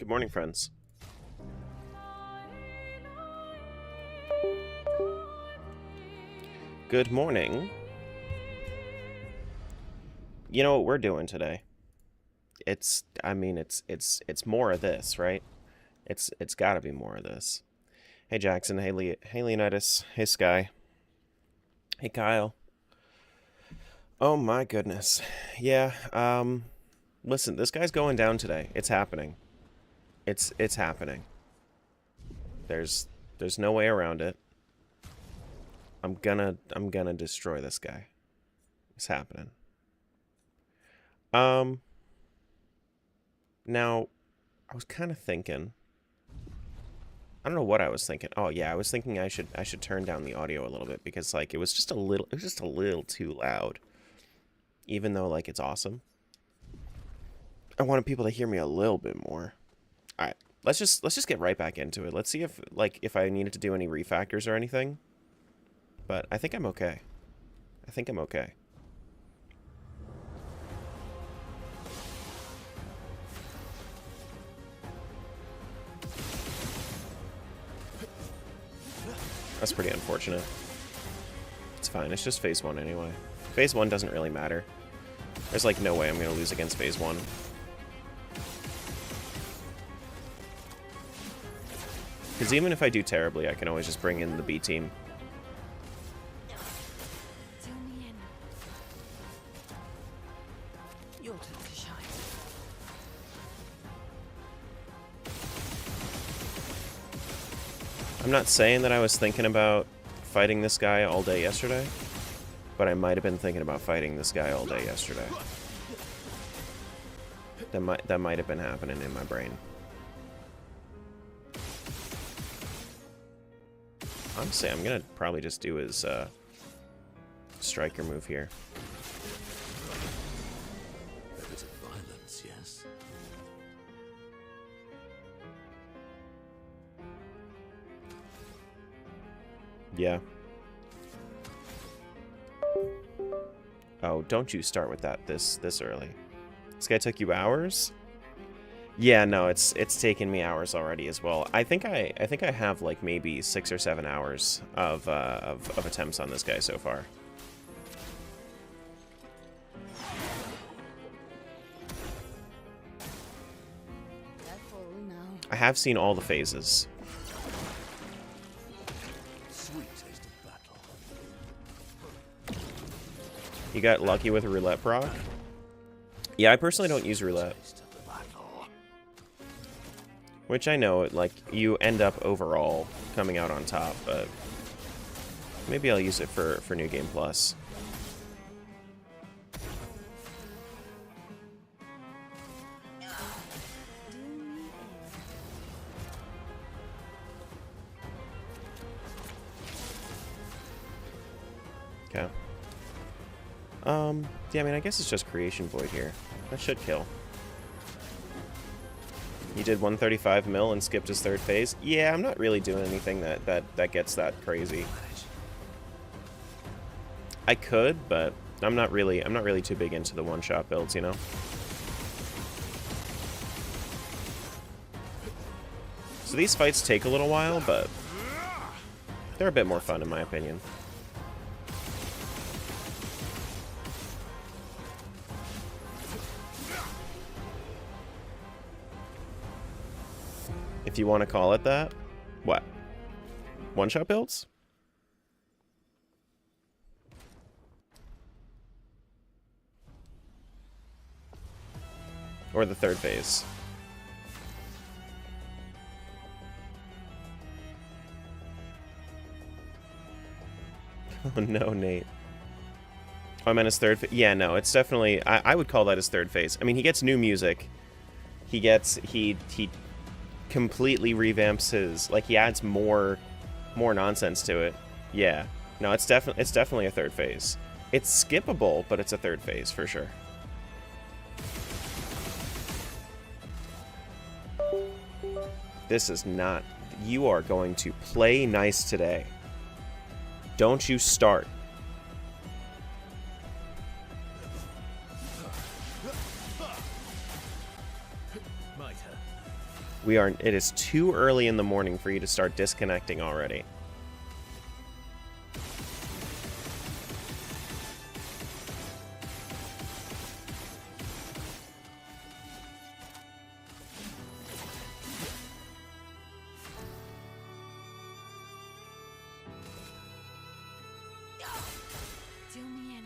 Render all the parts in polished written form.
Good morning, friends. Good morning. You know what we're doing today? It's more of this, right? It's got to be more of this. Hey Jackson, hey Leonidas, hey Sky, hey Kyle. Oh my goodness. Yeah, listen, this guy's going down today. It's happening. It's happening. There's no way around it. I'm gonna destroy this guy. It's happening. Um Now, I was kind of thinking. I don't know what I was thinking. Oh yeah, I was thinking I should turn down the audio a little bit because like it was just a little too loud. Even though like it's awesome. I wanted people to hear me a little bit more. All right. Let's just get right back into it. Let's see if I needed to do any refactors or anything. But I think I'm okay. I think I'm okay. That's pretty unfortunate. It's fine. It's just phase 1 anyway. Phase 1 doesn't really matter. There's like no way I'm going to lose against phase 1. Because even if I do terribly, I can always just bring in the B team. I'm not saying that I was thinking about fighting this guy all day yesterday, but I might have been thinking about fighting this guy all day yesterday. That might have been happening in my brain. Honestly, I'm gonna probably just do his striker move here. A bit of violence, yes. Yeah. Oh, don't you start with that this early. This guy took you hours? Yeah, no, it's taken me hours already as well. I think I have like maybe 6 or 7 hours of attempts on this guy so far. I have seen all the phases. Sweet taste of battle. You got lucky with roulette proc? Yeah, I personally don't use roulette. Which I know, like, you end up overall coming out on top, but maybe I'll use it for New Game Plus. Okay. Yeah, I mean, I guess it's just Creation Void here. That should kill. He did 135 mil and skipped his third phase. Yeah, I'm not really doing anything that gets that crazy. I could, but I'm not really too big into the one-shot builds, you know? So these fights take a little while, but they're a bit more fun in my opinion. If you want to call it that. What? One-shot builds? Or the third phase? Oh no, Nate. Oh, I meant his third phase. Yeah, no, it's definitely... I would call that his third phase. I mean, he gets new music. He completely revamps his, like, he adds more nonsense to it. Yeah, no, it's definitely a third phase. It's skippable, but it's a third phase for sure. This is not. You are going to play nice today. Don't you start. It is too early in the morning for you to start disconnecting already. Do me in.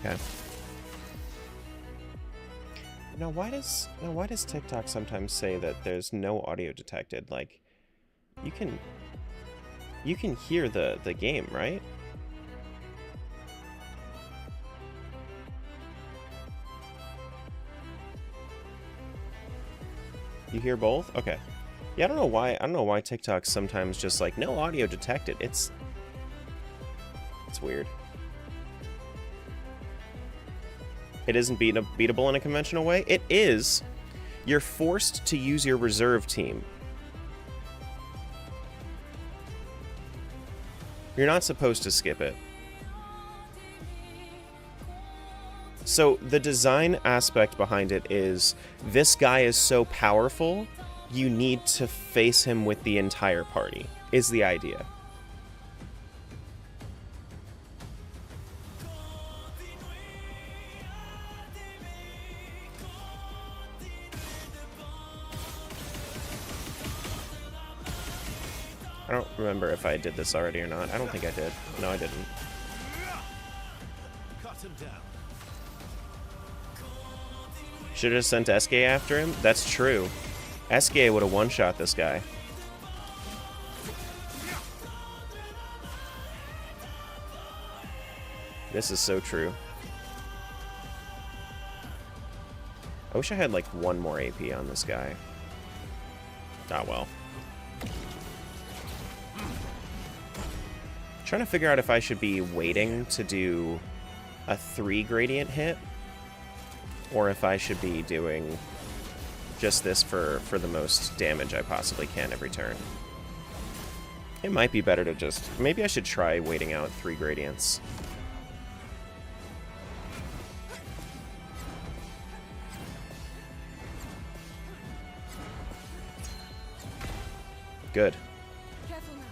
Okay. Now why does TikTok sometimes say that there's no audio detected? Like, you can hear the game, right? You hear both? Okay. Yeah, I don't know why TikTok's sometimes just like no audio detected. It's weird. It isn't beatable in a conventional way. It is. You're forced to use your reserve team. You're not supposed to skip it. So the design aspect behind it is this guy is so powerful, you need to face him with the entire party, is the idea. I don't remember if I did this already or not. I don't think I did. No, I didn't. Cut him down. Should have sent SK after him? That's true. SK would have one-shot this guy. This is so true. I wish I had like one more AP on this guy. Ah, well. Trying to figure out if I should be waiting to do a 3 gradient hit, or if I should be doing just this for the most damage I possibly can every turn. It might be better to just... Maybe I should try waiting out 3 gradients. Good. Careful now.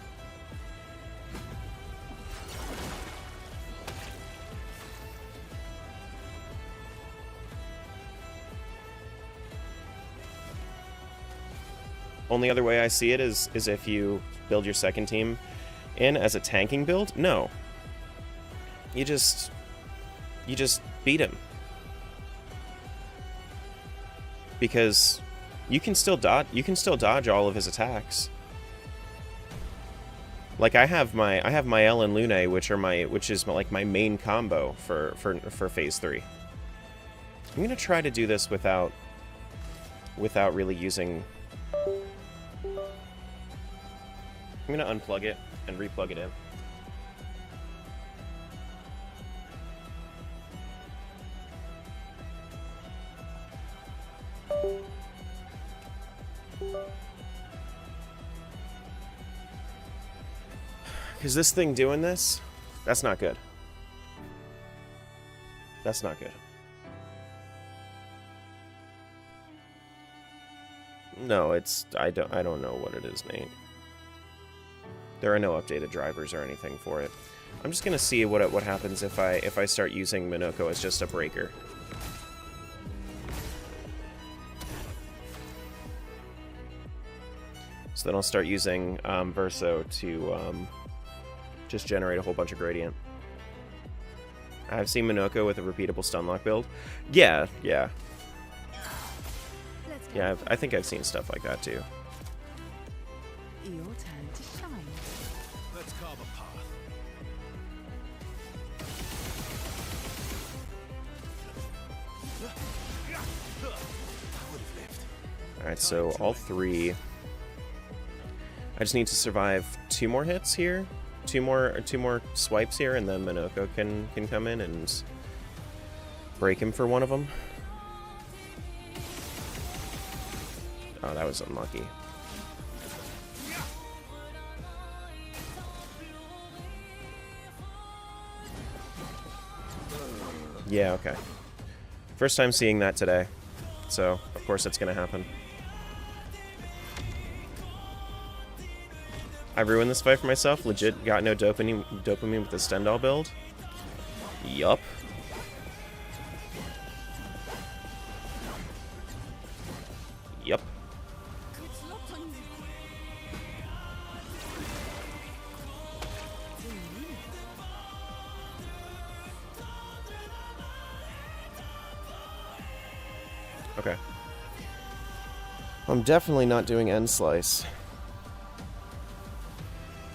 Only other way I see it is if you build your second team in as a tanking build. No. You just beat him. Because you can still dodge all of his attacks. Like I have my L and Lune, which is like my main combo for phase 3. I'm gonna try to do this without really using. I'm gonna unplug it and replug it in. Is this thing doing this? That's not good. That's not good. No, I don't know what it is, Nate. There are no updated drivers or anything for it. I'm just gonna see what happens if I start using Minoko as just a breaker. So then I'll start using Verso to just generate a whole bunch of gradient. I've seen Minoko with a repeatable stunlock build. Yeah. Yeah, I think I've seen stuff like that too. Your turn to shine. Let's carve a path. I would have lived. Alright, so all 3. I just need to survive 2 more hits here. Two more swipes here, and then Minoko can come in and break him for one of them. Oh, that was unlucky. Yeah, okay. First time seeing that today. so of course it's gonna happen. I ruined this fight for myself. Legit got no dopamine with the Stendhal build. Yup. Yup. It's locked on you. Zoom in. Okay. I'm definitely not doing end slice.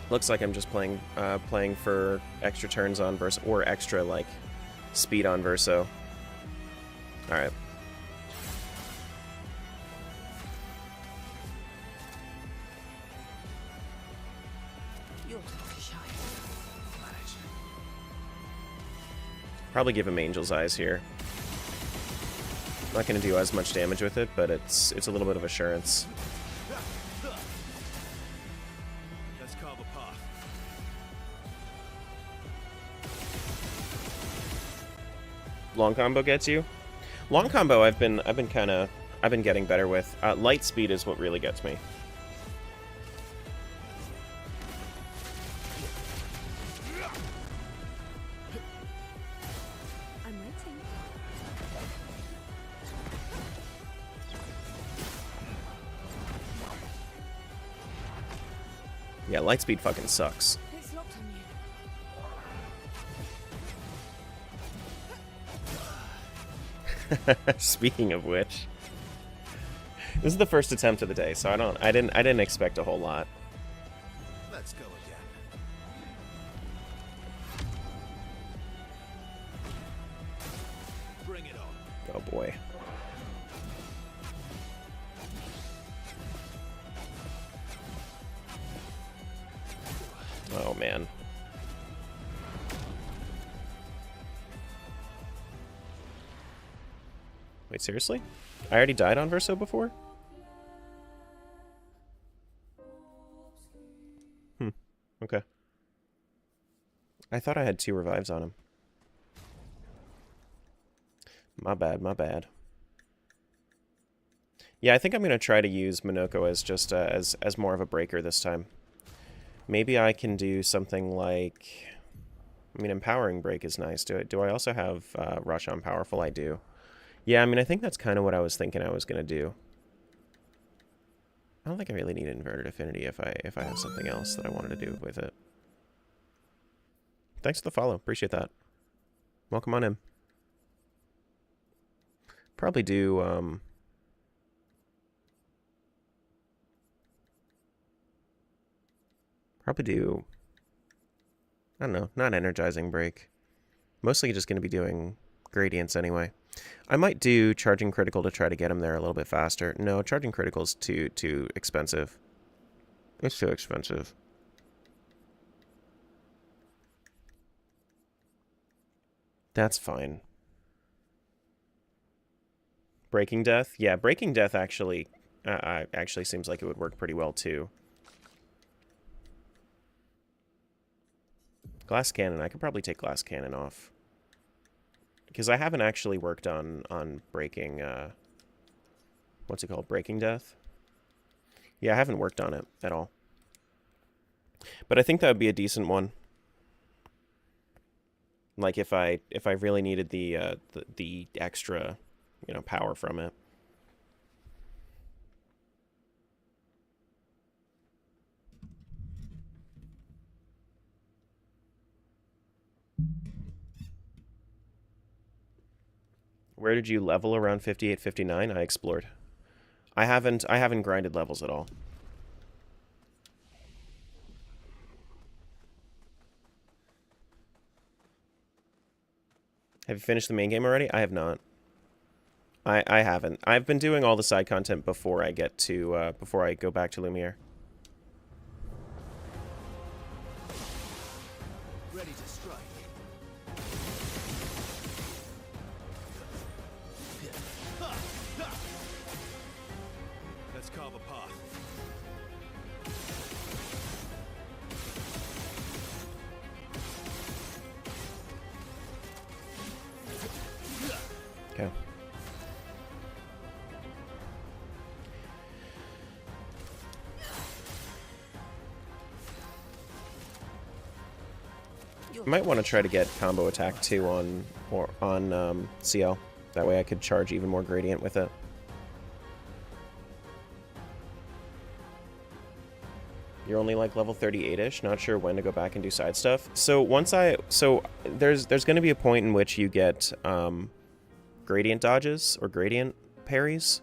Looks like I'm just playing for extra turns on Verso, or extra, like, speed on Verso. Alright. Your time to shine. Manage. Probably give him Angel's Eyes here. Not going to do as much damage with it, but it's a little bit of assurance. Let's carve a path. Long combo gets you. Long combo I've been getting better with. Light speed is what really gets me. I'm waiting. Yeah, light speed fucking sucks. It's locked on you. Speaking of which, this is the first attempt of the day, so I didn't expect a whole lot. Let's go again. Bring it on. Oh boy. Oh man. Wait, seriously? I already died on Verso before? Okay. I thought I had 2 revives on him. My bad, my bad. Yeah, I think I'm going to try to use Minoko as just as more of a breaker this time. Maybe I can do something like... I mean, Empowering Break is nice. Do I also have Rush on Powerful? I do. Yeah, I mean, I think that's kind of what I was thinking I was going to do. I don't think I really need Inverted Affinity if I have something else that I wanted to do with it. Thanks for the follow. Appreciate that. Welcome on in. Probably do... Probably do... I don't know, not Energizing Break. Mostly just going to be doing Gradients anyway. I might do Charging Critical to try to get him there a little bit faster. No, Charging Critical is too expensive. It's too expensive. That's fine. Breaking Death? Yeah, Breaking Death actually seems like it would work pretty well too. Glass Cannon, I could probably take Glass Cannon off. Because I haven't actually worked on breaking, what's it called? Breaking Death? Yeah, I haven't worked on it at all. But I think that would be a decent one. Like if I really needed the extra, you know, power from it. Where did you level around 58, 59? I explored. I haven't grinded levels at all. Have you finished the main game already? I have not. I haven't. I've been doing all the side content before I get to before I go back to Lumiere. Ready to strike. Let's carve a path. Okay. I might want to try to get combo attack 2 on CL. That way I could charge even more gradient with it. You're only like level 38-ish, not sure when to go back and do side stuff. So there's going to be a point in which you get gradient dodges or gradient parries.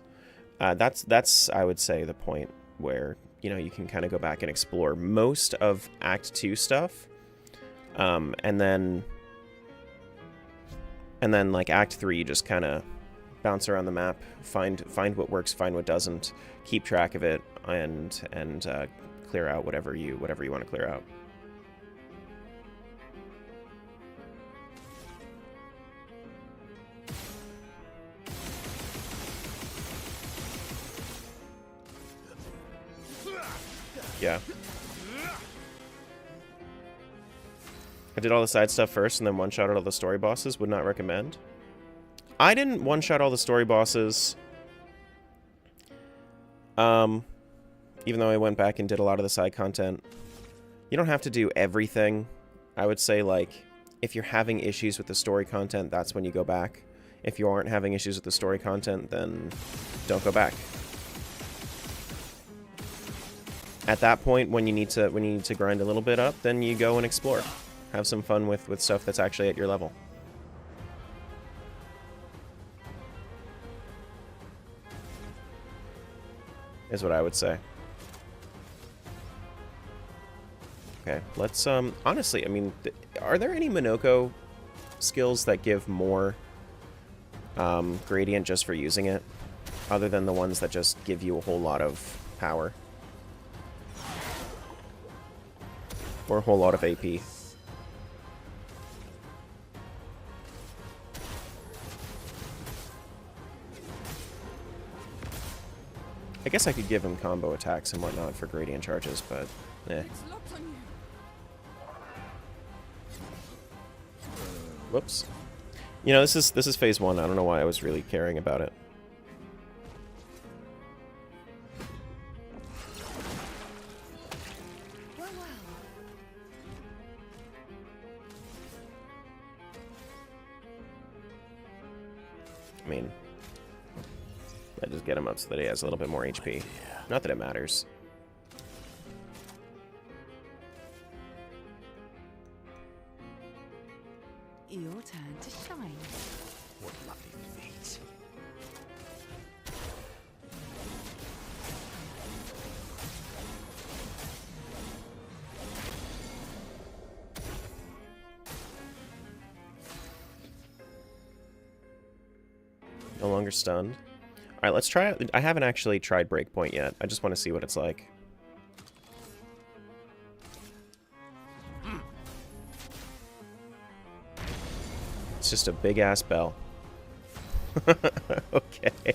That's I would say the point where, you know, you can kind of go back and explore most of Act 2 stuff. And then like Act 3, you just kind of bounce around the map, find what works, find what doesn't, keep track of it, and clear out whatever you want to clear out. Yeah. I did all the side stuff first and then one-shot all the story bosses. Would not recommend. I didn't one-shot all the story bosses. Even though I went back and did a lot of the side content. You don't have to do everything. I would say, like, if you're having issues with the story content, that's when you go back. If you aren't having issues with the story content, then don't go back. At that point, when you need to grind a little bit up, then you go and explore. Have some fun with stuff that's actually at your level. Is what I would say. Okay, let's, honestly, I mean, are there any Minoko skills that give more gradient just for using it? Other than the ones that just give you a whole lot of power? Or a whole lot of AP? I guess I could give him combo attacks and whatnot for gradient charges, but eh. It's locked on you. Whoops. You know, this is phase 1. I don't know why I was really caring about it. Well, well. I mean, I just get him up so that he has a little bit more HP. Not that it matters. Your turn to shine. What lucky feet. No longer stunned. Alright, let's try it. I haven't actually tried Breakpoint yet. I just want to see what it's like. It's just a big-ass bell. Okay.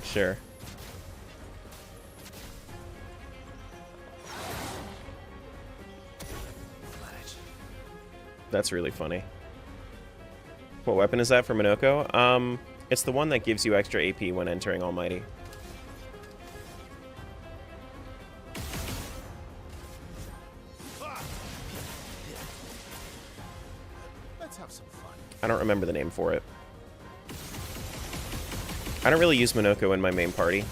Sure. That's really funny. What weapon is that for Minoko? It's the one that gives you extra AP when entering Almighty. Let's have some fun. I don't remember the name for it. I don't really use Minoko in my main party.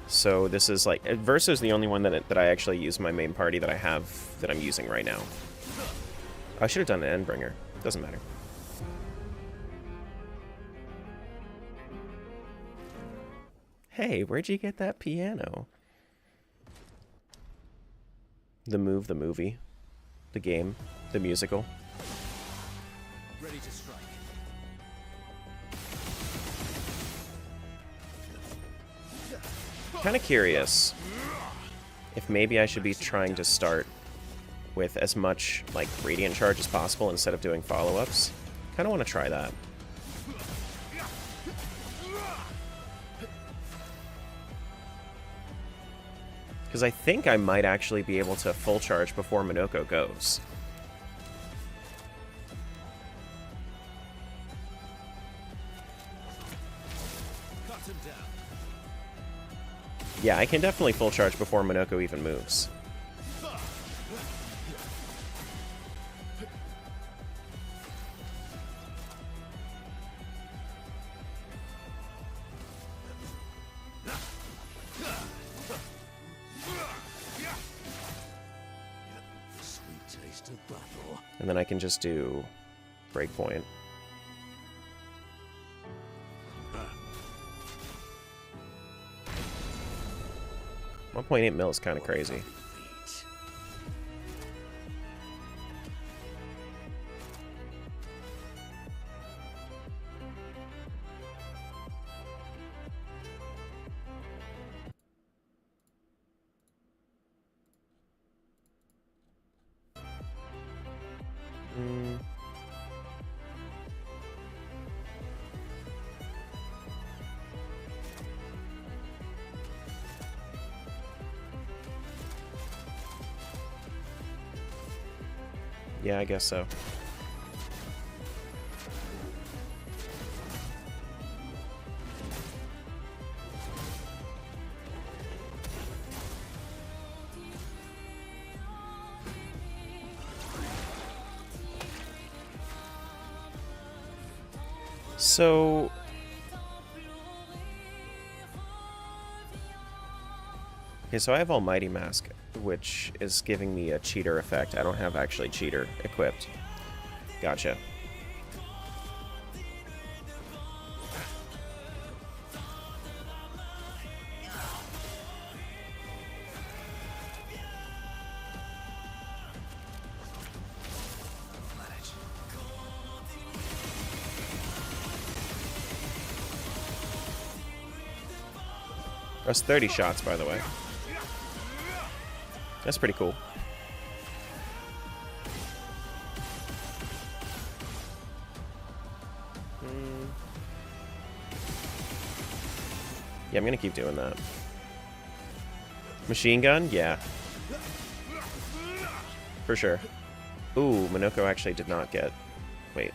So this is like... Versa is the only one that I actually use in my main party that I have, that I'm using right now. I should have done an Endbringer. Doesn't matter. Hey, where'd you get that piano? The Move, the movie. The game. The musical. Ready to strike. Kind of curious if maybe I should be trying to start with as much, like, Radiant Charge as possible instead of doing follow-ups. Kind of want to try that. Because I think I might actually be able to full charge before Minoko goes. Cut him down. Yeah, I can definitely full charge before Minoko even moves. to battle. And then I can just do breakpoint. 1.8 mil is kind of crazy. Yeah, I guess so. So okay, so I have Almighty Mask, which is giving me a cheater effect. I don't have actually cheater equipped. Gotcha. That's 30 shots, by the way. That's pretty cool. Yeah, I'm gonna keep doing that. Machine gun? Yeah. For sure. Ooh, Minoko actually did not get... Wait.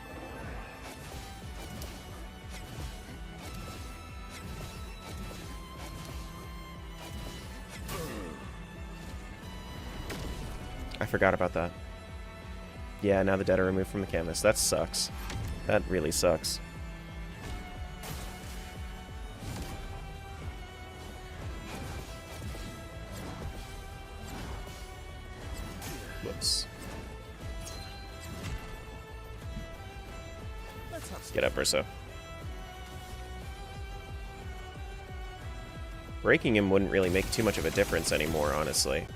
I forgot about that. Yeah, now the dead are removed from the canvas. That sucks. That really sucks. Whoops. Get up, Urso. Breaking him wouldn't really make too much of a difference anymore, honestly.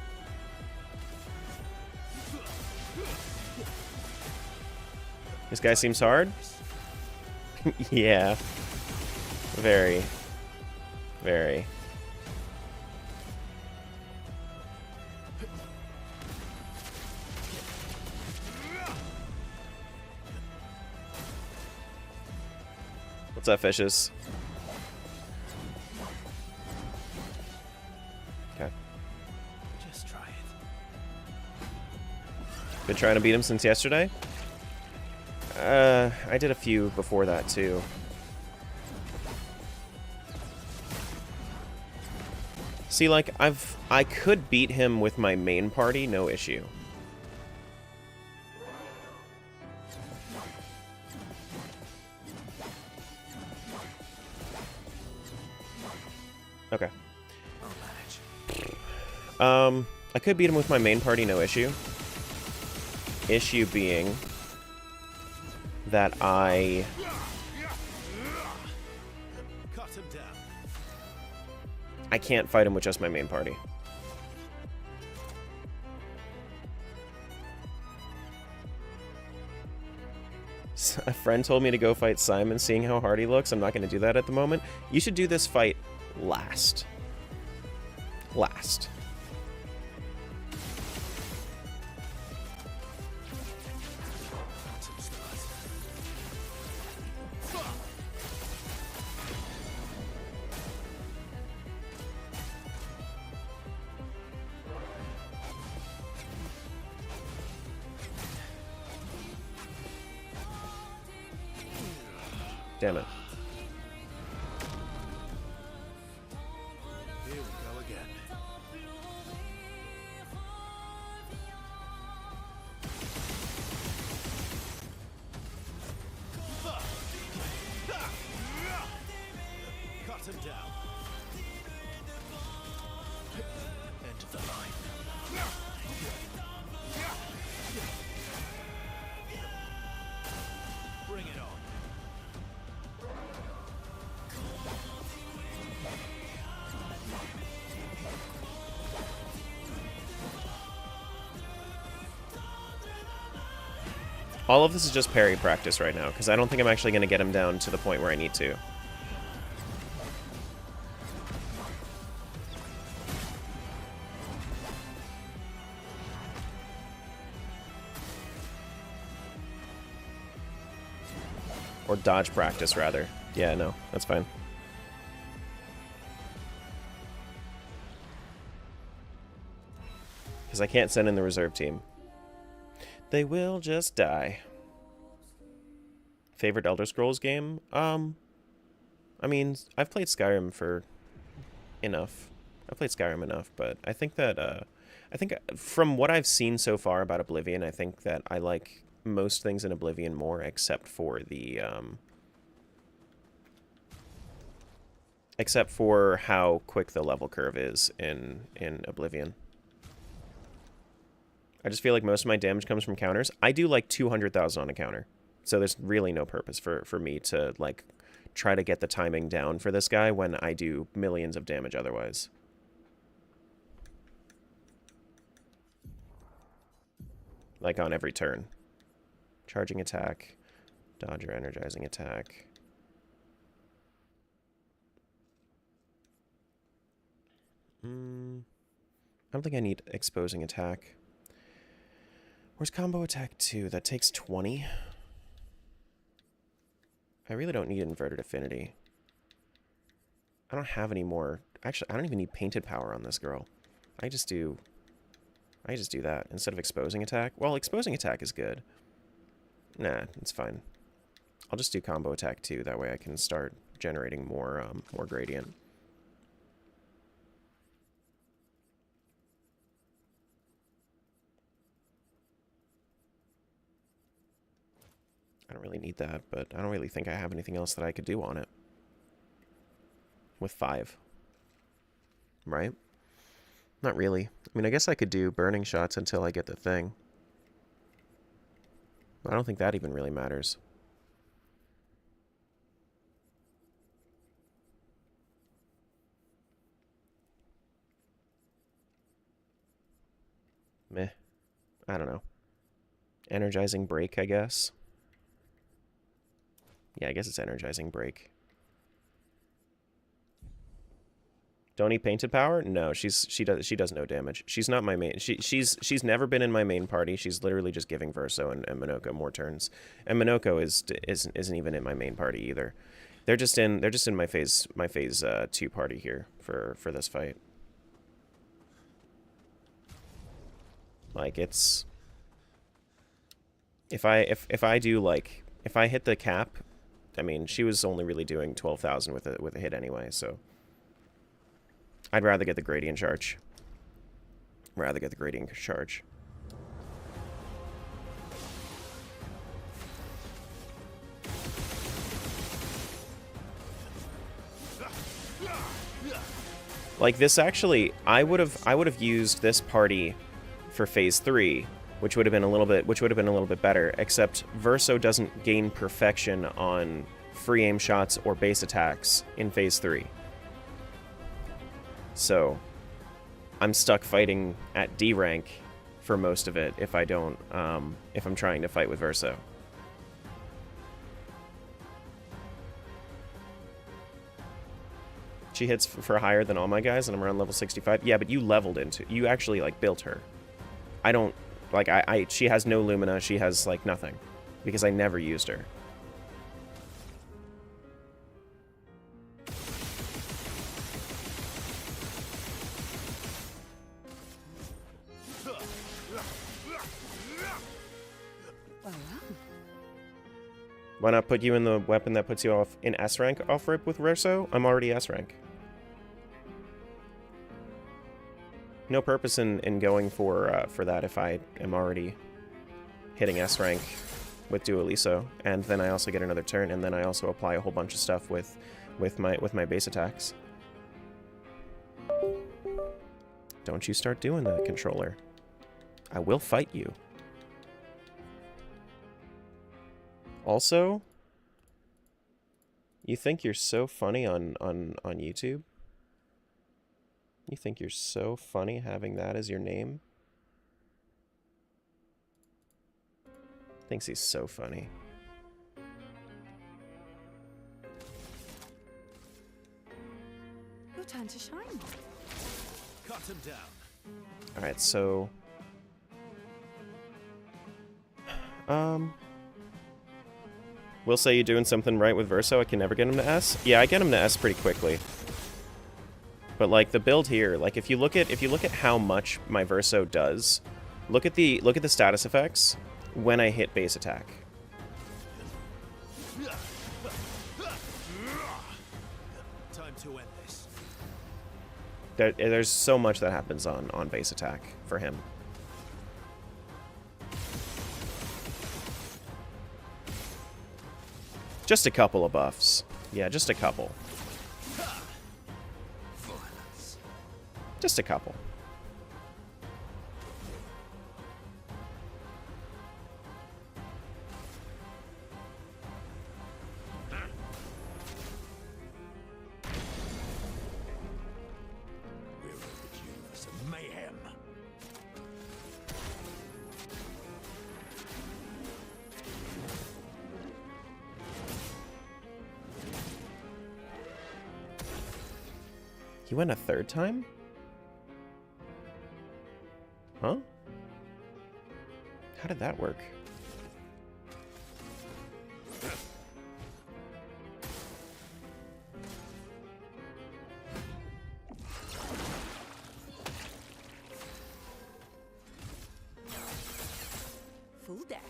This guy seems hard? Yeah. Very. Very. What's up, fishes? Okay. Just try it. Been trying to beat him since yesterday? I did a few before that, too. See, like, I could beat him with my main party, no issue. Okay. I could beat him with my main party, no issue. Issue being that I... Cut him down. I can't fight him with just my main party. A friend told me to go fight Simon, seeing how hard he looks. I'm not going to do that at the moment. You should do this fight last. Last. Damn it. Here we go again. Cut him down. End of the line. All of this is just parry practice right now, because I don't think I'm actually going to get him down to the point where I need to. Or dodge practice, rather. Yeah, no, that's fine. Because I can't send in the reserve team. They will just die. Favorite Elder Scrolls game? I mean, I've played Skyrim for enough. I've played Skyrim enough, but I think that, I think from what I've seen so far about Oblivion, I think that I like most things in Oblivion more, except for the, except for how quick the level curve is in Oblivion. I just feel like most of my damage comes from counters. I do like 200,000 on a counter, so there's really no purpose for me to, like, try to get the timing down for this guy when I do millions of damage otherwise. Like on every turn. Charging attack, dodge or energizing attack. I don't think I need exposing attack. Where's combo attack 2? That takes 20. I really don't need inverted affinity. I don't have any more. Actually, I don't even need painted power on this girl. I just do that instead of exposing attack. Well, exposing attack is good. Nah, it's fine. I'll just do combo attack 2. That way I can start generating more more gradient. I don't really need that, but I don't really think I have anything else that I could do on it. With 5. Right? Not really. I mean, I guess I could do burning shots until I get the thing. But I don't think that even really matters. Meh. I don't know. Energizing break, I guess. Yeah, I guess it's energizing break. Don't need painted power? No, she does no damage. She's not my main. She's never been in my main party. She's literally just giving Verso and Minoko more turns. And Minoko isn't even in my main party either. They're just in my phase 2 party here for this fight. Like it's if I do like if I hit the cap, I mean, she was only really doing 12,000 with a hit anyway, so I'd rather get the gradient charge. Rather get the gradient charge. Like this actually, I would have used this party for phase 3, which would have been a little bit better, except Verso doesn't gain perfection on free aim shots or base attacks in phase 3. So I'm stuck fighting at D rank for most of it if I don't if I'm trying to fight with Verso. She hits for higher than all my guys and I'm around level 65. Yeah, but you actually like built her. I don't like she has no Lumina, she has like nothing because I never used her. Why not put you in the weapon that puts you off in S rank off rip with Verso? I'm already S rank. No purpose in going for that if I am already hitting S rank with Dualiso, and then I also get another turn, and then I also apply a whole bunch of stuff with my base attacks. Don't you start doing that, controller. I will fight you. Also, you think you're so funny on YouTube? You think you're so funny having that as your name? Thinks he's so funny. Your turn to shine. Cut him down. Alright, so... We'll say you're doing something right with Verso. I can never get him to S. Yeah, I get him to S pretty quickly. But like the build here, like if you look at how much my Verso does, look at the status effects when I hit base attack. Time to end this. There's so much that happens on base attack for him. Just a couple of buffs. Yeah, just a couple. Just a couple. We're in the universe of mayhem. He went a third time? Huh? How did that work? Full deck.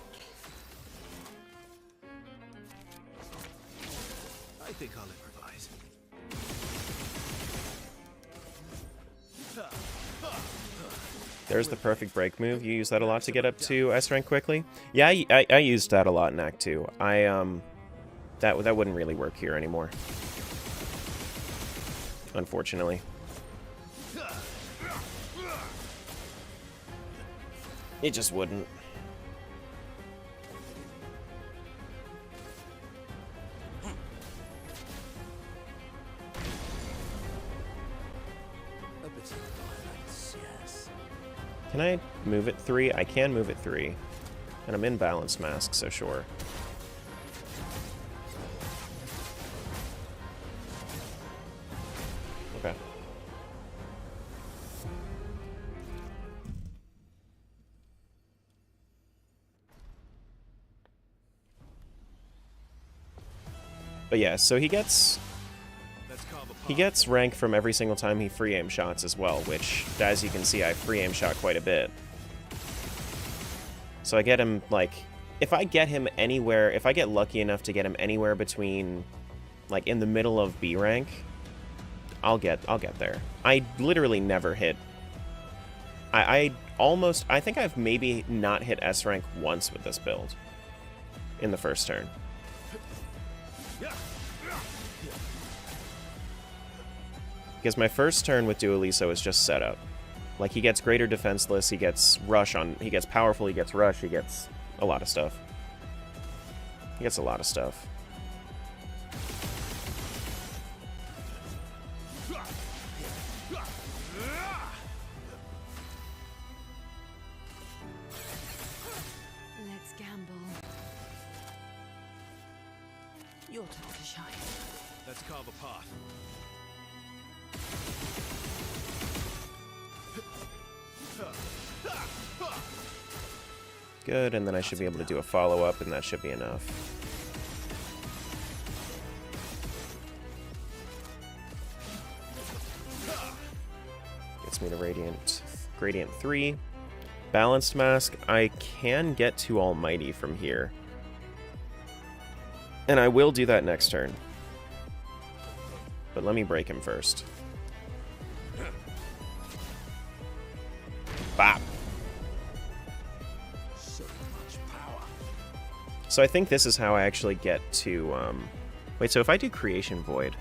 I think I'll improvise. There's the perfect break move. You use that a lot to get up to S rank quickly? Yeah, I used that a lot in Act 2. That wouldn't really work here anymore. Unfortunately. It just wouldn't. A bit of violence, yes. Can I move it 3? I can move it 3. And I'm in Balanced Mask, so sure. Okay. But yeah, so he gets rank from every single time he free aim shots as well, which, as you can see, I free aim shot quite a bit. So I get him, like, if I get him anywhere, if I get lucky enough to get him anywhere between, like, in the middle of B rank, I'll get there. I literally never hit. I think I've maybe not hit S rank once with this build in the first turn. Because my first turn with Dualiso is just setup. Like, he gets greater defenseless, he gets rush on, he gets powerful, he gets rush, he gets a lot of stuff. He gets a lot of stuff. Let's gamble. Your turn to shine. Let's carve a path. Good, and then I should be able to do a follow-up, and that should be enough. Gets me to Gradient 3. Balanced Mask, I can get to Almighty from here. And I will do that next turn. But let me break him first. Bop! So much power. So I think this is how I actually get to, Wait, so if I do Creation Void...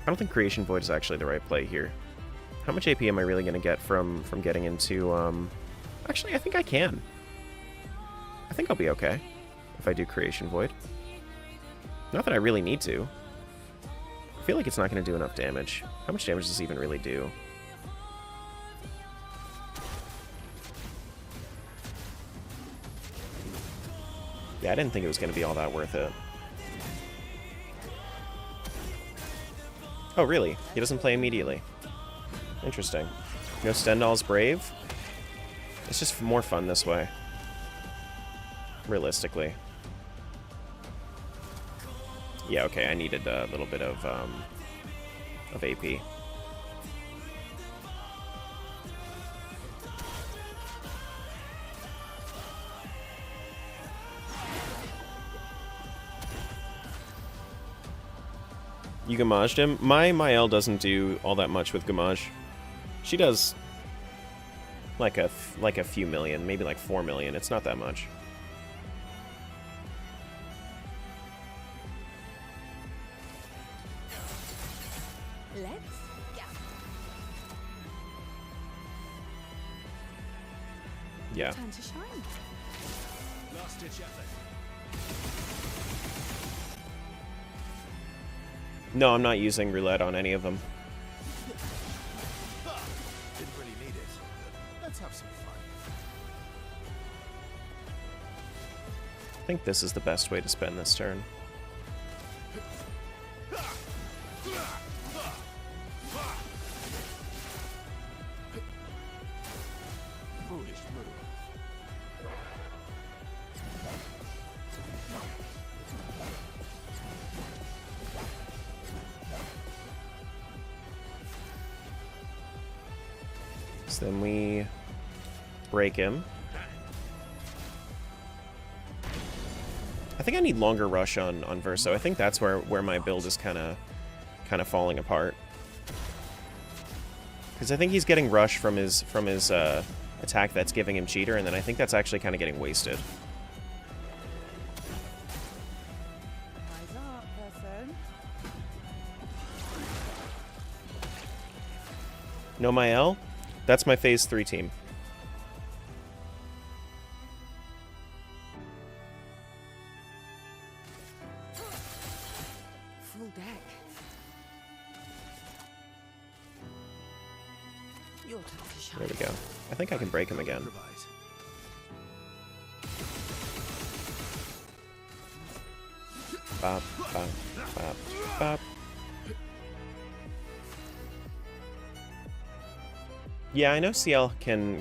I don't think Creation Void is actually the right play here. How much AP am I really going to get from getting into, Actually, I think I can. I think I'll be okay if I do Creation Void. Not that I really need to. I feel like it's not going to do enough damage. How much damage does this even really do? Yeah, I didn't think it was going to be all that worth it. Oh, really? He doesn't play immediately. Interesting. No Stendhal's Brave? It's just more fun this way. Realistically. Yeah, okay, I needed a little bit of AP. You Gamaged him? My Mael doesn't do all that much with Gamage. She does like a few million, maybe like 4 million. It's not that much. Let's go. Yeah. Time to shine. Last ditch effort. No, I'm not using roulette on any of them. Didn't really need it. Let's have some fun. I think this is the best way to spend this turn. Foolish move. So then we break him. I think I need longer rush on Verso. I think that's where my build is kind of falling apart. Because I think he's getting rush from his attack that's giving him cheater, and then I think that's actually kind of getting wasted. Eyes up, person. No Mael? That's my phase 3 team. Full deck. Your turn to shine. There we go. I think I can break him again. Improvise. Bop, bop, bop, bop. Yeah, I know CL can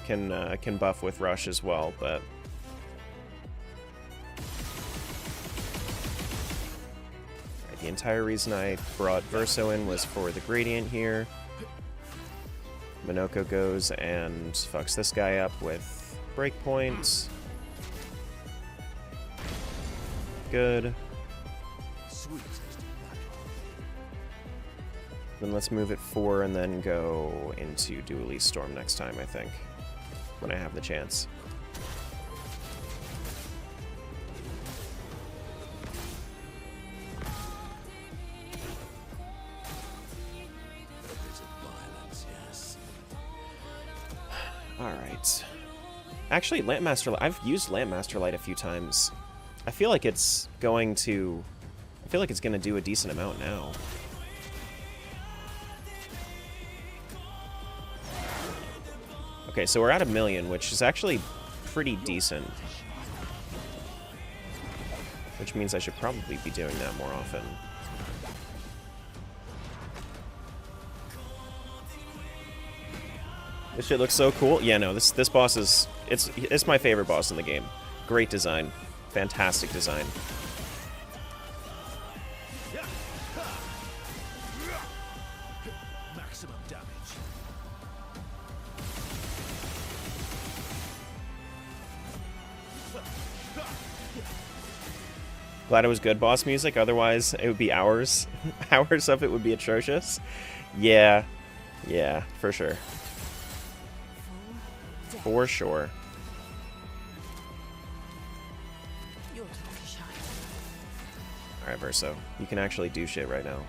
buff with rush as well, but right, the entire reason I brought Verso in was for the gradient here. Minoko goes and fucks this guy up with breakpoints. Good. Sweet as to that. Then let's move it 4 and then go into Dually Storm next time, I think. When I have the chance. There is a violence, yes. Alright. Actually, Lampmaster... I've used Lampmaster Light a few times. I feel like it's going to... I feel like it's going to do a decent amount now. Okay, so we're at 1 million, which is actually pretty decent. Which means I should probably be doing that more often. This shit looks so cool. Yeah, no, this boss is... It's my favorite boss in the game. Great design. Fantastic design. Maximum damage. Glad it was good boss music, otherwise it would be hours. Hours of it would be atrocious. Yeah. Yeah, for sure. Full deck. For sure. Your turn to shine. Alright, Verso. You can actually do shit right now.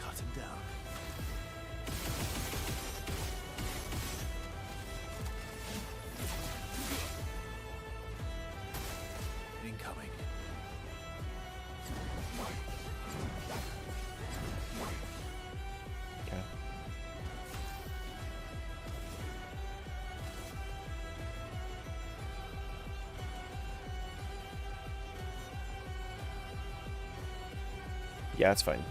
Cut him down. Incoming. Okay. Yeah, it's fine.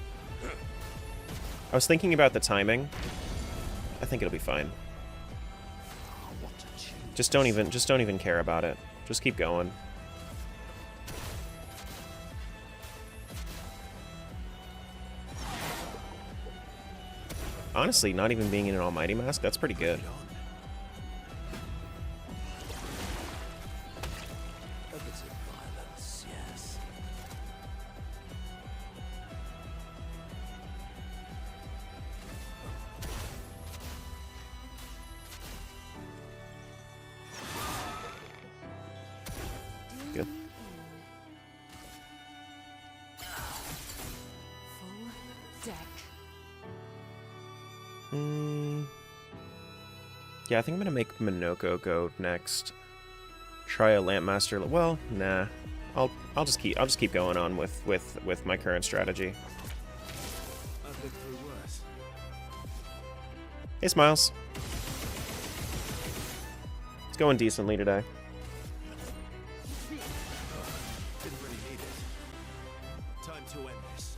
I was thinking about the timing. I think it'll be fine. What to choose? Just don't even care about it. Just keep going. Honestly, not even being in an Almighty Mask, that's pretty good. Bring it on. A bit of violence, yes. Good. Full deck. Yeah, I think I'm gonna make Minoko go next. Try a Lampmaster. Well, nah. I'll just keep going on with my current strategy. I've lived through worse. Hey, Smiles. It's going decently today. Didn't really need it. Time to end this.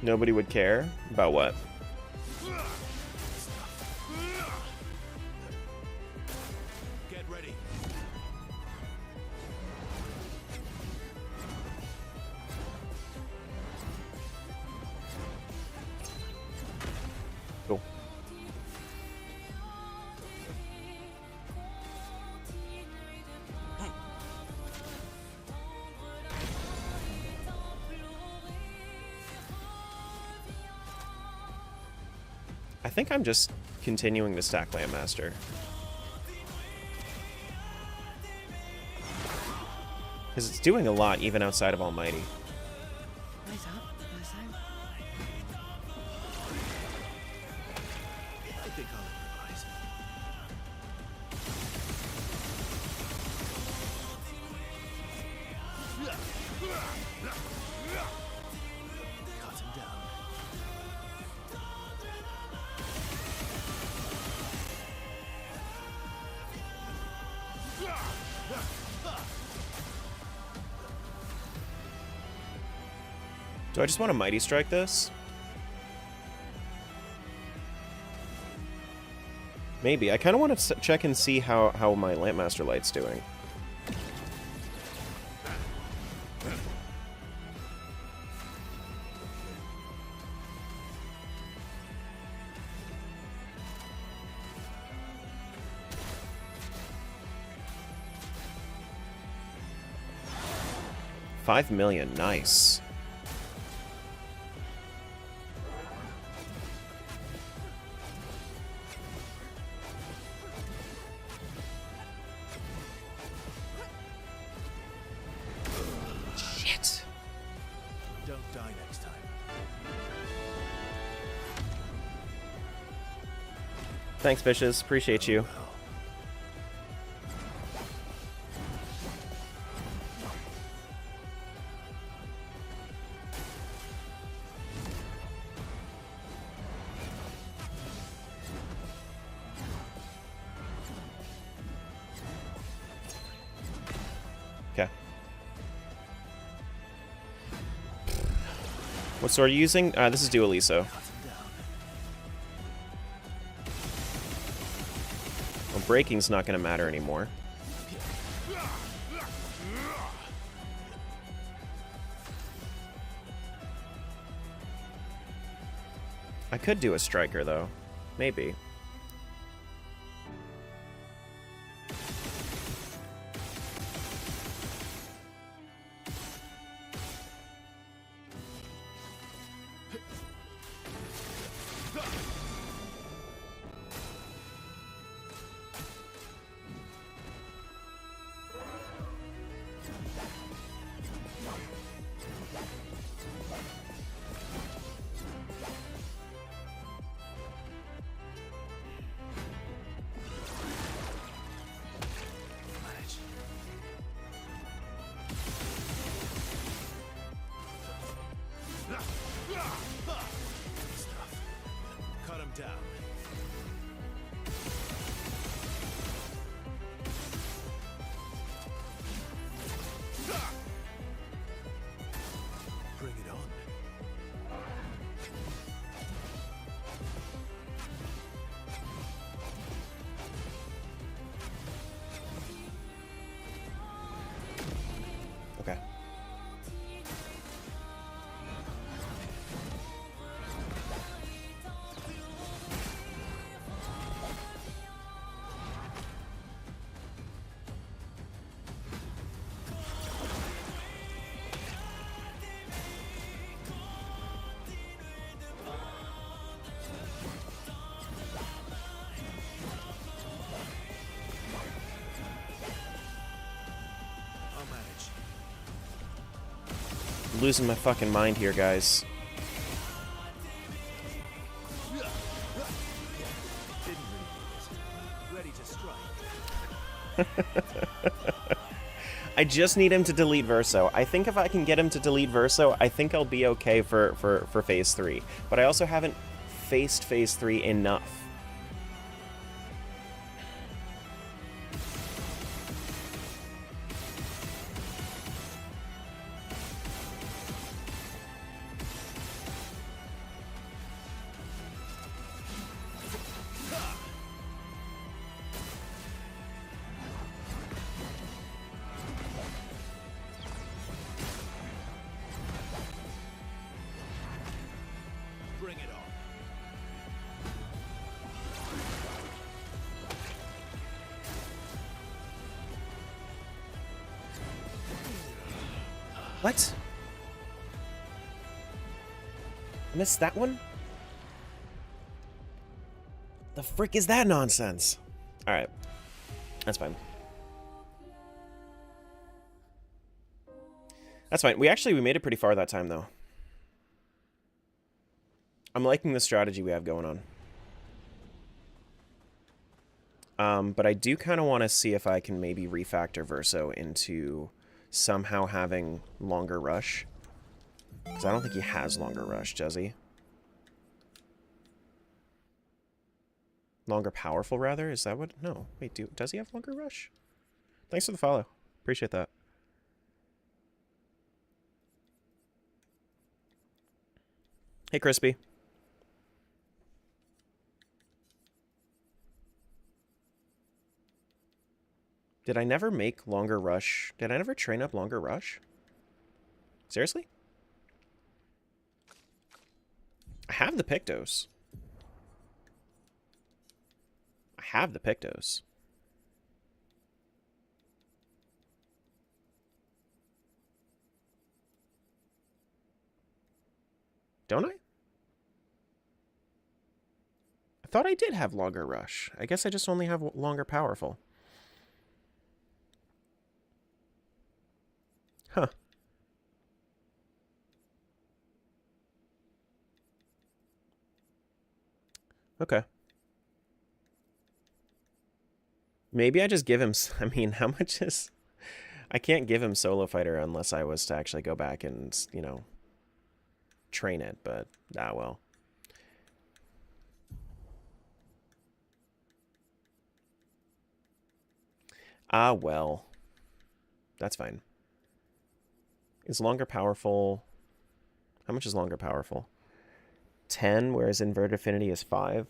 Nobody would care about what? Get ready. Cool. I think I'm just continuing to stack Landmaster. Because it's doing a lot even outside of Almighty. Eyes up, Perso. I think I'll improvise. Cut him down. Do I just want to Mighty Strike this? Maybe. I kind of want to check and see how my Lampmaster Light's doing. $5 million, nice. Shit. Don't die next time. Thanks, Fishes. Appreciate you. Well, Okay. What sword are you using? This is Dualiso. cut him down. Well, breaking's not going to matter anymore. I could do a striker, though. Maybe. Manage. Stuff. Cut him down. losing my fucking mind here, guys. Didn't really need it. Ready to strike. I just need him to delete Verso. I think if I can get him to delete Verso, I think I'll be okay for Phase 3. But I also haven't faced Phase 3 enough. Bring it on. What? I missed that one? The frick is that nonsense? Alright. That's fine. That's fine. We made it pretty far that time, though. I'm liking the strategy we have going on. But I do kind of want to see if I can maybe refactor Verso into somehow having longer rush. Because I don't think he has longer rush, does he? Longer powerful, rather? Is that what? No. Wait, does he have longer rush? Thanks for the follow. Appreciate that. Hey, Crispy. Did I never make longer rush? Did I never train up longer rush? Seriously? I have the Pictos. I have the Pictos. Don't I? I thought I did have longer rush. I guess I just only have longer powerful. Huh. Okay. Maybe I just give him... I mean, how much is... I can't give him Solo Fighter unless I was to actually go back and, you know, train it, but... Ah, well. Ah, well. That's fine. Is longer powerful... How much is longer powerful? 10, whereas Inverted Affinity is 5.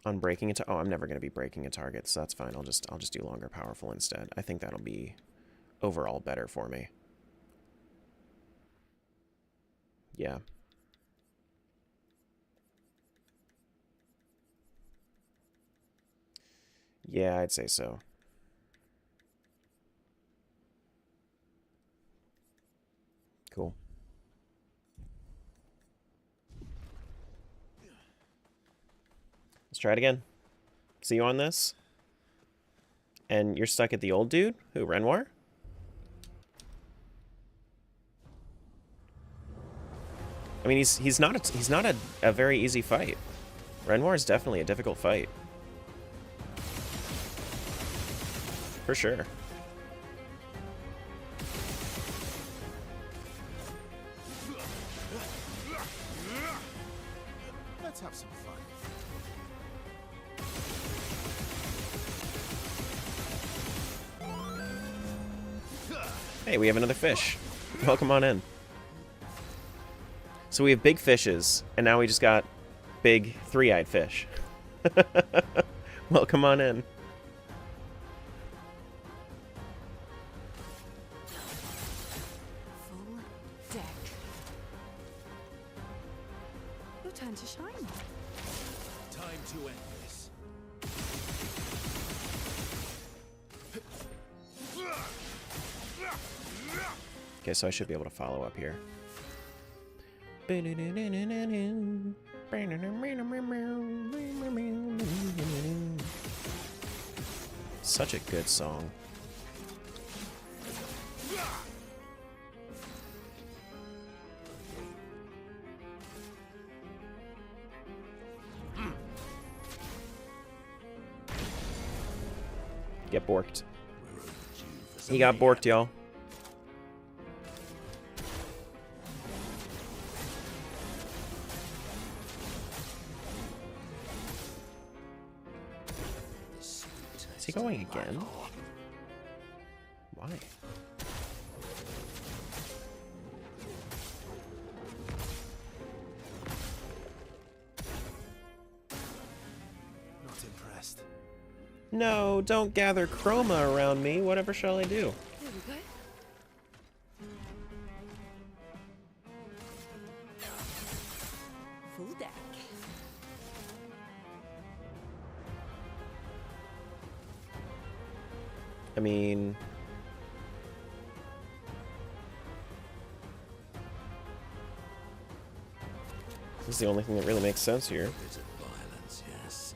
On breaking it... Oh, I'm never going to be breaking a target, so that's fine. I'll just do longer powerful instead. I think that'll be overall better for me. Yeah. Yeah, I'd say so. Cool. Let's try it again. See you on this? And you're stuck at the old dude? Who, Renoir? I mean, he's not a very easy fight. Renoir is definitely a difficult fight. For sure. Let's have some fun. Hey, we have another fish. Welcome on in. So we have big fishes, and now we just got big three-eyed fish. Welcome on in. Full deck. Your turn to shine. Time to end this. Okay, so I should be able to follow up here. Such a good song. Get borked. He got borked, y'all. Is he going again? Why? Not impressed. No, don't gather chroma around me. Whatever shall I do? There we go. Full deck. I mean... This is the only thing that really makes sense here. Bit of violence, yes.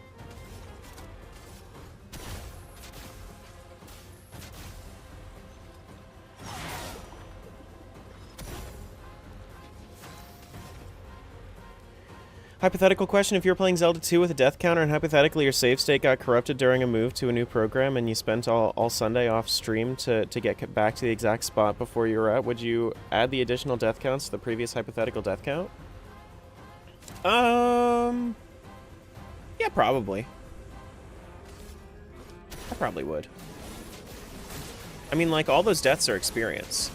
Hypothetical question, if you're playing Zelda 2 with a death counter and hypothetically your save state got corrupted during a move to a new program and you spent all Sunday off stream to get back to the exact spot before you were at, would you add the additional death counts to the previous hypothetical death count? Yeah, probably. I probably would. I mean, like, all those deaths are experience.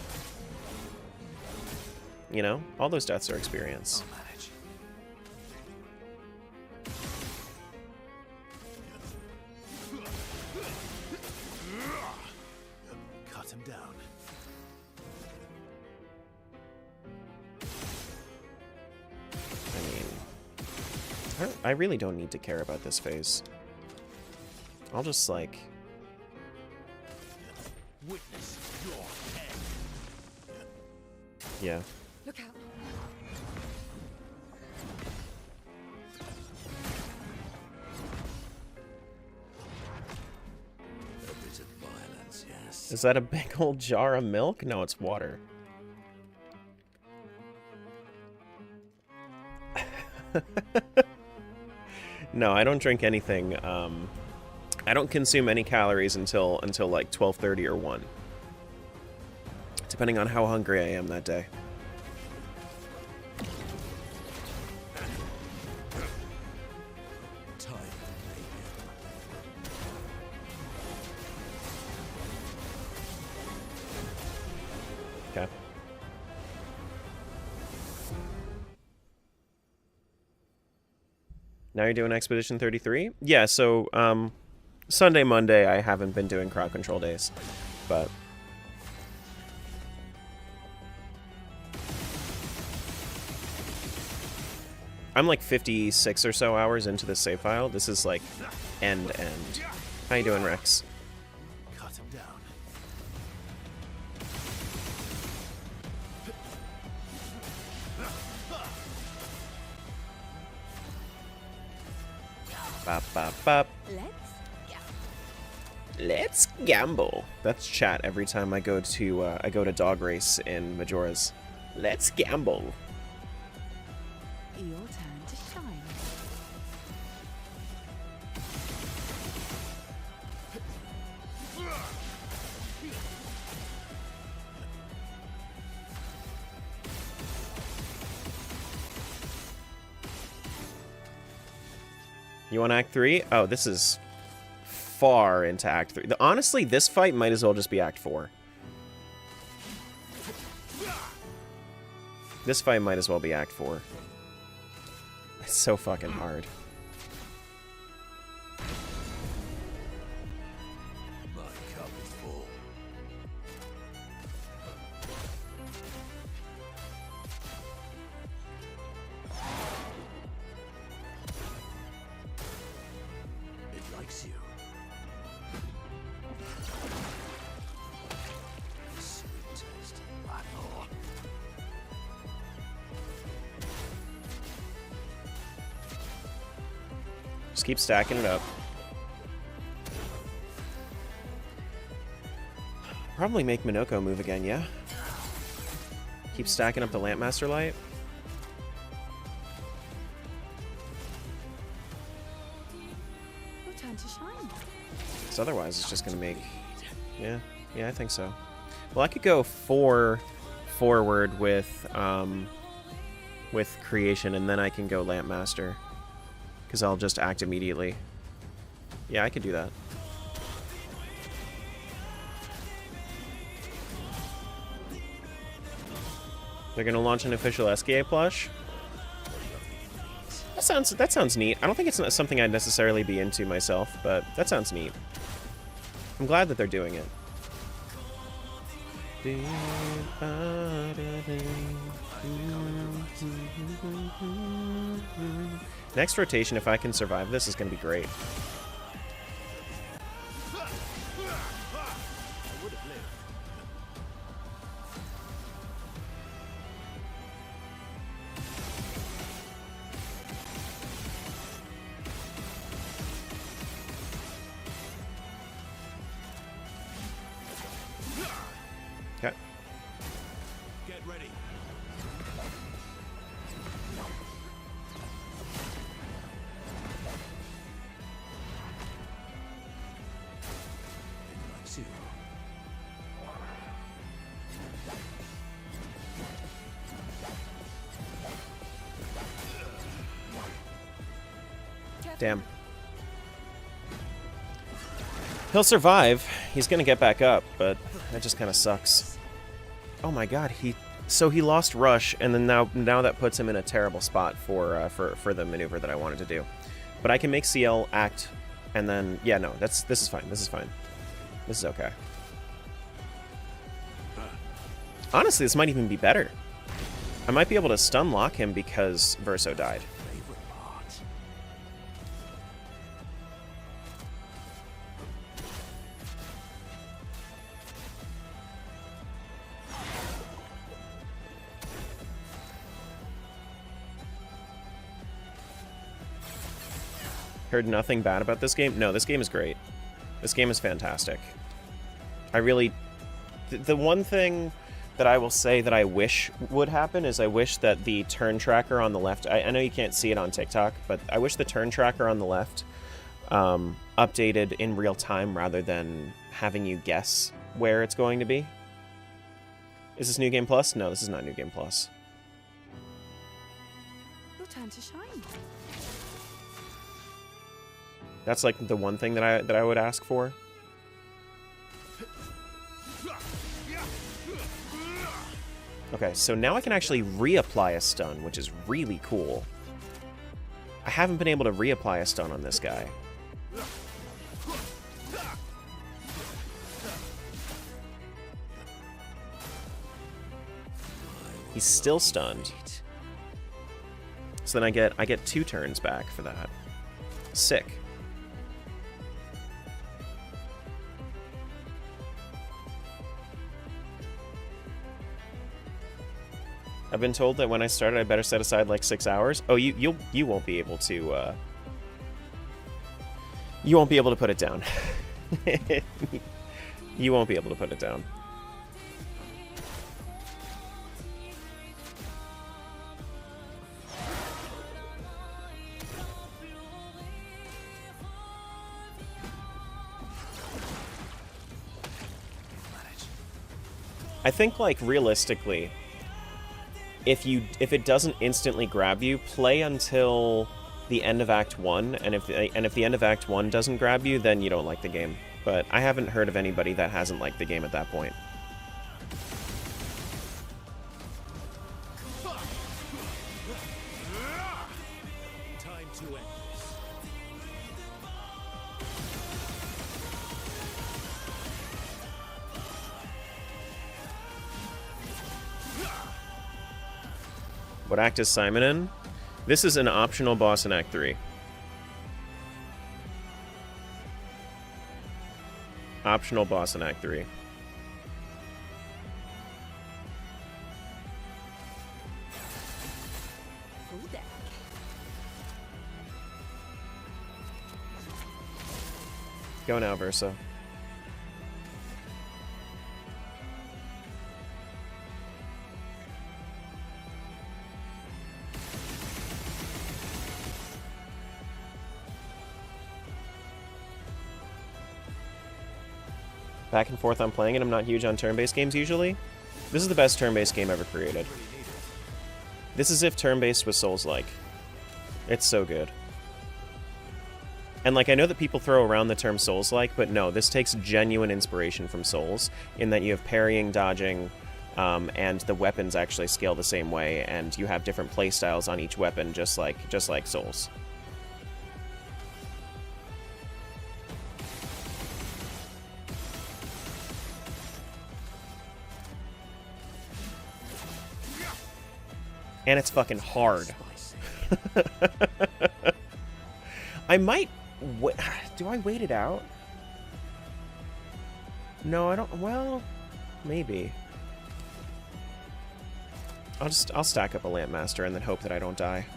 You know? All those deaths are experience. I'll manage. Cut him down. I mean, I really don't need to care about this phase. I'll just, like... Witness your head. Yeah. Look out. A bit of violence, yes. Is that a big old jar of milk? No, it's water. No, I don't drink anything. I don't consume any calories until like 12:30 or 1. Depending on how hungry I am that day. Time to make it. Okay. Now you're doing Expedition 33? Yeah, so, Sunday, Monday, I haven't been doing crowd control days, but... I'm like 56 or so hours into this save file. This is like end. How you doing, Rex? Cut him down. Bop, bop, bop. Let's Let's gamble. That's chat every time I go to dog race in Majora's. Let's gamble. your turn to shine. You want Act 3? Oh, this is far into Act 3. Honestly, this fight might as well just be Act 4. This fight might as well be Act 4. It's so fucking hard. My cup is full. It likes you. Sweet taste of battle. Just keep stacking it up. Probably make Minoko move again, yeah? Keep stacking up the Lampmaster Light. Your turn to shine. Because otherwise it's just going to make... Yeah, I think so. Well, I could go 4 forward with creation, and then I can go Lamp Master. Because I'll just act immediately. Yeah, I could do that. They're gonna launch an official SKA plush. That sounds neat. I don't think it's something I'd necessarily be into myself, but that sounds neat. I'm glad that they're doing it. Next rotation, if I can survive this, is gonna be great. Okay. Get ready. Two. Damn. He'll survive. He's gonna get back up, but that just kind of sucks. Oh my god, so he lost rush, and then now that puts him in a terrible spot for the maneuver that I wanted to do. But I can make CL act, and then yeah, no, this is fine. This is fine. This is okay. Honestly, this might even be better. I might be able to stun lock him because Verso died. Heard nothing bad about this game? No, this game is great. This game is fantastic. I really... The one thing that I will say that I wish would happen is I wish that the turn tracker on the left... I know you can't see it on TikTok, but I wish the turn tracker on the left updated in real time rather than having you guess where it's going to be. Is this New Game Plus? No, this is not New Game Plus. Your turn to shine. That's like the one thing that I would ask for. Okay, so now I can actually reapply a stun, which is really cool. I haven't been able to reapply a stun on this guy. He's still stunned. So then I get 2 turns back for that. Sick. I've been told that when I started, I better set aside like 6 hours. Oh, you won't be able to. You won't be able to put it down. You won't be able to put it down. I think, like, realistically, if it doesn't instantly grab you, play until the end of Act 1, and if the end of Act 1 doesn't grab you, then you don't like the game. But I haven't heard of anybody that hasn't liked the game at that point. Time to end this. What act is Simon in? This is an optional boss in Act 3. Optional boss in Act 3. Full deck. Go now, Versa. back and forth on playing it. I'm not huge on turn-based games usually. This is the best turn-based game ever created. This is if turn-based was Souls-like. It's so good. And, like, I know that people throw around the term Souls-like, but no, this takes genuine inspiration from Souls, in that you have parrying, dodging, and the weapons actually scale the same way, and you have different playstyles on each weapon, just like Souls. And it's fucking hard. I might... Do I wait it out? No, I don't... Well, maybe. I'll stack up a Lampmaster and then hope that I don't die.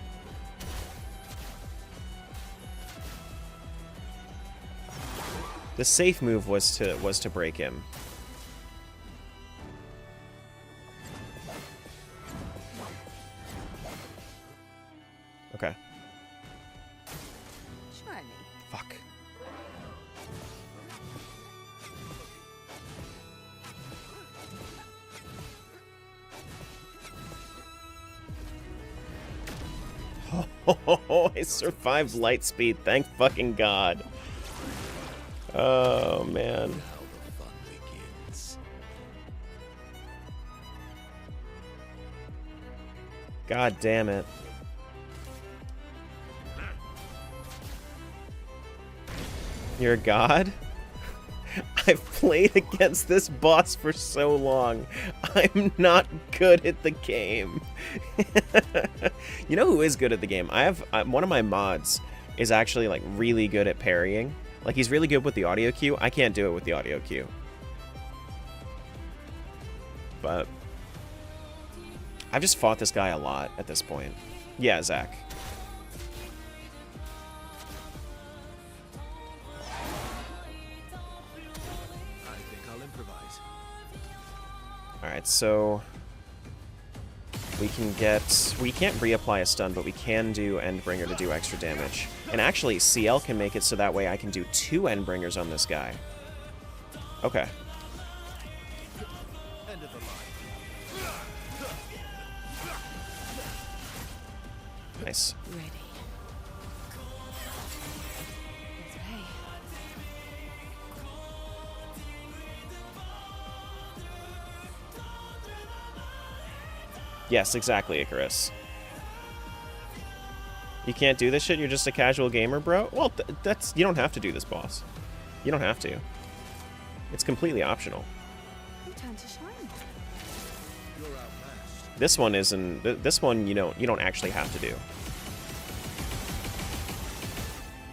The safe move was to break him. Okay. Try me. Fuck. Oh, I survived light speed. Thank fucking God. Oh, man. Now the fun begins. God damn it. You're a god? I've played against this boss for so long. I'm not good at the game. You know who is good at the game? One of my mods is actually like really good at parrying. Like he's really good with the audio cue. I can't do it with the audio cue. But I've just fought this guy a lot at this point. Yeah, Zach. Alright, so we can't reapply a stun, but we can do Endbringer to do extra damage. And actually, CL can make it so that way I can do 2 Endbringers on this guy. Okay. Nice. Ready. Let's play. Yes, exactly, Icarus. You can't do this shit? You're just a casual gamer, bro? Well, you don't have to do this, boss. You don't have to. It's completely optional. Your time to shine. This one isn't... This one, you don't actually have to do.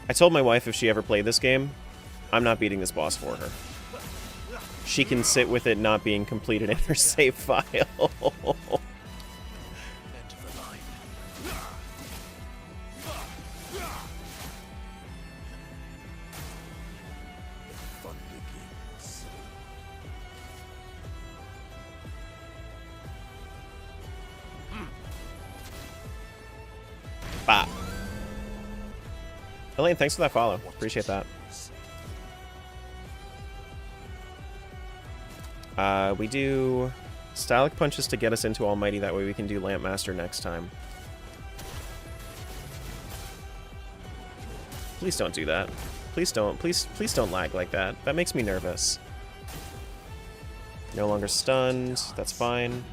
I told my wife if she ever played this game, I'm not beating this boss for her. She can sit with it not being completed in her save file. Bah. Elaine, thanks for that follow. Appreciate that. We do Stylic Punches to get us into Almighty, that way we can do Lampmaster next time. Please don't do that. Please don't. Please don't lag like that. That makes me nervous. No longer stunned. That's fine.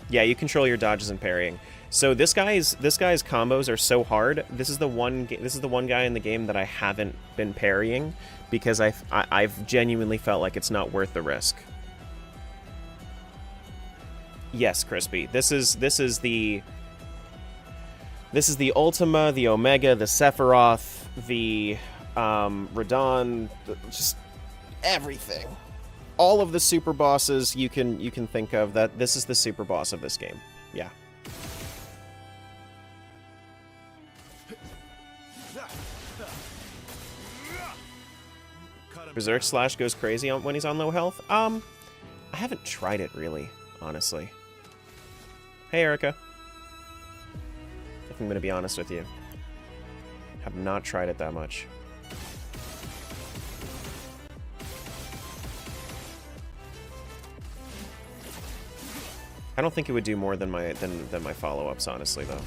Yeah, you control your dodges and parrying. So this guy's combos are so hard. This is the one guy in the game that I haven't been parrying because I've genuinely felt like it's not worth the risk. Yes, Crispy. This is the Ultima, the Omega, the Sephiroth, the Radon, just everything. All of the super bosses you can think of. That this is the super boss of this game. Yeah. Berserk Slash goes crazy when he's on low health. I haven't tried it really, honestly. Hey, Erica. If I'm gonna be honest with you, have not tried it that much. I don't think it would do more than my follow-ups, honestly, though.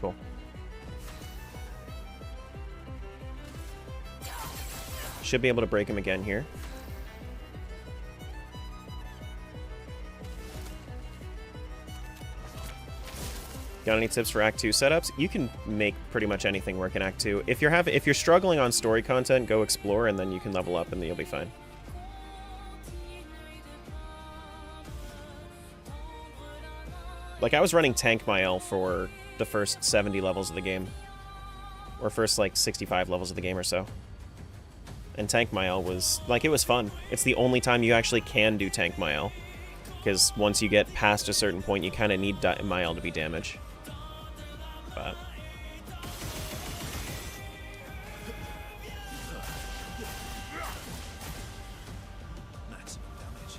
Cool. Should be able to break him again here. Got any tips for Act 2 setups? You can make pretty much anything work in Act 2. If you're struggling on story content, go explore and then you can level up and then you'll be fine. Like, I was running Tank Mael for the first 70 levels of the game. Or first, like, 65 levels of the game or so. And Tank Mael was, like, it was fun. It's the only time you actually can do Tank Mael. Because once you get past a certain point, you kind of need Mael to be damage. But... Maximum damage.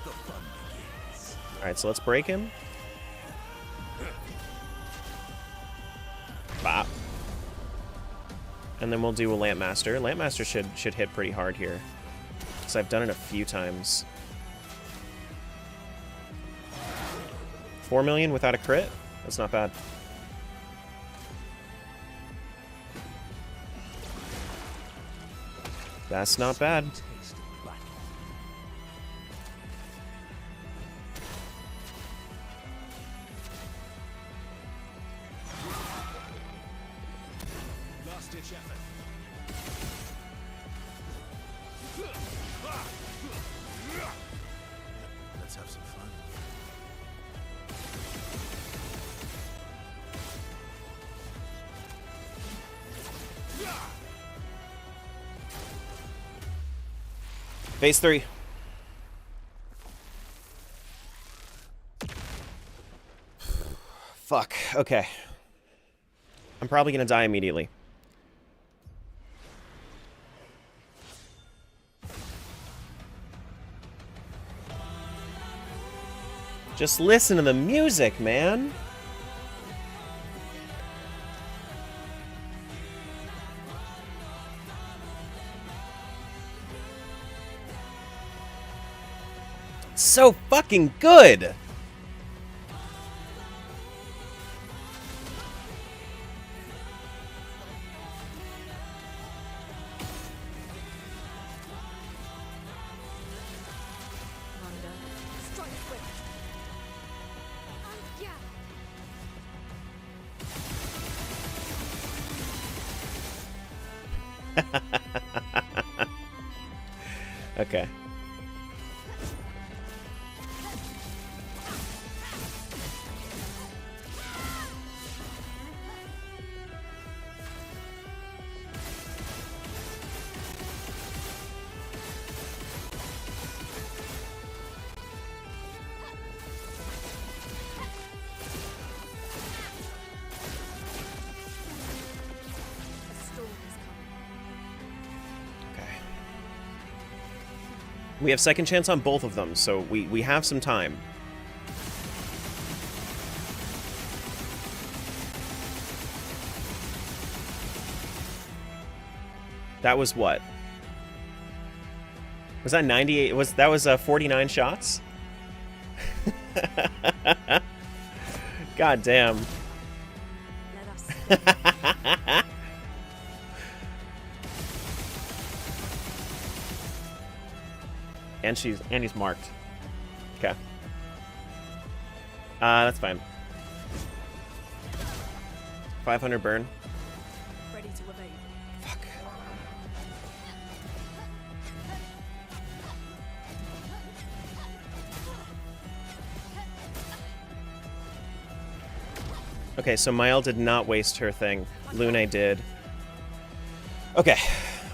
The fun begins. Alright, so let's break him. Bop. And then we'll do a Lampmaster. Lampmaster should hit pretty hard here. Because I've done it a few times. 4 million without a crit? That's not bad. That's not bad. Last-ditch effort. Let's have some fun. Phase 3. Fuck. Okay. I'm probably gonna die immediately. Just listen to the music, man. So fucking good. Wonder. Strike quick. Yeah. Okay. A storm is coming. Okay. We have second chance on both of them, so we have some time. That was what? Was that 98? That was 49 shots? God damn. Let us. And he's marked. Okay. That's fine. 500 burn. Ready to evade. Fuck. Okay, so Mael did not waste her thing. Lune did. Okay.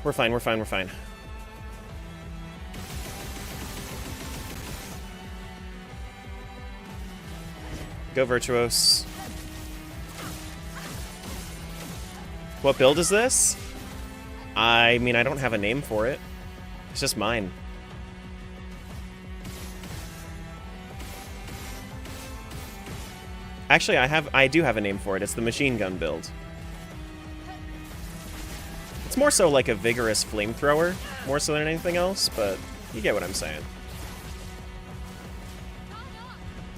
We're fine, we're fine, we're fine. Go Virtuos. What build is this? I mean, I don't have a name for it. It's just mine. Actually, I do have a name for it. It's the machine gun build. It's more so like a vigorous flamethrower, more so than anything else, but you get what I'm saying.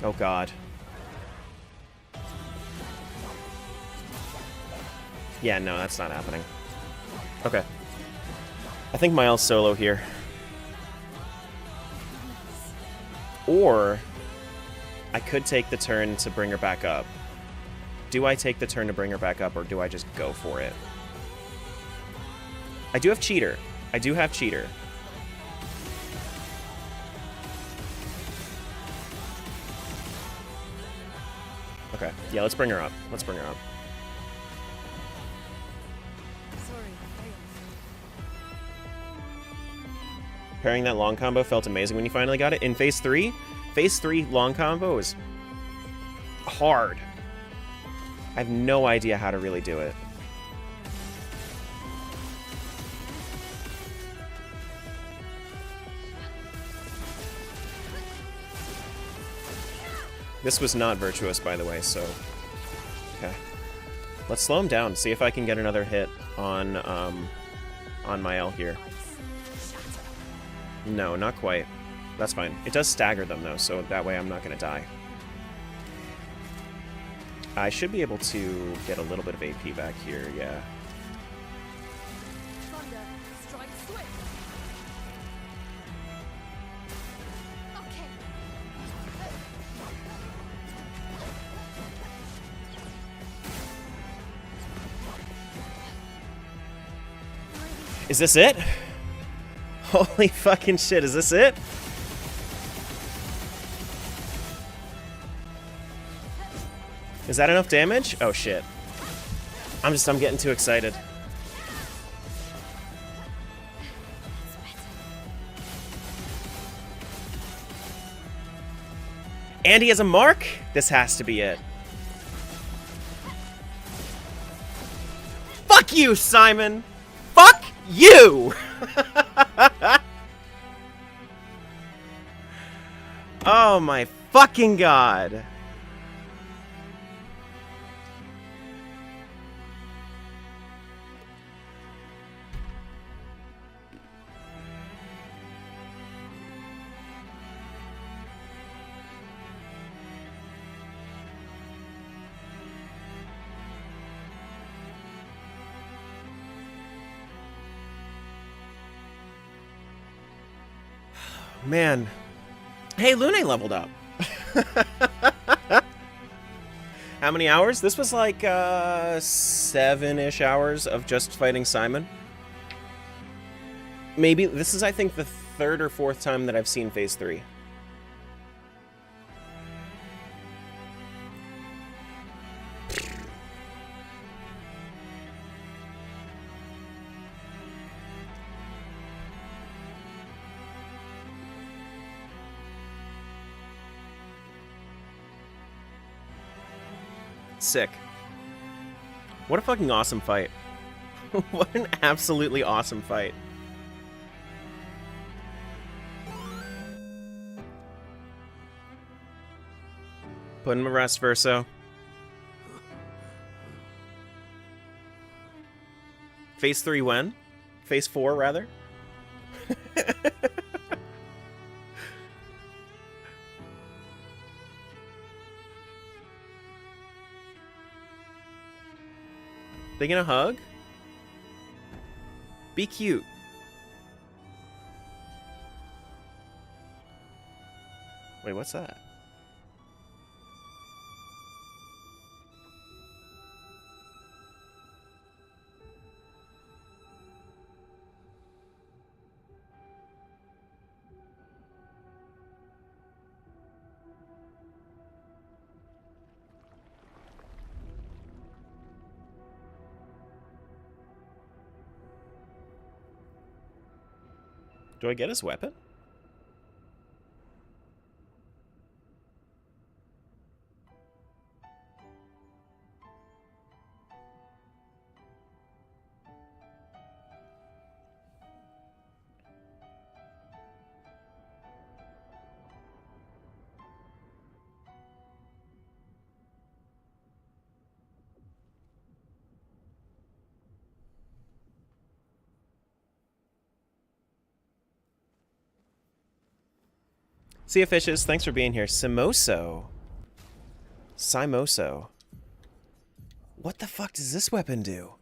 Oh god. Yeah, no, that's not happening. Okay. I think Miles solo here. Or I could take the turn to bring her back up. Do I take the turn to bring her back up, or do I just go for it? I do have Cheater. I do have Cheater. Okay. Yeah, let's bring her up. Let's bring her up. Sorry, I failed. Pairing that long combo felt amazing when you finally got it. In Phase 3 long combo is hard. I have no idea how to really do it. This was not virtuous, by the way, so... Okay. Let's slow him down, see if I can get another hit on Mael here. Ice, shatter. No, not quite. That's fine. It does stagger them, though, so that way I'm not going to die. I should be able to get a little bit of AP back here, yeah. Thunder, strike swift. Okay. Is this it? Holy fucking shit, is this it? Is that enough damage? Oh shit. I'm getting too excited. And he has a mark? This has to be it. Fuck you, Simon! Fuck you! Oh my fucking god. Man. Hey, Lune leveled up. How many hours? This was like 7-ish hours of just fighting Simon. Maybe this is, I think, the 3rd or 4th time that I've seen Phase 3. Sick. What a fucking awesome fight. What an absolutely awesome fight. Put him to rest, Verso. Phase 3 when? Phase 4, rather? They gonna hug? Be cute. Wait, what's that? Do I get his weapon? See ya, fishes. Thanks for being here. Simoso. Simoso. What the fuck does this weapon do?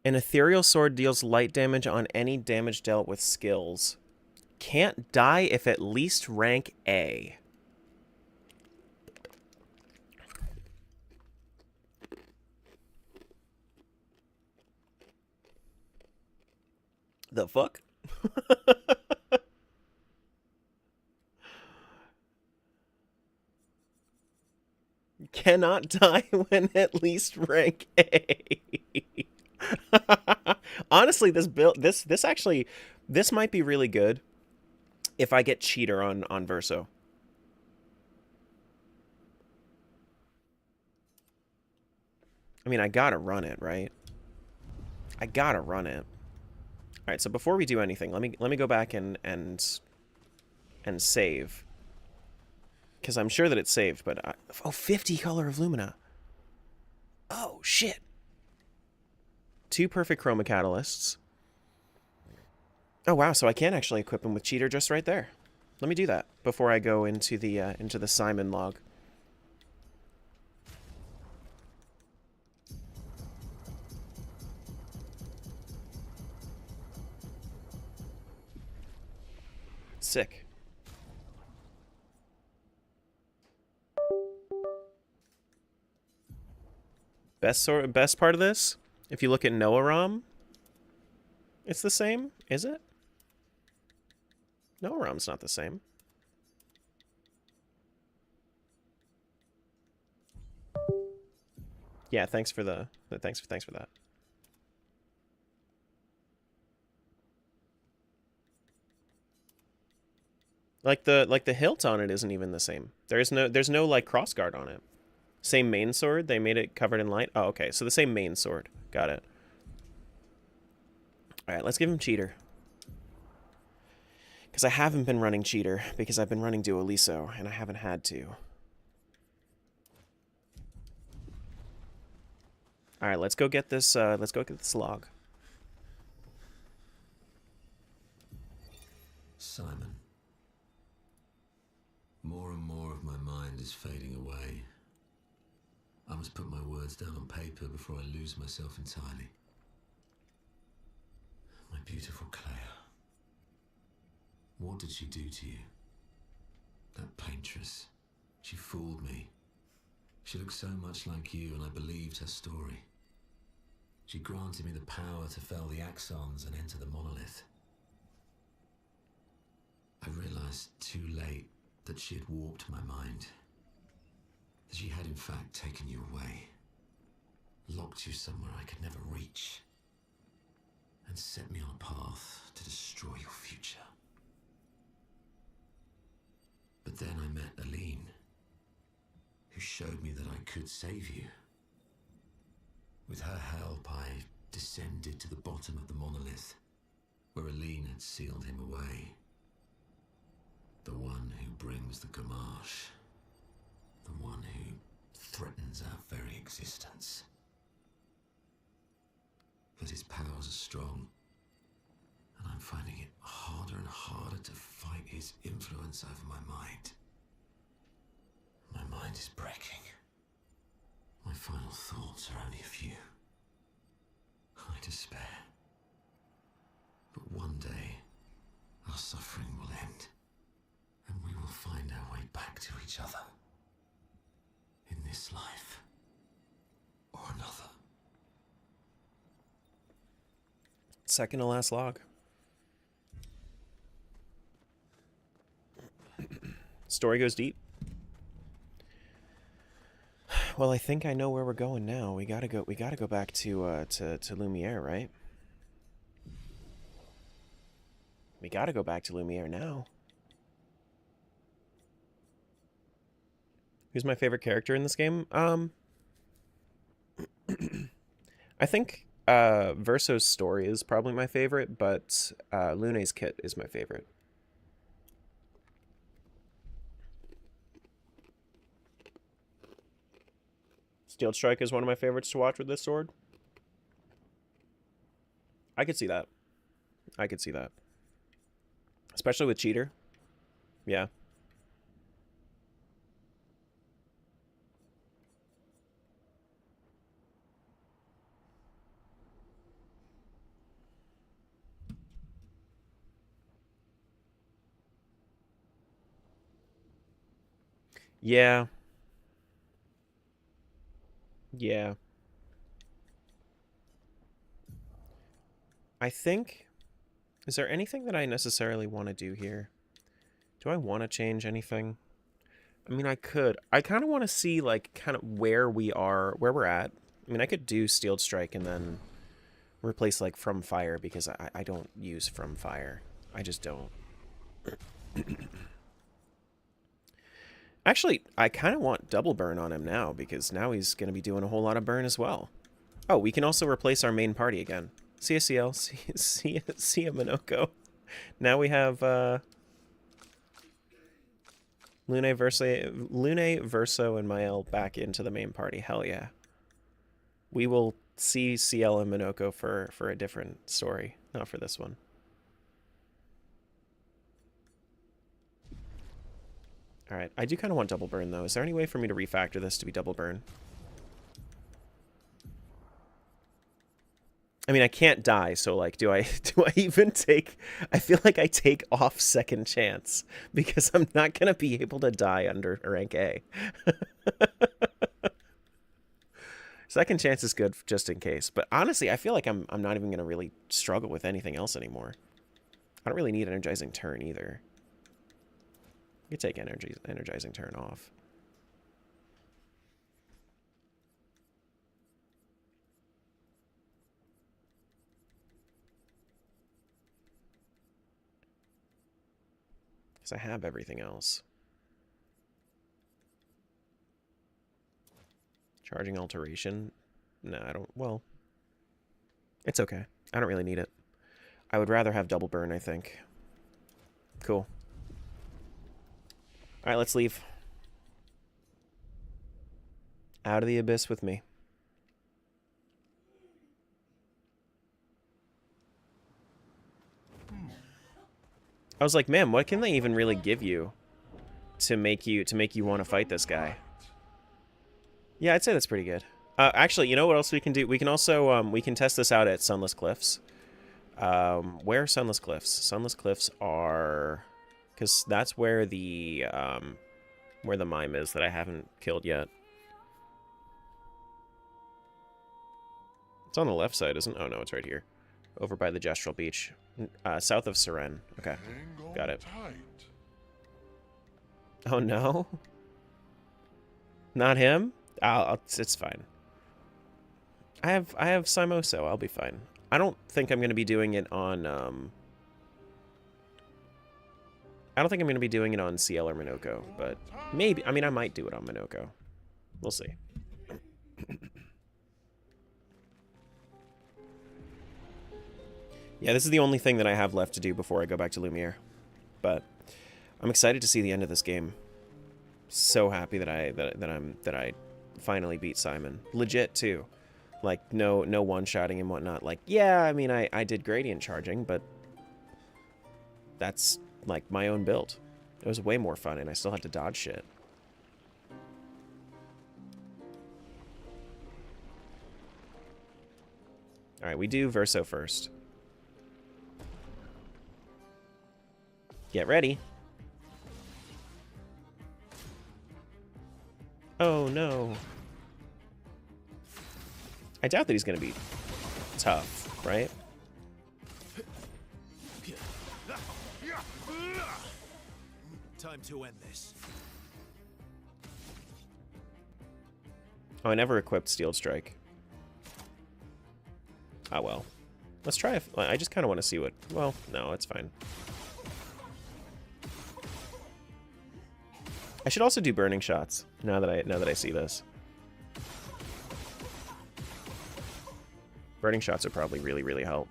An ethereal sword deals light damage on any damage dealt with skills. Can't die if at least rank A. The fuck? Cannot die when at least rank A. Honestly, this build, this actually, this might be really good if I get cheater on Verso. I mean, I gotta run it, right? I gotta run it. All right, so before we do anything, let me go back and save, because I'm sure that it's saved. But oh, 50 color of Lumina. Oh shit. 2 perfect chroma catalysts. Oh wow, so I can actually equip him with cheater just right there. Let me do that before I go into the Simon log. Sick. Best part of this, if you look at Noah ROM, it's the same, is it? Noah ROM's not the same. Yeah, thanks for that. Like the hilt on it isn't even the same. There's no like crossguard on it. Same main sword. They made it covered in light. Oh, okay. So the same main sword. Got it. All right, let's give him cheater. Because I haven't been running cheater because I've been running Duoliso and I haven't had to. All right, let's go get this. Let's go get this log. Simon. More and more of my mind is fading away. I must put my words down on paper before I lose myself entirely. My beautiful Clea. What did she do to you? That paintress. She fooled me. She looked so much like you, and I believed her story. She granted me the power to fell the axons and enter the monolith. I realized too late that she had warped my mind. That she had in fact taken you away, locked you somewhere I could never reach, and set me on a path to destroy your future. But then I met Aline, who showed me that I could save you. With her help, I descended to the bottom of the monolith, where Aline had sealed him away. The one who brings the Gamache. The one who threatens our very existence. But his powers are strong, and I'm finding it harder and harder to fight his influence over my mind. My mind is breaking. My final thoughts are only a few. I despair. But one day, our suffering will end, and we will find our way back to each other. In this life, or another. Second to last log. Story goes deep. Well, I think I know where we're going now. We gotta go back to Lumiere, right? We gotta go back to Lumiere now. Who's my favorite character in this game? I think Verso's story is probably my favorite, but Lune's kit is my favorite. Steel Strike is one of my favorites to watch with this sword. I could see that. I could see that. Especially with Cheater. Yeah. Yeah. Yeah. I think... Is there anything that I necessarily want to do here? Do I want to change anything? I mean, I could. I kind of want to see, like, kind of where we are, where we're at. I mean, I could do Steeled Strike and then replace, like, From Fire, because I don't use From Fire. I just don't. Actually, I kind of want Double Burn on him now, because now he's going to be doing a whole lot of burn as well. Oh, we can also replace our main party again. See ya, CL. See ya, Minoko. Now we have, Lune, Verso, and Mael back into the main party. Hell yeah. We will see CL and Minoko for a different story, not for this one. Alright, I do kind of want double burn, though. Is there any way for me to refactor this to be double burn? I mean, I can't die, so, like, do I even take... I feel like I take off second chance, because I'm not going to be able to die under rank A. Second chance is good just in case. But honestly, I feel like I'm not even going to really struggle with anything else anymore. I don't really need Energizing Turn either. You could take Energizing Turn off. Because I have everything else. Charging Alteration? No, I don't... Well, it's okay. I don't really need it. I would rather have Double Burn, I think. Cool. Alright, let's leave. Out of the abyss with me. I was like, man, what can they even really give you to make you want to fight this guy? Yeah, I'd say that's pretty good. Actually, you know what else we can do? We can also we can test this out at Sunless Cliffs. Where are Sunless Cliffs? Sunless Cliffs are, because that's where the mime is that I haven't killed yet. It's on the left side, isn't it? Oh no, it's right here, over by the Gestural Beach, south of Seren. Okay, got it. Oh no, not him. It's fine. I have Simoso. I'll be fine. I don't think I'm going to be doing it on I don't think I'm going to be doing it on CL or Minoko, but maybe. I mean, I might do it on Minoko. We'll see. Yeah, this is the only thing that I have left to do before I go back to Lumiere. But I'm excited to see the end of this game. So happy that I finally beat Simon. Legit too. Like no one-shotting and whatnot. Like, yeah, I mean I did gradient charging, but that's like my own build. It was way more fun and I still had to dodge shit. Alright, we do Verso first. Get ready. Oh no. I doubt that he's gonna be tough, right? Time to end this. Oh, I never equipped Steel Strike. Ah, well. Let's try it. I just kind of want to see what... Well, no, it's fine. I should also do burning shots now that I see this. Burning shots would probably really, really help.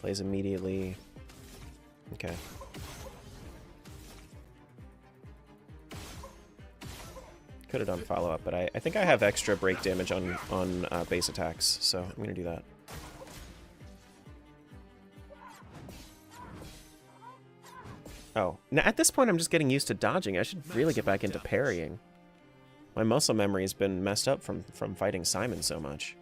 Plays immediately. Okay. Could have done follow-up, but I think I have extra break damage on base attacks, so I'm going to do that. Oh, now at this point I'm just getting used to dodging. I should really get back into parrying. My muscle memory has been messed up from fighting Simon so much.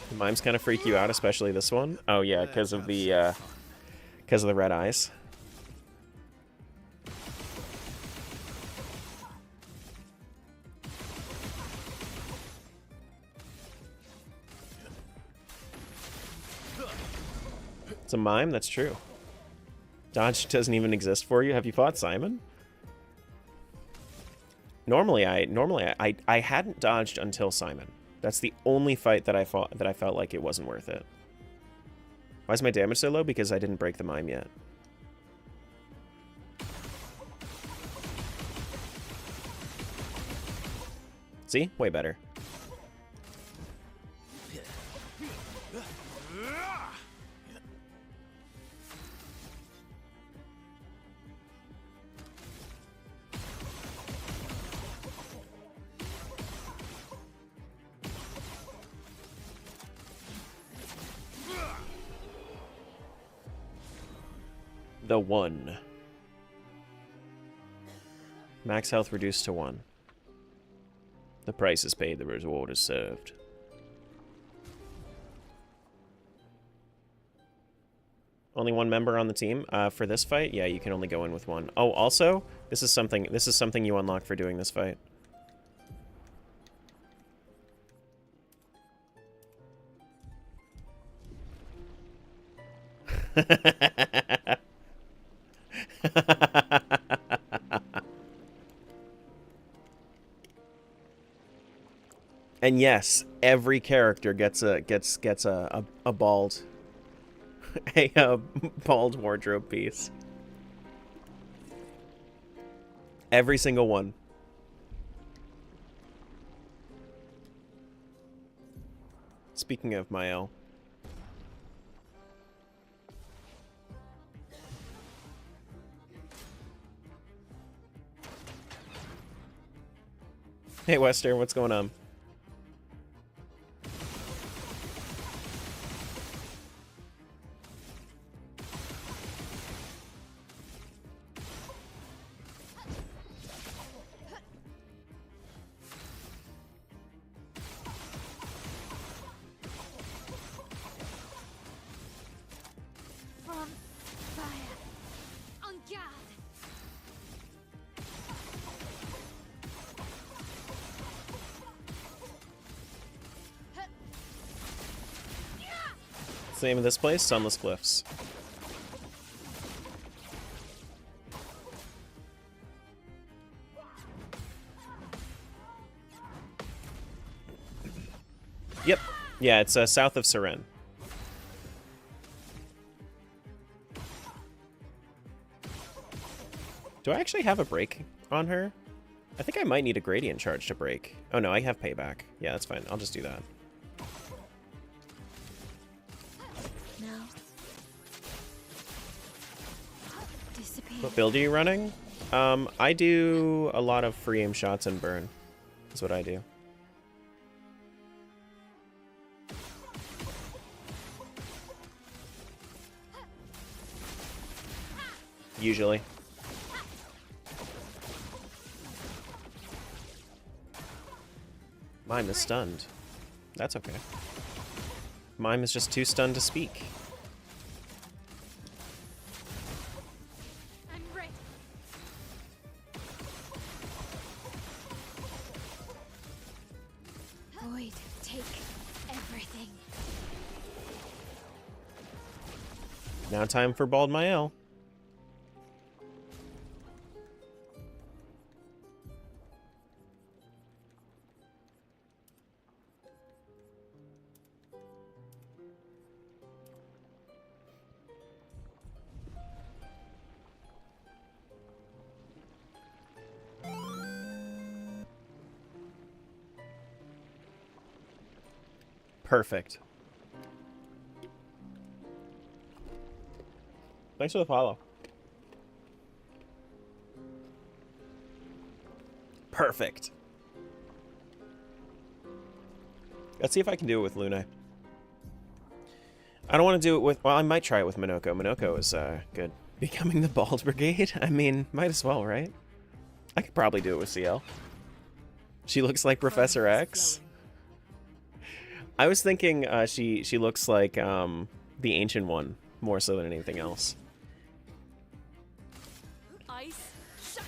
The mimes kind of freak you out, especially this one. Oh yeah, because of the red eyes. It's a mime, that's true. Dodge doesn't even exist for you. Have you fought Simon? Normally I hadn't dodged until Simon. That's the only fight that I fought that I felt like it wasn't worth it. Why is my damage so low? Because I didn't break the mime yet. See? Way better. The 1. Max health reduced to 1. The price is paid, the reward is served. Only 1 member on the team for this fight. Yeah, you can only go in with 1. Oh, also, this is something you unlock for doing this fight. And yes, every character gets a bald a bald wardrobe piece. Every single one. Speaking of Mael. Hey Western, what's going on? From fire. On guard. What's the name of this place? Sunless Cliffs. Yep. Yeah, it's south of Seren. Do I actually have a break on her? I think I might need a gradient charge to break. Oh no, I have payback. Yeah, that's fine. I'll just do that. Now. Disappear. What build are you running? I do a lot of free aim shots and burn. That's what I do. Usually. Mime is stunned. That's okay. Mime is just too stunned to speak. I'm ready. Void, take everything. Now time for Bald Mael. Perfect. Thanks for the follow. Perfect. Let's see if I can do it with Luna. I don't want to do it with... Well, I might try it with Minoko. Minoko is good. Becoming the Bald Brigade? I mean, might as well, right? I could probably do it with CL. She looks like Professor X. I was thinking she looks like the Ancient One, more so than anything else. Ice, shatter.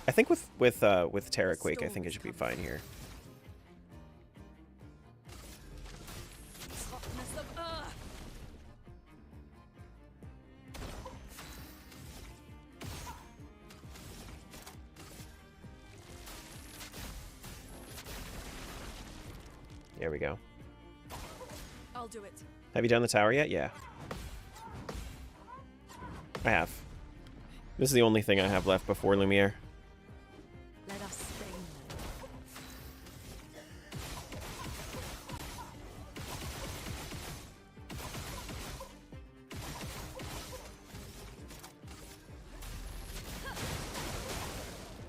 I think with Terra Quake, I think it should be fine here. Toughness of earth. There we go. I'll do it. Have you done the tower yet? Yeah. I have. This is the only thing I have left before Lumiere. Let us stain them.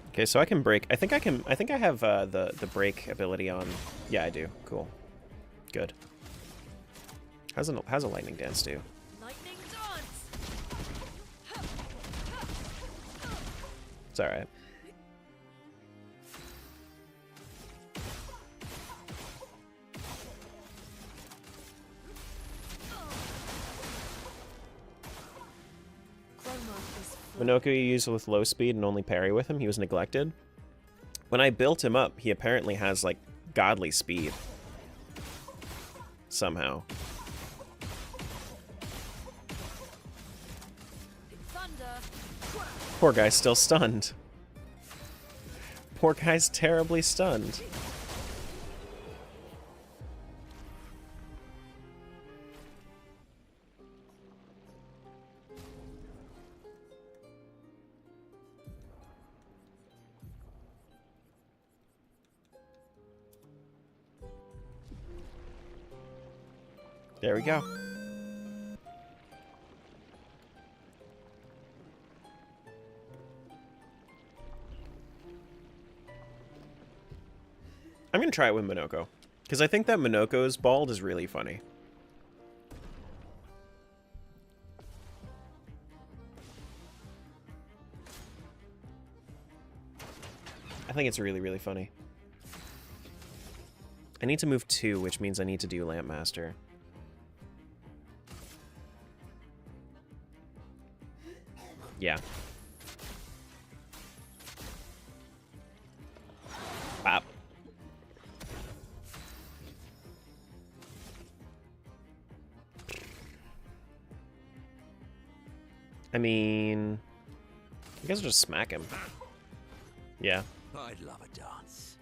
Okay, so I can break. I think I have the break ability on. Yeah, I do. Cool. Good. How's a lightning dance do? Lightning dance. It's all right. Chroma is Minoko you use with low speed and only parry with him. He was neglected. When I built him up, he apparently has like godly speed. Somehow. thunder. Poor guy's still stunned. Poor guy's terribly stunned. There we go. I'm gonna try it with Minoko, because I think that Minoko's bald is really funny. I think it's really, really funny. I need to move 2, which means I need to do Lampmaster. Yeah. Bop. I mean, you guys will just smack him. Yeah. I'd love a dance.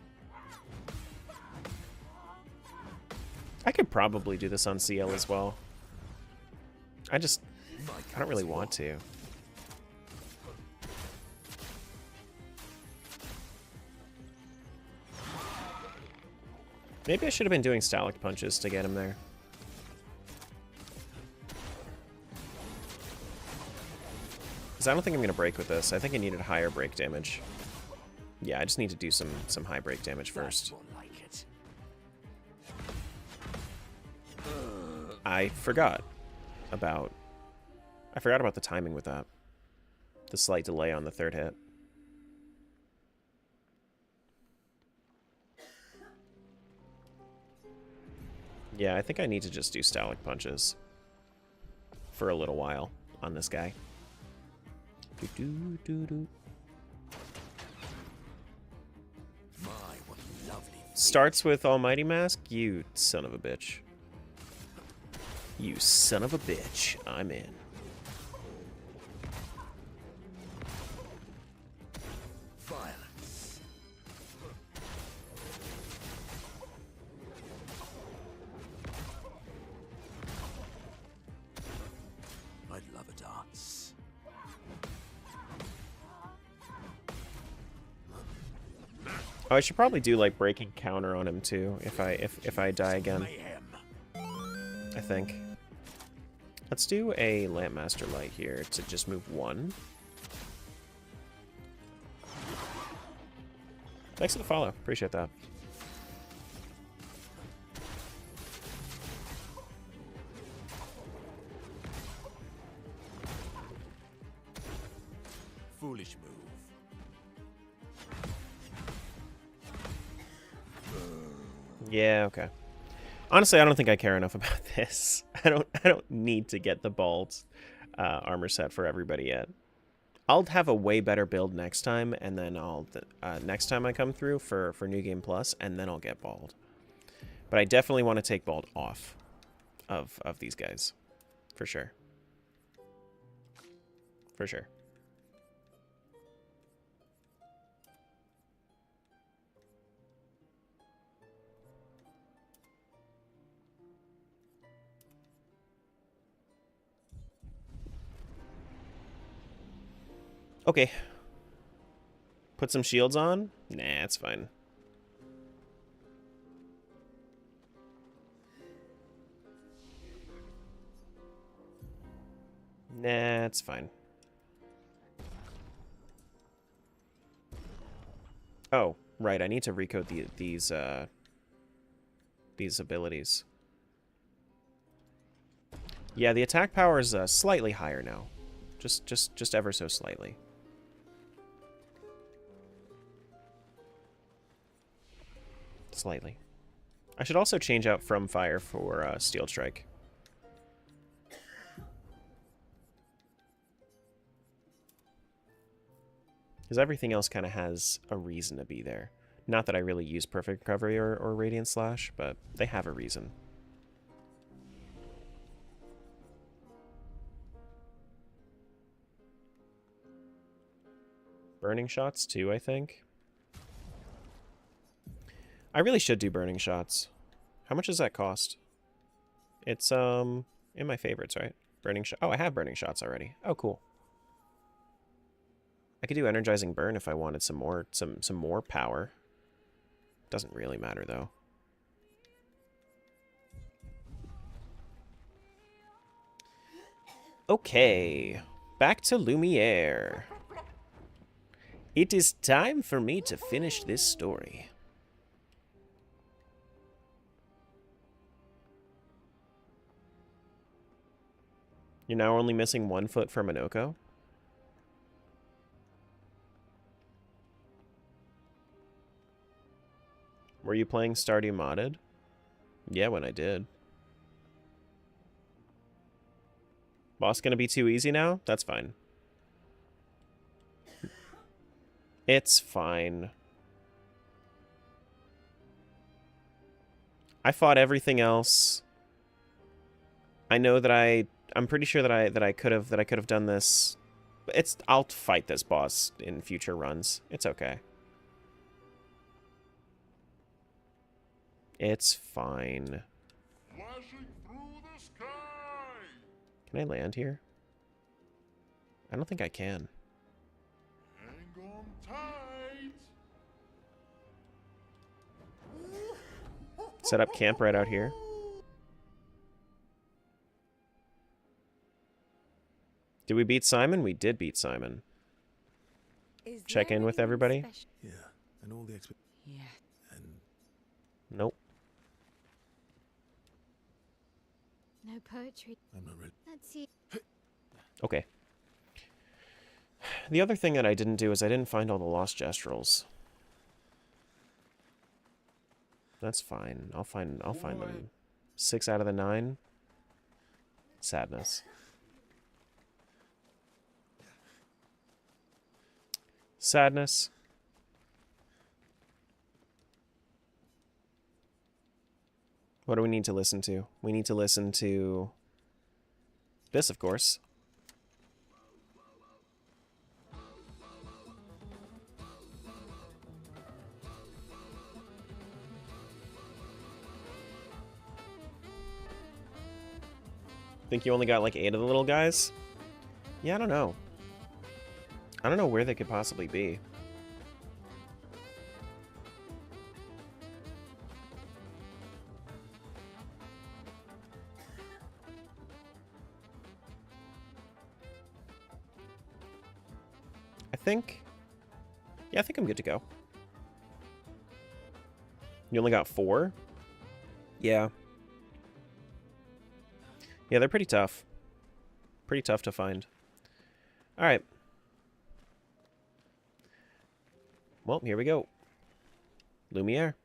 I could probably do this on CL as well. I don't really want to. Maybe I should have been doing Stalak punches to get him there. Because I don't think I'm going to break with this. I think I needed higher break damage. Yeah, I just need to do some high break damage first. That's more like it. I forgot about the timing with that. The slight delay on the third hit. Yeah, I think I need to just do Stalak punches for a little while on this guy. Doo-doo-doo-doo. My, what lovely. Starts with Almighty Mask? You son of a bitch. You son of a bitch. I'm in. Violence. I'd love a dance. Oh, I should probably do like breaking counter on him too if I die again. Mayhem. I think. Let's do a Lampmaster Light here to just move 1. Thanks for the follow. Appreciate that. Foolish move. Yeah, okay. Honestly, I don't think I care enough about this. I don't need to get the bald armor set for everybody yet. I'll have a way better build next time, and then I'll next time I come through for New Game Plus, and then I'll get bald. But I definitely want to take bald off of these guys, for sure. For sure. Okay. Put some shields on? Nah, it's fine. Nah, it's fine. Oh, right, I need to recode these abilities. Yeah, the attack power is slightly higher now. Just ever so slightly. Slightly. I should also change out From Fire for Steel Strike. Because everything else kind of has a reason to be there. Not that I really use Perfect Recovery or Radiant Slash, but they have a reason. Burning Shots too, I think. I really should do Burning Shots. How much does that cost? It's in my favorites, right? Burning Shot. Oh, I have Burning Shots already. Oh, cool. I could do Energizing Burn if I wanted some more power. Doesn't really matter though. Okay, back to Lumiere. It is time for me to finish this story. You're now only missing 1 foot from Minoko? Were you playing Stardew Modded? Yeah, when I did. Boss gonna be too easy now? That's fine. It's fine. I fought everything else. I know that I'm pretty sure that I could have done this. I'll fight this boss in future runs. It's okay. It's fine. Flashing through the sky. Can I land here? I don't think I can. Hang on tight. Set up camp right out here. Did we beat Simon? We did beat Simon. Is Check there in with anything everybody? special- Yeah, and all the Yeah. and Nope. No poetry. I'm not ready. Let's see. Okay. The other thing that I didn't do is I didn't find all the lost gestrels. That's fine. I'll find them. 6 out of the 9. Sadness. Sadness. What do we need to listen to? We need to listen to this, of course. Think you only got like 8 of the little guys? Yeah, I don't know. I don't know where they could possibly be. I think... Yeah, I think I'm good to go. You only got 4? Yeah. Yeah, they're pretty tough. Pretty tough to find. Alright. Well, here we go. Lumiere.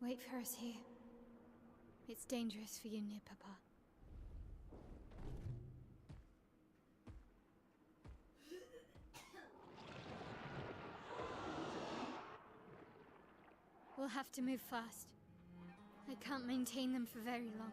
Wait for us here. It's dangerous for you near Papa. We'll have to move fast. I can't maintain them for very long.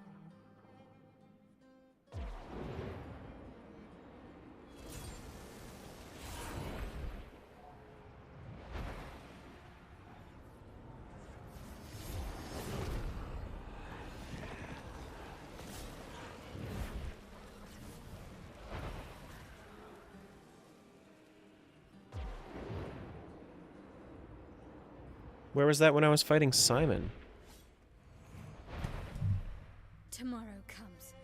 Where was that when I was fighting Simon? Tomorrow comes.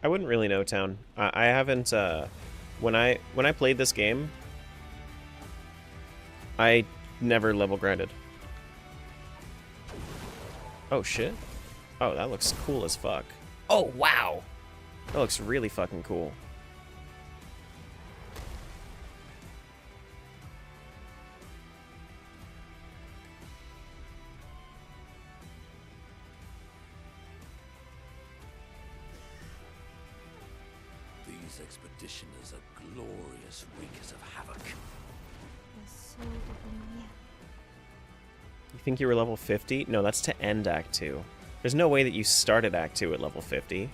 I wouldn't really know, Town. I haven't, when I played this game, I never level grinded. Oh, shit. Oh, that looks cool as fuck. Oh, wow! That looks really fucking cool. These expeditioners are glorious wreakers of havoc. The sword of Lumiere. You think you were level 50? No, that's to end Act 2. There's no way that you started Act 2 at level 50.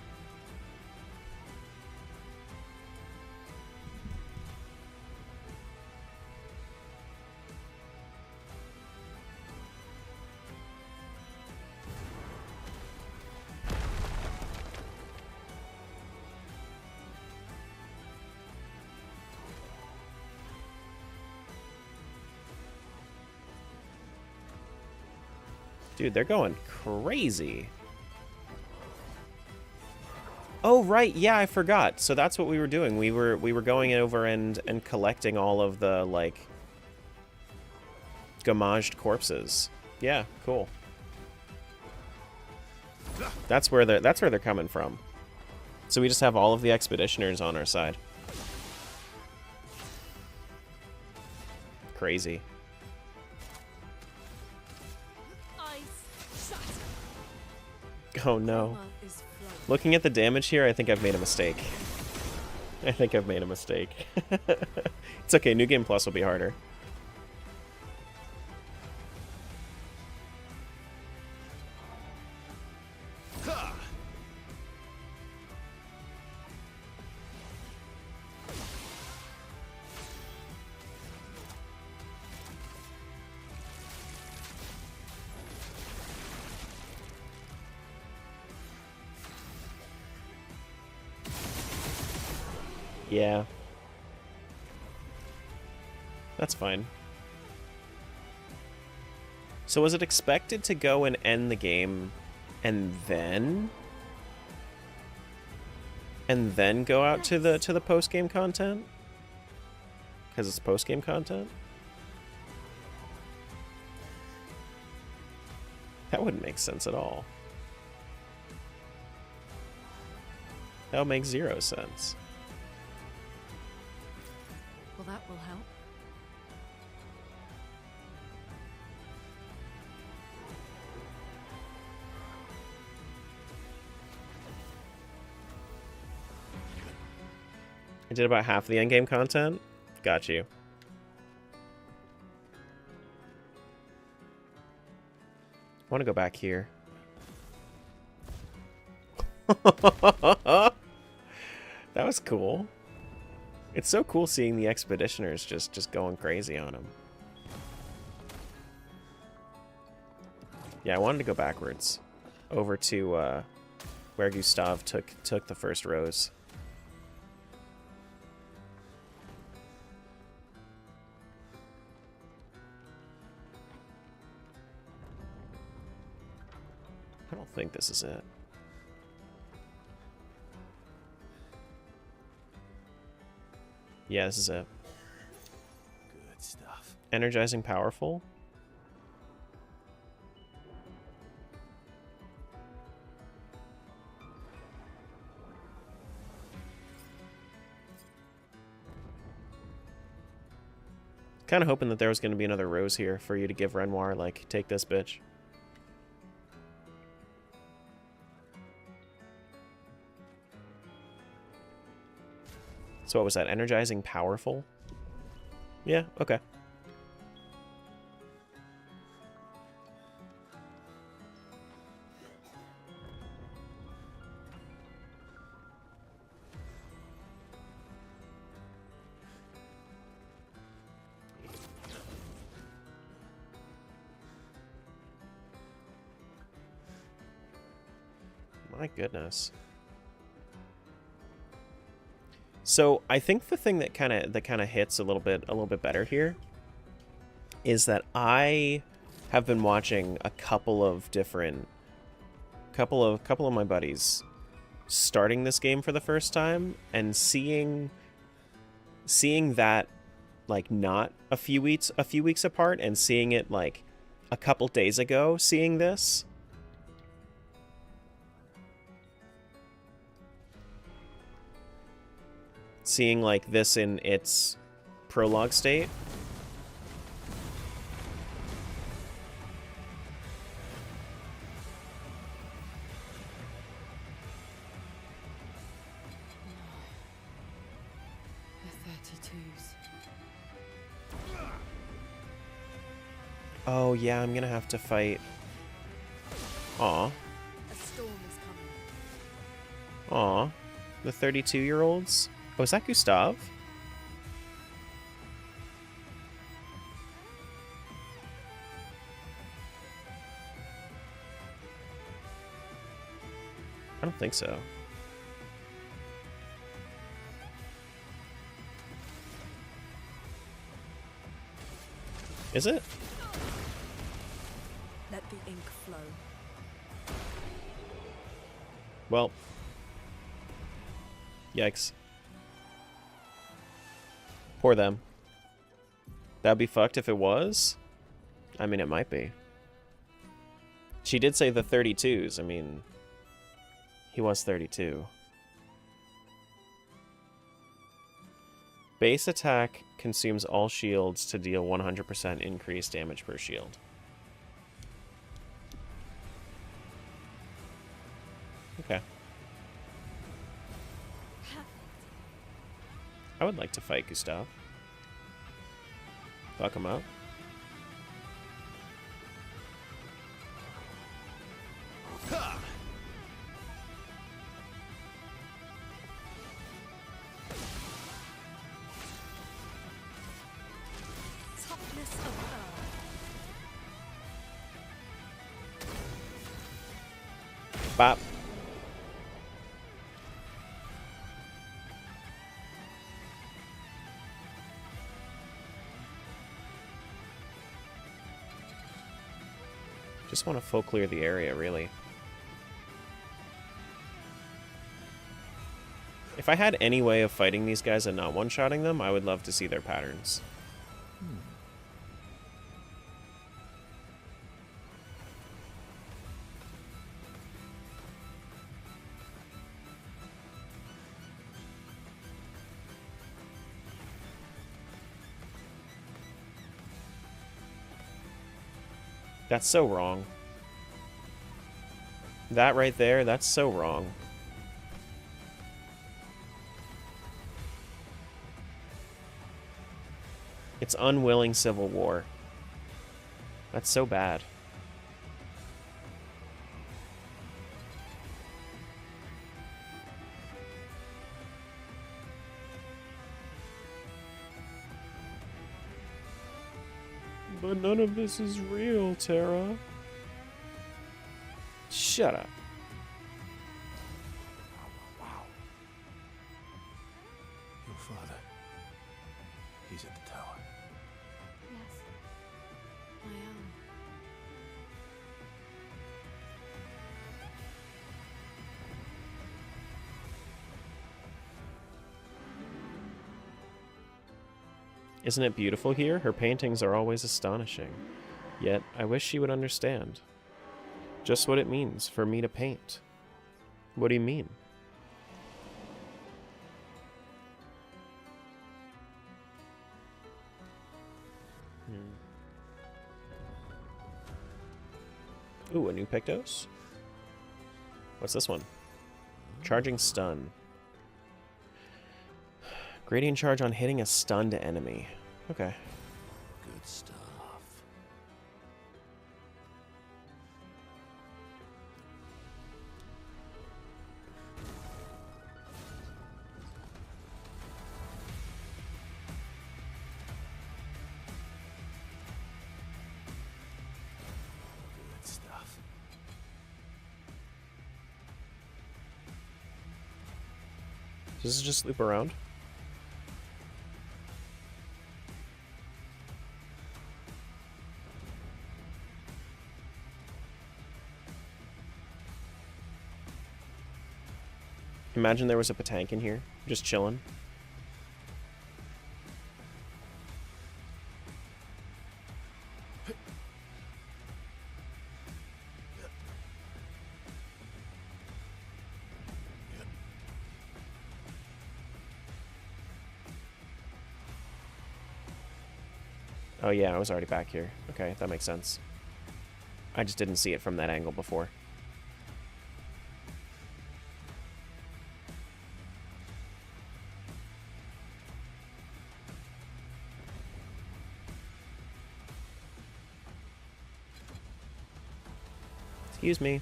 Dude, they're going crazy. Oh, right. Yeah, I forgot. So that's what we were doing. We were going over and collecting all of the, like, gamaged corpses. Yeah, cool. That's where they're coming from. So we just have all of the expeditioners on our side. Crazy. Oh no. Looking at the damage here, I think I've made a mistake. I think I've made a mistake. It's okay, New Game Plus will be harder. Yeah. That's fine. So was it expected to go and end the game and then go out to the post-game content? Because it's post-game content? That wouldn't make sense at all. That would make 0 sense. Well, that will help. I did about half the endgame content. Got you. I want to go back here. That was cool. It's so cool seeing the expeditioners just going crazy on him. Yeah, I wanted to go backwards. Over to where Gustav took the first rose. I don't think this is it. Yeah, this is it. Good stuff. Energizing powerful. Kind of hoping that there was going to be another rose here for you to give Renoir, like, take this bitch. So what was that? Energizing powerful? Yeah, okay. My goodness. So I think the thing that kind of hits a little bit better here is that I have been watching a couple of my buddies starting this game for the first time and seeing that, like, not a few weeks apart, and seeing it like a couple days ago, seeing this. Seeing, like, this in its prologue state. The 32s. Oh, yeah, I'm gonna have to fight. Aw. A storm is coming. Aw. The 32-year-olds? Oh, is that Gustav? I don't think so. Is it? Let the ink flow. Well. Yikes. Poor them. That'd be fucked if it was. I mean, it might be. She did say the 32s. I mean, he was 32. Base attack consumes all shields to deal 100% increased damage per shield. Okay. I would like to fight Gustav. Fuck him up. Toughness of earth. Bop. Just want to full clear the area, really. If I had any way of fighting these guys and not one-shotting them, I would love to see their patterns. That's so wrong. That right there, that's so wrong. It's unwilling civil war. That's so bad. But none of this is real, Terra. Shut up. Your father. He's at the tower. Yes. I am. Isn't it beautiful here? Her paintings are always astonishing. Yet, I wish she would understand. Just what it means for me to paint. What do you mean? Ooh, a new Pictos? What's this one? Charging stun. Gradient charge on hitting a stunned enemy. Okay. Good stuff. Good stuff. Does this just loop around? Imagine there was a Patank in here, just chilling. Oh yeah, I was already back here. Okay, that makes sense. I just didn't see it from that angle before. Excuse me.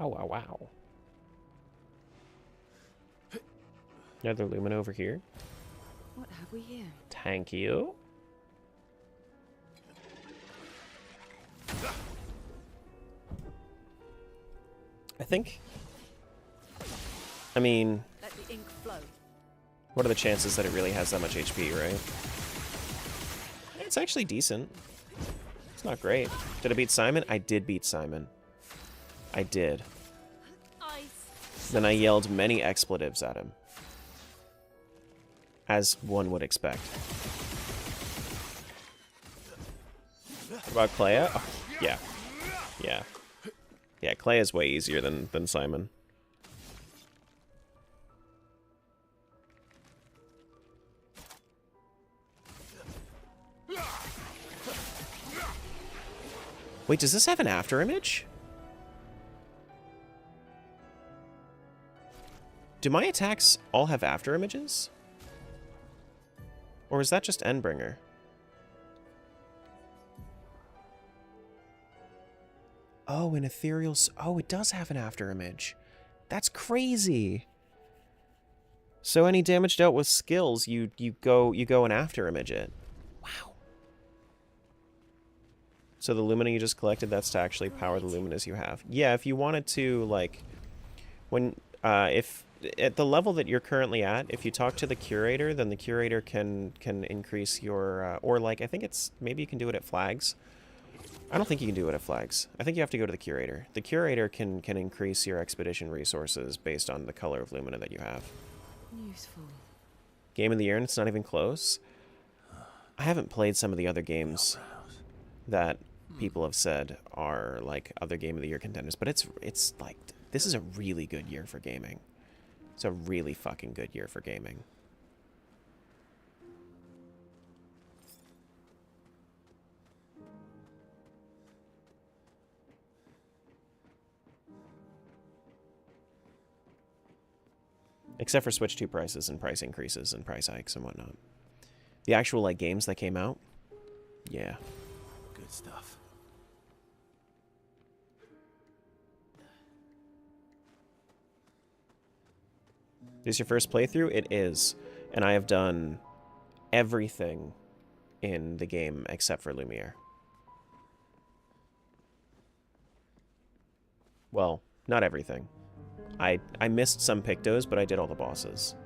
Oh, wow, wow. Another Lumen over here. What have we here? Thank you. I mean, Let the ink flow. what are the chances that it really has that much HP, right? It's actually decent. It's not great. Did I beat Simon? I did beat Simon. I did. Ice. Then I yelled many expletives at him. As one would expect. What about Clea? Oh, yeah. Yeah. Yeah, Clea is way easier than Simon. Wait, does this have an after image? Do my attacks all have after images? Or is that just Endbringer? Oh, an ethereal... Oh, it does have an after image. That's crazy. So any damage dealt with skills, you go and after image it. Wow. So the Lumina you just collected, that's to actually power the Luminas you have. Yeah, if you wanted to, like... When... if... At the level that you're currently at, if you talk to the curator, then the curator can increase your... or, like, I think it's... Maybe you can do it at flags. I don't think you can do it at flags. I think you have to go to the curator. The curator can increase your expedition resources based on the color of Lumina that you have. Useful. Game of the year, and it's not even close. I haven't played some of the other games that people have said are like other Game of the Year contenders, but it's like this is a really good year for gaming. It's a really fucking good year for gaming. Except for Switch 2 prices and price increases and price hikes and whatnot. The actual like games that came out, yeah. Good stuff. This your first playthrough? It is. And I have done everything in the game except for Lumiere. Well, not everything. I missed some Pictos, but I did all the bosses.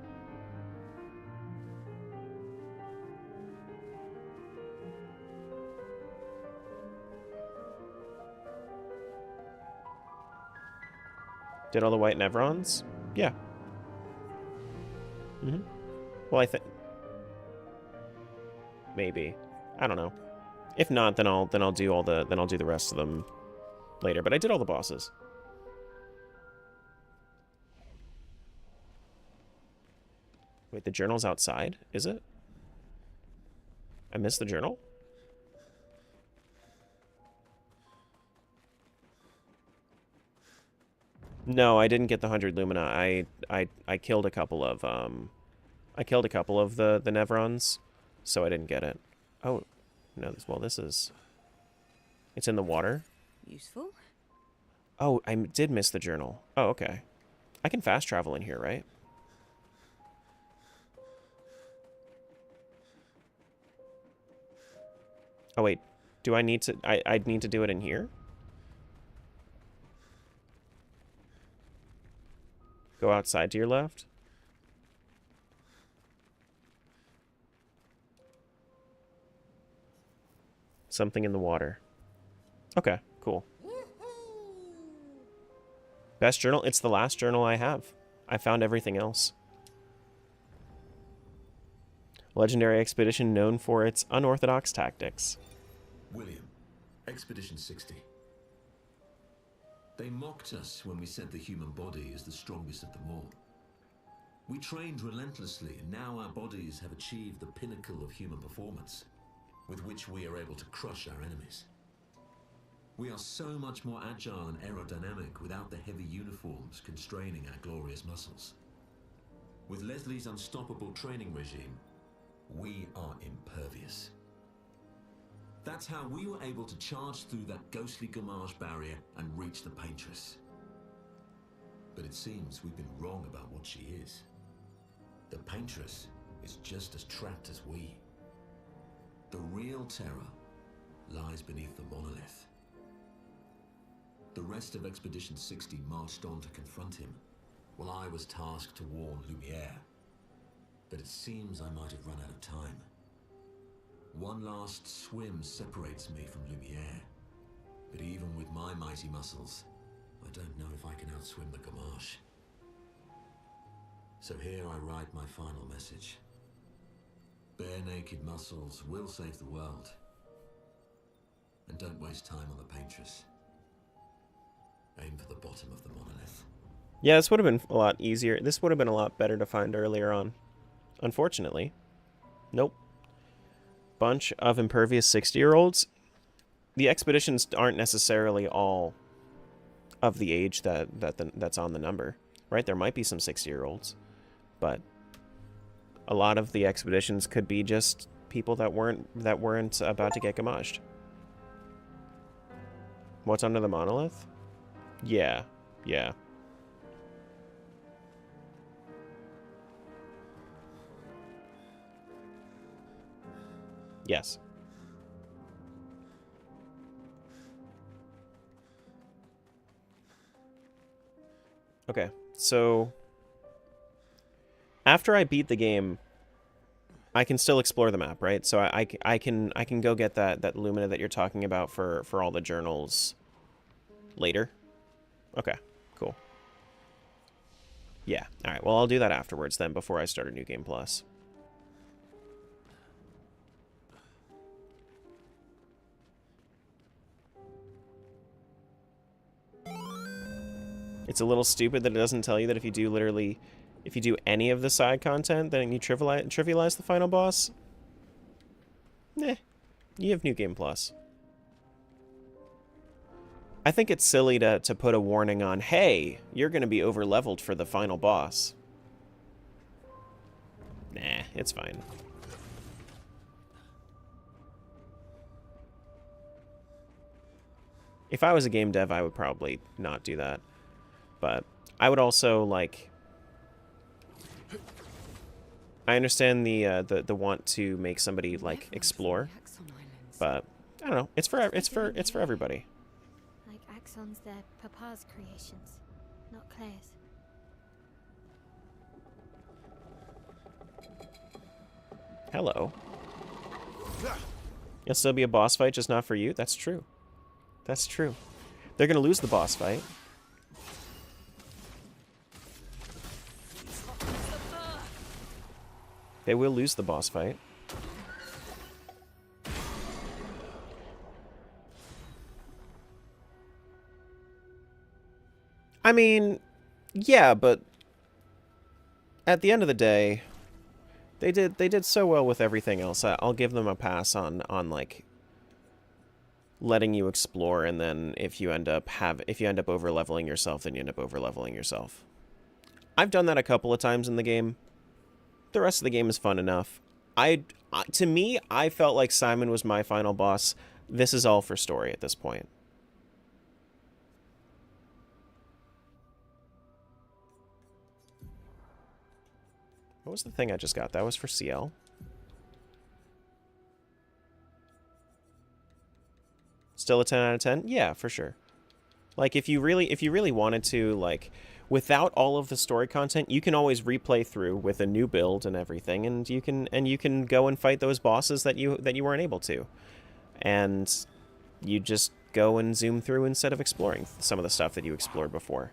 Did all the white Nevrons? Yeah. Well, I think maybe. I don't know. If not, then I'll do all the I'll do the rest of them later. But I did all the bosses. Wait, the journal's outside? Is it? I missed the journal? No, I didn't get the 100 Lumina. I killed a couple of I killed a couple of the Nevrons, so I didn't get it. Oh, no, this is it's in the water. Useful. Oh, I did miss the journal. Oh, okay. I can fast travel in here, right? Oh wait, do I need to I'd need to do it in here? Go outside to your left. Something in the water. Okay, cool. Best journal? It's the last journal I have. I found everything else. Legendary expedition known for its unorthodox tactics. William, Expedition 60. They mocked us when we said the human body is the strongest of them all. We trained relentlessly, and now our bodies have achieved the pinnacle of human performance, with which we are able to crush our enemies. We are so much more agile and aerodynamic without the heavy uniforms constraining our glorious muscles. With Leslie's unstoppable training regime, we are impervious. That's how we were able to charge through that ghostly Gamage barrier and reach the Paintress. But it seems we've been wrong about what she is. The Paintress is just as trapped as we. The real Terra lies beneath the monolith. The rest of Expedition 60 marched on to confront him, while I was tasked to warn Lumiere. But it seems I might have run out of time. One last swim separates me from Lumiere, but even with my mighty muscles, I don't know if I can outswim the Gamage. So here I write my final message. Bare naked muscles will save the world. And don't waste time on the Paintress. Aim for the bottom of the monolith. Yeah, this would have been a lot easier. This would have been a lot better to find earlier on. Unfortunately. Nope. Bunch of impervious 60-year-olds. The expeditions aren't necessarily all of the age that's on the number, right? There might be some 60-year-olds, but a lot of the expeditions could be just people that weren't about to get gamaged. What's under the monolith? Yeah. Yes. Okay, so after I beat the game, I can still explore the map, right? So I can go get that Lumina that you're talking about for all the journals later. Okay, cool. Yeah, all right. Well, I'll do that afterwards then, before I start a new game plus. It's a little stupid that it doesn't tell you that if you do any of the side content, then you trivialize the final boss. Nah, you have New Game Plus. I think it's silly to put a warning on, hey, you're going to be over-leveled for the final boss. Nah, it's fine. If I was a game dev, I would probably not do that. But I would also, like... I understand the want to make somebody, like, explore. But, I don't know. It's for everybody. Like Axon's their papa's creations, not Claire's. Hello. It'll still be a boss fight, just not for you? That's true. That's true. They're gonna lose the boss fight. They will lose the boss fight. I mean, yeah, but at the end of the day, they did so well with everything else. I'll give them a pass on like letting you explore, and then if you end up over leveling yourself, then you end up over leveling yourself. I've done that a couple of times in the game. The rest of the game is fun enough. To me, I felt like Simon was my final boss. This is all for story at this point. What was the thing I just got? That was for CL. Still a 10 out of 10? Yeah, for sure. Like, if you really wanted to, like, without all of the story content, you can always replay through with a new build and everything, and you can go and fight those bosses that you weren't able to. And you just go and zoom through instead of exploring some of the stuff that you explored before.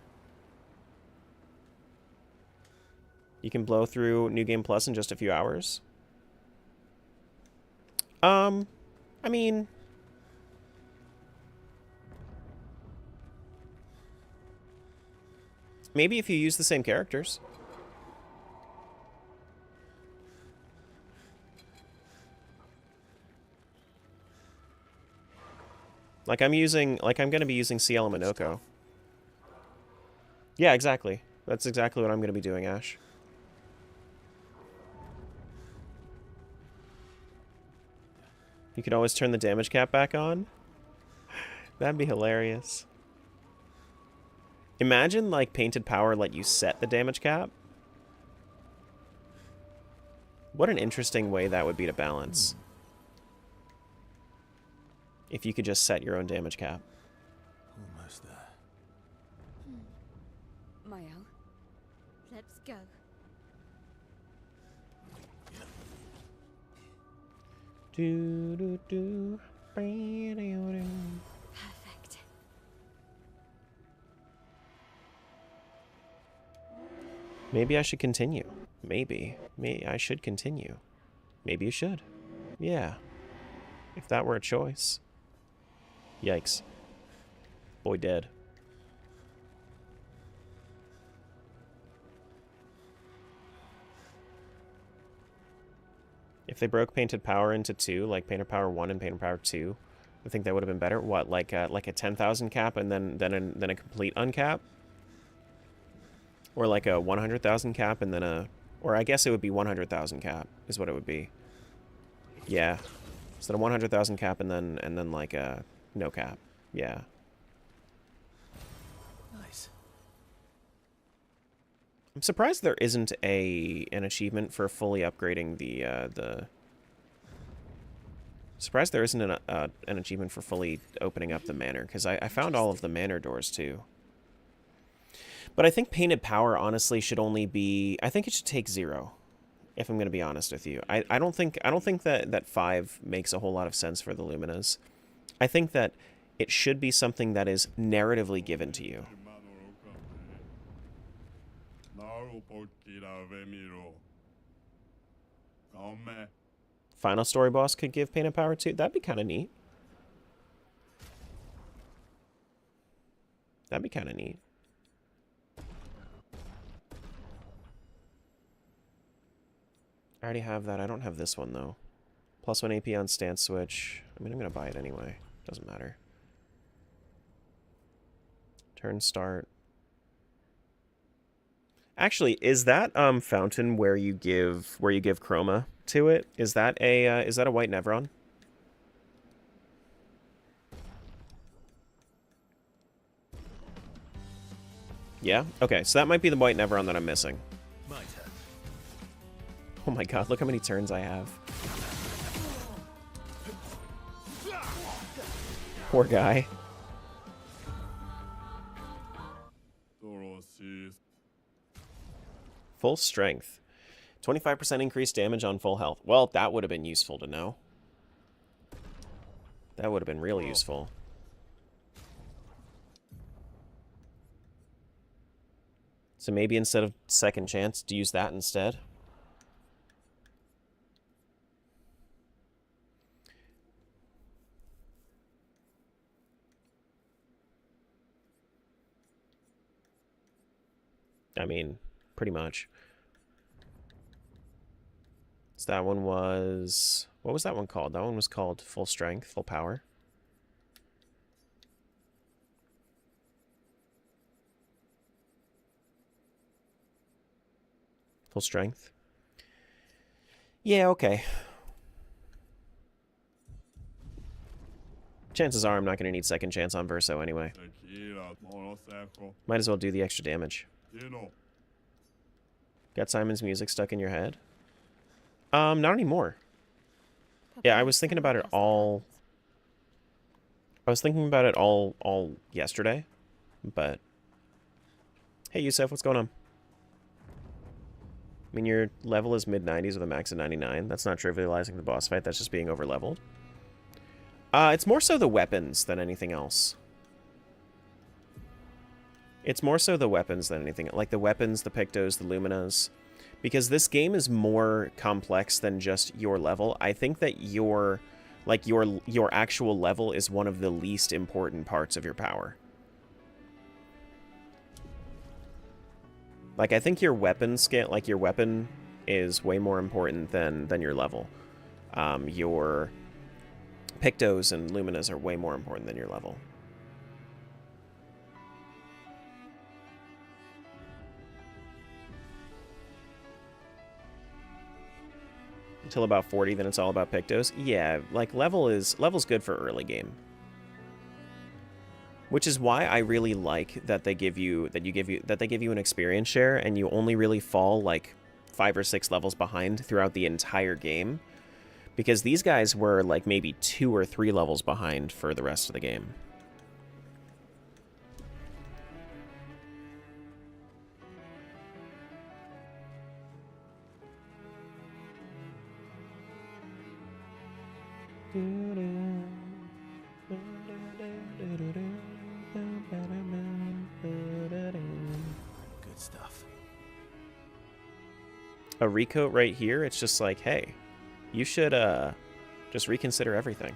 You can blow through New Game Plus in just a few hours. I mean, maybe if you use the same characters. Like I'm going to be using CL and Minoko. Yeah, exactly. That's exactly what I'm going to be doing, Ash. You could always turn the damage cap back on. That'd be hilarious. Imagine, like, Painted Power let you set the damage cap. What an interesting way that would be to balance. If you could just set your own damage cap. Almost there. Mayo. Let's go. Do do do. Perfect. Maybe I should continue. Maybe I should continue. Maybe you should. Yeah. If that were a choice. Yikes. Boy dead. If they broke Painted Power into two, like Painted Power 1 and Painted Power 2, I think that would have been better. What, like a 10,000 cap and then a complete uncap? Or like a 100,000 cap and then a... Or I guess it would be 100,000 cap is what it would be. Yeah. So then a 100,000 cap and then like a no cap. Yeah. Nice. I'm surprised there isn't an achievement for fully upgrading the... Surprised there isn't an achievement for fully opening up the manor, because I found all of the manor doors too. But I think Painted Power honestly should only be... I think it should take 0, if I'm going to be honest with you. I don't think that 5 makes a whole lot of sense for the Luminas. I think that it should be something that is narratively given to you. Final story boss could give Painted Power 2. That'd be kind of neat. That'd be kind of neat. already have that. I don't have this one, though. +1 AP on stance switch. I mean, I'm going to buy it anyway. Doesn't matter. Turn start. Actually, is that fountain where you give chroma to it? Is that a white Nevron? Yeah? Okay, so that might be the white Nevron that I'm missing. My turn. Oh my god, look how many turns I have. Poor guy. Full strength. 25% increased damage on full health. Well, that would have been useful to know. That would have been really useful. So maybe instead of second chance, to use that instead. I mean, pretty much. So that one was... What was that one called? That one was called Full Strength, Full Power. Full Strength. Yeah, okay. Chances are I'm not going to need second chance on Verso anyway. Might as well do the extra damage. Got Simon's music stuck in your head? Not anymore. Yeah, I was thinking about it all... I was thinking about it all yesterday, but... Hey, Yusef, what's going on? I mean, your level is mid-90s with a max of 99. That's not trivializing the boss fight, that's just being over-leveled. It's more so the weapons than anything else. It's more so the weapons than anything. Like the weapons, the Pictos, the Luminas. Because this game is more complex than just your level. I think that your actual level is one of the least important parts of your power. Like, I think your weapon scale, like your weapon is way more important than your level. Your Pictos and Luminas are way more important than your level. Until about 40, then it's all about Pictos. Yeah, like level's good for early game. Which is why I really like that they give you an experience share and you only really fall like 5 or 6 levels behind throughout the entire game. Because these guys were like maybe 2 or 3 levels behind for the rest of the game. Good stuff. A recoat right here, it's just like, hey, you should just reconsider everything.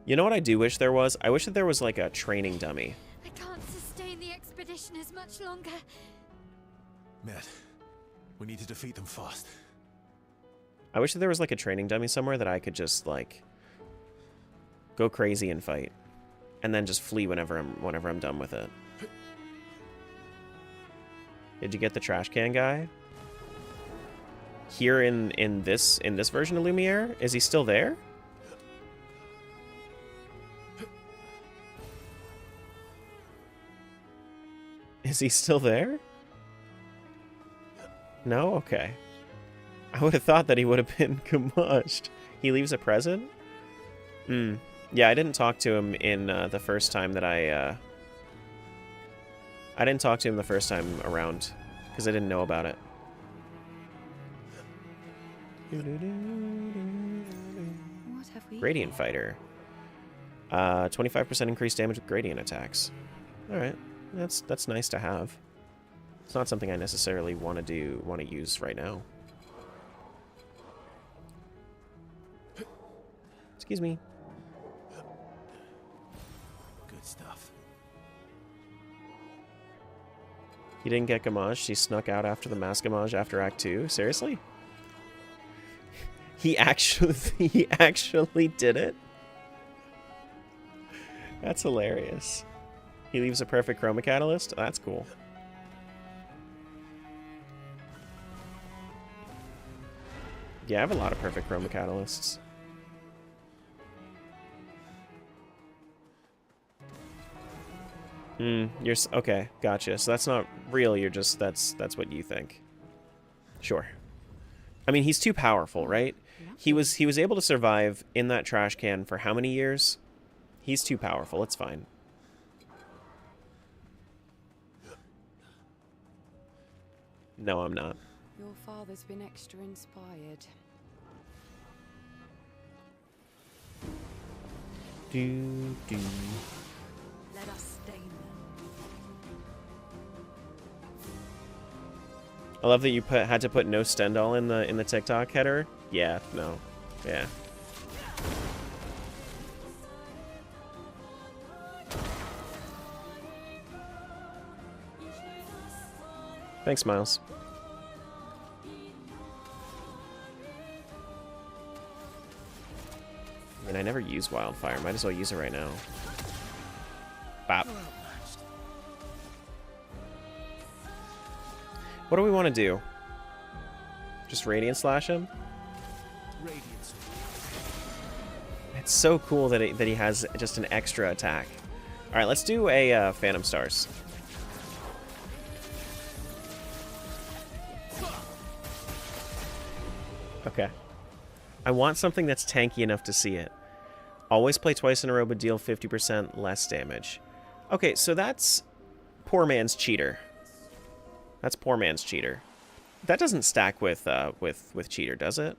You know what I do wish there was? I wish that there was like a training dummy. I can't sustain the expedition as much longer. Matt, we need to defeat them fast. I wish that there was like a training dummy somewhere that I could just like go crazy and fight, and then just flee whenever I'm done with it. Did you get the trash can guy? Here in this version of Lumiere, is he still there? Is he still there? No? Okay. I would have thought that he would have been commushed. He leaves a present? Yeah, I didn't talk to him in the first time that I didn't talk to him the first time around, because I didn't know about it. What have we? Gradient Fighter. 25% increased damage with gradient attacks. Alright. That's nice to have. It's not something I necessarily want to use right now. Excuse me. He didn't get Gamage. He snuck out after the mass Gamage after Act 2. Seriously? He actually did it? That's hilarious. He leaves a perfect Chroma Catalyst? That's cool. Yeah, I have a lot of perfect Chroma Catalysts. Okay, gotcha. So that's not real, you're just, that's what you think. Sure. I mean, he's too powerful, right? He was able to survive in that trash can for how many years? He's too powerful, it's fine. No, I'm not. Your father's been extra inspired. Do. Let us stain them. I love that you had to put no Stendhal in the TikTok header. Yeah, no. Yeah. Thanks, Miles. I mean, I never use Wildfire. Might as well use it right now. Bop. What do we want to do? Just Radiant Slash him? Radiance. It's so cool that he has just an extra attack. Alright, let's do a Phantom Stars. Okay. I want something that's tanky enough to see it. Always play twice in a row but deal 50% less damage. Okay, so that's poor man's cheater. That's poor man's cheater. That doesn't stack with cheater, does it?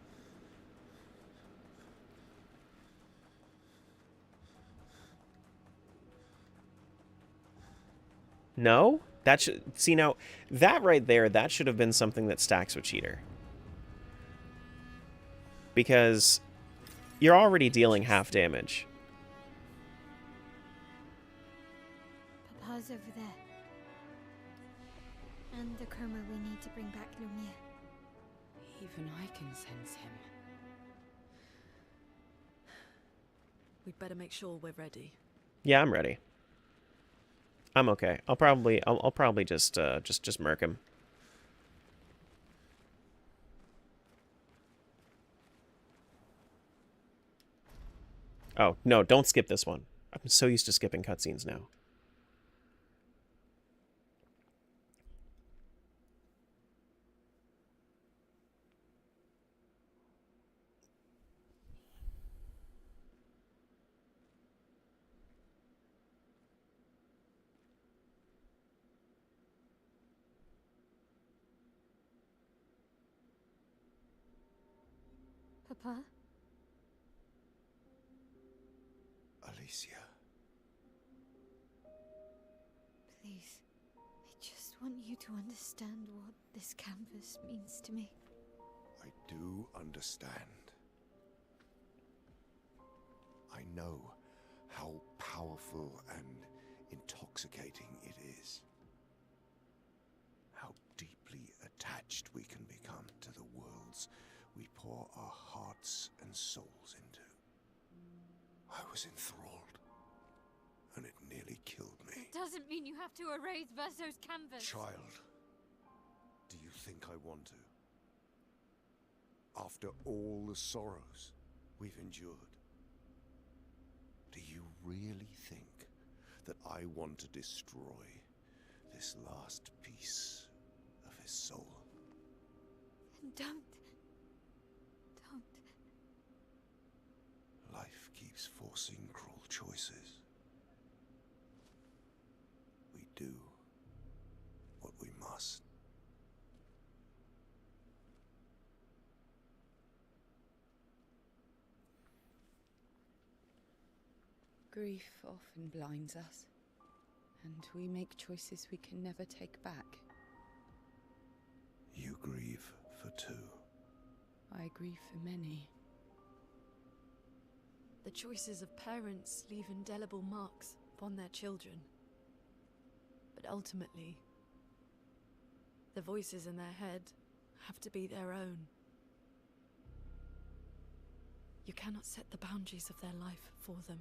No? That should see now that right there, that should have been something that stacks with cheater. Because you're already dealing half damage. Papa's over there. And the chroma we need to bring back Lumia. Even I can sense him. We'd better make sure we're ready. Yeah, I'm ready. I'm okay. I'll probably just murk him. Oh, no, don't skip this one. I'm so used to skipping cutscenes now. Papa? Alicia. Please. I just want you to understand what this canvas means to me. I do understand. I know how powerful and intoxicating it is. How deeply attached we can become to the worlds we pour our hearts and souls into. I was enthralled, and it nearly killed me. It doesn't mean you have to erase Verso's canvas. Child, do you think I want to? After all the sorrows we've endured, do you really think that I want to destroy this last piece of his soul? Don't. Life keeps forcing cruel choices. We do what we must. Grief often blinds us, and we make choices we can never take back. You grieve for two. I grieve for many. The choices of parents leave indelible marks upon their children. But ultimately, The voices in their head have to be their own. You cannot set the boundaries of their life for them.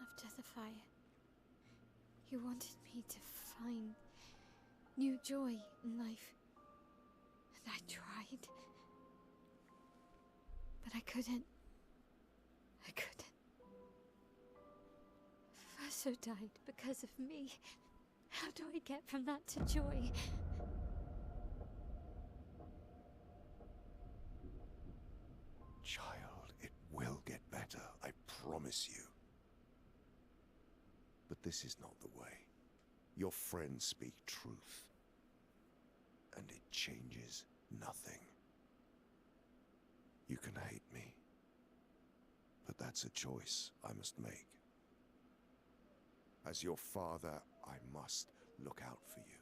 After the fire, you wanted me to find new joy in life. And I tried. But I couldn't. I couldn't. Faso died because of me. How do I get from that to joy? Child, it will get better, I promise you. But this is not the way. Your friends speak truth. And it changes nothing. You can hate me. But that's a choice I must make. As your father, I must look out for you.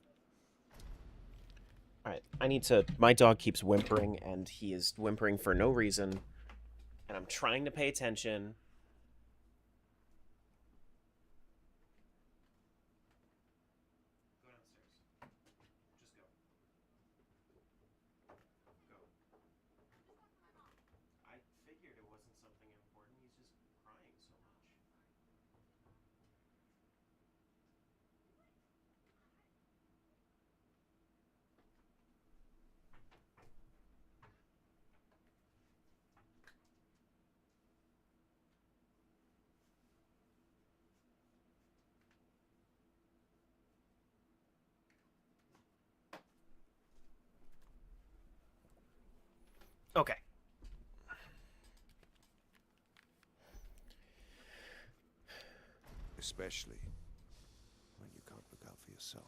Alright, I need to... My dog keeps whimpering, and he is whimpering for no reason. And I'm trying to pay attention. Go downstairs. Just go. Go. I figured it wasn't something important. He's just crying so much. Okay. Especially when you can't look out for yourself.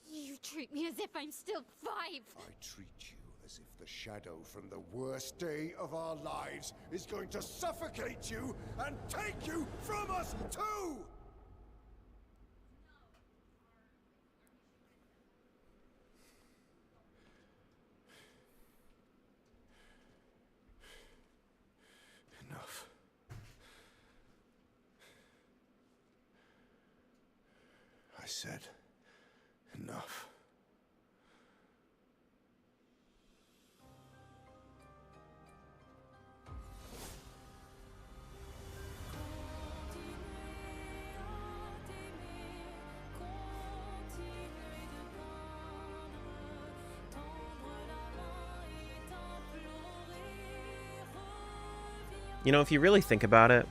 You treat me as if I'm still 5. I treat you as if the shadow from the worst day of our lives is going to suffocate you and take you from us too! Enough. I said enough. You know, if you really think about it,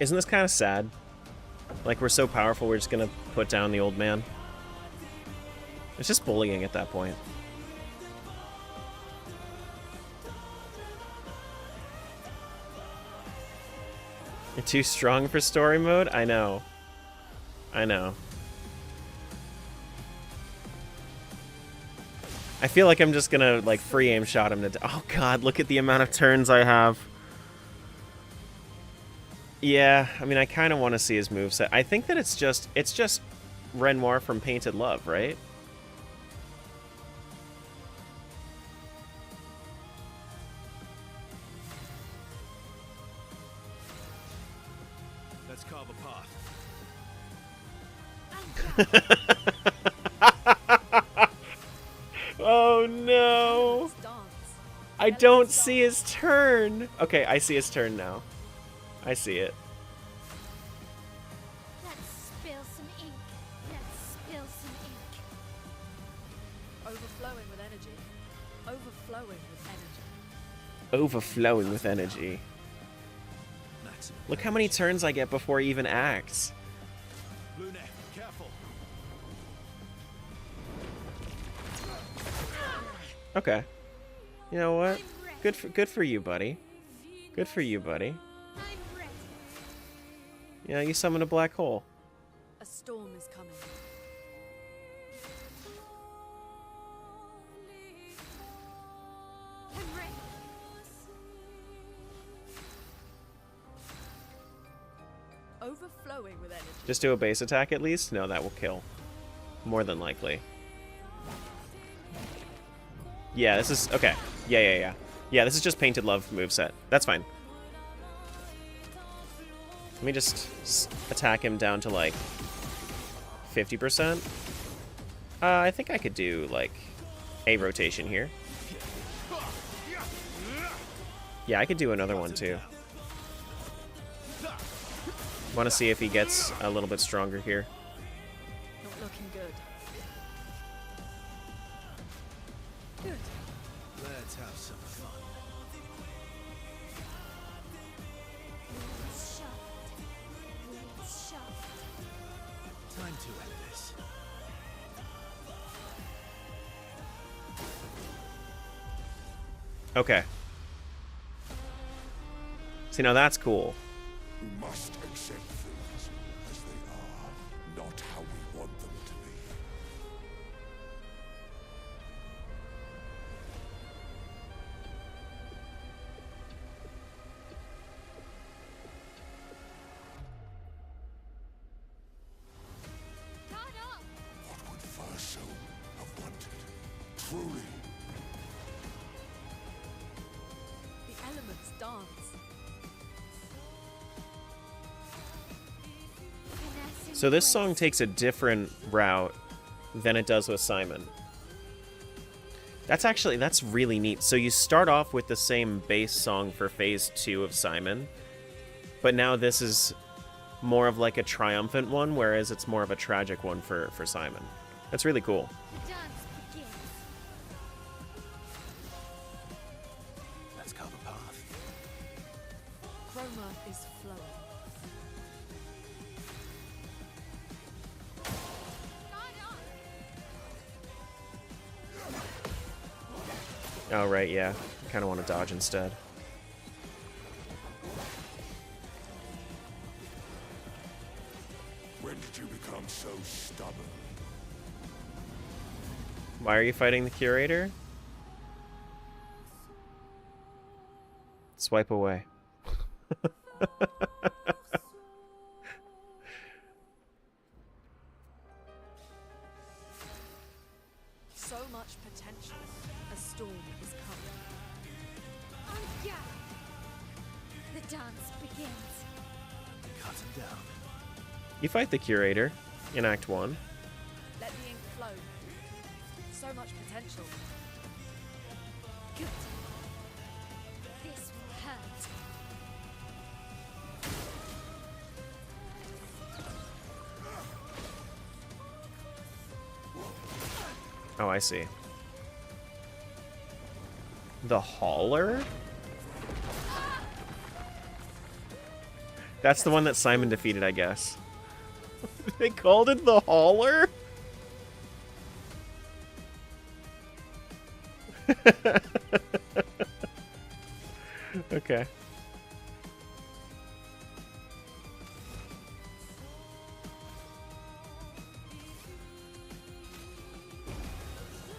isn't this kind of sad? Like, we're so powerful, we're just gonna put down the old man. It's just bullying at that point. You're too strong for story mode? I know. I know. I feel like I'm just gonna, like, free aim shot him to... Oh god, look at the amount of turns I have. Yeah, I mean, I kind of want to see his moveset. I think that it's just Renoir from Painted Love, right? Let's carve a path. Oh no! I don't see his turn! Okay, I see his turn now. I see it. Let's spill some ink. Let's spill some ink. Overflowing with energy. Overflowing with energy. Overflowing with energy. Look how many turns I get before he even acts. Lune, careful. Okay. You know what? Good for you, buddy. Good for you, buddy. I'm ready. Yeah, you summon a black hole. A storm is coming. Overflowing with energy. Just do a base attack at least? No, that will kill. More than likely. Yeah, this is... Okay. Yeah. Yeah, this is just Painted Love moveset. That's fine. Let me just attack him down to, like, 50%. I think I could do, like, a rotation here. Yeah, I could do another one, too. Want to see if he gets a little bit stronger here. Not looking good. Good. Let's have some fun. Time to end this. Okay. See, now that's cool. We must accept things as they are, not how we want them to be. What would Verso have wanted? Truly. The elements dance. So this song takes a different route than it does with Simon. That's really neat. So you start off with the same bass song for phase 2 of Simon, but now this is more of like a triumphant one, whereas it's more of a tragic one for Simon. That's really cool. The dance begins. Let's carve a path. Chroma is flowing. Oh, right, yeah. I kind of want to dodge instead. When did you become so stubborn? Why are you fighting the Curator? Swipe away. So much potential. A storm is coming. Oh, yeah. The dance begins. Cut him down. You fight the Curator in Act 1. Let the ink flow. So much potential. Good. This will hurt. Oh, I see. The Hauler? That's the one that Simon defeated, I guess. They called it the Hauler? Okay.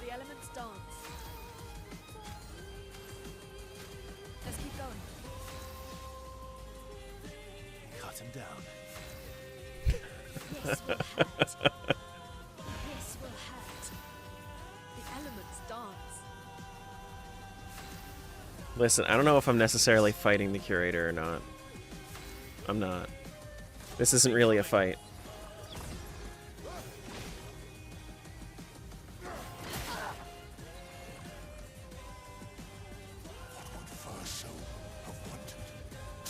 The elements dance. Let's keep going. Cut him down. This will hurt. This will hurt. The elements dance. Listen, I don't know if I'm necessarily fighting the Curator or not. I'm not. This isn't really a fight. Verso have wanted.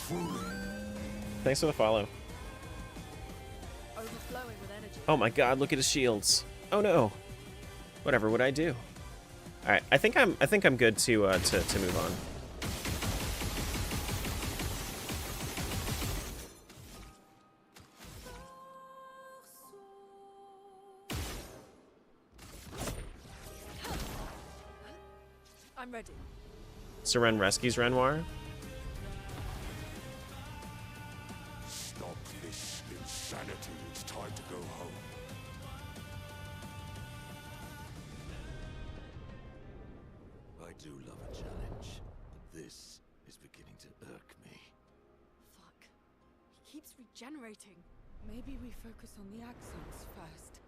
Truly. Thanks for the follow. Overflowing with energy. Oh my god, look at his shields. Oh no. Whatever would I do? Alright, I think I'm good to move on. I'm ready. So Ren rescues Renoir? Stop this insanity. It's time to go home. I do love a challenge, but this is beginning to irk me. Fuck. He keeps regenerating. Maybe we focus on the axons first.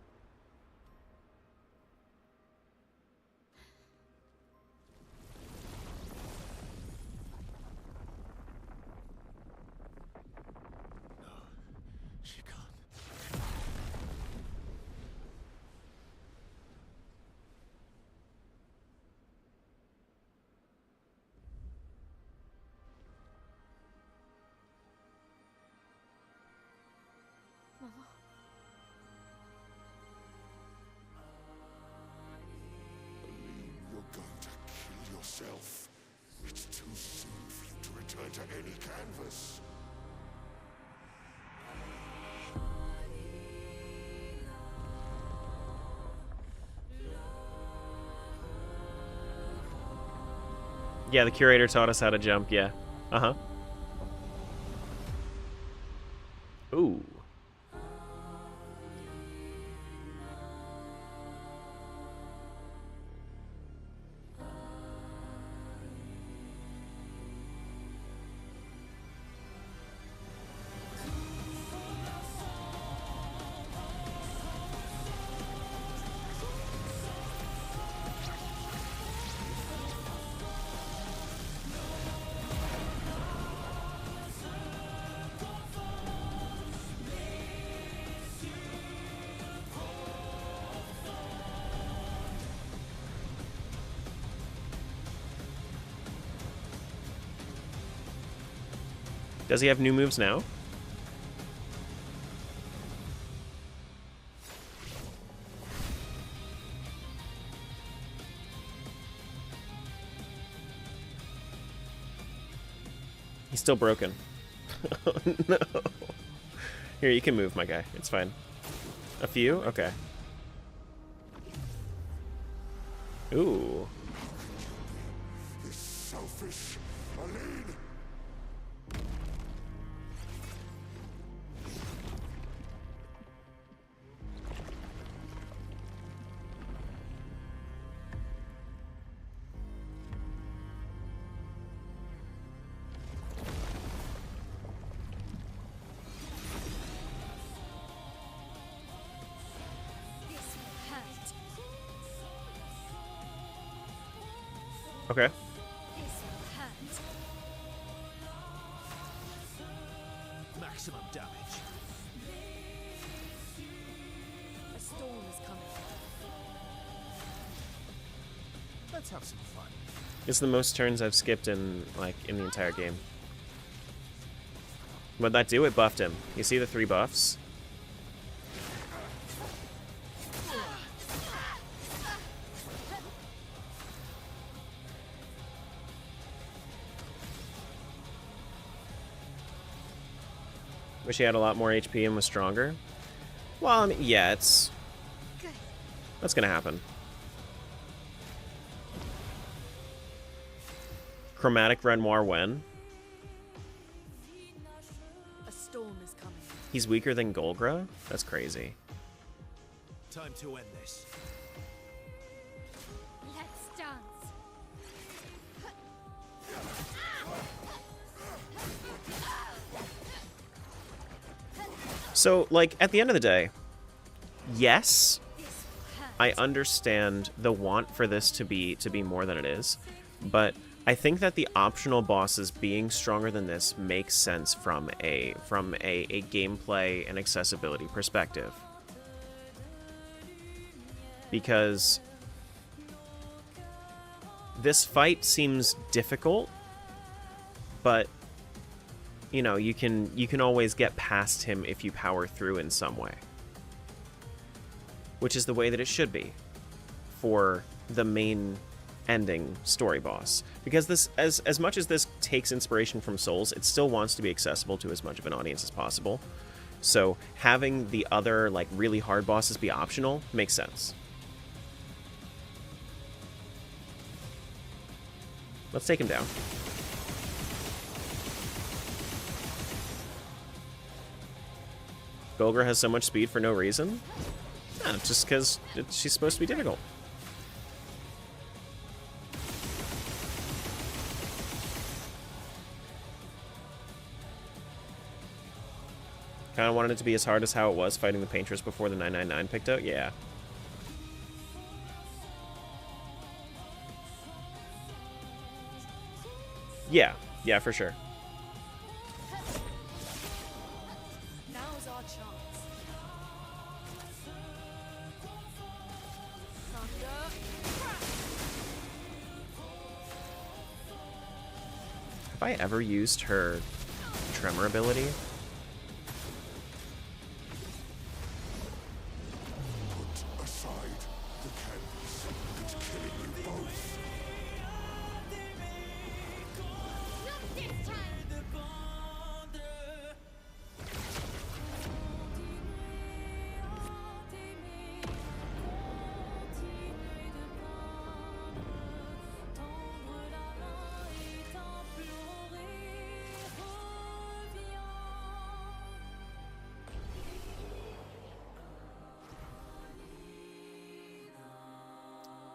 No, she can't. Mama. Believe you're going to kill yourself. It's too soon for you to return to any canvas. Yeah, the curator taught us how to jump, yeah. Uh-huh. Ooh. Does he have new moves now? He's still broken. Oh, no. Here, you can move, my guy. It's fine. A few? Okay. Ooh. This selfish Aline. This will hurt. Okay. This will hurt. Maximum damage. A storm is coming. Let's have some fun. It's the most turns I've skipped in, like, in the entire game. What'd that do? It buffed him. You see the 3 buffs? Wish he had a lot more HP and was stronger. Well, I mean, yeah, it's... Good. That's gonna happen. Chromatic Renoir when? A storm is coming. He's weaker than Golgra? That's crazy. Time to end this. Let's dance. So, like, at the end of the day, yes, This will hurt. I understand the want for this to be more than it is, but I think that the optional bosses being stronger than this makes sense from a gameplay and accessibility perspective. Because this fight seems difficult, but you know, you can always get past him if you power through in some way. Which is the way that it should be for the main ending story boss. Because this, as much as this takes inspiration from Souls, it still wants to be accessible to as much of an audience as possible. So having the other, like, really hard bosses be optional makes sense. Let's take him down. Golgra has so much speed for no reason? No, just because she's supposed to be difficult. Kind of wanted it to be as hard as how it was fighting the Paintress before the 999 picked out. Yeah. Yeah. Yeah, for sure. Now's our chance. Thunder. Have I ever used her tremor ability? Put aside the canvas. It's killing you both. Not this time!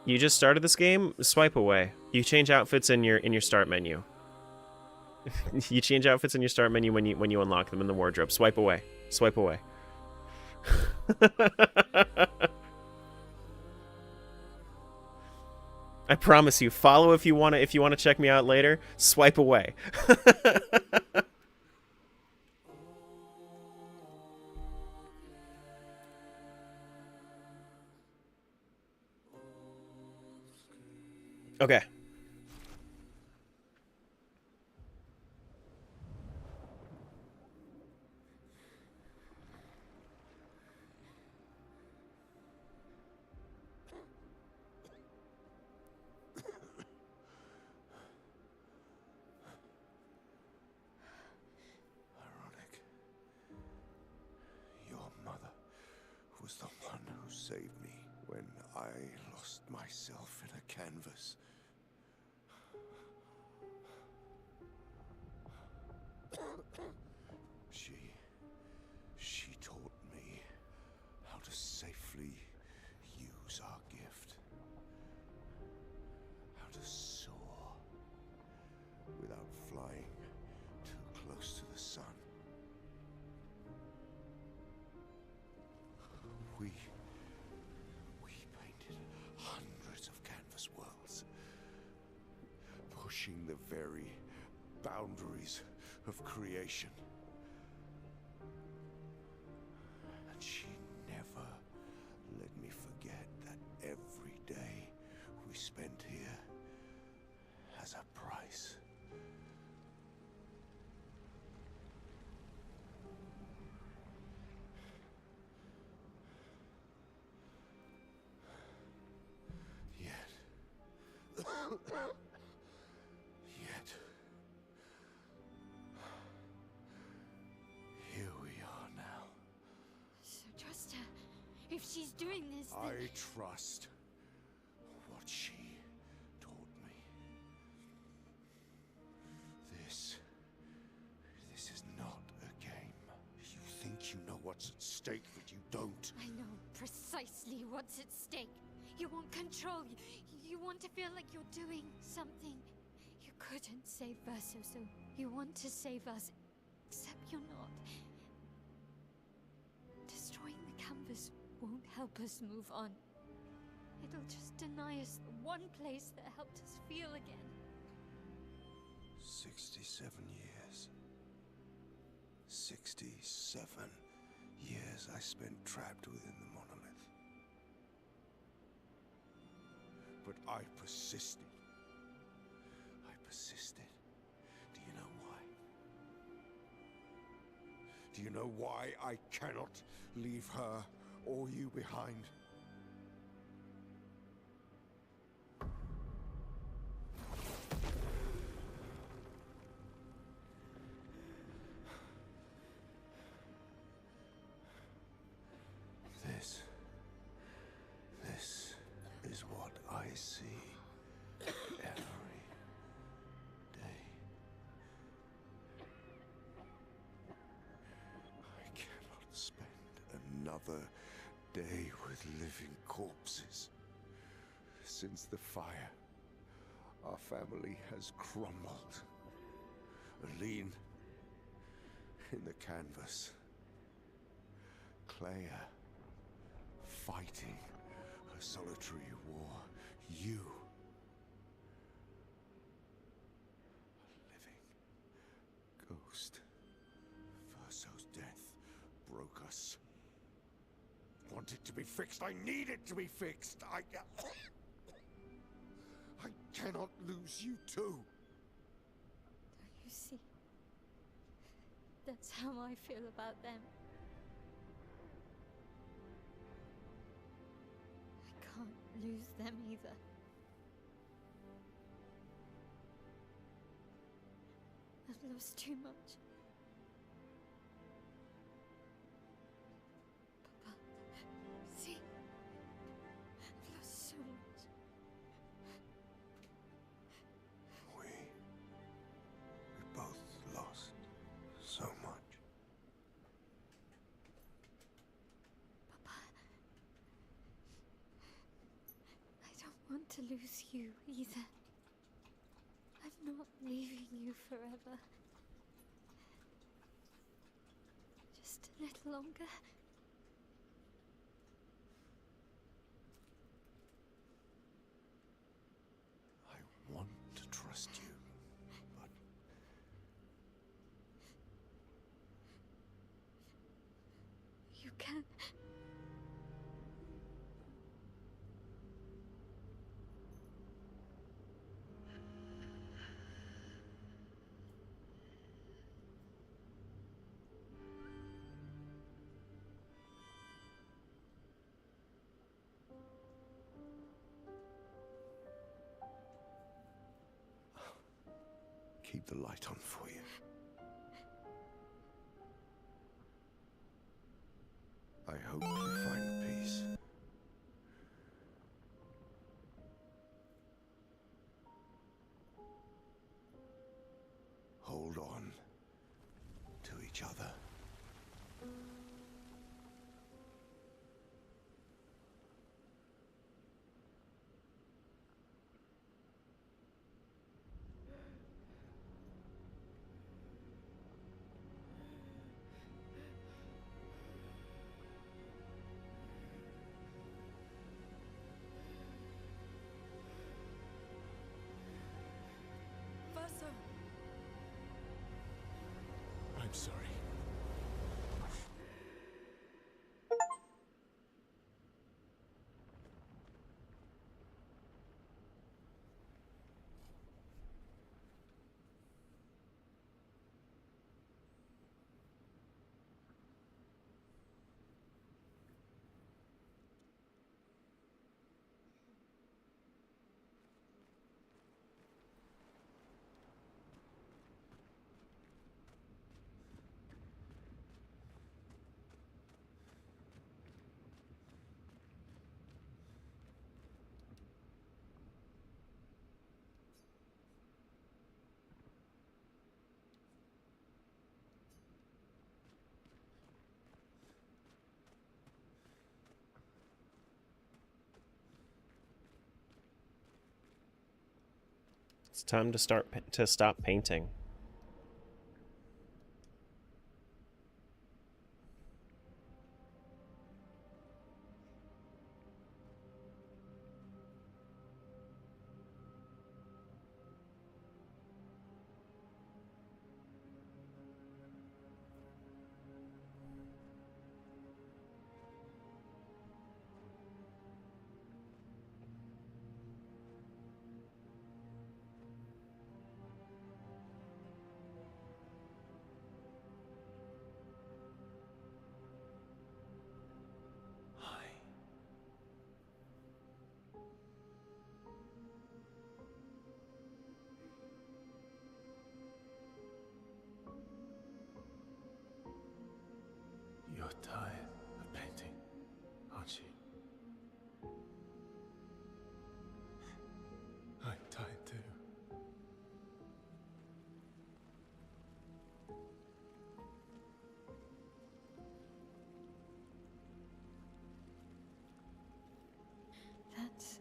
You just started this game? Swipe away. You change outfits in your start menu. You change outfits in your start menu when you unlock them in the wardrobe. Swipe away. Swipe away. I promise you. Follow if you wanna check me out later. Swipe away. Okay. Ironic. Your mother was the one who saved me when I lost myself in a canvas. She taught me how to safely use our gift. How to soar without flying too close to the sun. We painted hundreds of canvas worlds, pushing the very boundaries of creation. And she never let me forget that every day we spent here has a price. Yet, here we are now. So trust her. If she's doing this, then... I trust what she taught me. This is not a game. You think you know what's at stake, but you don't. I know precisely what's at stake. You want control. You want to feel like you're doing something. You couldn't save Verso, so you want to save us. Except you're not. Destroying the canvas won't help us move on. It'll just deny us the one place that helped us feel again. 67 years. 67 years I spent trapped within the monolith. But I persisted. I persisted. Do you know why? Do you know why I cannot leave her or you behind? This is what I see every day. I cannot spend another day with living corpses. Since the fire, our family has crumbled. Aline in the canvas, Claire, fighting a solitary war. You, a living ghost. Verso's death broke us. Want it to be fixed. I need it to be fixed. I cannot lose you too. Don't you see? That's how I feel about them. I can't lose them either. I've lost too much. Papa, see? I've lost so much. We both lost so much. Papa, I don't want to lose you either. I'm not leaving you forever. Just a little longer. I want to trust you, but You can. keep the light on for you. I hope you find peace. Hold on to each other. Verso! I'm sorry. It's time to stop painting. You're tired of painting, aren't you? I'm tired too. That's...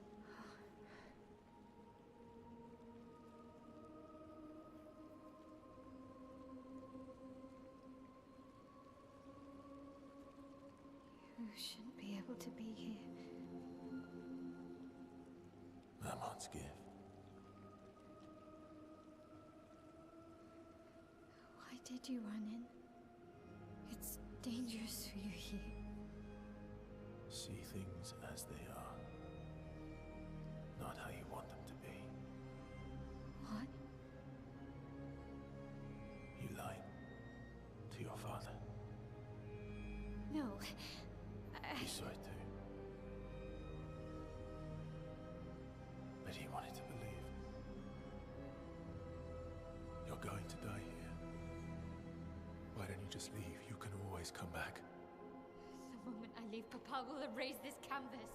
commands give. Why did you run in? It's dangerous for you here. See things as they are, not how you want them to be. What? You lied to your father. No. He saw it too. But he wanted to believe. You're going to die here. Why don't you just leave? You can always come back. The moment I leave, Papa will erase this canvas.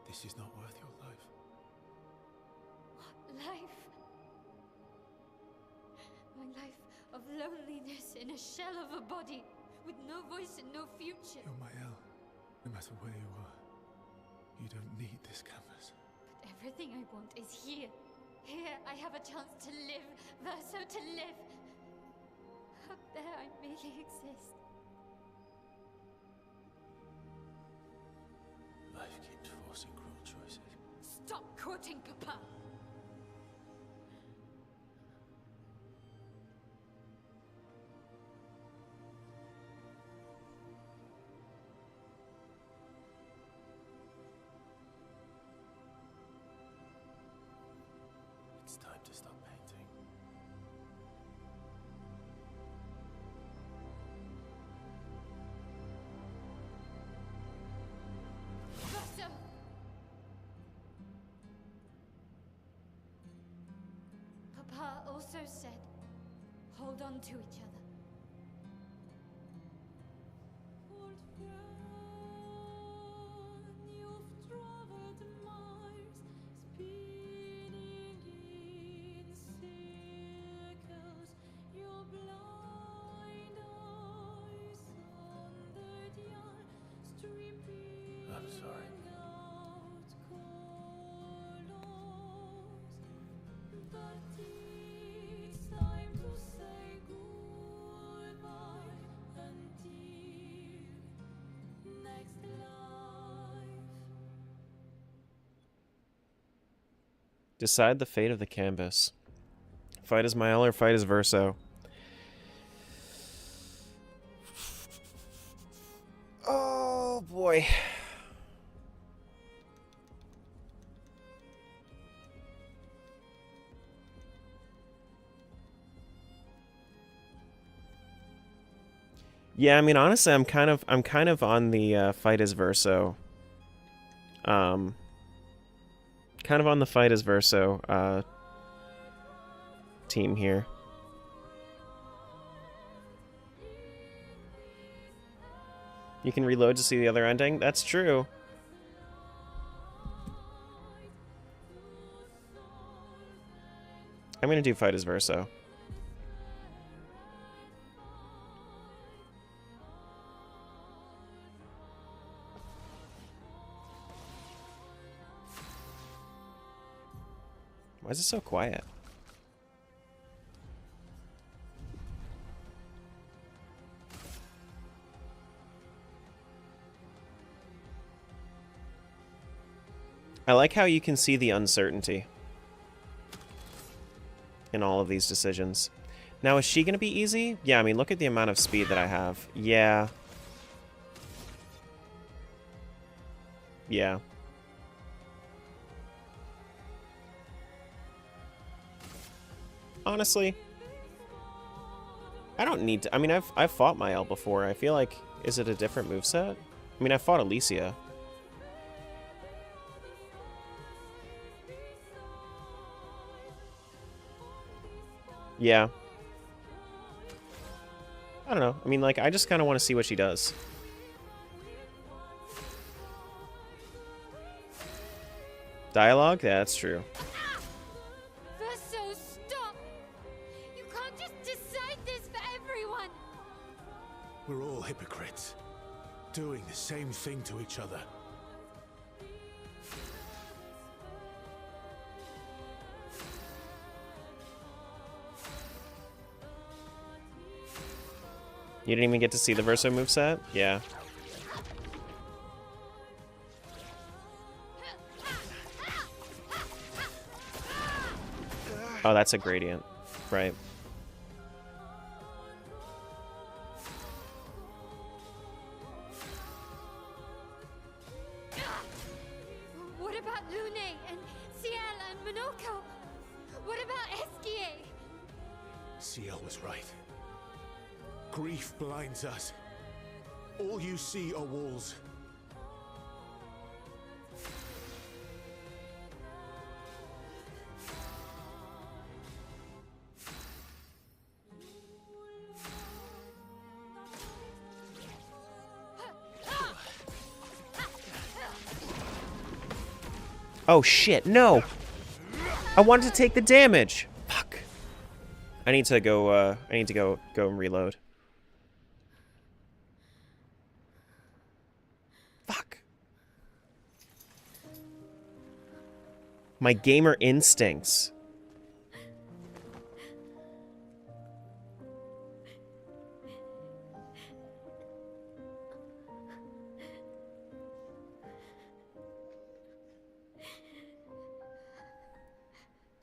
This is not worth your life. What life? My life of loneliness in a shell of a body, with no voice and no future. You're my El. No matter where you are, you don't need this canvas. But everything I want is here. Here I have a chance to live, Verso, to live. Up there I merely exist. Life keeps forcing cruel choices. Stop quoting Papa! It's time to stop painting. Verso! Papa also said, hold on to each other. I'm sorry. Decide the fate of the canvas. Fight as Mael or fight as Verso. Oh boy. Yeah, I mean honestly I'm kind of on the fight as Verso. Kind of on the fight as Verso team here. You can reload to see the other ending? That's true. I'm gonna do fight as Verso. Why is it so quiet? I like how you can see the uncertainty in all of these decisions. Now, is she going to be easy? Yeah, I mean, look at the amount of speed that I have. Yeah. Yeah. Honestly, I don't need to. I mean, I've fought Mael before. I feel like, is it a different moveset? I mean, I fought Alicia. Yeah. I don't know. I mean, like, I just kind of want to see what she does. Dialogue? Yeah, that's true. Verso, stop! You can't just decide this for everyone! We're all hypocrites, doing the same thing to each other. You didn't even get to see the Verso moveset? Yeah. Oh, that's a gradient. Right. What about Lune and Ciel and Minoko? What about Eskie? Ciel was right. Grief blinds us. All you see are walls. Oh shit, no! I wanted to take the damage! Fuck. I need to go, go and reload. Fuck. My gamer instincts.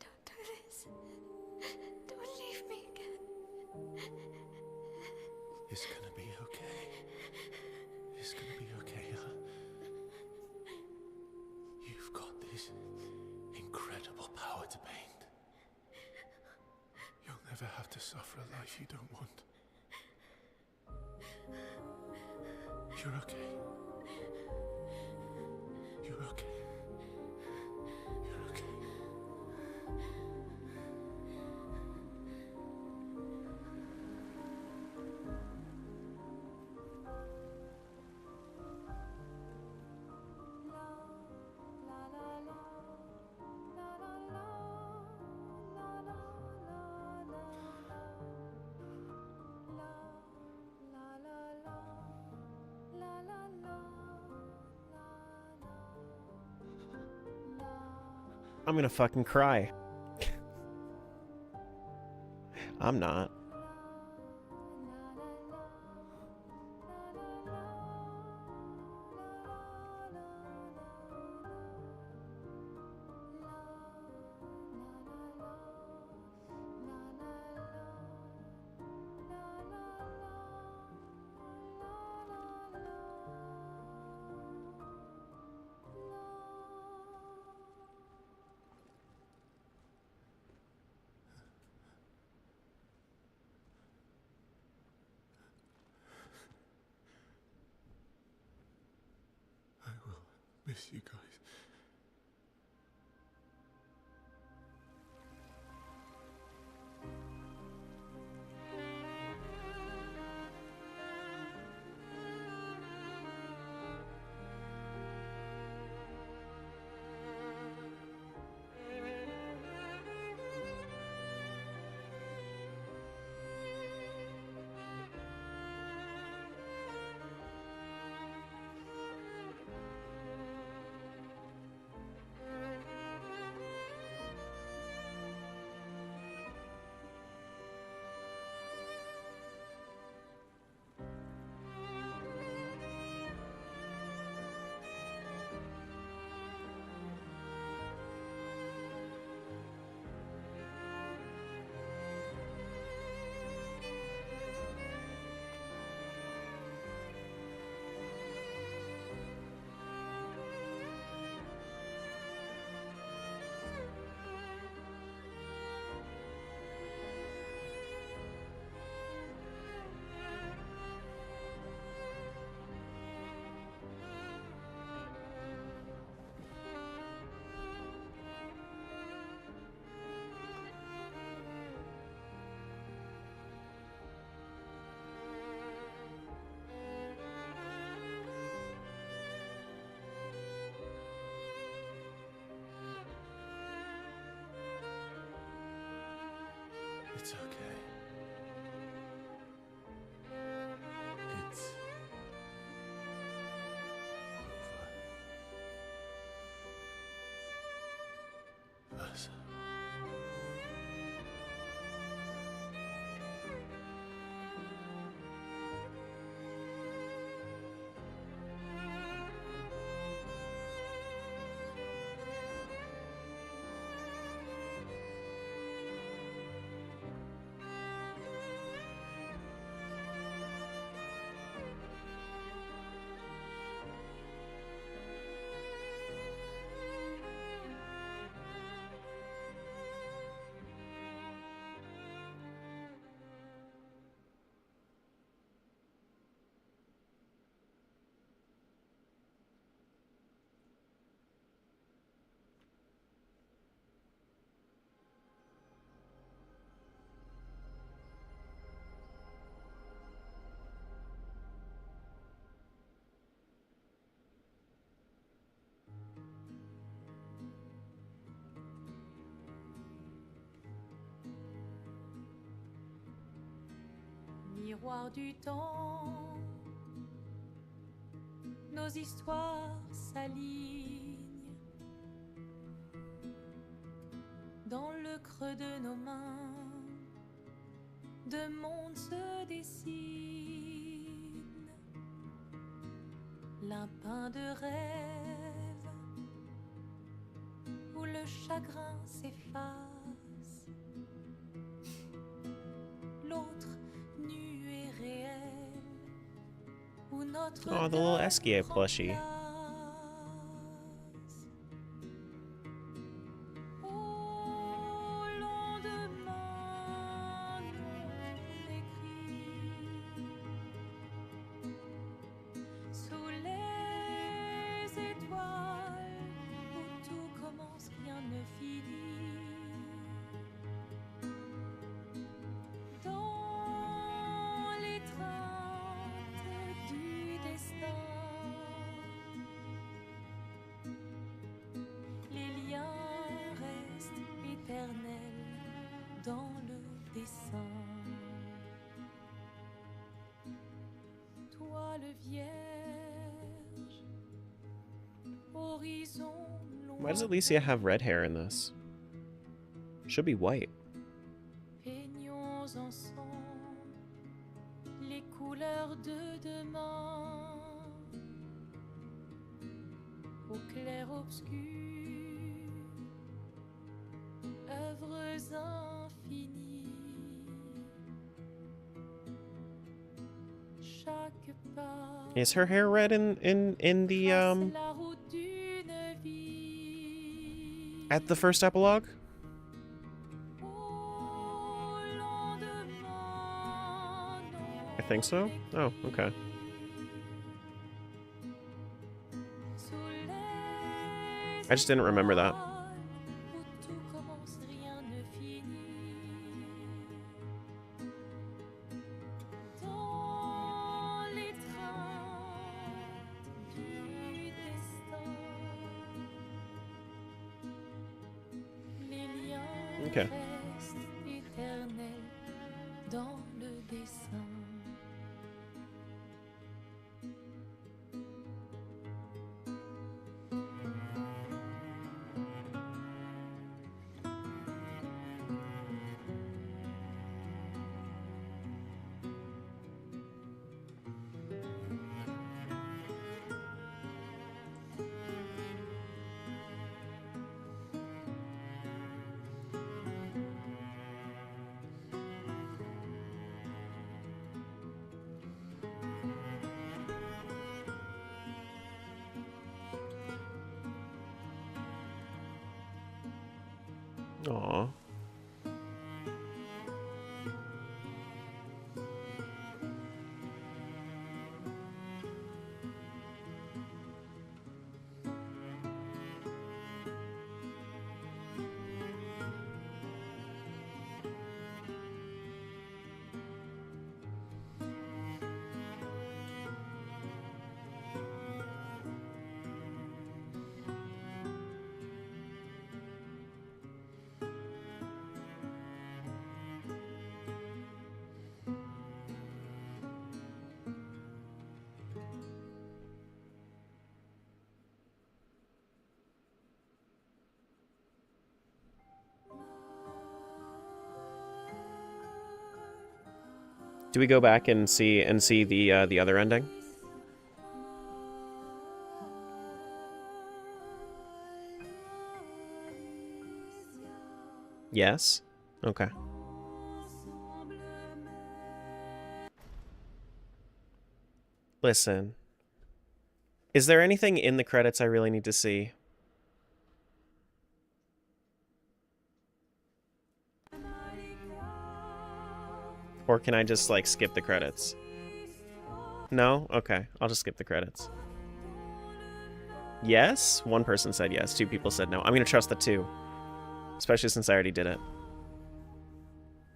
Don't do this. Don't leave me again. It's gonna be okay. It's gonna be okay, huh? You've got this incredible power to paint. You'll never have to suffer a life you don't want. You're okay. You're okay. You're okay. I'm gonna fucking cry. I'm not. I will miss you guys. It's okay. It's over. Versa. miroir du temps, nos histoires s'alignent dans le creux de nos mains, deux mondes se dessinent, l'un peint de rêve où le chagrin s'efface, l'autre nu et réel où notre Oh, the little Eskia plushie. Au lendemain non écrit, sous les étoiles où tout commence, rien ne finit. Dans l'étreinte du destin, les liens restent éternels dans le dessin. Toi le vierge, horizon Why does lointain, Alicia have red hair in this? Should be white. peignons ensemble les couleurs de demain, au clair obscur, œuvres infinies, chaque pas Is her hair red in the trace la route d'une vie. at the first epilogue? Au lendemain non I think so. Oh, okay. sous les I just didn't remember that. étoiles où tout commence, rien ne finit. Dans l'étreinte du destin, les liens Okay. restent éternels dans le dessin. Aw. Do we go back and see the other ending? Yes. Okay. Listen. Is there anything in the credits I really need to see? Or can I just, like, skip the credits? No? Okay. I'll just skip the credits. Yes? One person said yes. Two people said no. I'm gonna trust the two. Especially since I already did it.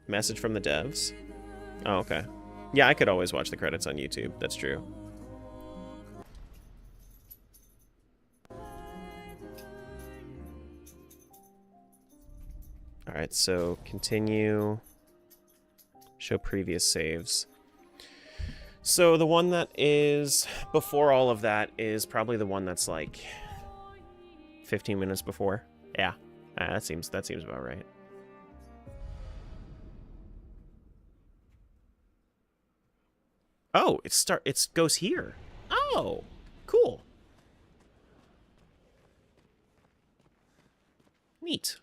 Message from the devs? Oh, okay. Yeah, I could always watch the credits on YouTube. That's true. Alright, so continue. Show previous saves. So the one that is before all of that is probably the one that's like 15 minutes before. Yeah, that seems about right. Oh, it goes here. Oh, cool. Neat.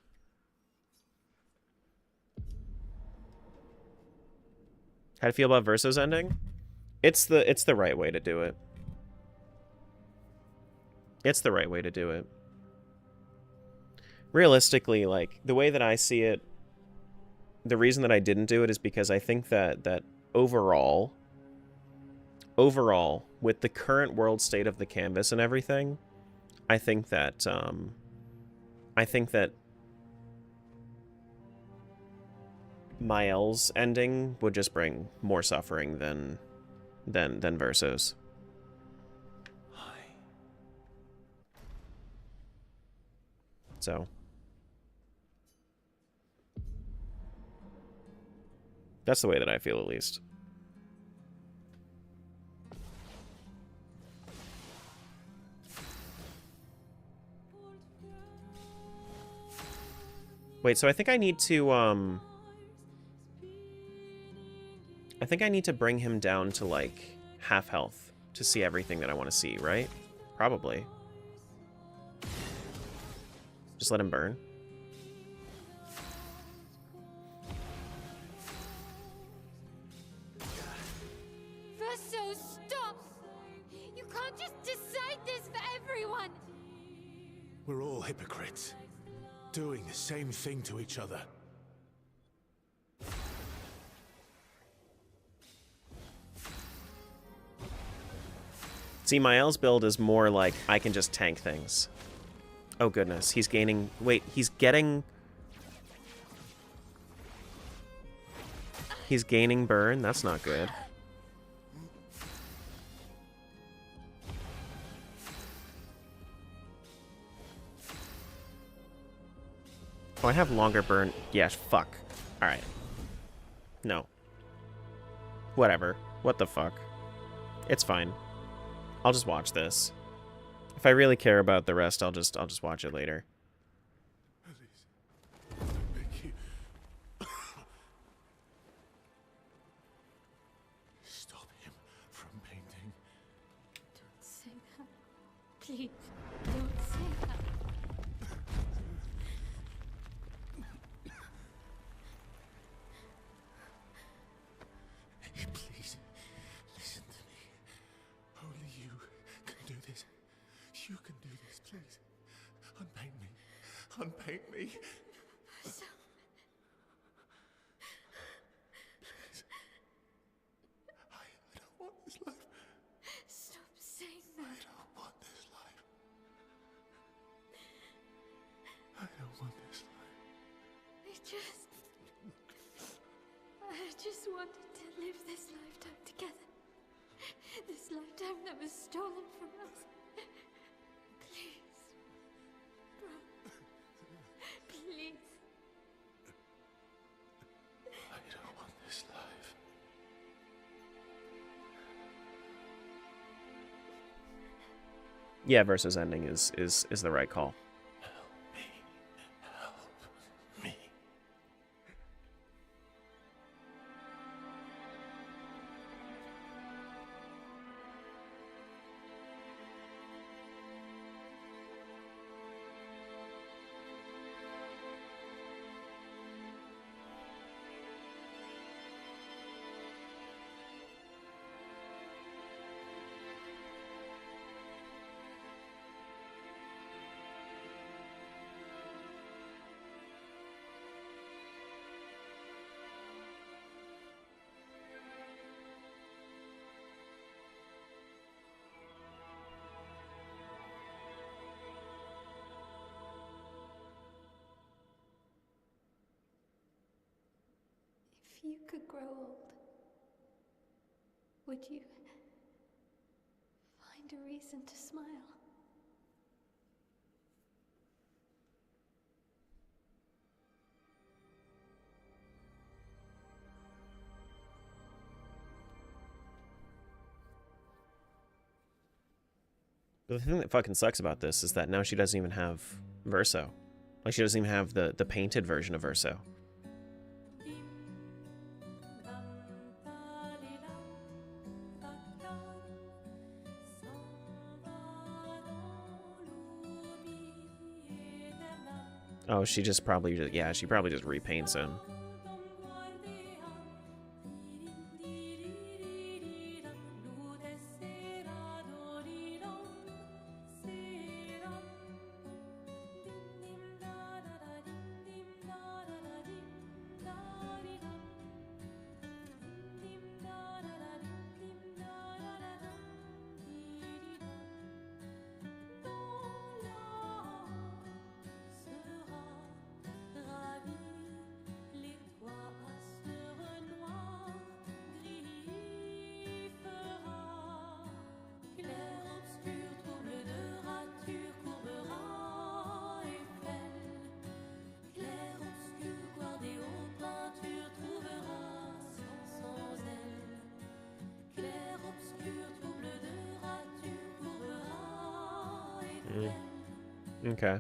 How do you feel about Verso's ending? It's the right way to do it. It's the right way to do it. Realistically, like, the way that I see it, the reason that I didn't do it is because I think that overall, with the current world state of the canvas and everything, I think that Mael's ending would just bring more suffering than Verso's. So that's the way that I feel, at least. Wait, so I think I need to bring him down to like half health to see everything that I want to see, right? Probably. Just let him burn. Verso, stop! You can't just decide this for everyone! We're all hypocrites, doing the same thing to each other. See, Mael's build is more like I can just tank things. Oh goodness, he's gaining... Wait, he's getting... He's gaining burn? That's not good. Oh, I have longer burn. Yeah, fuck. Alright. No. Whatever. What the fuck? It's fine. I'll just watch this. If I really care about the rest, I'll just watch it later. Thank you. Stop him from painting. Don't say that. Please, don't say that. Please, listen to me. Only you can do this. You can do this, please. Unpaint me. Unpaint me. So, Please. I don't want this life. stop saying I that. don't want this life. I don't want this life. I just wanted to live this lifetime together. This lifetime that was stolen from us. Please. Bro. Please. I don't want this life. Yeah, Versus ending is the right call. Help me. Help me. If you could grow old, would you find a reason to smile? The thing that fucking sucks about this is that now she doesn't even have Verso. Like, she doesn't even have the painted version of Verso. Oh, she just probably just, yeah, she probably just repaints him. Okay.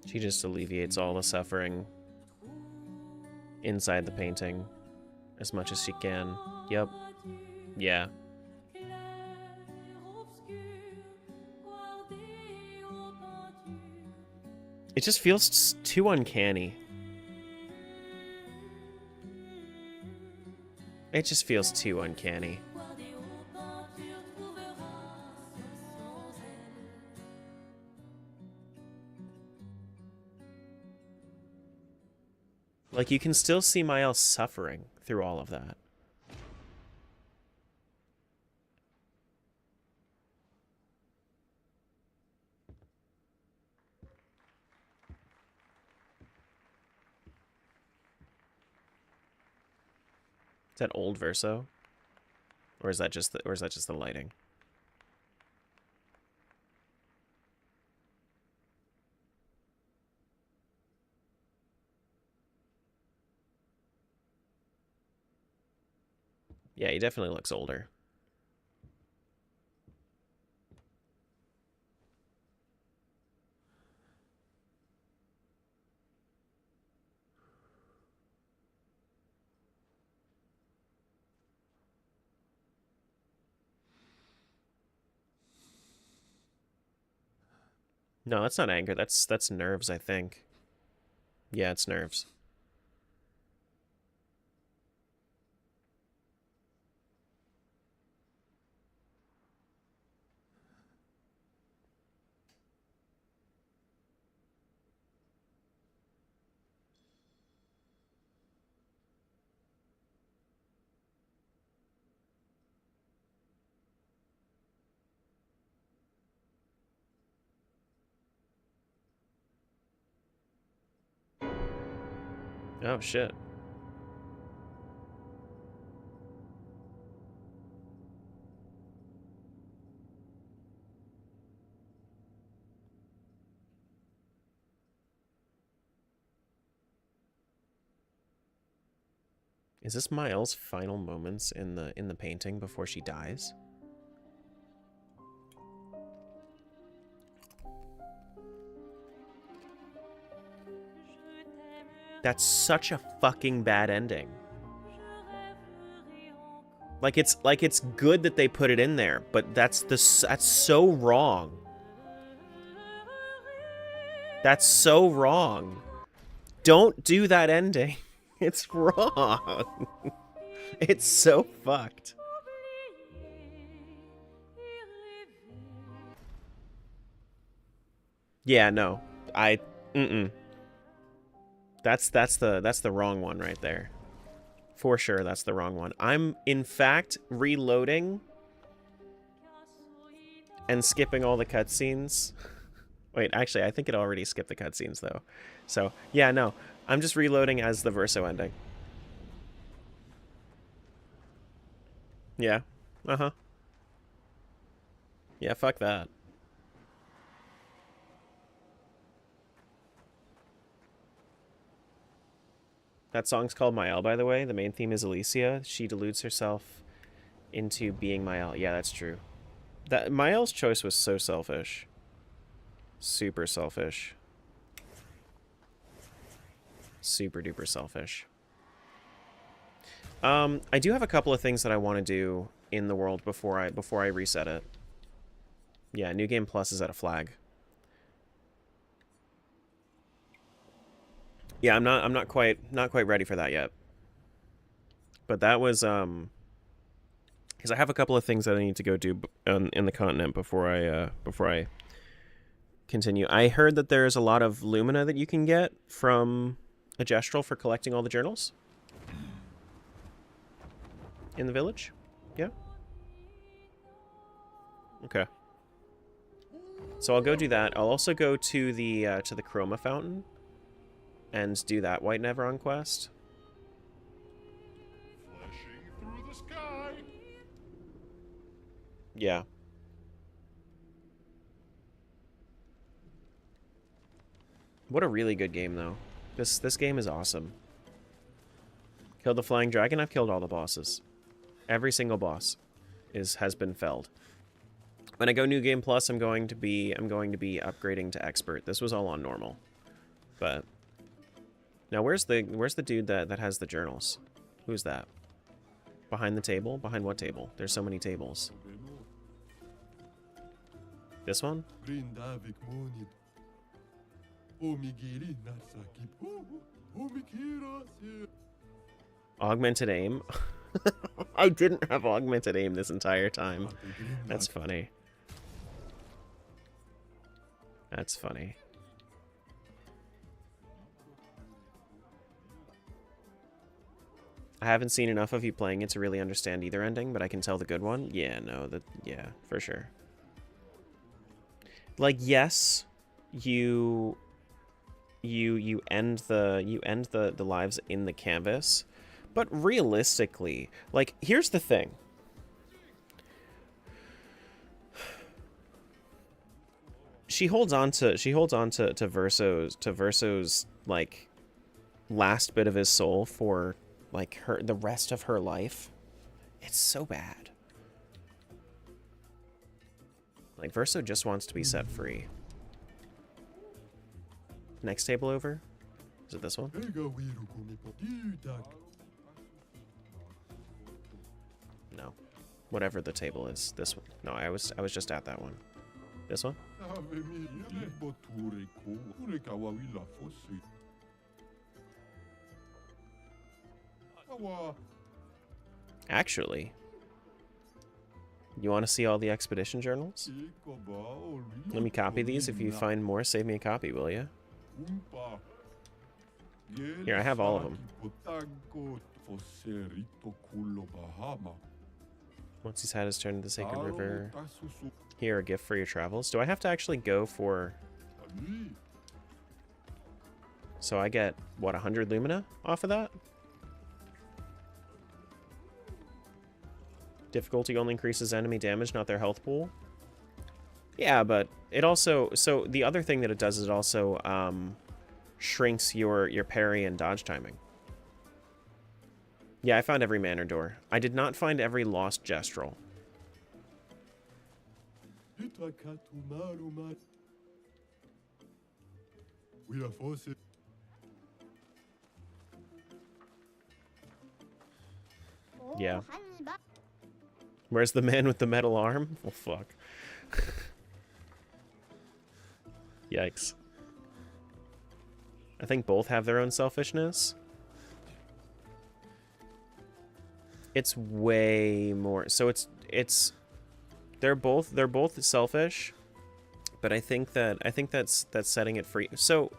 She just alleviates all the suffering inside the painting as much as she can. Yep. Yeah. It just feels too uncanny. It just feels too uncanny. Like, you can still see Miles suffering through all of that. Is that old Verso? Or is that just the lighting? Yeah, he definitely looks older. No, that's not anger. That's nerves, I think. Yeah, it's nerves. Oh, shit. Is this Miles' final moments in the painting before she dies? That's such a fucking bad ending. Like it's good that they put it in there, but that's so wrong. That's so wrong. Don't do that ending. It's wrong. It's so fucked. Yeah, no. That's the wrong one right there. For sure, that's the wrong one. I'm, in fact, reloading and skipping all the cutscenes. Wait, actually, I think it already skipped the cutscenes, though. So, yeah, no. I'm just reloading as the Verso ending. Yeah. Uh-huh. Yeah, fuck that. That song's called Mael, by the way. The main theme is Alicia. She deludes herself into being Mael. Yeah, that's true. That Mael's choice was so selfish. Super selfish. Super duper selfish. I do have a couple of things that I want to do in the world before I reset it. Yeah, New Game Plus is at a flag. Yeah, I'm not quite ready for that yet. But that was because I have a couple of things that I need to go do in the continent before I continue. I heard that there's a lot of Lumina that you can get from a gestural for collecting all the journals in the village. Yeah. Okay. So I'll go do that. I'll also go to the Chroma Fountain and do that White Neveron quest. Flashing through the sky. Yeah. What a really good game, though. This game is awesome. Killed the Flying Dragon. I've killed all the bosses. Every single boss has been felled. When I go New Game Plus, I'm going to be upgrading to Expert. This was all on normal, but now where's the dude that has the journals? Who's that? Behind the table? Behind what table? There's so many tables. This one? Augmented aim? I didn't have augmented aim this entire time. That's funny. That's funny. I haven't seen enough of you playing it to really understand either ending, but I can tell the good one. Yeah, no, yeah, for sure. Like, yes, you end the lives in the canvas, but realistically, like, here's the thing. She holds on to Verso's like last bit of his soul for like the rest of her life. It's so bad. Like, Verso just wants to be set free. Next table over? Is it this one? No. Whatever the table is. This one. No, I was just at that one. This one? Actually, you want to see all the expedition journals? Let me copy these. If you find more, save me a copy, will you? Here, I have all of them. Once he's had his turn to the Sacred River. Here, a gift for your travels. Do I have to actually go for... So I get, what, 100 Lumina off of that? Difficulty only increases enemy damage, not their health pool. Yeah, but it also... So the other thing that it does is it also shrinks your parry and dodge timing. Yeah, I found every manor door. I did not find every lost gestural. Yeah. Where's the man with the metal arm? Oh, fuck. Yikes. I think both have their own selfishness. It's way more... So it's... They're both selfish, but I think that's setting it free. So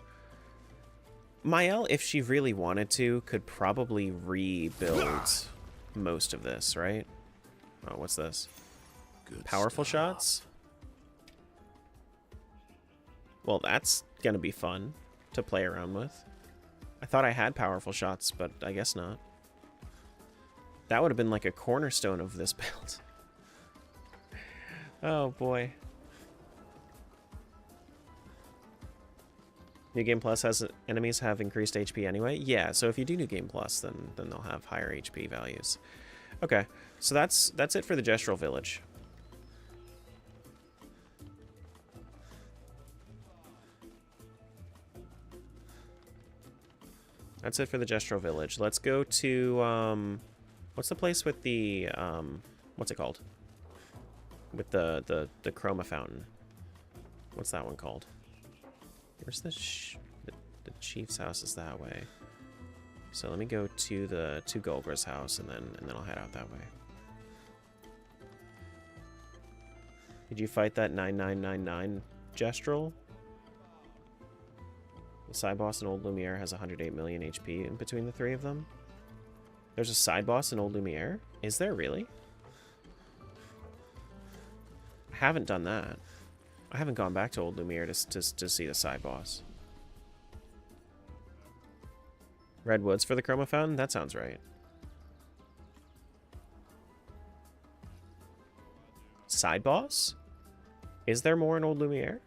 Mael, if she really wanted to, could probably rebuild most of this, right? Oh, what's this? Good Powerful stuff. shots? Well, that's gonna be fun to play around with. I thought I had powerful shots, but I guess not. That would have been like a cornerstone of this build. Oh boy. New Game Plus has enemies have increased HP anyway. Yeah, so if you do New Game Plus, then they'll have higher HP values. Okay, so that's it for the Gestural Village. That's it for the Gestural Village. Let's go to what's the place with the what's it called? With the Chroma Fountain. What's that one called? Where's the chief's house is that way. So let me go to Golgra's house and then I'll head out that way. Did you fight that 9999 Gestural? The side boss in Old Lumiere has 108 million HP in between the three of them. There's a side boss in Old Lumiere? Is there really? I haven't done that. I haven't gone back to Old Lumiere to see the side boss. Redwoods for the Chroma Fountain? That sounds right. Side boss? Is there more in Old Lumiere?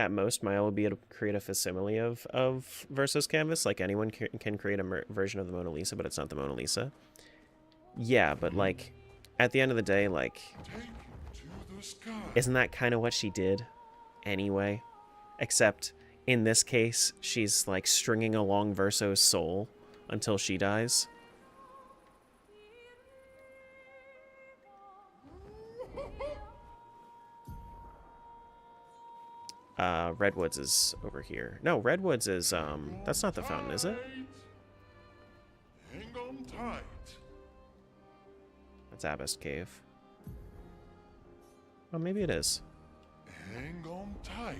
At most, Maya will be able to create a facsimile of Verso's canvas. Like, anyone can create a version of the Mona Lisa, but it's not the Mona Lisa. Yeah, but, like, at the end of the day, like, isn't that kind of what she did anyway? Except, in this case, she's, like, stringing along Verso's soul until she dies. Redwoods is over here. No, Redwoods is, that's not the fountain, is it? Hang on tight. That's Abyss Cave. Oh, maybe it is. Hang on tight.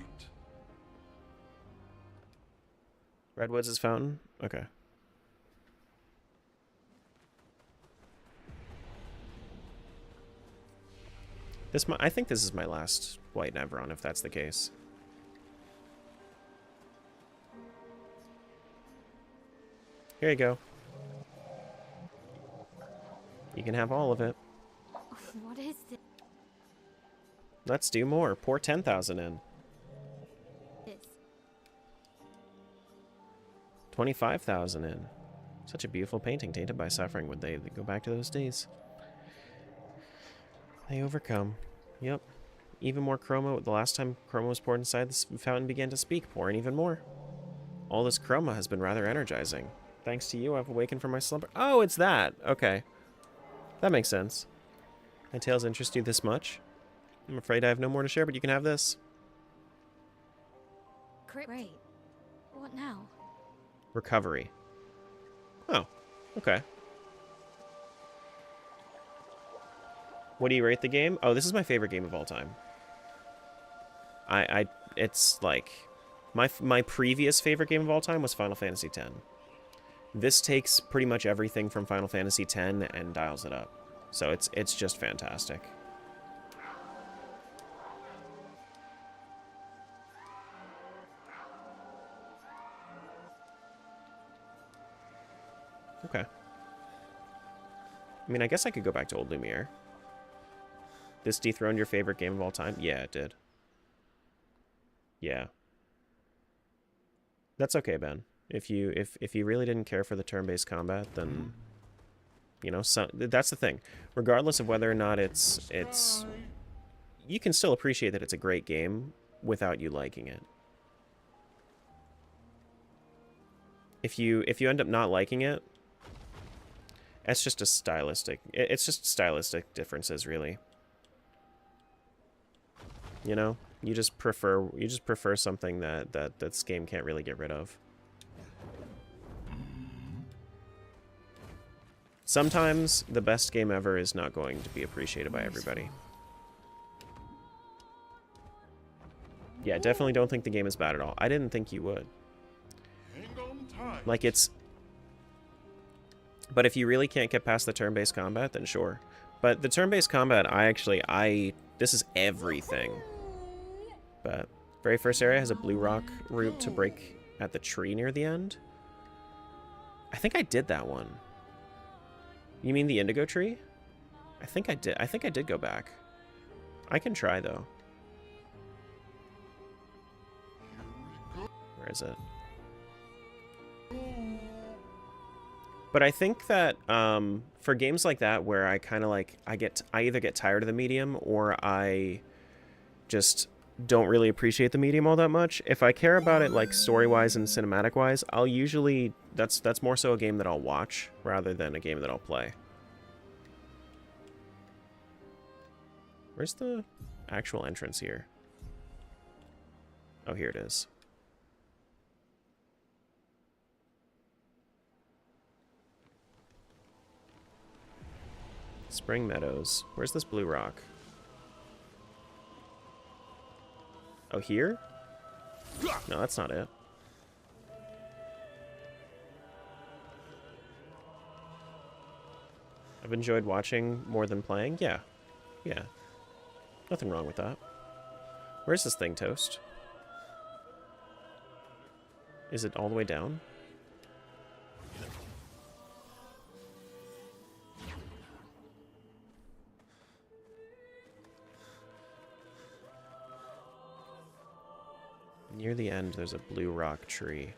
Redwoods is fountain? Okay. I think this is my last White Neveron, if that's the case. Here you go. You can have all of it. What is this? Let's do more. Pour 10,000 in. 25,000 in. Such a beautiful painting, tainted by suffering. Would they go back to those days? They overcome. Yep. Even more chroma. The last time chroma was poured inside, this fountain began to speak, pouring even more. All this chroma has been rather energizing. Thanks to you, I've awakened from my slumber. Oh, it's that. Okay. That makes sense. My tales interest you this much? I'm afraid I have no more to share, but you can have this. Great. What now? Recovery. Oh, okay. What do you rate the game? Oh, this is my favorite game of all time. It's like my previous favorite game of all time was Final Fantasy X. This takes pretty much everything from Final Fantasy X and dials it up. So it's just fantastic. Okay. I mean, I guess I could go back to Old Lumiere. This dethroned your favorite game of all time? Yeah, it did. Yeah. That's okay, Ben. If you really didn't care for the turn-based combat, then you know, that's the thing. Regardless of whether or not it's you can still appreciate that it's a great game without you liking it. If you end up not liking it, it's just stylistic differences, really. You know, you just prefer something that this game can't really get rid of. Sometimes the best game ever is not going to be appreciated by everybody. Yeah, definitely don't think the game is bad at all. I didn't think you would. Like, it's... But if you really can't get past the turn-based combat, then sure. But the turn-based combat, this is everything. But Very first area has a blue rock route to break at the tree near the end. I think I did that one. You mean the indigo tree? I think I did. I think I did go back. I can try though. Where is it? But I think that for games like that where I kind of like I either get tired of the medium or I just don't really appreciate the medium all that much. If I care about it like story-wise and cinematic-wise, I'll usually that's more so a game that I'll watch rather than a game that I'll play. Where's the actual entrance here? Oh, here it is. Spring Meadows. Where's this blue rock? Oh, here? No, that's not it. I've enjoyed watching more than playing. Yeah. Yeah. Nothing wrong with that. Where's this thing, Toast? Is it all the way down? Near the end, there's a blue rock tree.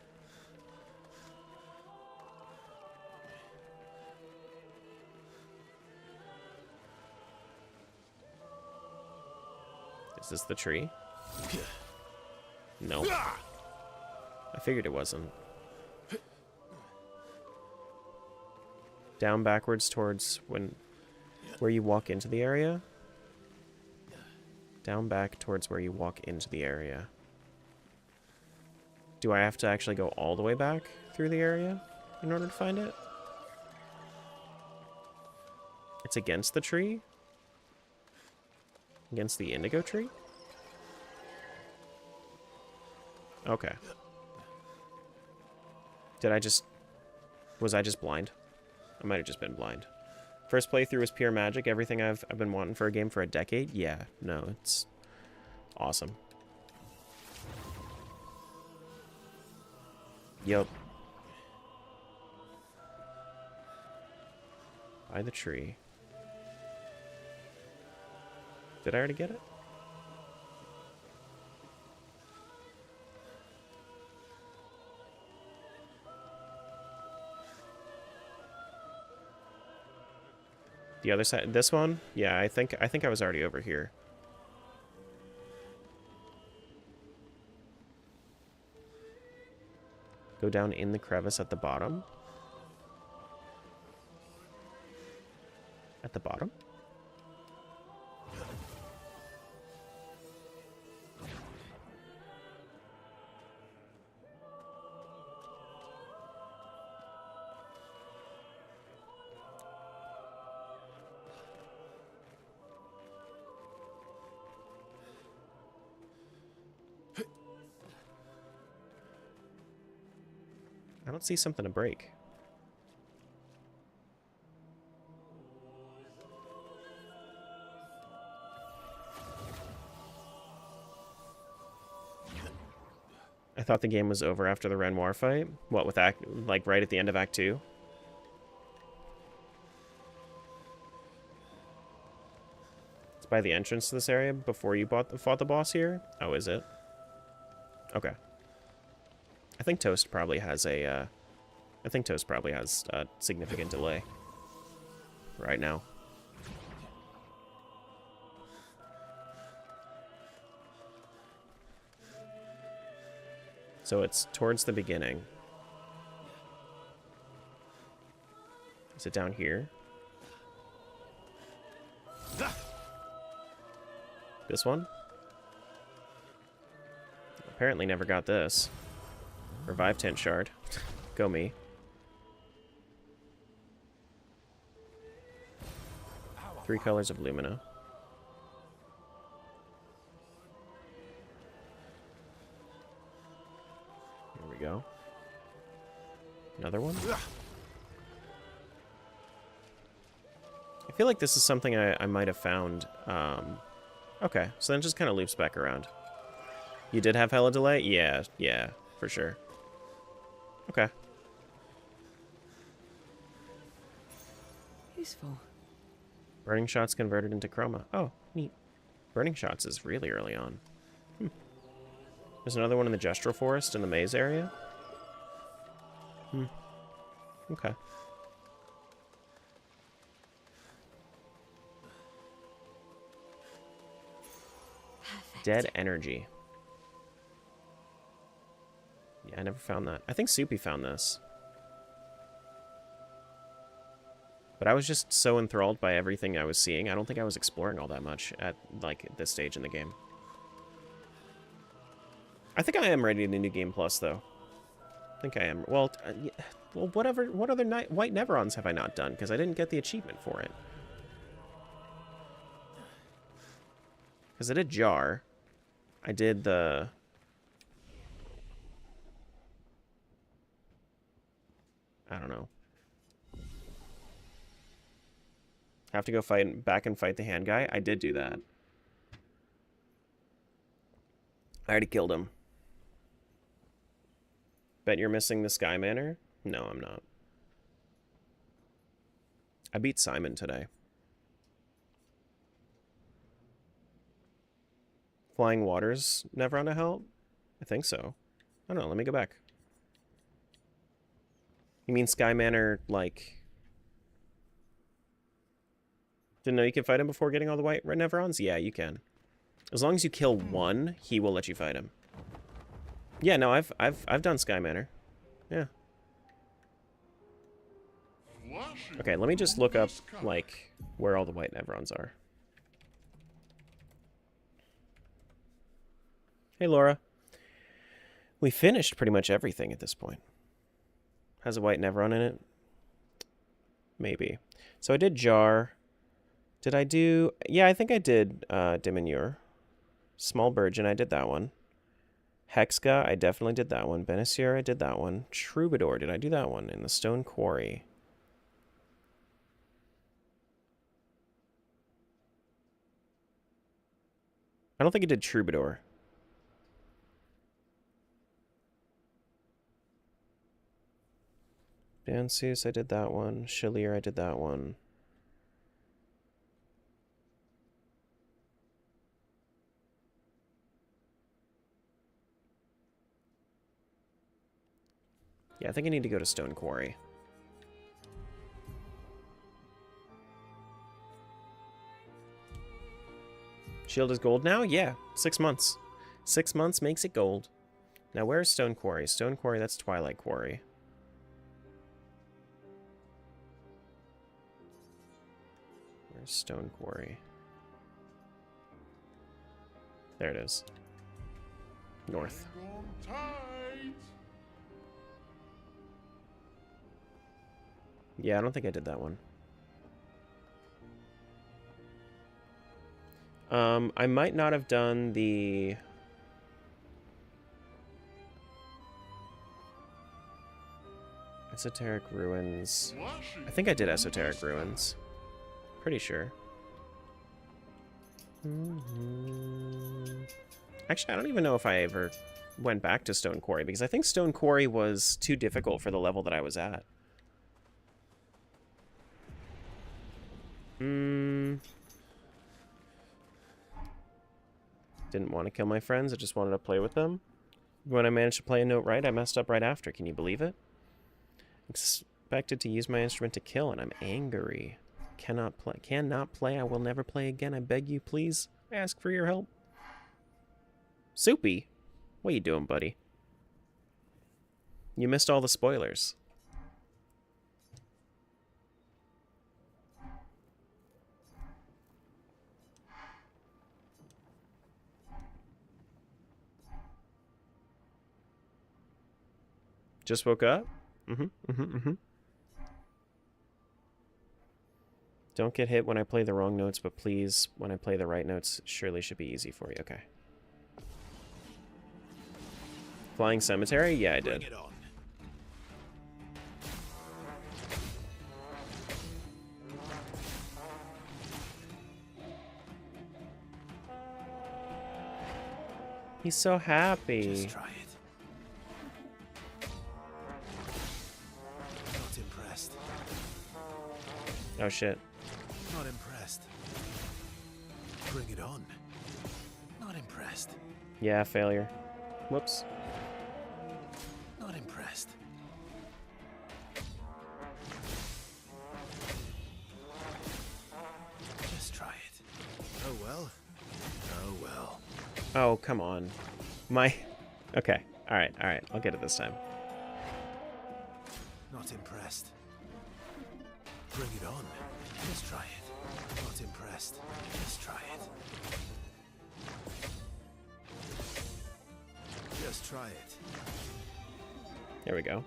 Is this the tree? No. I figured it wasn't. Down backwards towards where you walk into the area. Down back towards where you walk into the area. Do I have to actually go all the way back through the area in order to find it? It's against the tree? Against the indigo tree? Okay. Was I just blind? I might have just been blind. First playthrough was pure magic, everything I've been wanting for a game for a decade? Yeah, no, it's awesome. Yup. By the tree. Did I already get it? The other side, this one? Yeah, I think I was already over here. Go down in the crevice at the bottom. At the bottom? I don't see something to break. I thought the game was over after the Renoir fight. What, with like right at the end of Act 2? It's by the entrance to this area before you fought the boss here? Oh, is it? Okay. I think Toast probably has a significant delay right now. So it's towards the beginning. Is it down here? This one? Apparently never got this. Revive Tent Shard. Go me. Three colors of Lumina. Here we go. Another one? I feel like this is something I might have found. Okay, so then it just kind of loops back around. You did have hella delay? Yeah, yeah, for sure. Okay. Useful. Burning shots converted into chroma. Oh, neat. Burning shots is really early on. There's another one in the gestural forest in the maze area. Okay. Perfect. Dead energy. Yeah, I never found that. I think Soupy found this. But I was just so enthralled by everything I was seeing. I don't think I was exploring all that much at, like, this stage in the game. I think I am ready to New Game Plus, though. I think I am. Well, yeah, well, what other White Neverons have I not done? Because I didn't get the achievement for it. Because I did Jar. I did the... I don't know. Have to go back and fight the hand guy? I did do that. I already killed him. Bet you're missing the Sky Manor? No, I'm not. I beat Simon today. Flying Waters never on to help? I think so. I don't know, let me go back. You mean Sky Manor, like... Didn't know you could fight him before getting all the White Neverons? Yeah, you can. As long as you kill one, he will let you fight him. Yeah, no, I've done Sky Manor. Yeah. Okay, let me just look up, like, where all the White Neverons are. Hey, Laura. We finished pretty much everything at this point. Has a White Neveron in it? Maybe. So I did Jar. Did I do... Yeah, I think I did Diminuer. Small Burgeon, I did that one. Hexga, I definitely did that one. Benessier, I did that one. Troubadour, did I do that one? In the Stone Quarry. I don't think I did Troubadour. Danseus, I did that one. Chalier, I did that one. Yeah, I think I need to go to Stone Quarry. Shield is gold now? Yeah, 6 months. 6 months makes it gold. Now, where's Stone Quarry? Stone Quarry, that's Twilight Quarry. Where's Stone Quarry? There it is. North. Yeah, I don't think I did that one. I might not have done the... Esoteric Ruins. I think I did Esoteric Ruins. Pretty sure. Actually, I don't even know if I ever went back to Stone Quarry, because I think Stone Quarry was too difficult for the level that I was at. Didn't want to kill my friends, I just wanted to play with them. When I managed to play a note right, I messed up right after. Can you believe it? Expected to use my instrument to kill, and I'm angry. Cannot play. I will never play again. I beg you, please. I ask for your help. Soupy? What are you doing, buddy? You missed all the spoilers. Just woke up? Don't get hit when I play the wrong notes, but please, when I play the right notes, surely should be easy for you. Okay. Flying Cemetery? Yeah, I did. He's so happy. Just try it. Not impressed. Oh shit. Not impressed. Bring it on. Not impressed. Yeah, failure. Whoops. Not impressed. Just try it. Oh well. Oh well. Oh, come on. My... Okay. Alright, alright. I'll get it this time. Not impressed. Bring it on. Just try it. Not impressed. Just try it. Just try it. There we go.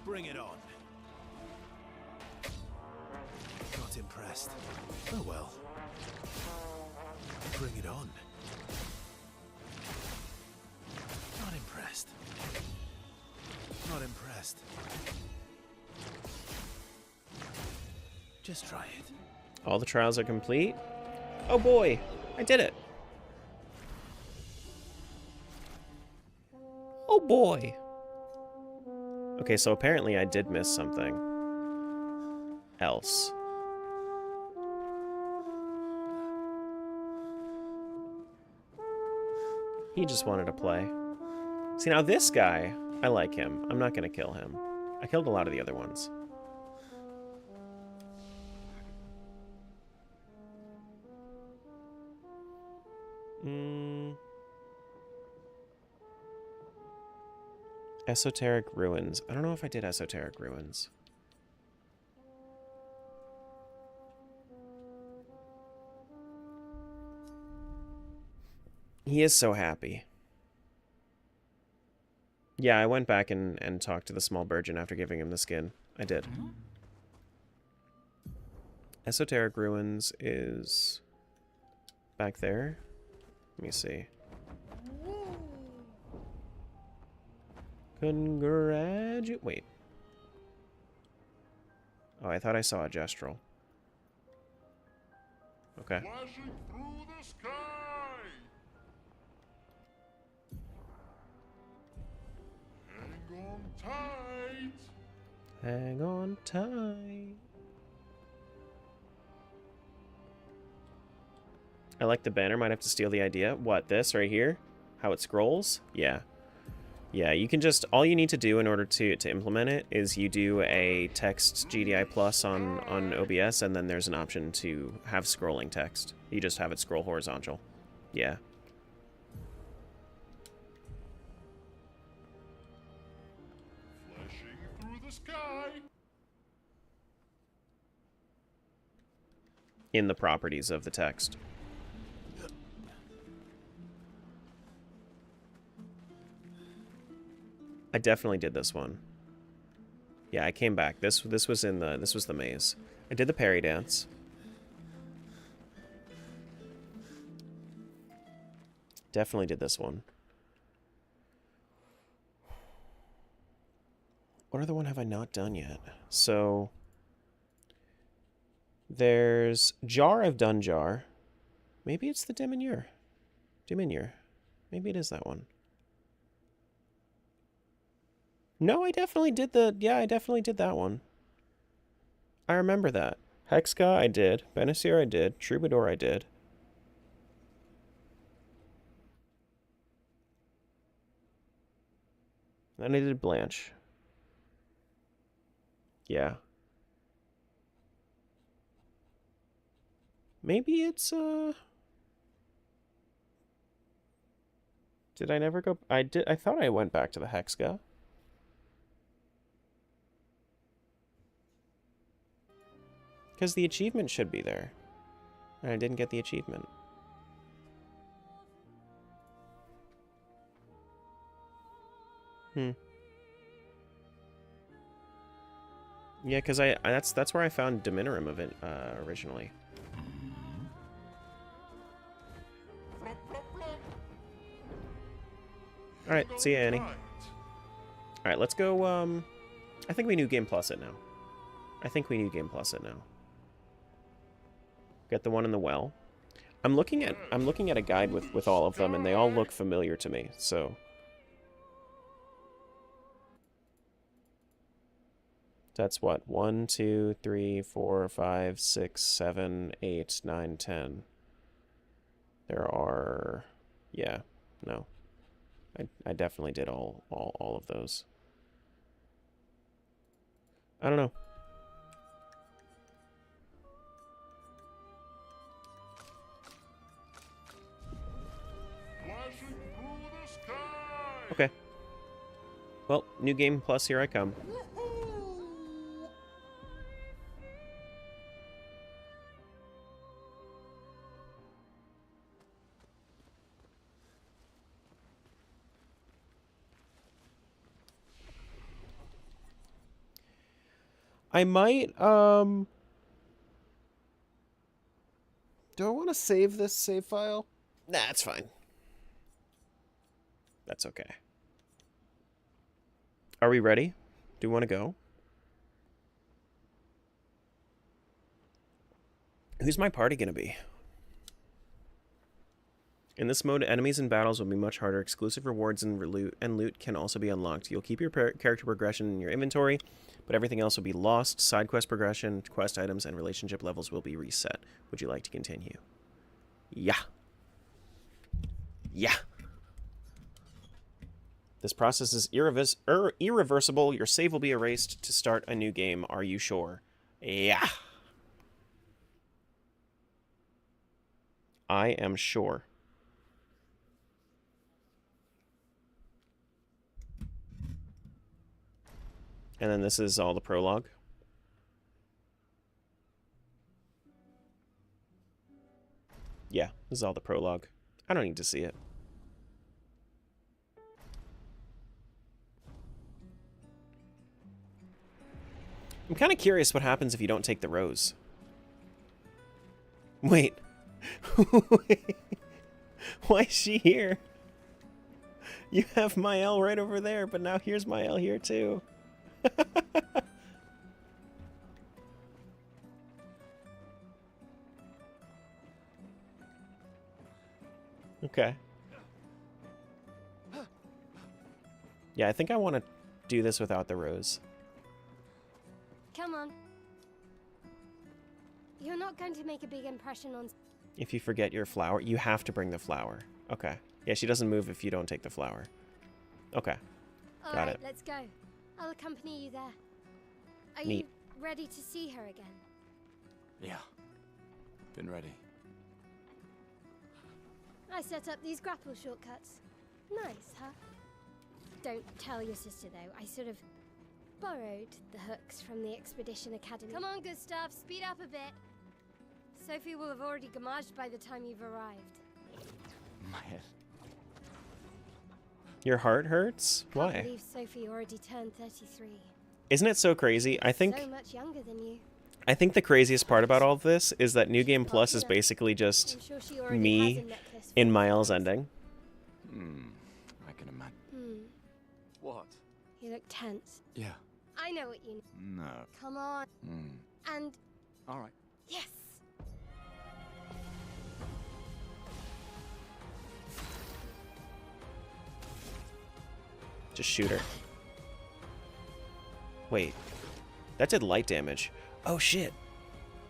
Bring it on. Not impressed. Oh well. Bring it on. Not impressed. Not impressed. Just try it. All the trials are complete. Oh boy! I did it! Oh boy! Okay, so apparently I did miss something else. He just wanted to play. See, now this guy, I like him. I'm not gonna kill him. I killed a lot of the other ones. Esoteric Ruins. I don't know if I did Esoteric Ruins. He is so happy. Yeah, I went back and talked to the small Burgeon after giving him the skin. I did. Esoteric Ruins is back there. Let me see. Wait. Oh, I thought I saw a Gestural. Okay. Flashing through the sky! Hang on tight! Hang on tight. I like the banner. Might have to steal the idea. What, this right here? How it scrolls? Yeah. Yeah, you can just... All you need to do in order to implement it is you do a text GDI plus on OBS, and then there's an option to have scrolling text. You just have it scroll horizontal. Yeah. Flashing through the sky! In the properties of the text. I definitely did this one. Yeah, I came back. This was in the the maze. I did the parry dance. Definitely did this one. What other one have I not done yet? So there's Jar. I've done Jar. Maybe it's the Diminuer. Maybe it is that one. No, I definitely did the... Yeah, I definitely did that one. I remember that. Hexka, I did. Benacier, I did. Troubadour, I did. Then I did Blanche. Yeah. Maybe it's, Did I never go... I thought I went back to the Hexka. Because the achievement should be there. And I didn't get the achievement. Yeah, because that's where I found Diminorum of it originally. Alright, see ya, Annie. Alright, let's go, I think we New Game Plus it now. Get the one in the well. I'm looking at a guide with all of them, and they all look familiar to me. So that's what 1, 2, 3, 4, 5, 6, 7, 8, 9, 10. There are, yeah, no, I definitely did all of those. I don't know. Okay. Well, new game plus, here I come. I might, do I want to save this save file? Nah, it's fine. That's okay. Are we ready? Do you want to go? Who's my party gonna be? In this mode, enemies and battles will be much harder. Exclusive rewards and loot can also be unlocked. You'll keep your character progression in your inventory, but everything else will be lost. Side quest progression, quest items, and relationship levels will be reset. Would you like to continue? Yeah. Yeah. This process is irreversible. Your save will be erased to start a new game. Are you sure? Yeah. I am sure. And then this is all the prologue. Yeah, this is all the prologue. I don't need to see it. I'm kind of curious what happens if you don't take the rose. Wait. Why is she here? You have Mael right over there, but now here's Mael here too. Okay. Yeah, I think I want to do this without the rose. Come on. You're not going to make a big impression on... If you forget your flower, you have to bring the flower. Okay. Yeah, she doesn't move if you don't take the flower. Okay. Got it. Let's go. I'll accompany you there. Are Neat. you ready to see her again? Yeah. Been ready. I set up these grapple shortcuts. Nice, huh? Don't tell your sister, though. I sort of borrowed the hooks from the Expedition Academy. Come on, Gustav, speed up a bit. Sophie will have already gamaged by the time you've arrived. My head. Your heart hurts? Can't Why? believe Sophie already turned 33. Isn't it so crazy? I think So much younger than you. the craziest part about all of this is that New Game Plus is basically just I'm sure she already me has a necklace in for Miles' herself. ending. I can imagine. What? You look tense. Yeah. I know what you need. No. Come on. And All right. yes. Just shoot her. Wait. That did light damage. Oh, shit.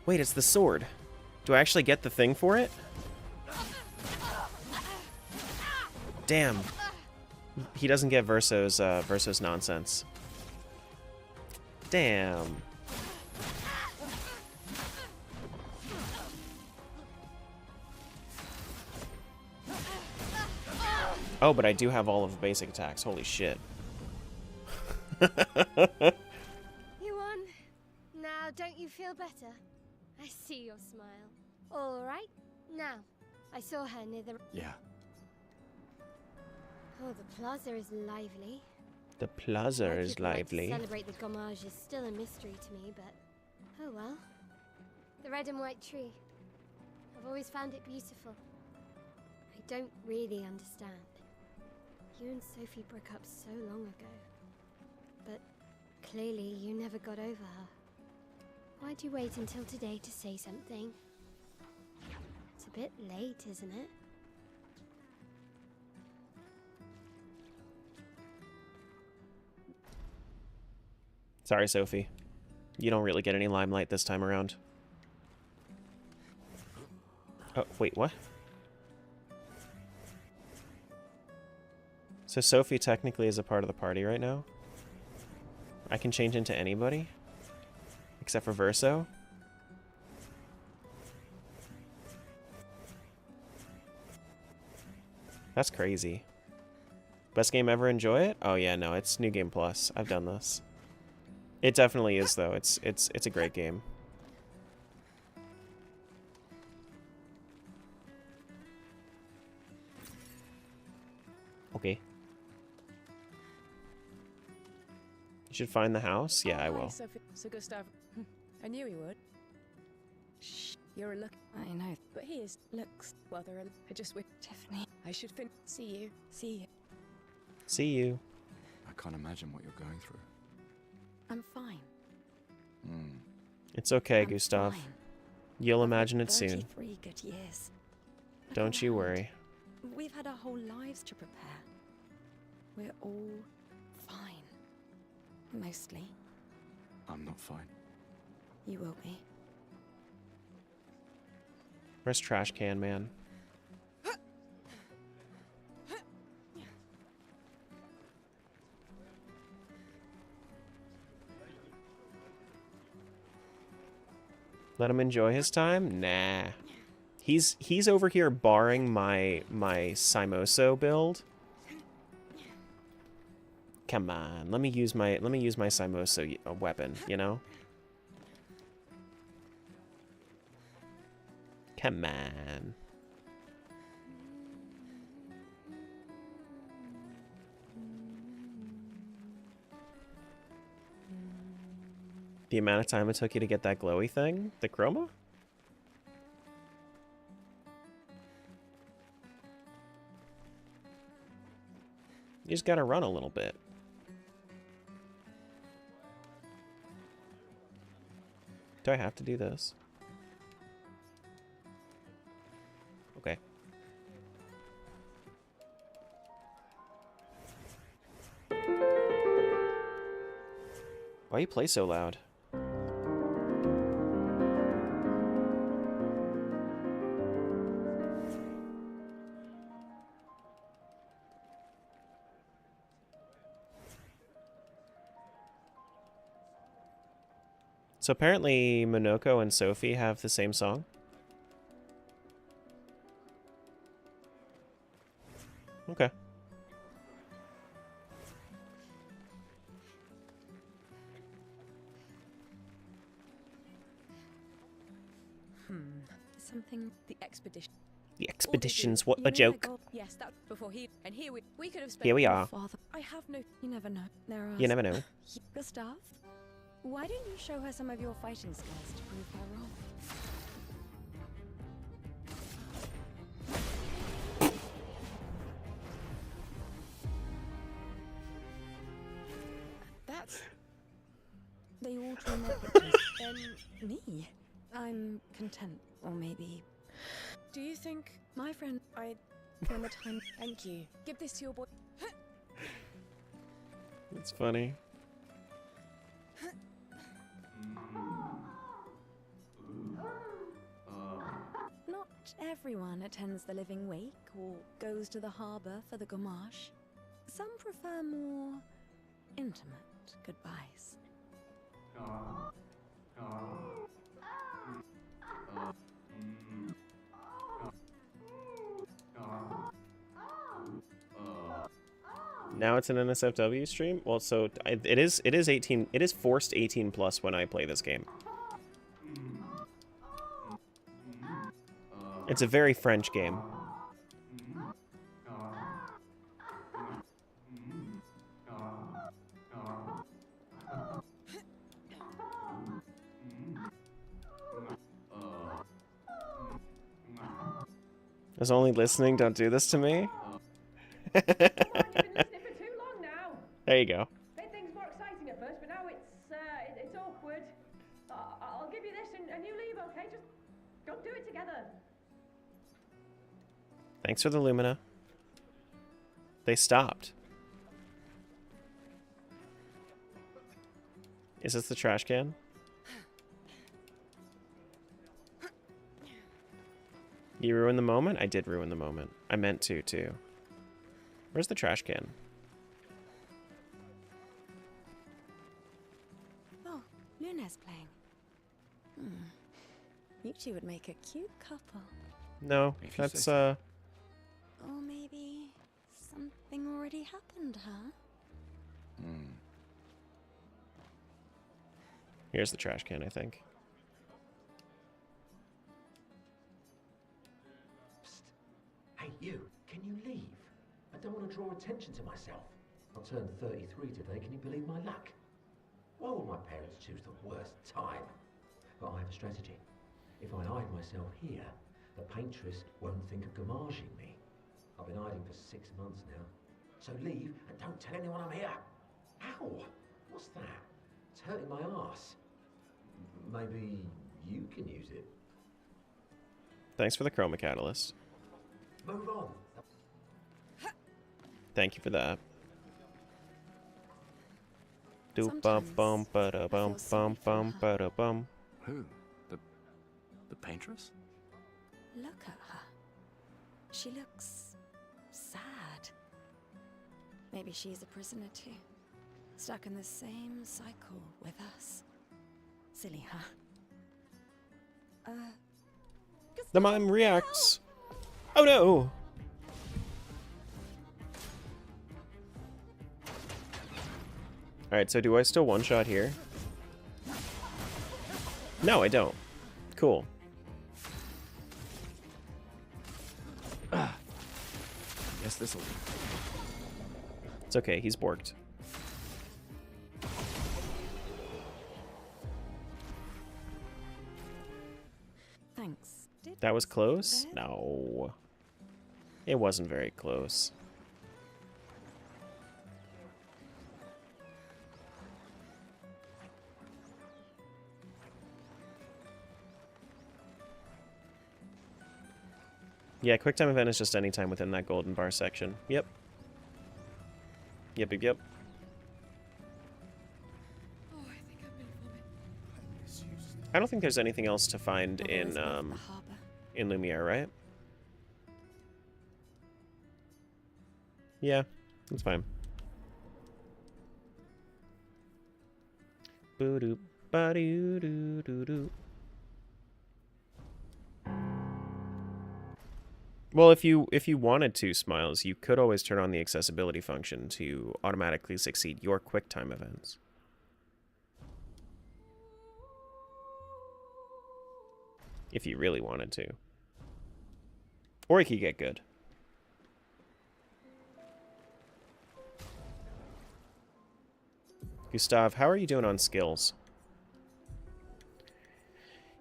Wait, it's the sword. Do I actually get the thing for it? Damn. He doesn't get Verso's nonsense. Damn. Oh, but I do have all of the basic attacks. Holy shit. You won. Now, don't you feel better? I see your smile. All right. Now, I saw her near the... Yeah. Oh, the plaza is lively. The plaza Why is people like to lively. celebrate the gommage is still a mystery to me, but... Oh well. The red and white tree. I've always found it beautiful. I don't really understand. You and Sophie broke up so long ago. But clearly you never got over her. Why'd you wait until today to say something? To bit late, isn't it? Sorry, Sophie. You don't really get any limelight this time around. Oh, wait, what? So Sophie technically is a part of the party right now? I can change into anybody? Except for Verso? That's crazy. Best game ever, enjoy it? Oh yeah, no, it's New Game Plus. I've done this. It definitely is though. It's a great game. Okay. You should find the house? Yeah, I will. So Gustav, I knew he would. Shh, you're a look. I know, but he is looks. Well, they're a. I just with Tiffany. I should see you. See you. See you. I can't imagine what you're going through. I'm fine. It's okay, I'm Gustav. fine. You'll imagine it soon. 33 good years. Look Don't you around. worry. We've had our whole lives to prepare. We're all fine. Mostly. I'm not fine. You will be. Where's Trash Can Man? Let him enjoy his time? Nah. He's over here barring my Simoso build. Come on, let me use my Simoso weapon, you know? Come on. The amount of time it took you to get that glowy thing? The chroma? You just gotta run a little bit. Do I have to do this? Okay. Why you play so loud? So apparently Monoko and Sophie have the same song. Okay. Something. The expedition. The expeditions, what You a know that joke. goal- Yes, that before he and here we could have spent. Here we your are. Father, I have no. You never know. There are. You never know. Gustav, why don't you show her some of your fighting skills to prove her wrong? That's. They all drew their pictures. Me. I'm content, or maybe. Do you think my friend? From the time. Thank you. Give this to your boy. It's funny. Not everyone attends the living wake or goes to the harbour for the gamache. Some prefer more intimate goodbyes. Now it's an NSFW stream? Well, so it is 18, it is forced 18 plus when I play this game. It's a very French game. I was only listening, don't do this to me. There you go. Made things more exciting at first, but now it's awkward. I'll give you this and you leave, okay? Just go do it together. Thanks for the Lumina. They stopped. Is this the trash can? You ruined the moment? I did ruin the moment. I meant to, too. Where's the trash can? Oh, Luna's playing. You two would make a cute couple. No, If you that's, say so. Or maybe something already happened, huh? Here's the trash can, I think. Hey, you, can you leave? I don't want to draw attention to myself. I turned 33 today, can you believe my luck? Why would my parents choose the worst time? But I have a strategy. If I hide myself here, the paintress won't think of gamaging me. I've been hiding for 6 months now. So leave and don't tell anyone I'm here. Ow! What's that? It's hurting my arse. Maybe you can use it. Thanks for the chroma catalyst. Move on. Thank you for that. Do bum Sometimes bum ba da I bum feel sorry bum for bum her. ba da bum. Who? The paintress? Look at her. She looks sad. Maybe she's a prisoner too. Stuck in the same cycle with us. Silly, huh? The mime reacts. Oh no! Alright, so do I still one-shot here? No, I don't. Cool. Guess this'll do. It's okay, he's borked. Thanks. That was close? No. It wasn't very close. Yeah, quick time event is just any time within that golden bar section. Yep. Yep. Oh, I think I'm gonna vomit. I don't think there's anything else to find I've in always loved the harbor. in Lumiere, right? Yeah, that's fine. Boo-doo, ba-doo-doo-doo-doo. Well, if you wanted to, Smiles, you could always turn on the accessibility function to automatically succeed your QuickTime events. If you really wanted to. Or you could get good. Gustav, how are you doing on skills?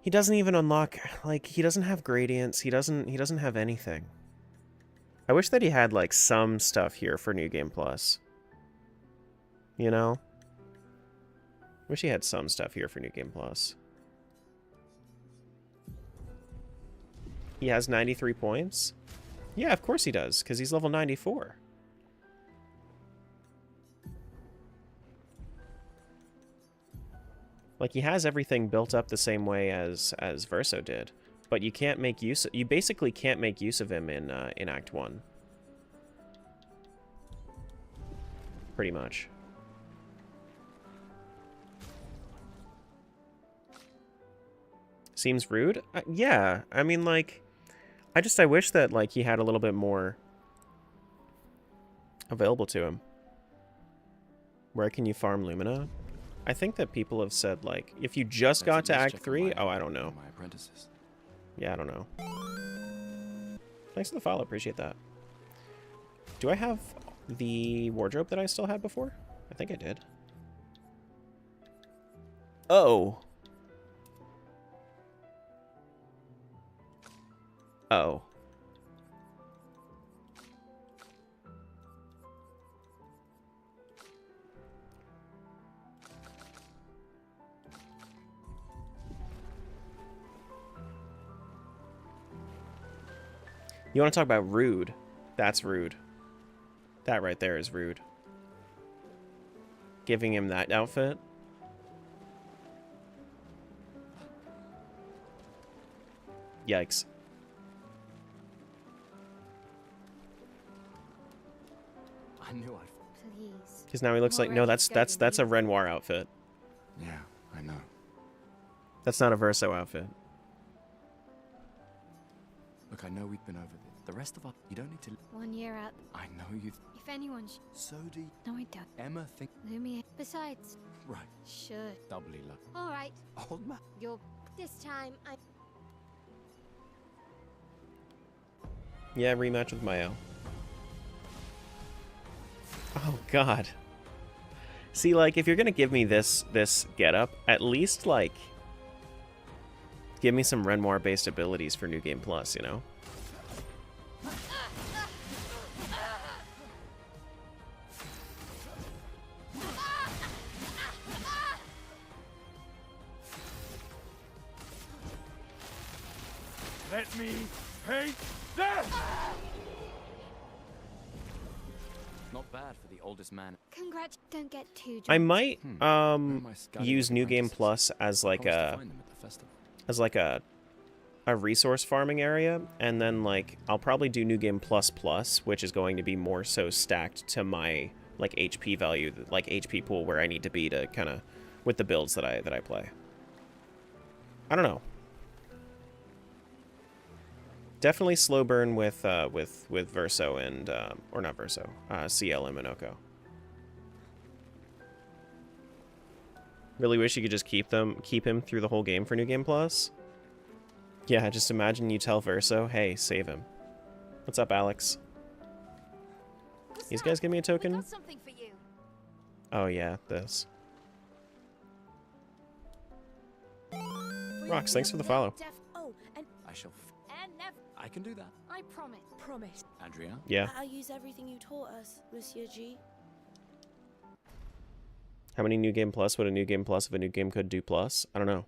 He doesn't even unlock, like, he doesn't have gradients, he doesn't have anything. I wish that he had, like, some stuff here for New Game Plus. You know? Wish he had some stuff here for New Game Plus. He has 93 points? Yeah, of course he does, because he's level 94. Like, he has everything built up the same way as Verso did, but you can't make use. You basically can't make use of him in Act 1. Pretty much. Seems rude? Yeah, I mean, like, I wish that, like, he had a little bit more available to him. Where can you farm Lumina? I think that people have said, like, if you just got to Act 3, oh, I don't know. My apprentices. Yeah, I don't know. Thanks for the follow, appreciate that. Do I have the wardrobe that I still had before? I think I did. Oh. Oh. You want to talk about rude? That's rude. That right there is rude. Giving him that outfit. Yikes. I knew I'd. Please. Because now he looks like, no, that's a Renoir outfit. Yeah, I know. That's not a Verso outfit. Look, I know we've been over this. The rest of us, you don't need to. 1 year out. I know you. If anyone. So do you. No, I don't. Emma think. Lumia. Besides. Right. Sure. Doubly luck. All right. Old man. You're. This time, I. Yeah, rematch with Mayo. Oh God. See, like, if you're gonna give me this getup, at least like give me some Renoir-based abilities for New Game Plus, you know? Let me paint this! Not bad for the oldest man. Congrats. Don't get too. I might Where am I scouting use for New Game apprentices? Plus as like I was to a find them at the festival. a resource farming area, and then like I'll probably do New Game Plus Plus, which is going to be more so stacked to my like HP value, like HP pool where I need to be to kind of with the builds that I play. I don't know. Definitely slow burn with Verso and or not Verso, CL and Minoko. Really wish you could just keep him through the whole game for New Game Plus. Yeah, just imagine you tell Verso, hey, save him. What's up, Alex? These guys give me a token? Something for you. Oh yeah, this. Rox, thanks for the follow. Oh, and I shall. Never. I can do that. I promise. promise. Adrian. Yeah. I'll use everything you taught us, Monsieur G. How many New Game Plus would a New Game Plus if a New Game could do plus? I don't know.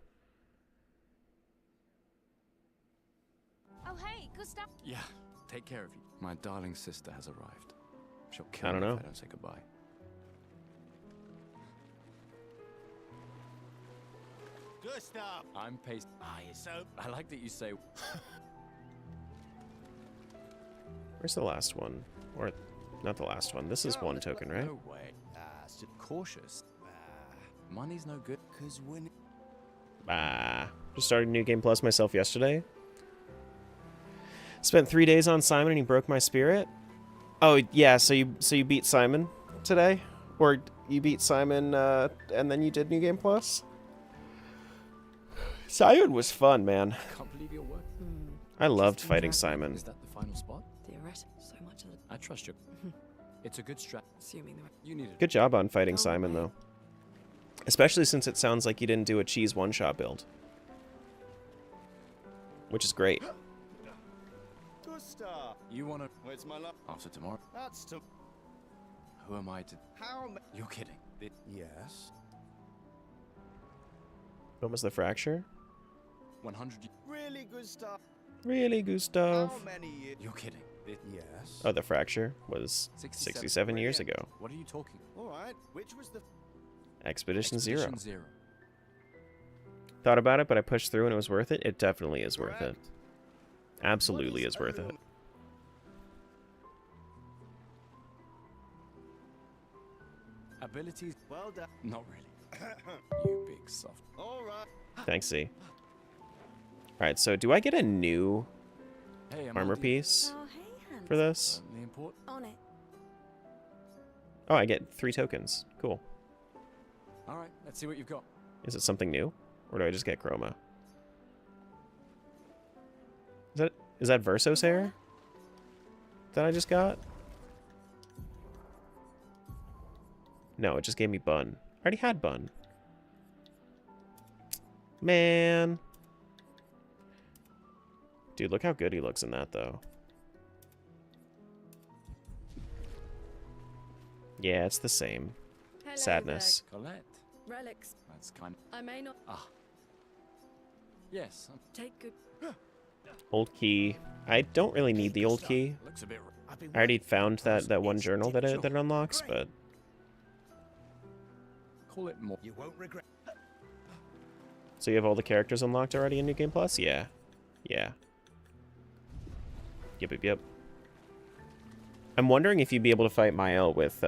Oh hey, Gustav. Yeah. Take care of you. My darling sister has arrived. She'll kill I don't me know. if I don't say goodbye. Gustav! I'm paced. I like that you say. Where's the last one? Or, not the last one. This is one token, right? No way. Cautious. Money's no good. Cause when Just started New Game Plus myself yesterday. Spent 3 days on Simon and he broke my spirit. Oh yeah, so you beat Simon today? Or you beat Simon and then you did New Game Plus? Simon was fun, man. Can't believe your work. I loved fighting Simon. Is that the final spot? Theoretic. So much of it. I trust you. It's a good strat. Assuming the You need it. Good job on fighting Simon, though. Especially since it sounds like you didn't do a cheese one-shot build. Which is great. Gustav! You wanna Where's my luck? after tomorrow? That's to Who am I to? how You're kidding. Yes. What was the fracture? 100. Really, Gustav? Really, Gustav? How many years? You're kidding. Yes. Oh, the fracture was 67 years ago. What are you talking? Alright, which was the Expedition Zero. Expedition Zero. Thought about it, but I pushed through and it was worth it. It definitely is worth it. correct? Absolutely is worth it. Abilities? Well done. Not really. You big soft. Alright. Thanks, Z. Alright, so do I get a new Hey, I'm armor on piece Oh, hey, hands. for this? The import. On it. Oh, I get 3 tokens. Cool. All right, let's see what you've got. Is it something new? Or do I just get Chroma? Is that Verso's hair? That I just got? No, it just gave me Bun. I already had Bun. Man. Dude, look how good he looks in that, though. Yeah, it's the same. Hello Sadness. Colette. there. Relics. That's kind of. I may not Yes. take good. Old key. I don't really need the old key. Looks a bit. I already found that one journal that it unlocks, but Call it more. You won't regret. so you have all the characters unlocked already in New Game Plus? Yeah. Yeah. Yep. I'm wondering if you'd be able to fight Mael with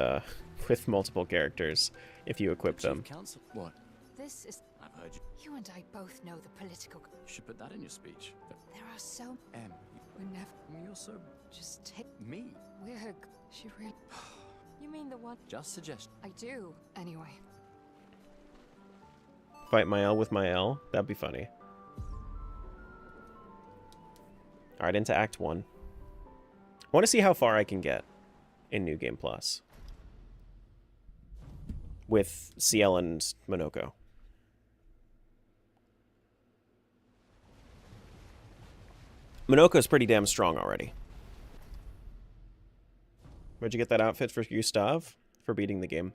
with multiple characters if you equip them. Council. What? This is. I've heard you. You and I both know the political. You should put that in your speech. There are so. M. We're never. You're so. Just take. Me. We're. She really. You mean the one? Just suggest. I do. Anyway. Fight Mael with Mael? That'd be funny. Alright, into Act 1. I want to see how far I can get in New Game Plus. With CL and Monoko. Monoko's pretty damn strong already. Where'd you get that outfit for Gustav? For beating the game.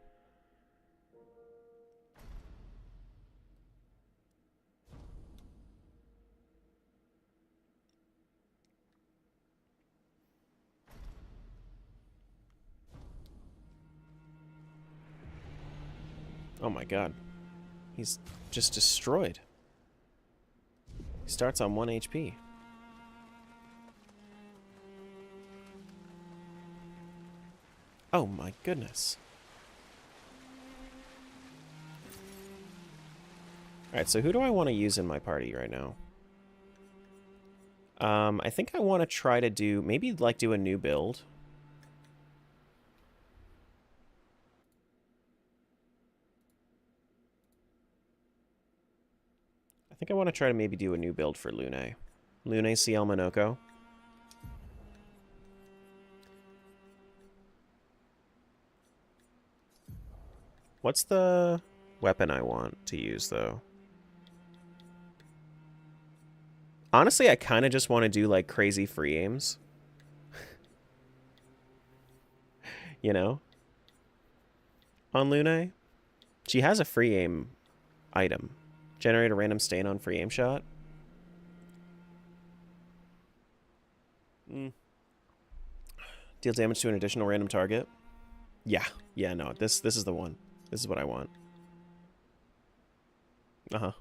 Oh my god. He's just destroyed. He starts on 1 HP. Oh my goodness. Alright, so who do I want to use in my party right now? I think I want to try to do, maybe like do a new build. I think I want to try to maybe do a new build for Lune. Lune CL Monoko. What's the weapon I want to use, though? Honestly, I kind of just want to do, like, crazy free aims. You know? On Lune. She has a free aim item. Generate a random stain on free aim shot. Deal damage to an additional random target. Yeah, no, this is the one. This is what I want. Uh-huh.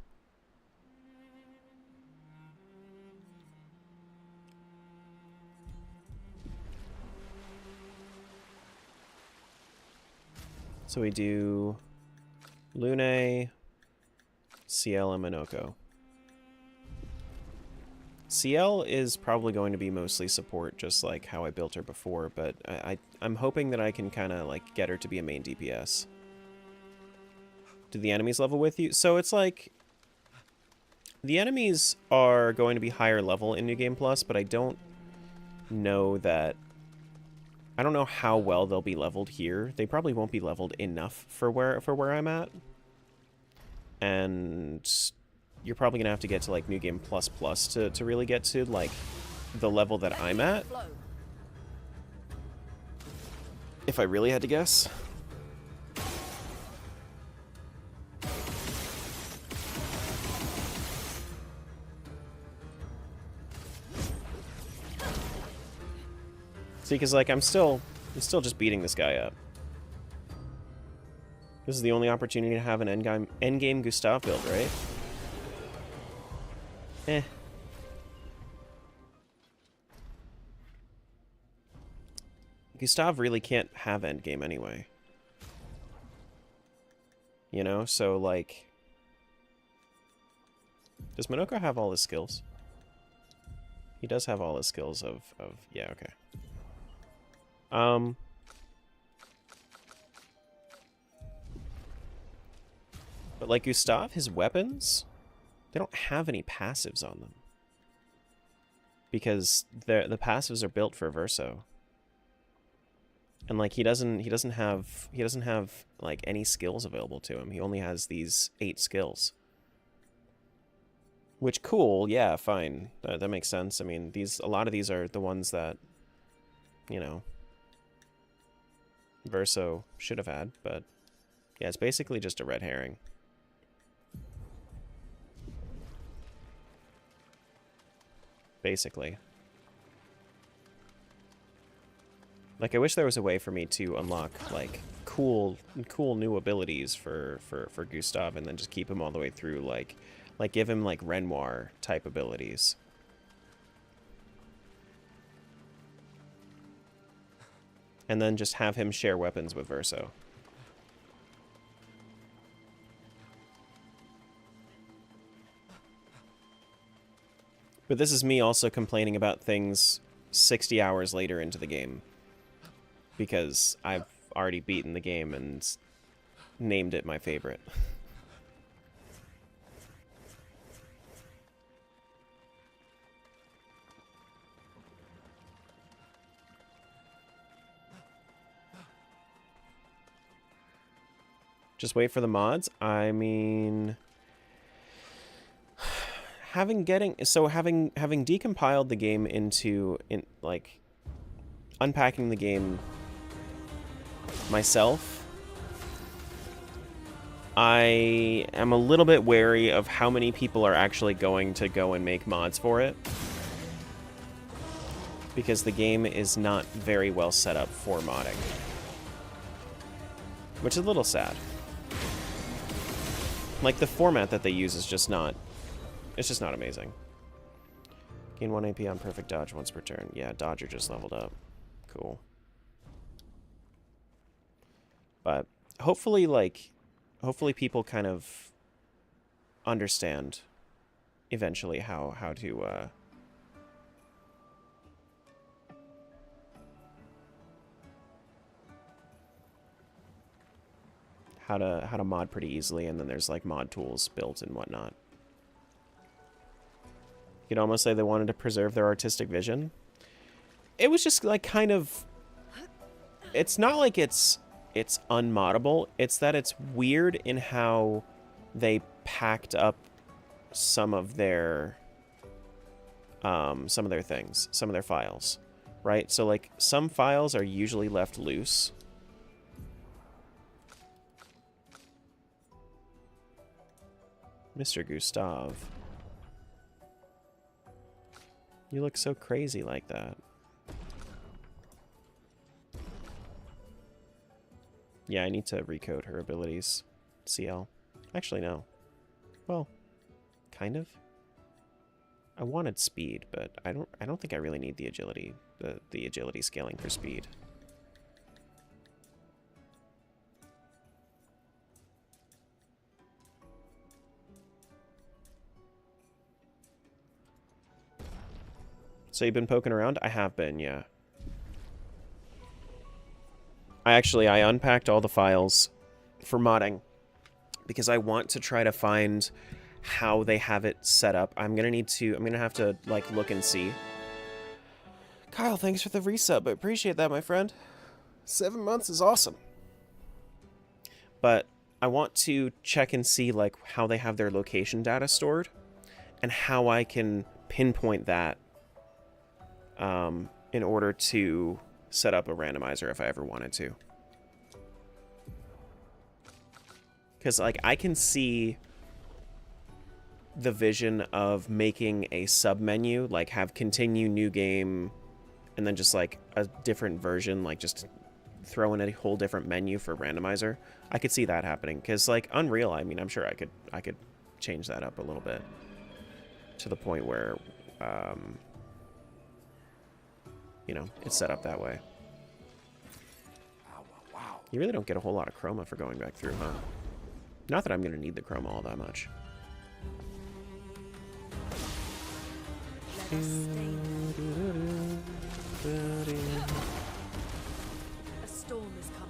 So we do Lune, CL, and Monoko. CL is probably going to be mostly support, just like how I built her before, but I'm hoping that I can kind of like get her to be a main DPS. Do the enemies level with you? So it's like the enemies are going to be higher level in New Game Plus, but I don't know that. I don't know how well they'll be leveled here. They probably won't be leveled enough for where I'm at. And you're probably gonna have to get to like New Game Plus Plus to really get to like the level that I'm at. If I really had to guess. See, because like I'm still just beating this guy up. This is the only opportunity to have an endgame Gustav build, right? Eh. Gustav really can't have endgame anyway. You know, so like... Does Monoko have all his skills? He does have all his skills of yeah, okay. But like Gustav, his weapons, they don't have any passives on them. Because the passives are built for Verso. And like he doesn't have like any skills available to him. He only has these 8 skills. Which cool, yeah, fine. That makes sense. I mean, a lot of these are the ones that, you know, Verso should have had, but yeah, it's basically just a red herring. basically. Like, I wish there was a way for me to unlock, like, cool new abilities for Gustav and then just keep him all the way through, like give him, like, Renoir-type abilities. And then just have him share weapons with Verso. But this is me also complaining about things 60 hours later into the game. Because I've already beaten the game and named it my favorite. Just wait for the mods? I mean, having decompiled the game into like unpacking the game myself, I am a little bit wary of how many people are actually going to go and make mods for it, because the game is not very well set up for modding, which is a little sad. Like, the format that they use is just not... It's just not amazing. Gain 1 AP on perfect dodge once per turn. Yeah, Dodger just leveled up. Cool. But hopefully, like... Hopefully people kind of understand eventually how to... how to mod pretty easily, and then there's like mod tools built and whatnot. You could almost say they wanted to preserve their artistic vision. It was just like kind of... It's not like it's unmoddable. It's that it's weird in how they packed up some of their things, some of their files, right? So like some files are usually left loose. Mr. Gustav. You look so crazy like that. Yeah, I need to recode her abilities. CL. Actually, no. Well, kind of. I wanted speed, but I don't think I really need the agility, the agility scaling for speed. So you've been poking around? I have been, yeah. I unpacked all the files for modding because I want to try to find how they have it set up. I'm gonna have to like look and see. Kyle, thanks for the resub. I appreciate that, my friend. 7 months is awesome. But I want to check and see like how they have their location data stored and how I can pinpoint that in order to set up a randomizer if I ever wanted to. Because, like, I can see the vision of making a sub-menu, like, have continue new game, and then just, like, a different version, like, just throw in a whole different menu for randomizer. I could see that happening. Because, like, Unreal, I mean, I'm sure I could change that up a little bit to the point where, you know, it's set up that way. You really don't get a whole lot of chroma for going back through, huh? Not that I'm going to need the chroma all that much. A storm is coming.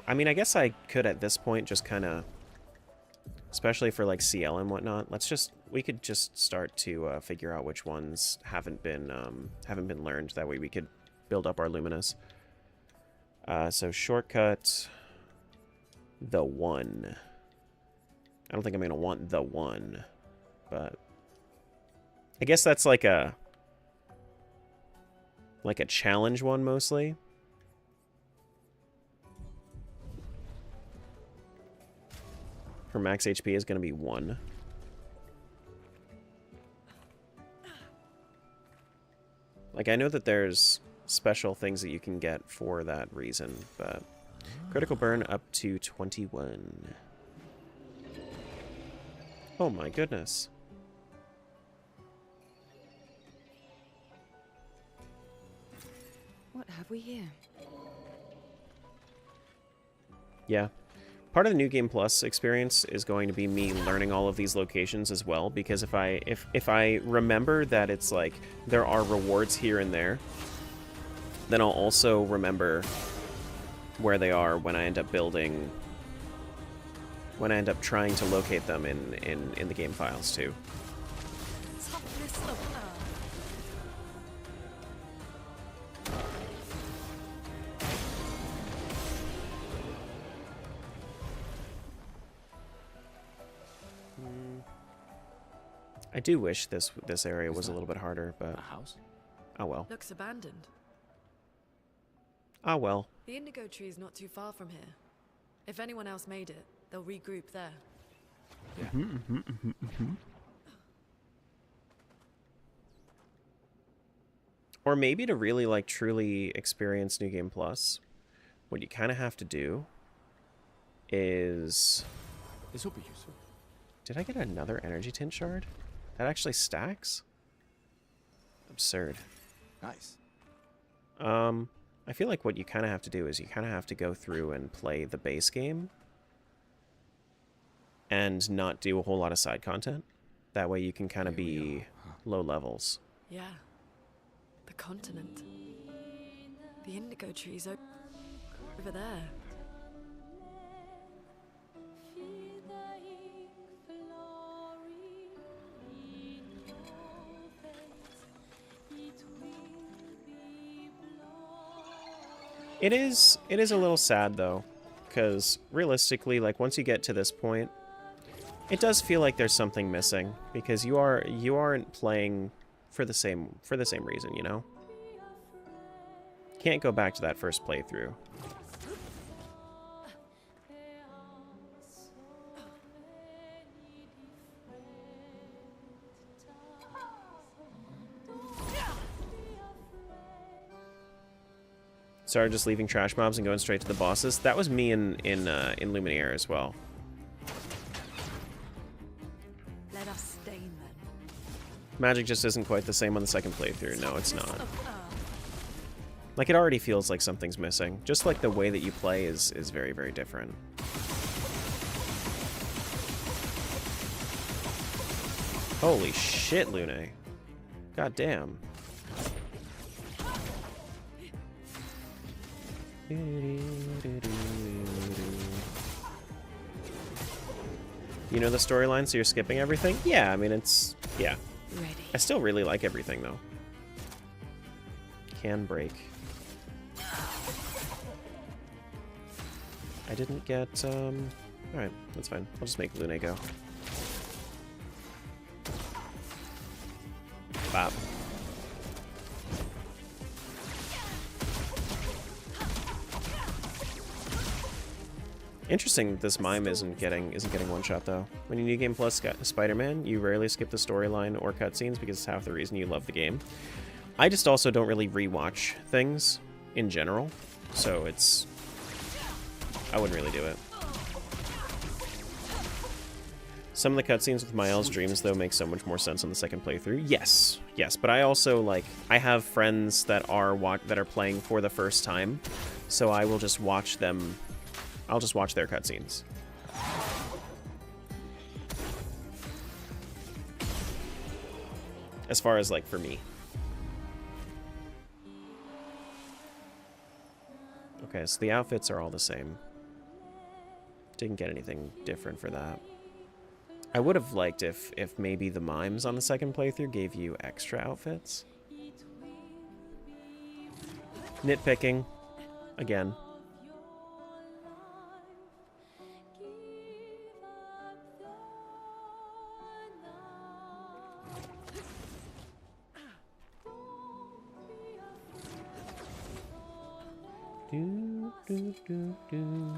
I mean, I guess I could at this point just kind of, especially for like CL and whatnot. We could just start to figure out which ones haven't been learned. That way we could build up our Luminous. So shortcut, the one. I don't think I'm gonna want the one, but I guess that's like a like a challenge one mostly. Her max HP is going to be 1. Like, I know that there's special things that you can get for that reason, but critical burn up to 21. Oh my goodness. What have we here? Yeah. Part of the New Game Plus experience is going to be me learning all of these locations as well, because if I remember that it's like there are rewards here and there, then I'll also remember where they are when I end up building, when I end up trying to locate them in the game files too. Toughness of earth. I do wish this area was a little bit harder, but A house? oh well. Looks abandoned. Ah well. The indigo tree is not too far from here. If anyone else made it, they'll regroup there. Or maybe to really like truly experience New Game Plus, what you kind of have to do is... This will be useful. Did I get another energy tint shard? That actually stacks? Absurd. Nice. I feel like what you kind of have to do is you kind of have to go through and play the base game and not do a whole lot of side content. That way you can kind of be low levels. Yeah. The continent. The indigo trees over there. It is a little sad though, because realistically, like once you get to this point, it does feel like there's something missing, because you aren't playing for the same reason, you know? Can't go back to that first playthrough. Started just leaving trash mobs and going straight to the bosses. That was me in Luminaire as well. Let us stain them. Magic just isn't quite the same on the second playthrough. No, it's not. Like, it already feels like something's missing. Just like the way that you play is very, very different. Holy shit, Lune. God damn. You know the storyline, so you're skipping everything? Yeah, I mean, it's... yeah. Ready. I still really like everything, though. Can break. I didn't get, Alright, that's fine. I'll just make Lune go. Bop. Interesting that this mime isn't getting one shot though. When you New Game Plus Spider-Man, you rarely skip the storyline or cutscenes because it's half the reason you love the game. I just also don't really rewatch things in general, so it's... I wouldn't really do it. Some of the cutscenes with Miles' dreams though make so much more sense on the second playthrough. Yes, yes, but I also like I have friends that are playing for the first time, so I will just watch them. I'll just watch their cutscenes. As far as, like, for me. Okay, so the outfits are all the same. Didn't get anything different for that. I would have liked if maybe the mimes on the second playthrough gave you extra outfits. Nitpicking. Again. Do, do, do, do.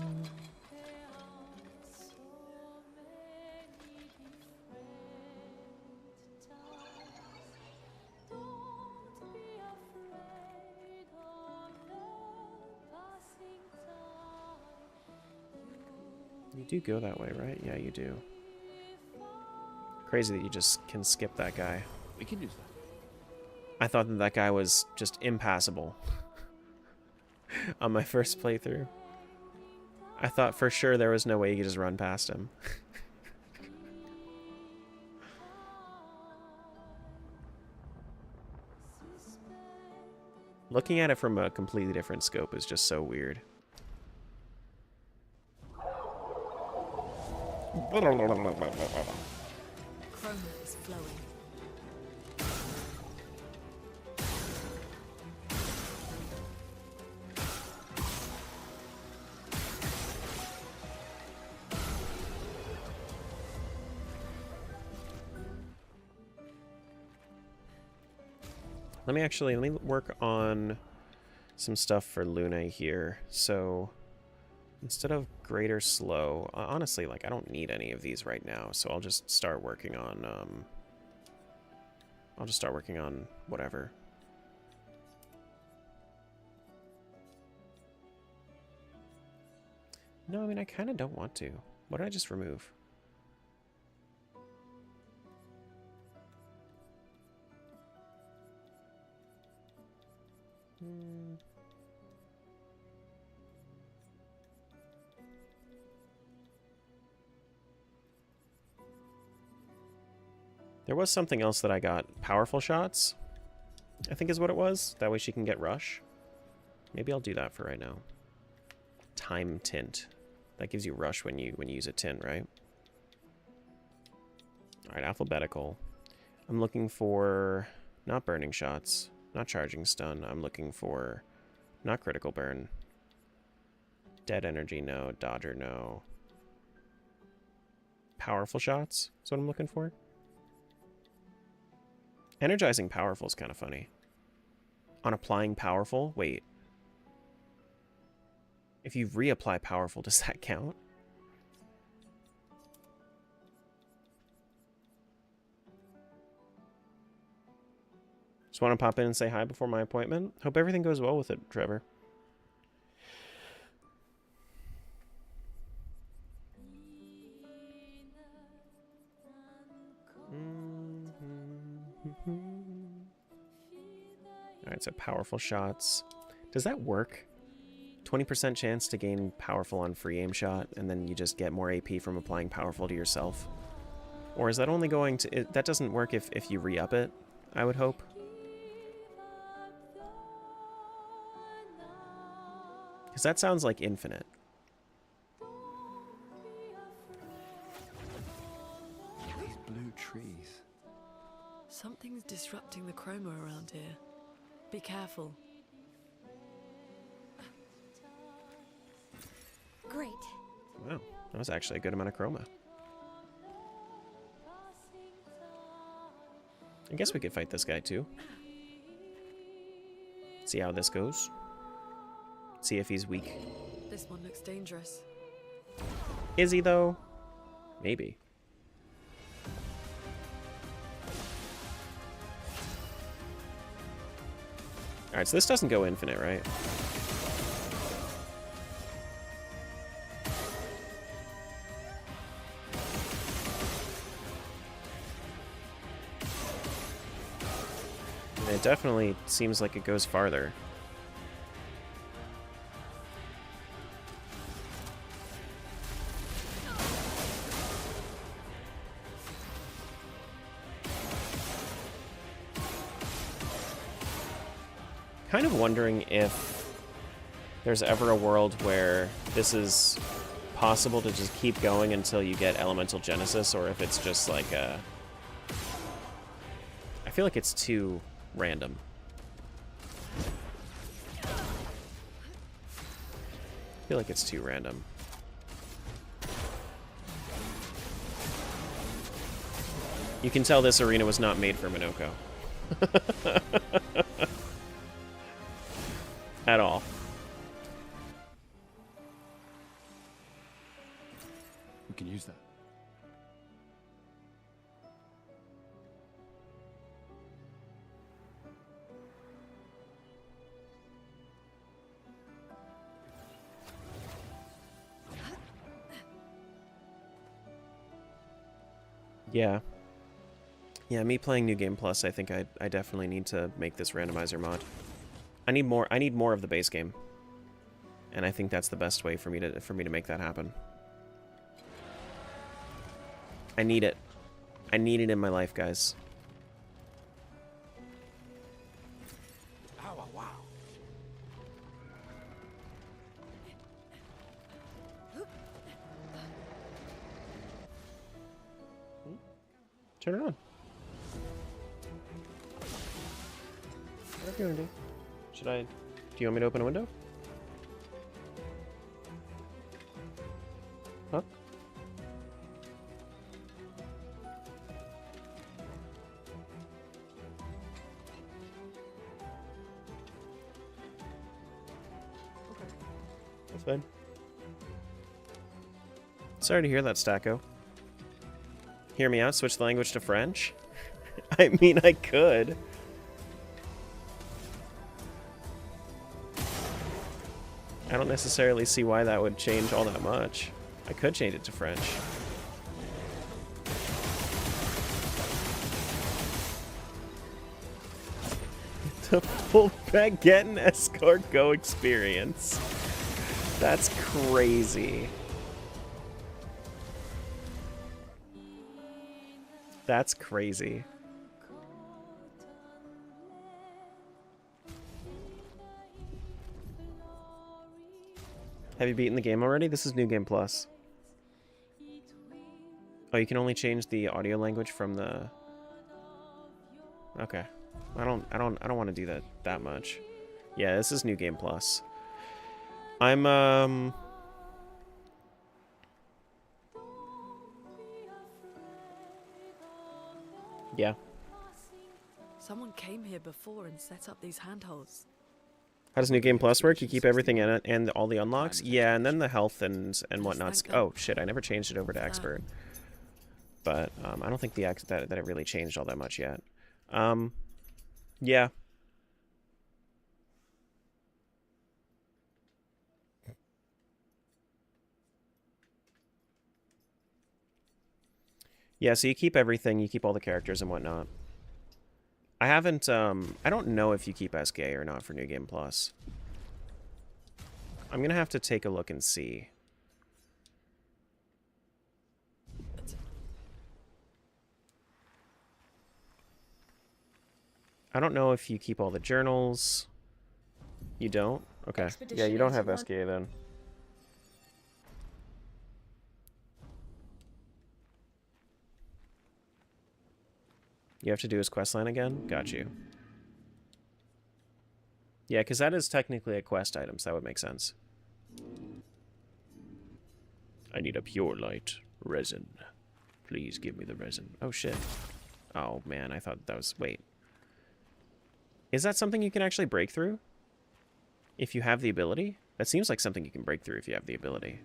You do go that way, right? Yeah, you do. Crazy that you just can skip that guy. We can use that. I thought that that guy was just impassable on my first playthrough. I thought for sure there was no way you could just run past him. Looking at it from a completely different scope is just so weird. Chroma is flowing. Let me work on some stuff for Luna here. So instead of great or slow, honestly, like I don't need any of these right now. So I'll just start working on, whatever. No, I mean, I kind of don't want to. What did I just remove? There was something else that I got. Powerful shots, I think is what it was. That way she can get rush. Maybe I'll do that for right now. Time tint. That gives you rush when you use a tint, right? Alright, alphabetical. I'm looking for not burning shots, not charging stun. I'm looking for not critical burn. Dead energy, no. Dodger, no. Powerful shots is what I'm looking for. Energizing powerful is kind of funny. On applying powerful, wait. If you reapply powerful, does that count? Just want to pop in and say hi before my appointment. Hope everything goes well with it, Trevor. Alright, so powerful shots. Does that work? 20% chance to gain powerful on free aim shot, and then you just get more AP from applying powerful to yourself? Or is that only going to... that doesn't work if you re-up it, I would hope. Because that sounds like infinite. These blue trees. Something's disrupting the chroma around here. Be careful. Great. Wow, that was actually a good amount of chroma. I guess we could fight this guy too. See how this goes. See if he's weak. This one looks dangerous. Is he though? Maybe. Alright, so this doesn't go infinite, right? It definitely seems like it goes farther. Kind of wondering if there's ever a world where this is possible to just keep going until you get Elemental Genesis, or if it's just like a... I feel like it's too random. I feel like it's too random. You can tell this arena was not made for Minoko. At all. can use that. Yeah. Yeah, me playing New Game Plus, I think I definitely need to make this randomizer mod. I need more of the base game. And I think that's the best way for me to make that happen. I need it. I need it in my life, guys. Ow, wow. Turn it on. What are you gonna do? Should I... Do you want me to open a window? Huh? Okay. That's fine. Sorry to hear that, Stacko. Hear me out, switch the language to French? I mean, I could. I don't necessarily see why that would change all that much. I could change it to French. The full baguette and escargot experience. That's crazy. That's crazy. Have you beaten the game already? This is New Game Plus. Oh, you can only change the audio language from the... Okay. I don't want to do that much. Yeah, this is New Game Plus. I'm Yeah. Someone came here before and set up these handholds. How does New Game Plus work? You keep everything in it and all the unlocks? Yeah, and then the health and whatnot. Oh, shit, I never changed it over to Expert. But I don't think that it really changed all that much yet. Yeah. Yeah, so you keep everything, you keep all the characters and whatnot. I haven't, I don't know if you keep SK or not for New Game Plus. I'm gonna have to take a look and see. I don't know if you keep all the journals. You don't? Okay. Yeah, you don't have SK then. You have to do his questline again? Got you. Yeah, because that is technically a quest item, so that would make sense. I need a pure light. Resin. Please give me the resin. Oh, shit. Oh, man, I thought that was... Wait. Is that something you can actually break through? If you have the ability? That seems like something you can break through if you have the ability.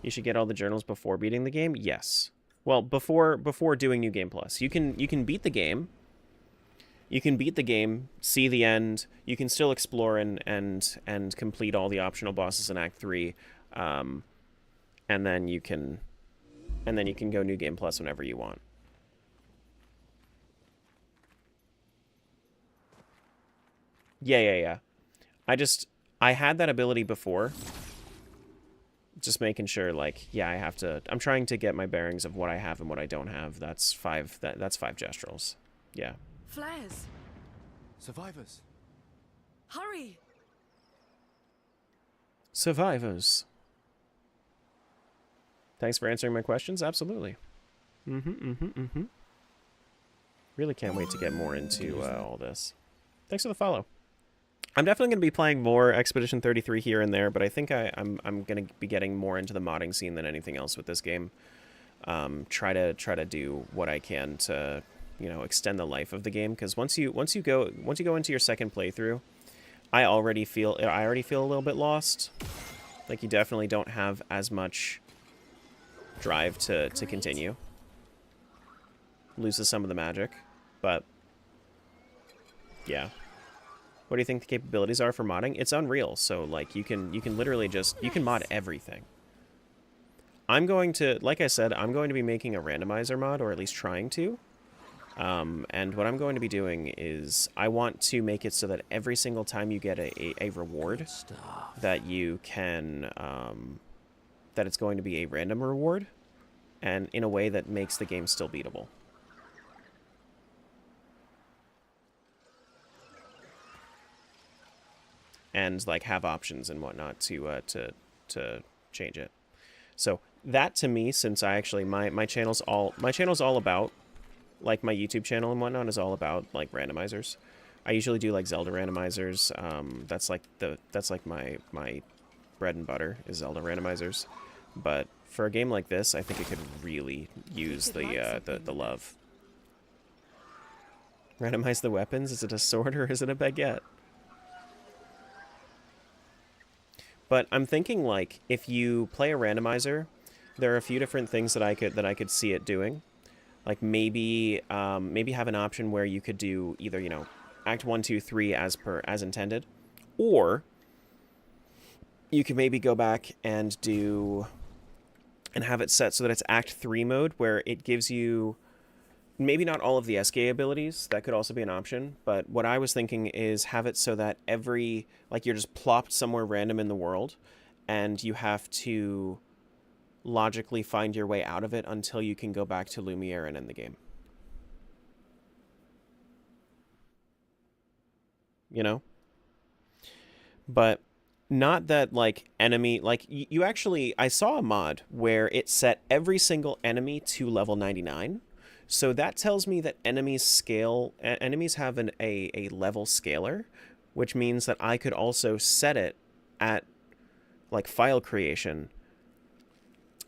You should get all the journals before beating the game? Yes. Well, before doing New Game Plus. You can beat the game. You can beat the game, see the end. You can still explore and complete all the optional bosses in Act 3. And then you can go New Game Plus whenever you want. Yeah. I had that ability before. Just making sure, like, yeah, I'm trying to get my bearings of what I have and what I don't have. That's 5 gestrals. Yeah. Flares! Survivors! Hurry! Survivors. Thanks for answering my questions. Absolutely. Really can't wait to get more into all this. Thanks for the follow. I'm definitely going to be playing more Expedition 33 here and there, but I think I'm going to be getting more into the modding scene than anything else with this game. Try to do what I can to, you know, extend the life of the game, because once you go into your second playthrough, I already feel a little bit lost. Like, you definitely don't have as much drive to continue. Loses some of the magic, but yeah. What do you think the capabilities are for modding? It's Unreal, so like you can literally just you can mod everything. I'm going to, like I said, I'm going to be making a randomizer mod, or at least trying to. And what I'm going to be doing is I want to make it so that every single time you get a reward, that you can, that it's going to be a random reward, and in a way that makes the game still beatable. And like have options and whatnot to change it. So that to me, since I actually my channel's all about, like my YouTube channel and whatnot is all about like randomizers. I usually do like Zelda randomizers. That's like my bread and butter is Zelda randomizers. But for a game like this, I think it could really use the love. Randomize the weapons. Is it a sword or is it a baguette? But I'm thinking like if you play a randomizer, there are a few different things that I could see it doing. Like maybe have an option where you could do either, you know, Act 1, 2, 3 as intended, or you could maybe go back and have it set so that it's Act 3 mode, where it gives you maybe not all of the SK abilities. That could also be an option. But what I was thinking is have it so that like you're just plopped somewhere random in the world, and you have to logically find your way out of it until you can go back to Lumiere and end the game. You know? But not that, like, enemy... Like, you actually... I saw a mod where it set every single enemy to level 99. So that tells me that enemies have a level scaler, which means that I could also set it at, like, file creation.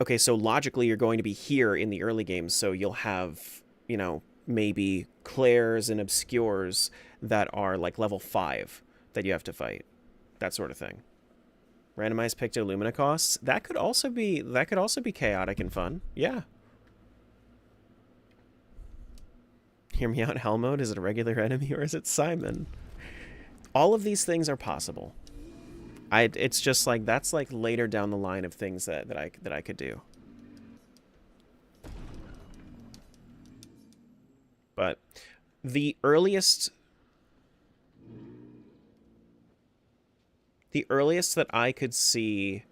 Okay, so logically you're going to be here in the early games, so you'll have, you know, maybe Clairs and Obscures that are like level 5 that you have to fight. That sort of thing. Randomized Picto Lumina costs. That could also be chaotic and fun. Yeah. Hear me out, Hell Mode. Is it a regular enemy or is it Simon? All of these things are possible. It's just like that's like later down the line of things that I could do. But the earliest that I could see,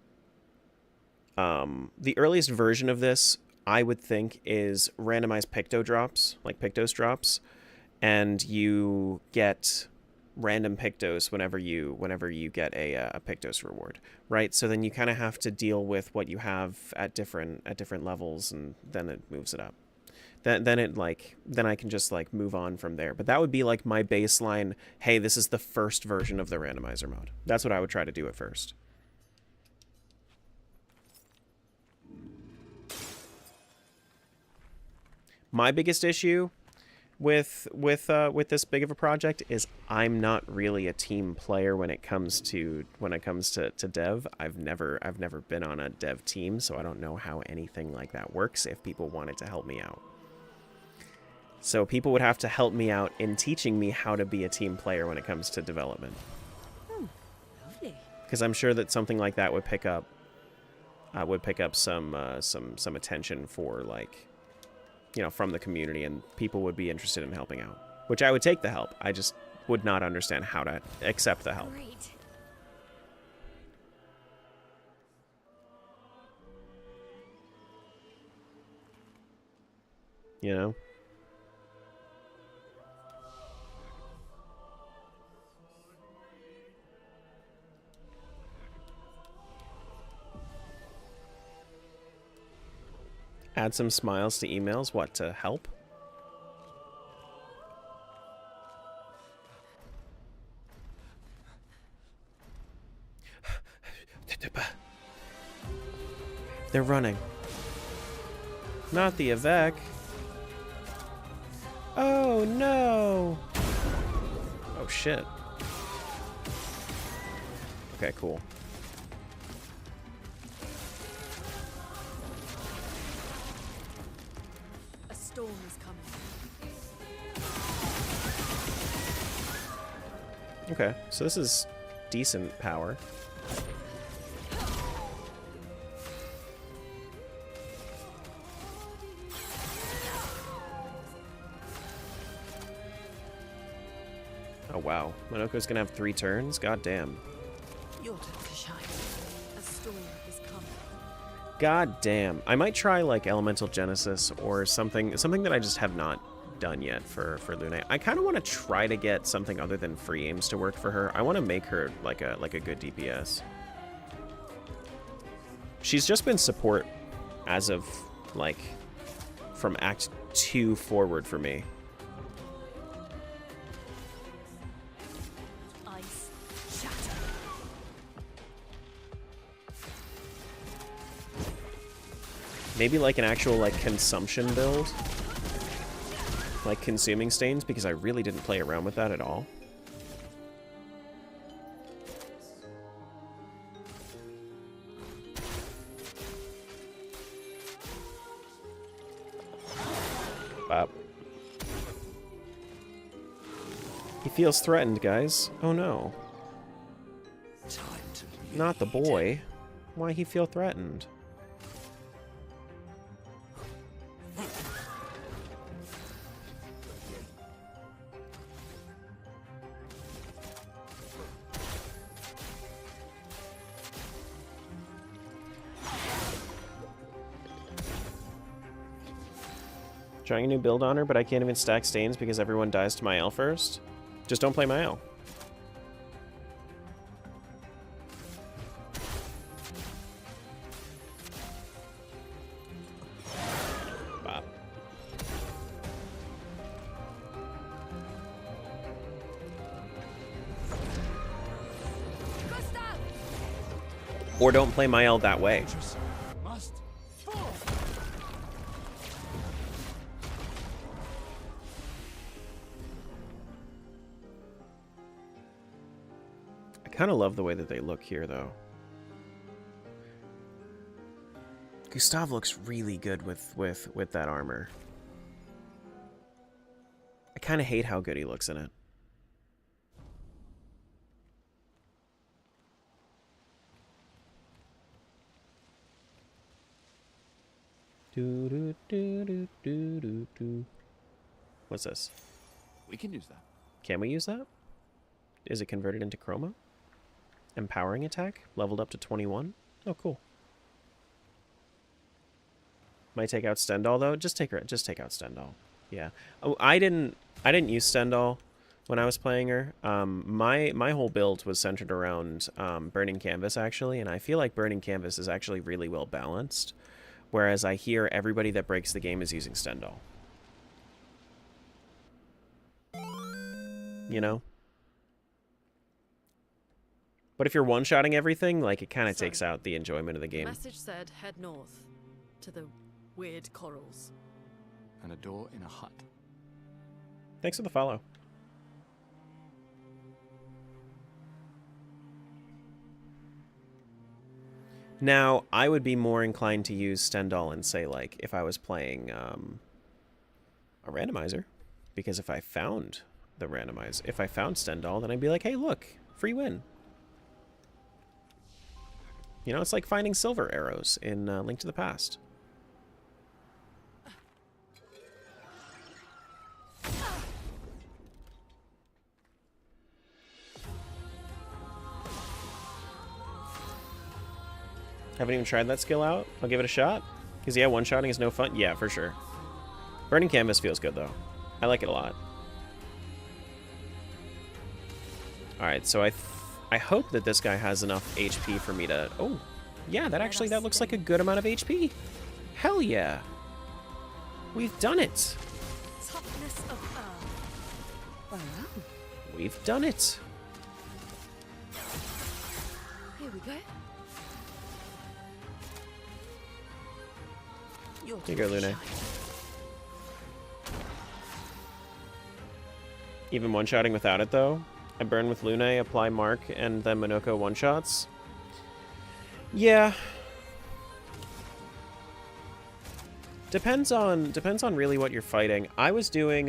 the earliest version of this, I would think, is randomized Picto drops, like Pictos drops, and you get random Pictos whenever you get a Pictos reward, right? So then you kind of have to deal with what you have at different levels, and then it moves it up. Then I can just like move on from there. But that would be like my baseline. Hey, this is the first version of the randomizer mode. That's what I would try to do at first. My biggest issue with this big of a project is I'm not really a team player when it comes to dev. I've never been on a dev team, so I don't know how anything like that works if people wanted to help me out. So people would have to help me out in teaching me how to be a team player when it comes to development. Oh, lovely. Because I'm sure that something like that would pick up some attention for, like, you know, from the community, and people would be interested in helping out. Which I would take the help. I just would not understand how to accept the help. Great. You know? Add some smiles to emails. What, to help? They're running. Not the Avec. Oh no! Oh shit. Okay, cool. Okay, so this is decent power. Oh wow, Monoko's gonna have 3 turns? God damn. Your turn to shine. A storm is coming. God damn. I might try like Elemental Genesis or something that I just have not done yet for Lune. I kind of want to try to get something other than free aims to work for her. I want to make her like a good DPS. She's just been support as of like from Act 2 forward for me. Ice shatter. Maybe like an actual like consumption build. Like consuming stains, because I really didn't play around with that at all. Bop. He feels threatened, guys. Oh no. Not the boy. Why he feel threatened? Trying a new build on her, but I can't even stack stains because everyone dies to my L first. Just don't play my L. Bop. Or don't play my L that way. I kind of love the way that they look here, though. Gustav looks really good with that armor. I kind of hate how good he looks in it. Do, do, do, do, do, do, do. What's this? We can use that. Can we use that? Is it converted into chroma? Empowering attack, leveled up to 21. Oh, cool. Might take out Stendhal though. Just take out Stendhal. Yeah. Oh, I didn't use Stendhal when I was playing her. My whole build was centered around Burning Canvas actually, and I feel like Burning Canvas is actually really well balanced. Whereas I hear everybody that breaks the game is using Stendhal. You know? But if you're one-shotting everything, like, it kind of takes out the enjoyment of the game. Message said head north to the weird corals. And a door in a hut. Thanks for the follow. Now, I would be more inclined to use Stendhal and say, like, if I was playing a randomizer. Because if I found Stendhal, then I'd be like, hey, look, free win. You know, it's like finding silver arrows in Link to the Past. Haven't even tried that skill out. I'll give it a shot. Because, yeah, one-shotting is no fun. Yeah, for sure. Burning Canvas feels good, though. I like it a lot. Alright, so I hope that this guy has enough HP for me to... Oh, yeah, that looks like a good amount of HP. Hell yeah. We've done it. Toughness of earth. Wow. We've done it. Here we go. Here you go, Lune. Even one-shotting without it, though. I burn with Lune, apply Mark, and then Monoko one-shots. Yeah. Depends on really what you're fighting. I was doing,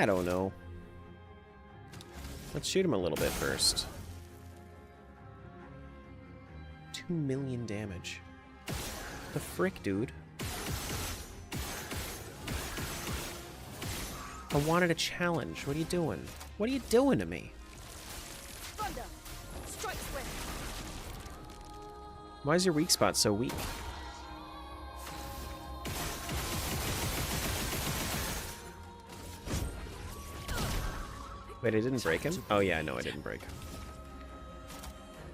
I don't know. Let's shoot him a little bit first. 2 million damage. The frick, dude? I wanted a challenge. What are you doing? What are you doing to me? Thunder! Strike swift! Why is your weak spot so weak? Wait, I didn't break him? Oh yeah, no, I didn't break.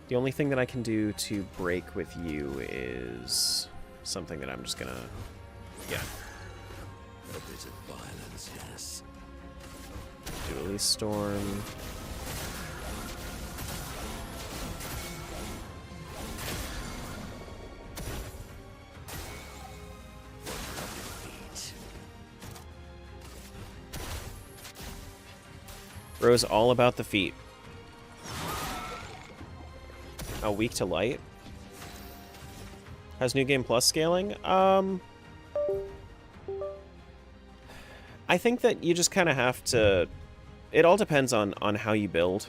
The only thing that I can do to break with you is something that I'm just gonna... Yeah. A bit of violence, yes. Dually Storm. Bro's all about the feet. Oh, weak to light? Has New Game Plus scaling? I think that you just kind of have to... It all depends on how you build.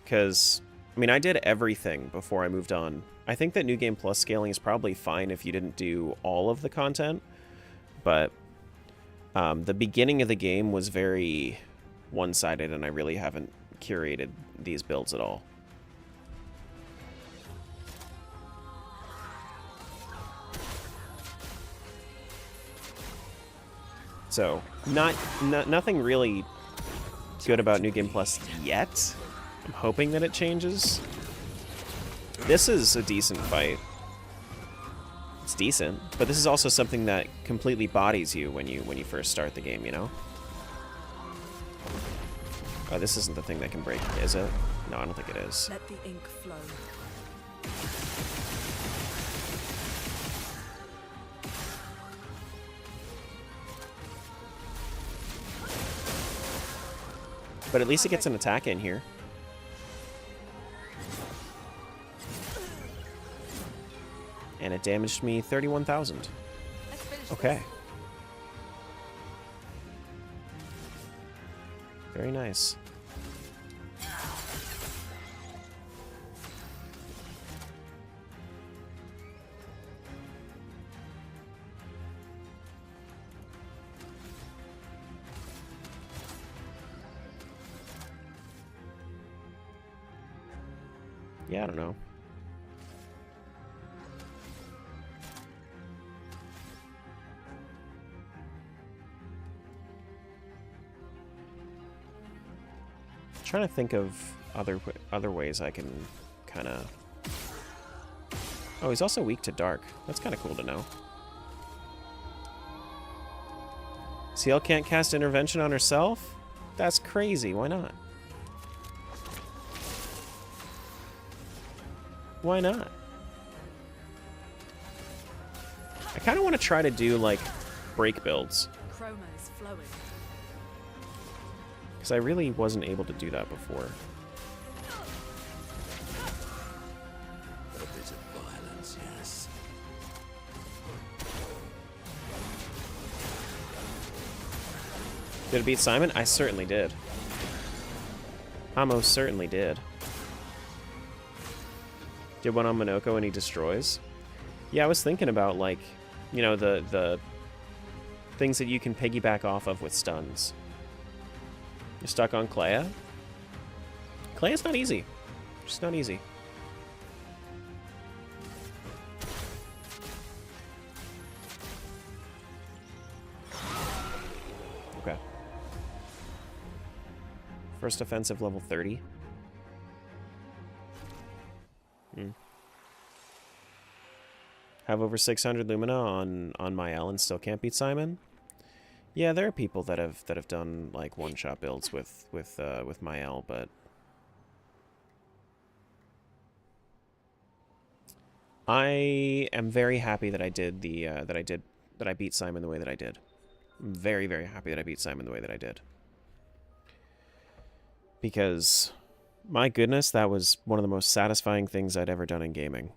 Because, I mean, I did everything before I moved on. I think that New Game Plus scaling is probably fine if you didn't do all of the content. But the beginning of the game was very one-sided, and I really haven't curated these builds at all. So, nothing really good about New Game Plus yet. I'm hoping that it changes. This is a decent fight. It's decent, but this is also something that completely bodies you when you first start the game, you know? Oh, this isn't the thing that can break, is it? No, I don't think it is. Let the ink flow. But at least it gets an attack in here. And it damaged me 31,000. Okay. Very nice. Yeah, I don't know. Trying to think of other ways I can kind of... Oh, he's also weak to dark. That's kind of cool to know. CL can't cast intervention on herself? That's crazy. Why not? Why not? I kind of want to try to do, like, break builds. Chroma is flowing. Because I really wasn't able to do that before. A bit of violence, yes. Did it beat Simon? I certainly did. I most certainly did. Did one on Minoko and he destroys? Yeah, I was thinking about, like, you know, the things that you can piggyback off of with stuns. You're stuck on Clea? Clea's not easy. Just not easy. Okay. First offensive level 30. Have over 600 Lumina on my L and still can't beat Simon? Yeah, there are people that have done like one-shot builds with my L, but I am very happy that I did the that I beat Simon the way that I did. I'm very, very happy that I beat Simon the way that I did. Because my goodness, that was one of the most satisfying things I'd ever done in gaming.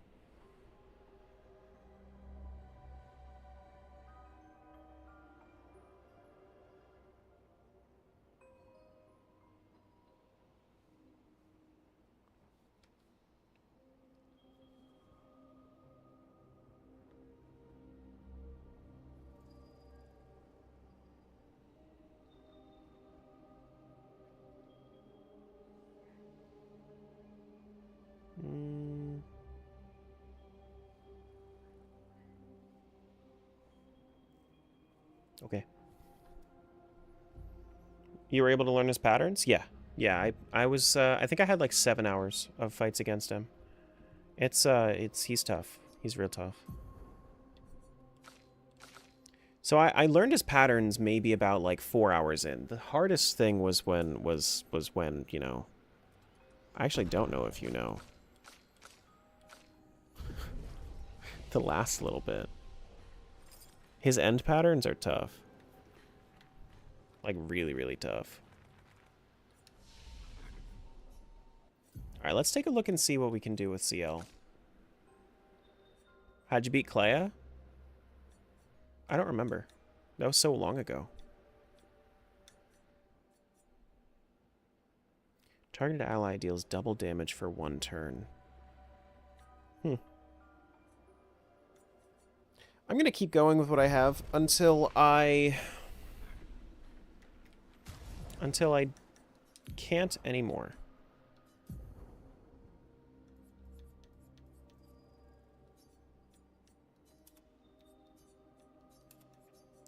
Okay. You were able to learn his patterns? Yeah. Yeah, I was, I think I had like 7 hours of fights against him. He's tough. He's real tough. So I learned his patterns maybe about like 4 hours in. The hardest thing was when, you know, I actually don't know if you know. The last little bit. His end patterns are tough. Like really, really tough. Alright, let's take a look and see what we can do with CL. How'd you beat Clea? I don't remember. That was so long ago. Targeted ally deals double damage for 1 turn. I'm gonna keep going with what I have until I can't anymore.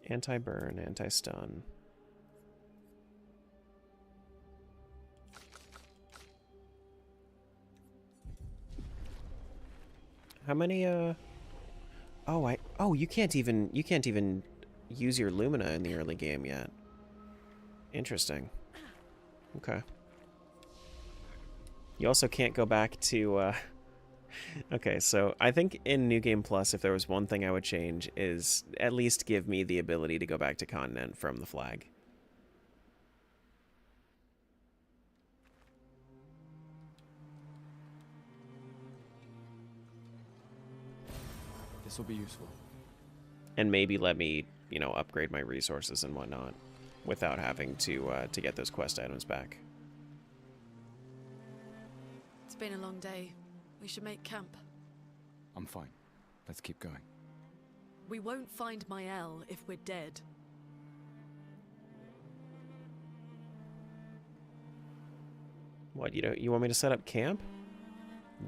Anti-burn, anti-stun. How many oh, you can't even use your Lumina in the early game yet. Interesting. Okay. You also can't go back to okay, so I think in New Game Plus, if there was one thing I would change, is at least give me the ability to go back to Continent from the flag. This will be useful. And maybe let me, you know, upgrade my resources and whatnot without having to get those quest items back. It's been a long day. We should make camp. I'm fine. Let's keep going. We won't find Mael if we're dead. What, you want me to set up camp?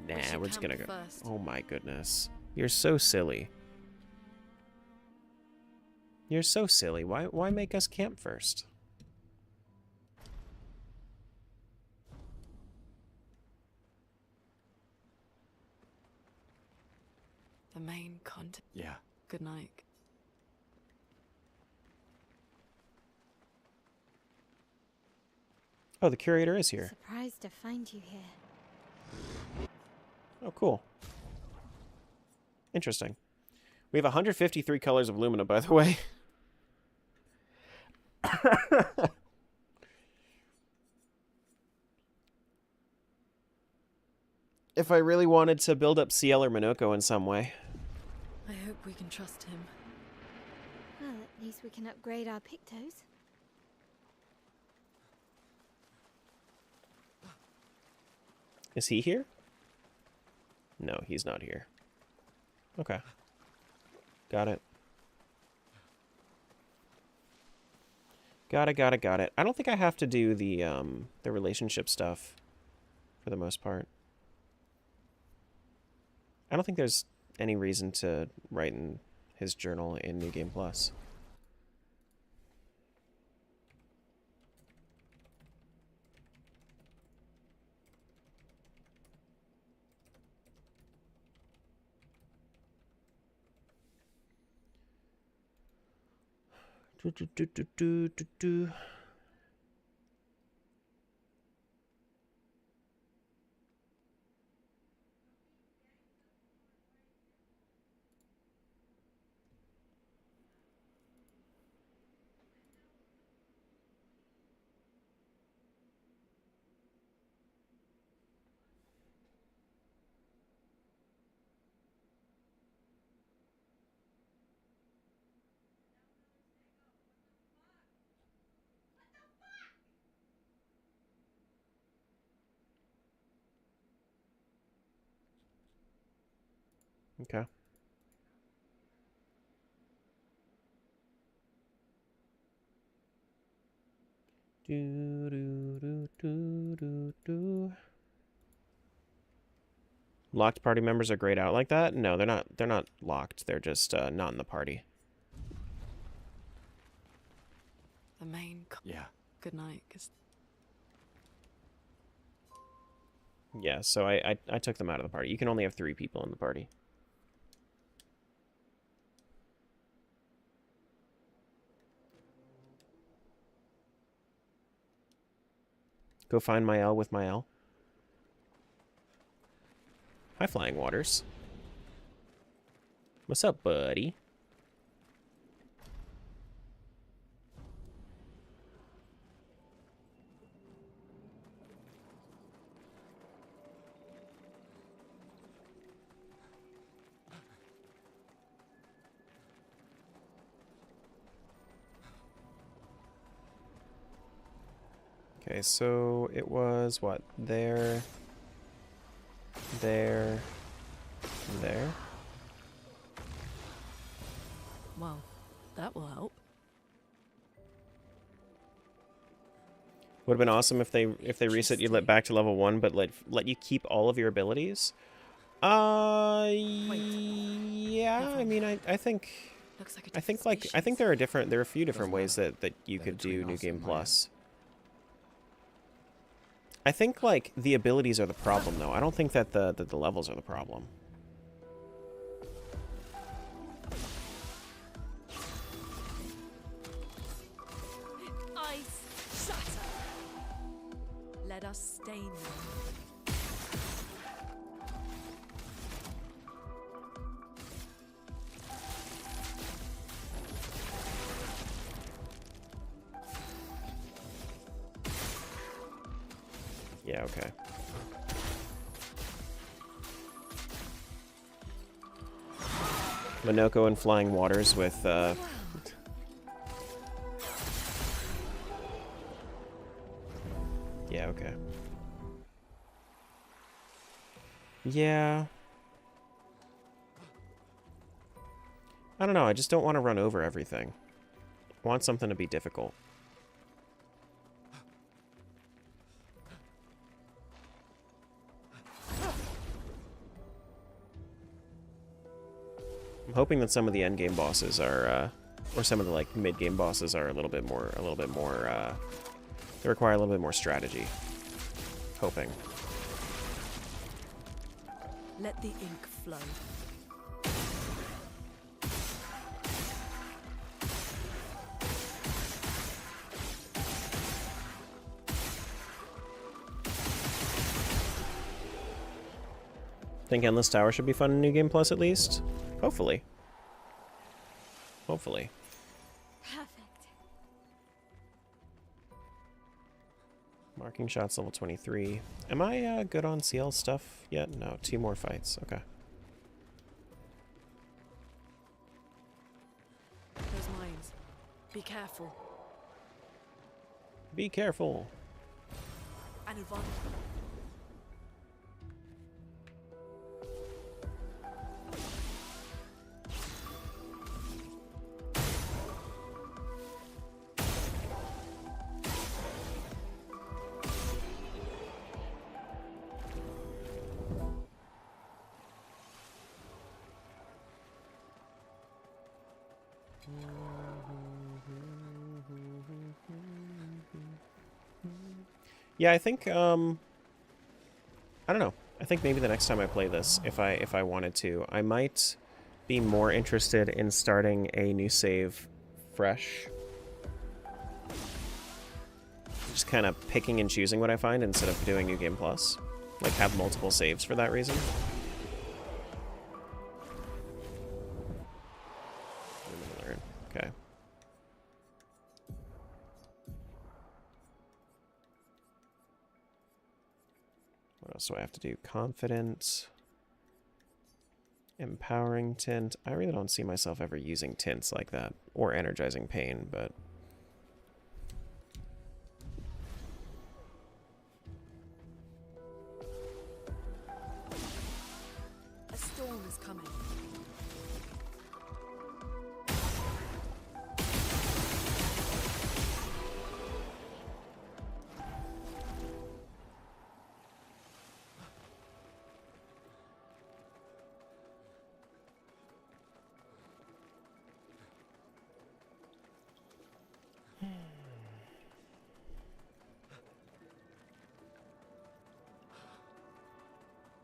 Nah, we're just gonna go. First. Oh my goodness. You're so silly. You're so silly. Why make us camp first? The main content. Yeah. Good night. Oh, the curator is here. Surprised to find you here. Oh, cool. Interesting. We have 153 colors of Lumina, by the way. If I really wanted to build up CL or Minoko in some way. I hope we can trust him. Well, at least we can upgrade our Pictos. Is he here? No, he's not here. Okay. Got it. Got it. I don't think I have to do the relationship stuff for the most part. I don't think there's any reason to write in his journal in New Game Plus. Do. Okay. Do. Locked party members are grayed out like that? No, they're not locked. They're just not in the party. the main. Yeah. Good night, 'cause Yeah, so I took them out of the party. You can only have 3 people in the party. Go find my L with my L. Hi, Flying Waters. What's up, buddy? Okay, so it was what? There, and there. well, that will help. Would have been awesome if they reset you back to level 1, but let you keep all of your abilities. Yeah. I mean, I think. Looks like a I think different I think there are a few different Doesn't ways matter. that you They're could do between New us Game and Maya. Plus. I think like the abilities are the problem though. I don't think that the levels are the problem. Ice shatter. Let us stain them. Yeah, okay. Minoko and Flying Waters with yeah, okay. Yeah. I don't know, I just don't want to run over everything. I want something to be difficult. I'm hoping that some of the end game bosses are, or some of the like mid game bosses are a little bit more, they require a little bit more strategy. Hoping. Let the ink flow. Think Endless Tower should be fun in New Game Plus at least? Hopefully. Hopefully. Perfect. Marking shots level 23. Am I good on CL stuff yet? No, 2 more fights. Okay. Those mines. Be careful. Be careful. Anuvan. Yeah, I think I don't know. I think maybe the next time I play this, if I wanted to, I might be more interested in starting a new save fresh. Just kind of picking and choosing what I find instead of doing New Game Plus. Like have multiple saves for that reason. Okay. What else do I have to do? Confident. Empowering tint. I really don't see myself ever using tints like that. Or energizing pain, but... A storm is coming.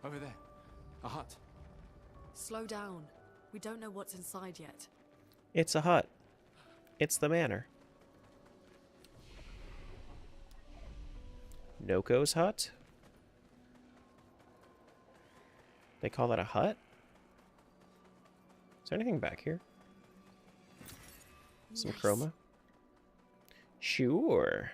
Over there. A hut. Slow down. We don't know what's inside yet. It's a hut. It's the manor. Noko's hut? They call that a hut? Is there anything back here? Some Nice. chroma? Sure.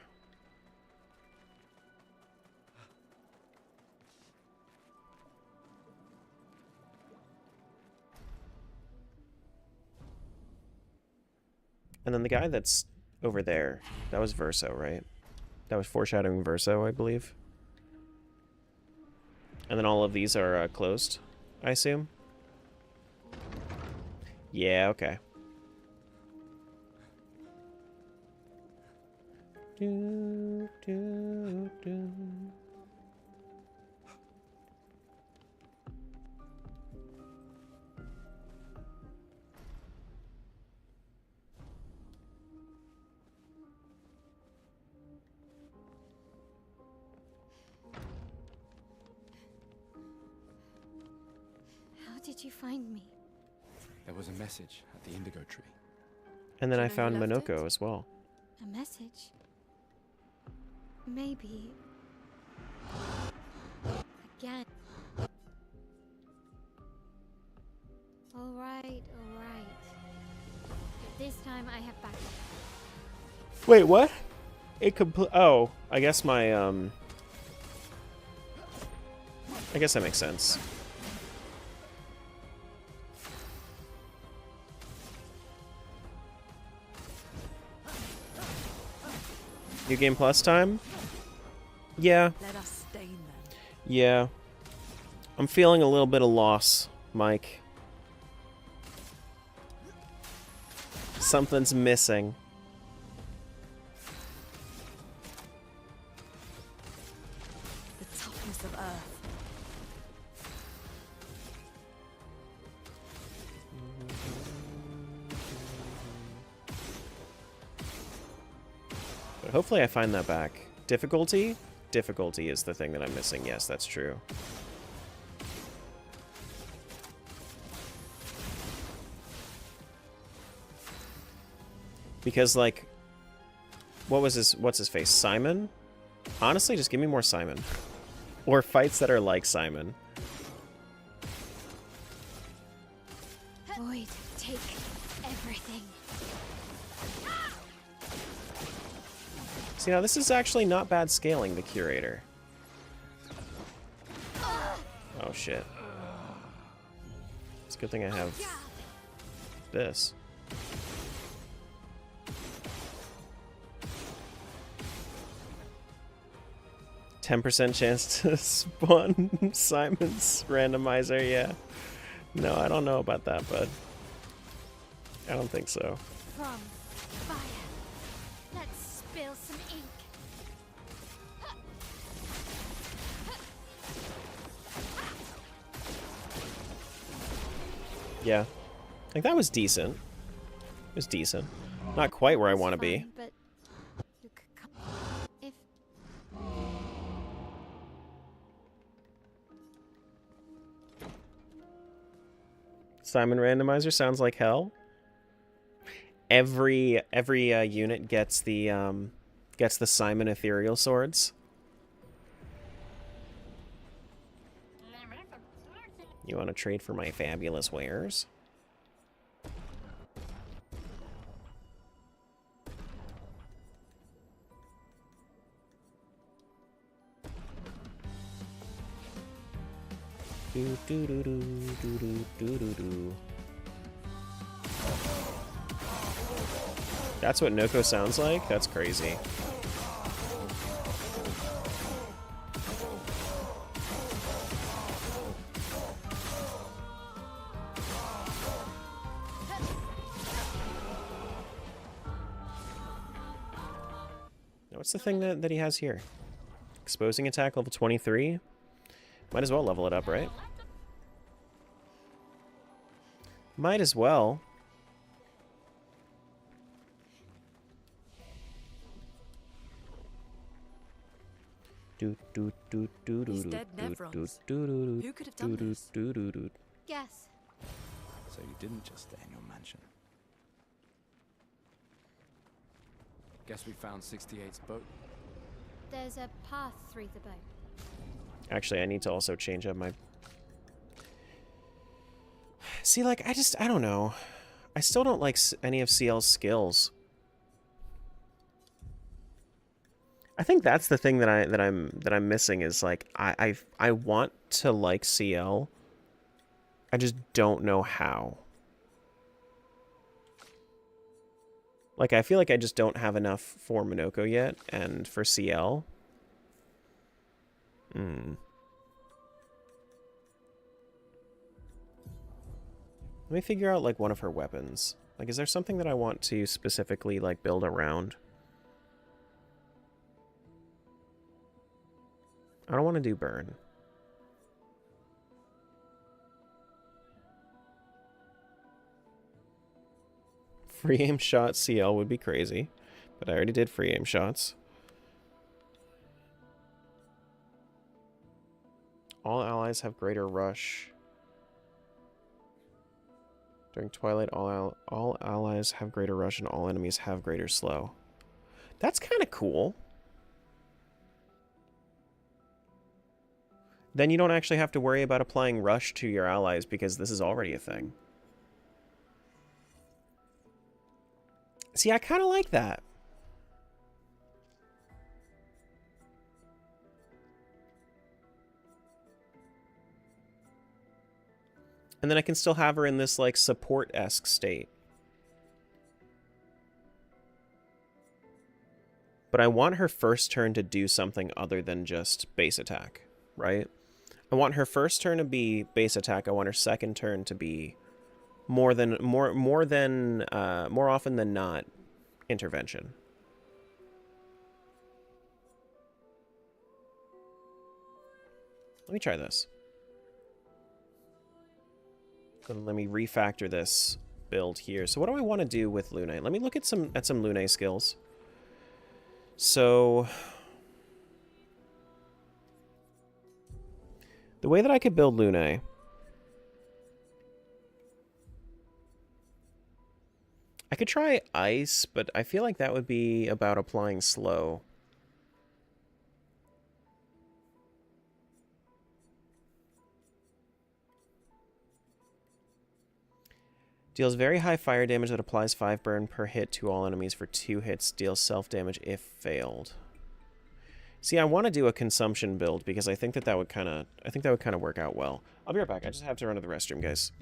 And then the guy that's over there, that was Verso, right? That was foreshadowing Verso, I believe. And then all of these are closed, I assume? Yeah, okay. Do, do, do. How did you find me? There was a message at the indigo tree. And then Do I you know found who left Monoko it? as well. A message? Maybe. Again. Alright, alright. But this time I have backup. Wait, what? It oh, I guess my, I guess that makes sense. New Game Plus time? Yeah. Let us stain them. Yeah. I'm feeling a little bit of loss, Mike. Something's missing. The toughness of Earth. But hopefully I find that back. Difficulty? Difficulty is the thing that I'm missing. Yes, that's true. Because, like, what's his face? Simon? Honestly, just give me more Simon. Or fights that are like Simon. Void, take everything. See, now this is actually not bad scaling, the Curator. Oh, shit. It's a good thing I have this. %10 chance to spawn Simon's randomizer, yeah. No, I don't know about that, bud. I don't think so. From fire. Let's spill some ink. Yeah. Like, that was decent. It was decent. Not quite where I want to be. Fine, but you could come if Simon randomizer sounds like hell. Every unit gets the Simon ethereal swords. You want to trade for my fabulous wares? Do do do do do do do do do. That's what Noko sounds like? That's crazy. Now, what's the thing that he has here? Exposing attack level 23? Might as well level it up, right? Might as well. He's dead nevrons. Who could have done this? Guess. So you didn't just stay in your mansion. Guess we found 68's boat. There's a path through the boat. Actually, I need to also change up my... See, like, I don't know. I still don't like any of CL's skills. I think that's the thing that I'm missing is like I want to like CL. I just don't know how. Like I feel like I just don't have enough for Minoko yet, and for CL. Let me figure out like one of her weapons. Like, is there something that I want to specifically like build around? I don't want to do burn. Free aim shot CL would be crazy, but I already did free aim shots. All allies have greater rush. During Twilight, all allies have greater rush and all enemies have greater slow. That's kind of cool. Then you don't actually have to worry about applying rush to your allies because this is already a thing. See, I kind of like that. And then I can still have her in this, like, support-esque state. But I want her first turn to do something other than just base attack, right? I want her first turn to be base attack. I want her second turn to be more often than not intervention. Let me try this. Let me refactor this build here. So what do I want to do with Lune? Let me look at some Lune skills. So the way that I could build Lune, I could try ice, but I feel like that would be about applying slow. Deals very high fire damage that applies 5 burn per hit to all enemies for 2 hits. Deals self-damage if failed. See, I want to do a consumption build because I think that would kind of work out well. I'll be right back. I just have to run to the restroom, guys.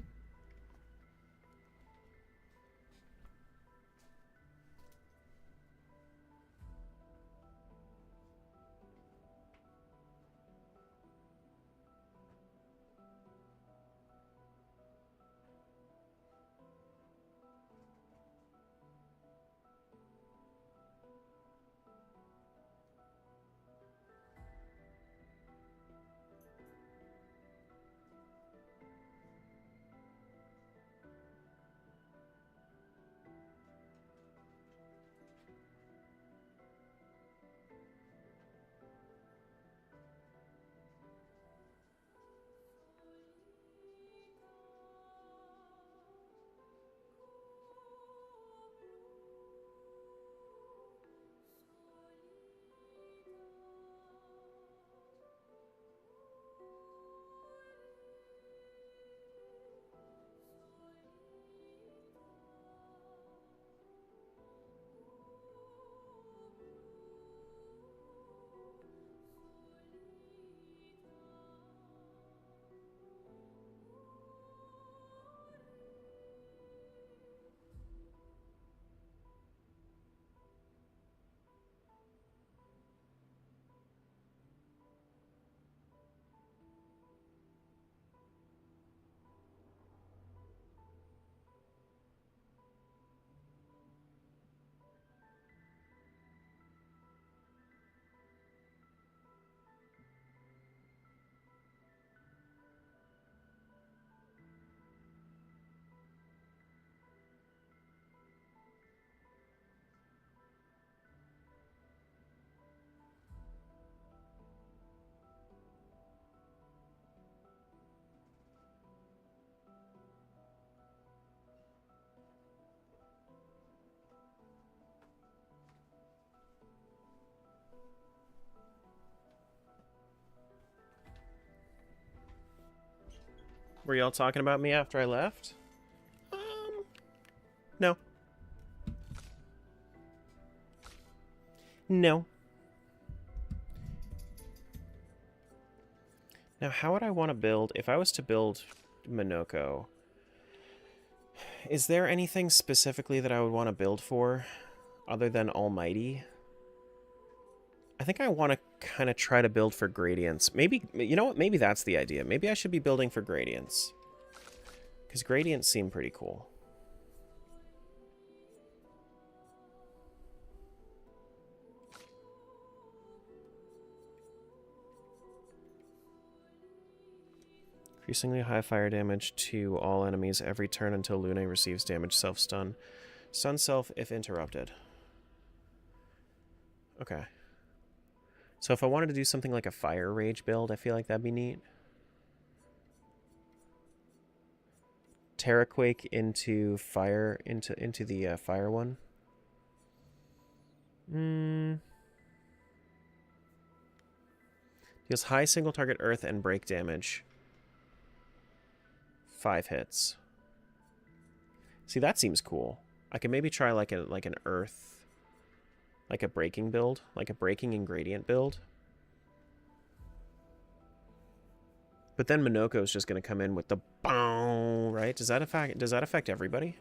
Were y'all talking about me after I left? No. No. Now, how would I want to build, if I was to build Minoko, is there anything specifically that I would want to build for other than Almighty? I think I want to kind of try to build for Gradients. Maybe, you know what, maybe that's the idea. Maybe I should be building for Gradients. Because Gradients seem pretty cool. Increasingly high fire damage to all enemies every turn until Lune receives damage self-stun. Stun self if interrupted. Okay. So if I wanted to do something like a fire rage build, I feel like that'd be neat. Terra Quake into fire, into the fire one. Deals high single target earth and break damage. 5 hits. See, that seems cool. I could maybe try like an earth, like a breaking build, like a breaking ingredient build. But then Minoko is just going to come in with the boom, right? Does that affect everybody?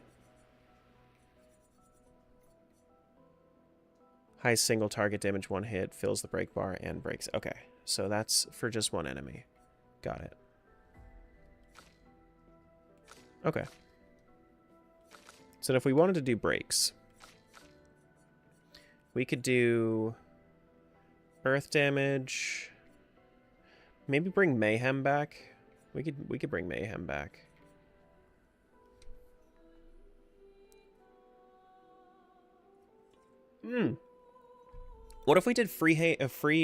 High single target damage, 1 hit, fills the break bar and breaks. Okay, so that's for just one enemy. Got it. Okay. So if we wanted to do breaks, we could do earth damage. Maybe bring Mayhem back. We could bring Mayhem back. What if we did free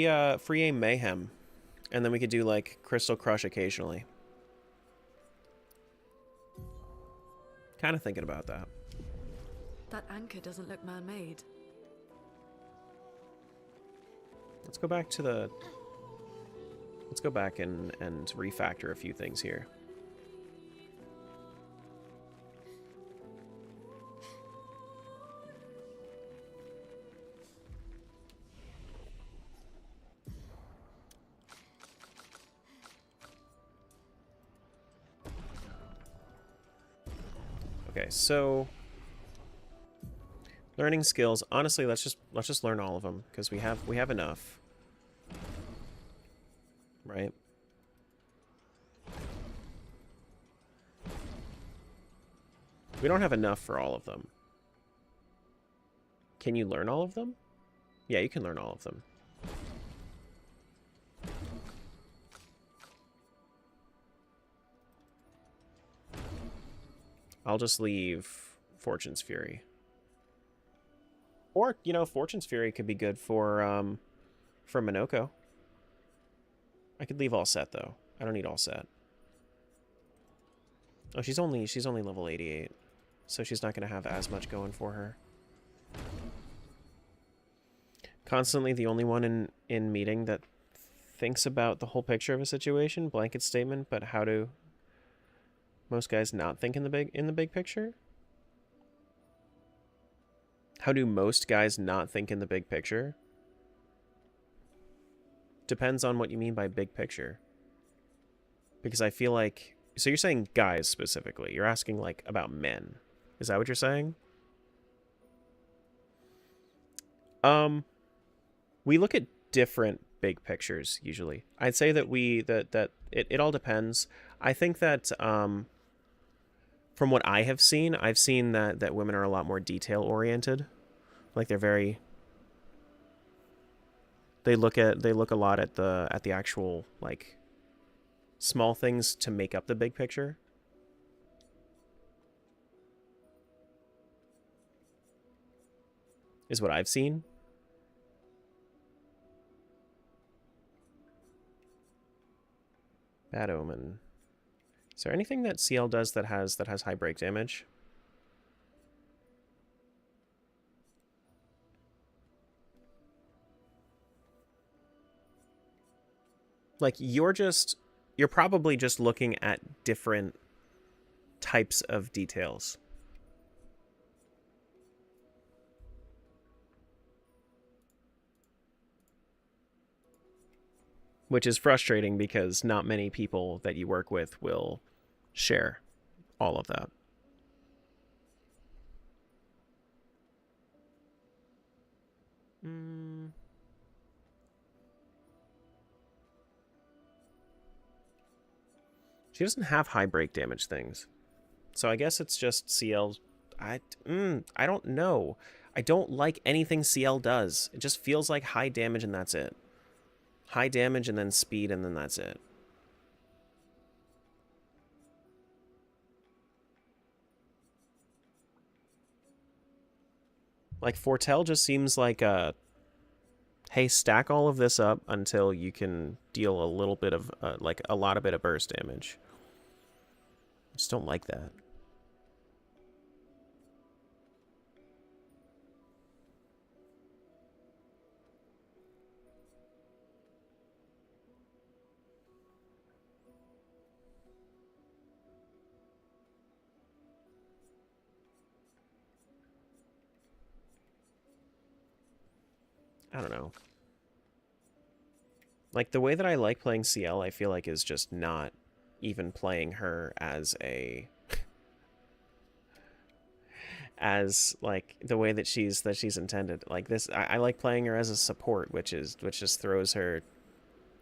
aim Mayhem, and then we could do like Crystal Crush occasionally? Kind of thinking about that. That anchor doesn't look man-made. Let's go back to the... Let's go back and refactor a few things here. Okay, so learning skills. Honestly, let's just learn all of them because we have enough. Right? We don't have enough for all of them. Can you learn all of them? Yeah, you can learn all of them. I'll just leave Fortune's Fury. Or, you know, Fortune's Fury could be good for Minoko. I could leave all set though. I don't need all set. Oh, she's only level 88. So she's not going to have as much going for her. Constantly the only one in meeting that thinks about the whole picture of a situation, blanket statement, but how do most guys not think in the big picture? How do most guys not think in the big picture? Depends on what you mean by big picture. Because I feel like... So you're saying guys specifically. You're asking, like, about men. Is that what you're saying? We look at different big pictures, usually. I'd say that it all depends. I think that, from what I have seen, I've seen that women are a lot more detail-oriented. Like, they're very... They look a lot at the actual, like, small things to make up the big picture. Is what I've seen. Bad Omen. Is there anything that CL does that has high break damage? Like, you're just you're probably just looking at different types of details. Which is frustrating because not many people that you work with will share all of that. She doesn't have high break damage things. So I guess it's just CL's... I don't know. I don't like anything CL does. It just feels like high damage and that's it. High damage and then speed and then that's it. Like, Foretell just seems like a... Hey, stack all of this up until you can deal a little bit of... like, a lot of bit of burst damage. I just don't like that. I don't know. Like, the way that I like playing CL, I feel like is just not even playing her as a... as, like, the way that she's intended. Like, this, I like playing her as a support, which just throws her...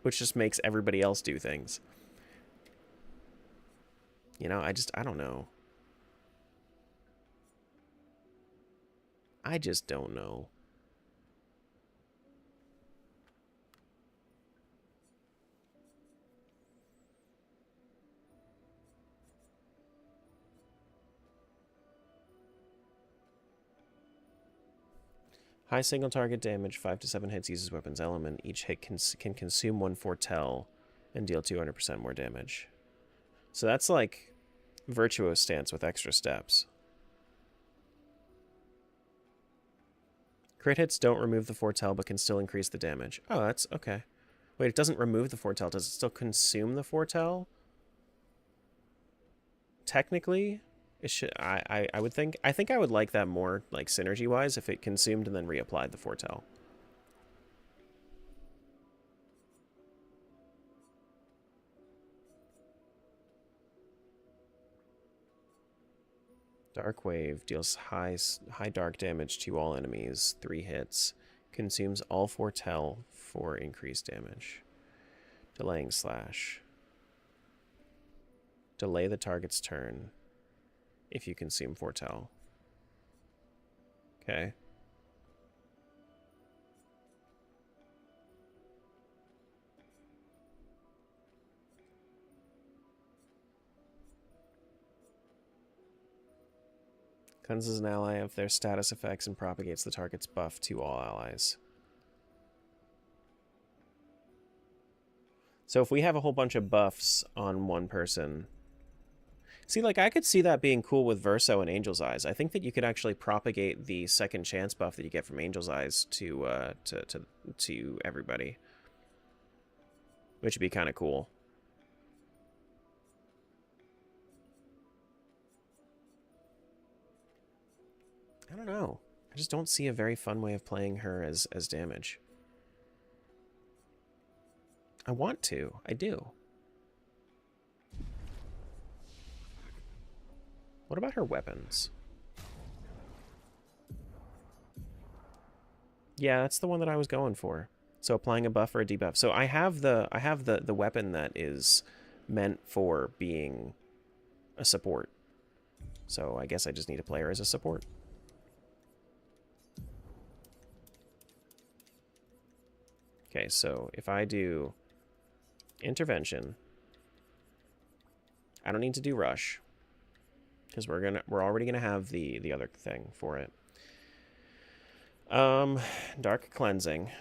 which just makes everybody else do things. You know, I don't know. I just don't know. High single target damage, 5 to 7 hits, uses weapons element. Each hit can consume 1 foretell and deal 200% more damage. So that's like Virtuo's stance with extra steps. Crit hits don't remove the foretell but can still increase the damage. Oh, that's okay. Wait, it doesn't remove the foretell. Does it still consume the foretell? Technically, it should. I would think. I think I would like that more, like synergy wise, if it consumed and then reapplied the foretell. Dark Wave deals high dark damage to all enemies, 3 hits. Consumes all foretell for increased damage. Delaying slash. Delay the target's turn if you consume foretell. Okay. Cleanses an ally of their status effects and propagates the target's buff to all allies. So if we have a whole bunch of buffs on one person... See, like, I could see that being cool with Verso and Angel's Eyes. I think that you could actually propagate the second chance buff that you get from Angel's Eyes to everybody. Which would be kind of cool. I don't know. I just don't see a very fun way of playing her as damage. I want to. I do. What about her weapons? Yeah, that's the one that I was going for. So applying a buff or a debuff. So I have the weapon that is meant for being a support. So I guess I just need to play her as a support. Okay, so if I do intervention, I don't need to do rush because we're already gonna have the other thing for it. Dark cleansing,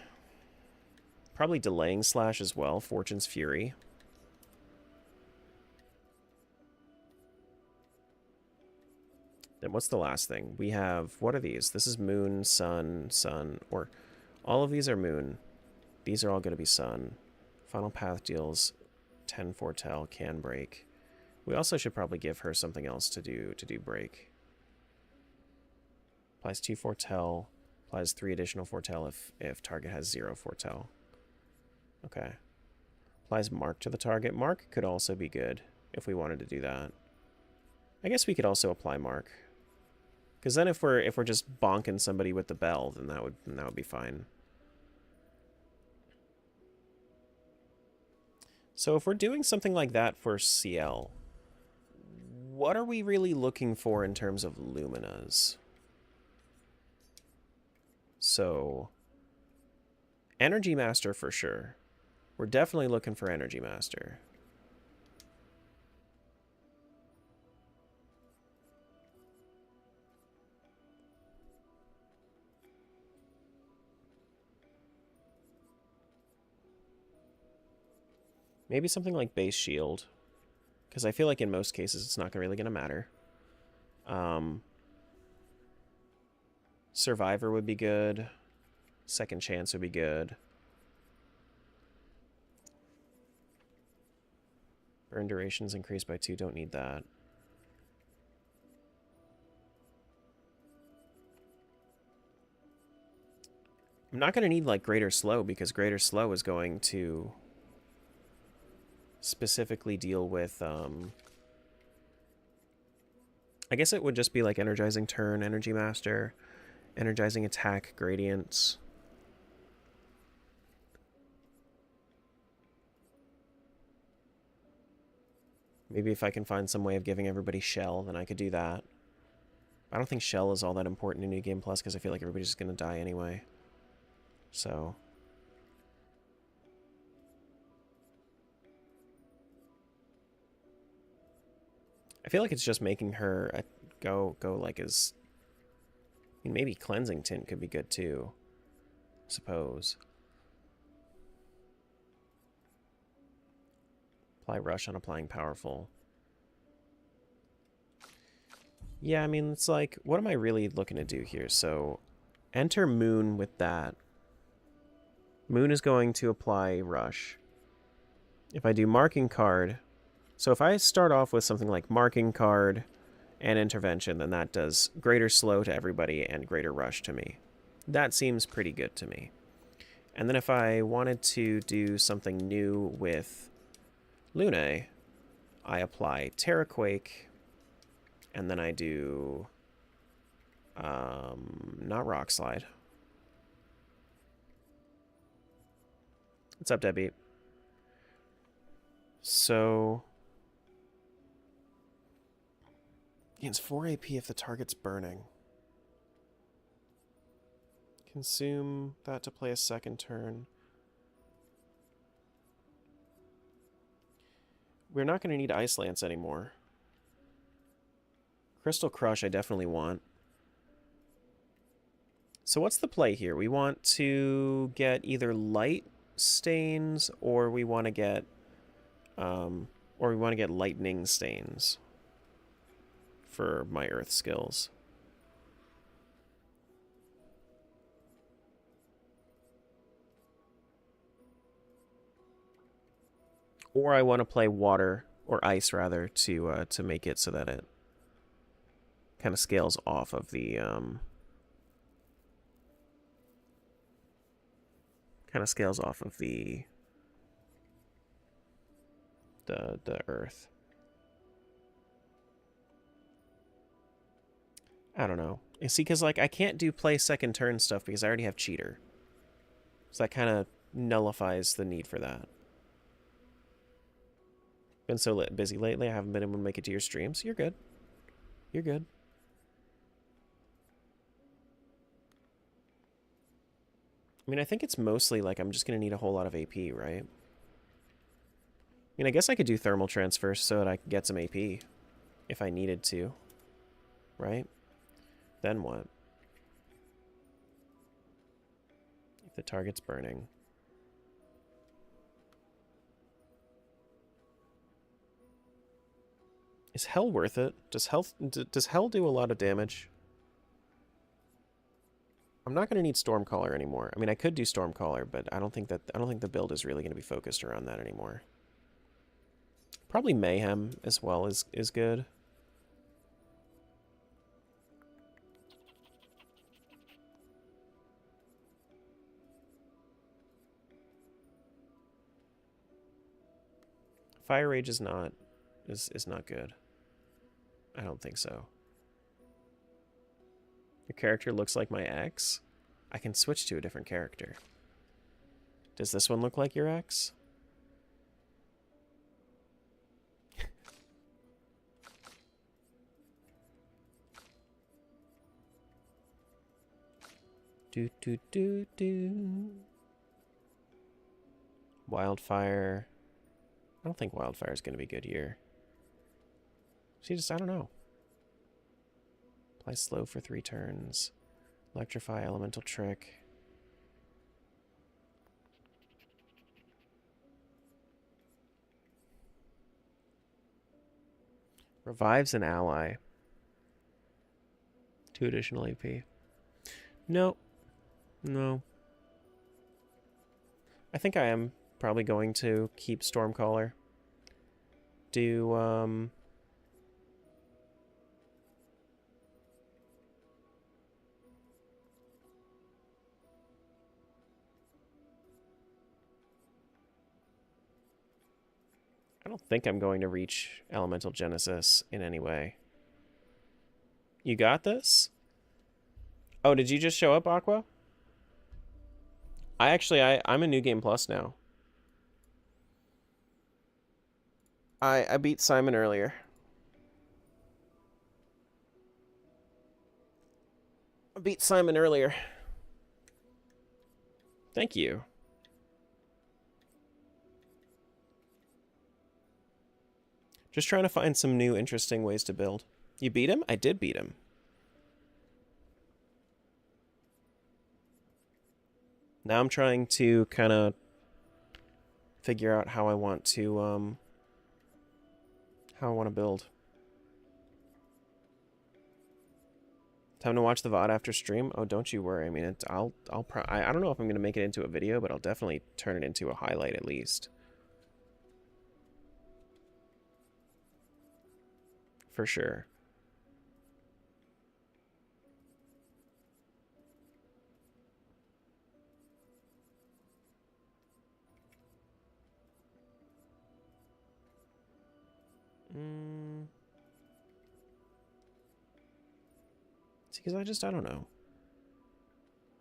probably delaying slash as well. Fortune's Fury. Then what's the last thing we have? What are these? This is moon, sun, or all of these are moon. These are all going to be sun. Final Path deals 10 foretell, can break. We also should probably give her something else to do break. Applies 2 foretell, applies 3 additional foretell if target has 0 foretell. Okay. Applies mark to the target. Mark could also be good if we wanted to do that. I guess we could also apply mark. Because then if we're just bonking somebody with the bell, then that would be fine. So if we're doing something like that for CL, what are we really looking for in terms of luminas? So, Energy Master for sure. We're definitely looking for Energy Master. Maybe something like base shield, because I feel like in most cases it's not really going to matter. Survivor would be good. Second chance would be good. Burn durations increased by 2. Don't need that. I'm not going to need like greater slow, because greater slow is going to specifically deal with I guess it would just be like energizing turn, energy master, energizing attack, gradients. Maybe if I can find some way of giving everybody shell, then I could do that. I don't think shell is all that important in New Game Plus, because I feel like everybody's just going to die anyway. So I feel like it's just making her go like as... I mean, maybe cleansing tint could be good too, I suppose. Apply rush on applying powerful. Yeah, I mean, it's like, what am I really looking to do here? So, enter Moon with that. Moon is going to apply rush. If I do marking card... So if I start off with something like marking card and intervention, then that does greater slow to everybody and greater rush to me. That seems pretty good to me. And then if I wanted to do something new with Lune, I apply Terra Quake, and then I do not Rock Slide. What's up, Debbie? So gains 4 AP if the target's burning. Consume that to play a second turn. We're not going to need Ice Lance anymore. Crystal Crush I definitely want. So what's the play here? We want to get either light stains, or we want to get lightning stains for my earth skills. Or I want to play water, or ice rather, to make it so that it kind of scales off of the the earth. I don't know. You see, because like I can't do play second turn stuff because I already have cheater. So that kind of nullifies the need for that. Been so busy lately, I haven't been able to make it to your streams. You're good. You're good. I mean, I think it's mostly like I'm just going to need a whole lot of AP, right? I mean, I guess I could do thermal transfer so that I could get some AP if I needed to, right? Then what? If the target's burning. Is hell worth it? Does hell do a lot of damage? I'm not going to need Stormcaller anymore. I mean, I could do Stormcaller, but I don't think the build is really going to be focused around that anymore. Probably Mayhem as well is good. Fire Rage is not good. I don't think so. Your character looks like my ex? I can switch to a different character. Does this one look like your ex? Do do do do. Wildfire. I don't think Wildfire is going to be good here. She just, I don't know. Apply slow for 3 turns. Electrify, elemental trick. Revives an ally. 2 additional AP. No. No. I think I am probably going to keep Stormcaller. Do, I don't think I'm going to reach Elemental Genesis in any way. You got this? Oh, did you just show up, Aqua? I'm a New Game Plus now. I beat Simon earlier. Thank you. Just trying to find some new interesting ways to build. You beat him? I did beat him. Now I'm trying to kind of figure out how I want to build. Time to watch the VOD after stream? Oh, don't you worry. I mean, I don't know if I'm going to make it into a video, but I'll definitely turn it into a highlight at least. For sure. See, because I don't know.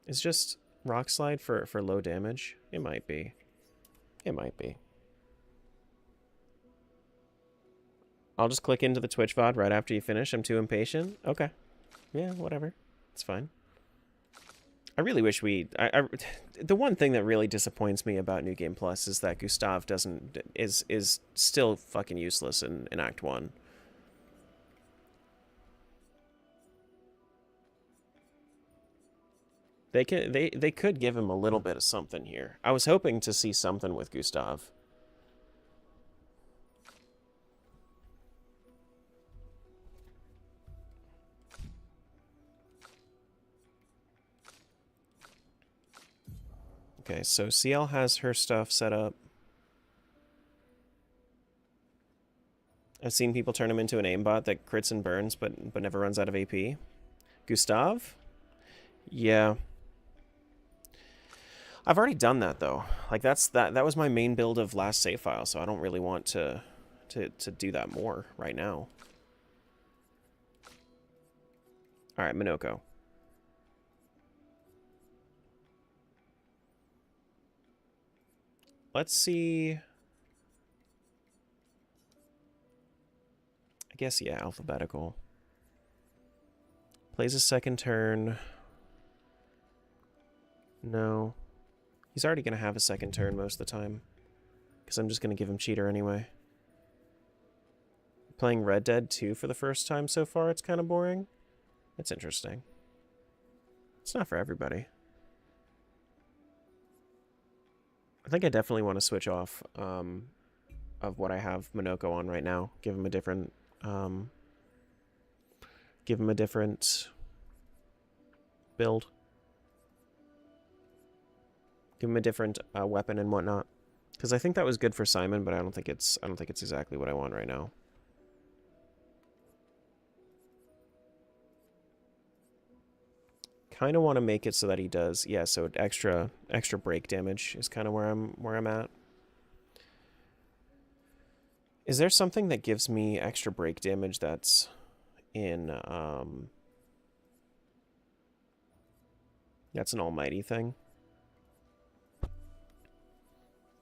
It's just Rock Slide for low damage? It might be. It might be. I'll just click into the Twitch VOD right after you finish. I'm too impatient. Okay. Yeah, whatever. It's fine. I really wish the one thing that really disappoints me about New Game Plus is that Gustav is still fucking useless in Act 1. They could give him a little bit of something here. I was hoping to see something with Gustav. Okay, so CL has her stuff set up. I've seen people turn him into an aimbot that crits and burns, but never runs out of AP. Gustav? Yeah. I've already done that though. Like that was my main build of last save file, so I don't really want to do that more right now. All right, Minoko. Let's see. I guess, yeah, alphabetical. Plays a second turn. No. He's already going to have a second turn most of the time. Because I'm just going to give him Cheater anyway. Playing Red Dead 2 for the first time so far, it's kind of boring. It's interesting. It's not for everybody. I think I definitely want to switch off of what I have Minoko on right now. Give him a different build. Give him a different weapon and whatnot. Because I think that was good for Simon, but I don't think it's exactly what I want right now. Kind of want to make it so that he does, yeah. So extra break damage is kind of where I'm at. Is there something that gives me extra break damage that's in that's an almighty thing?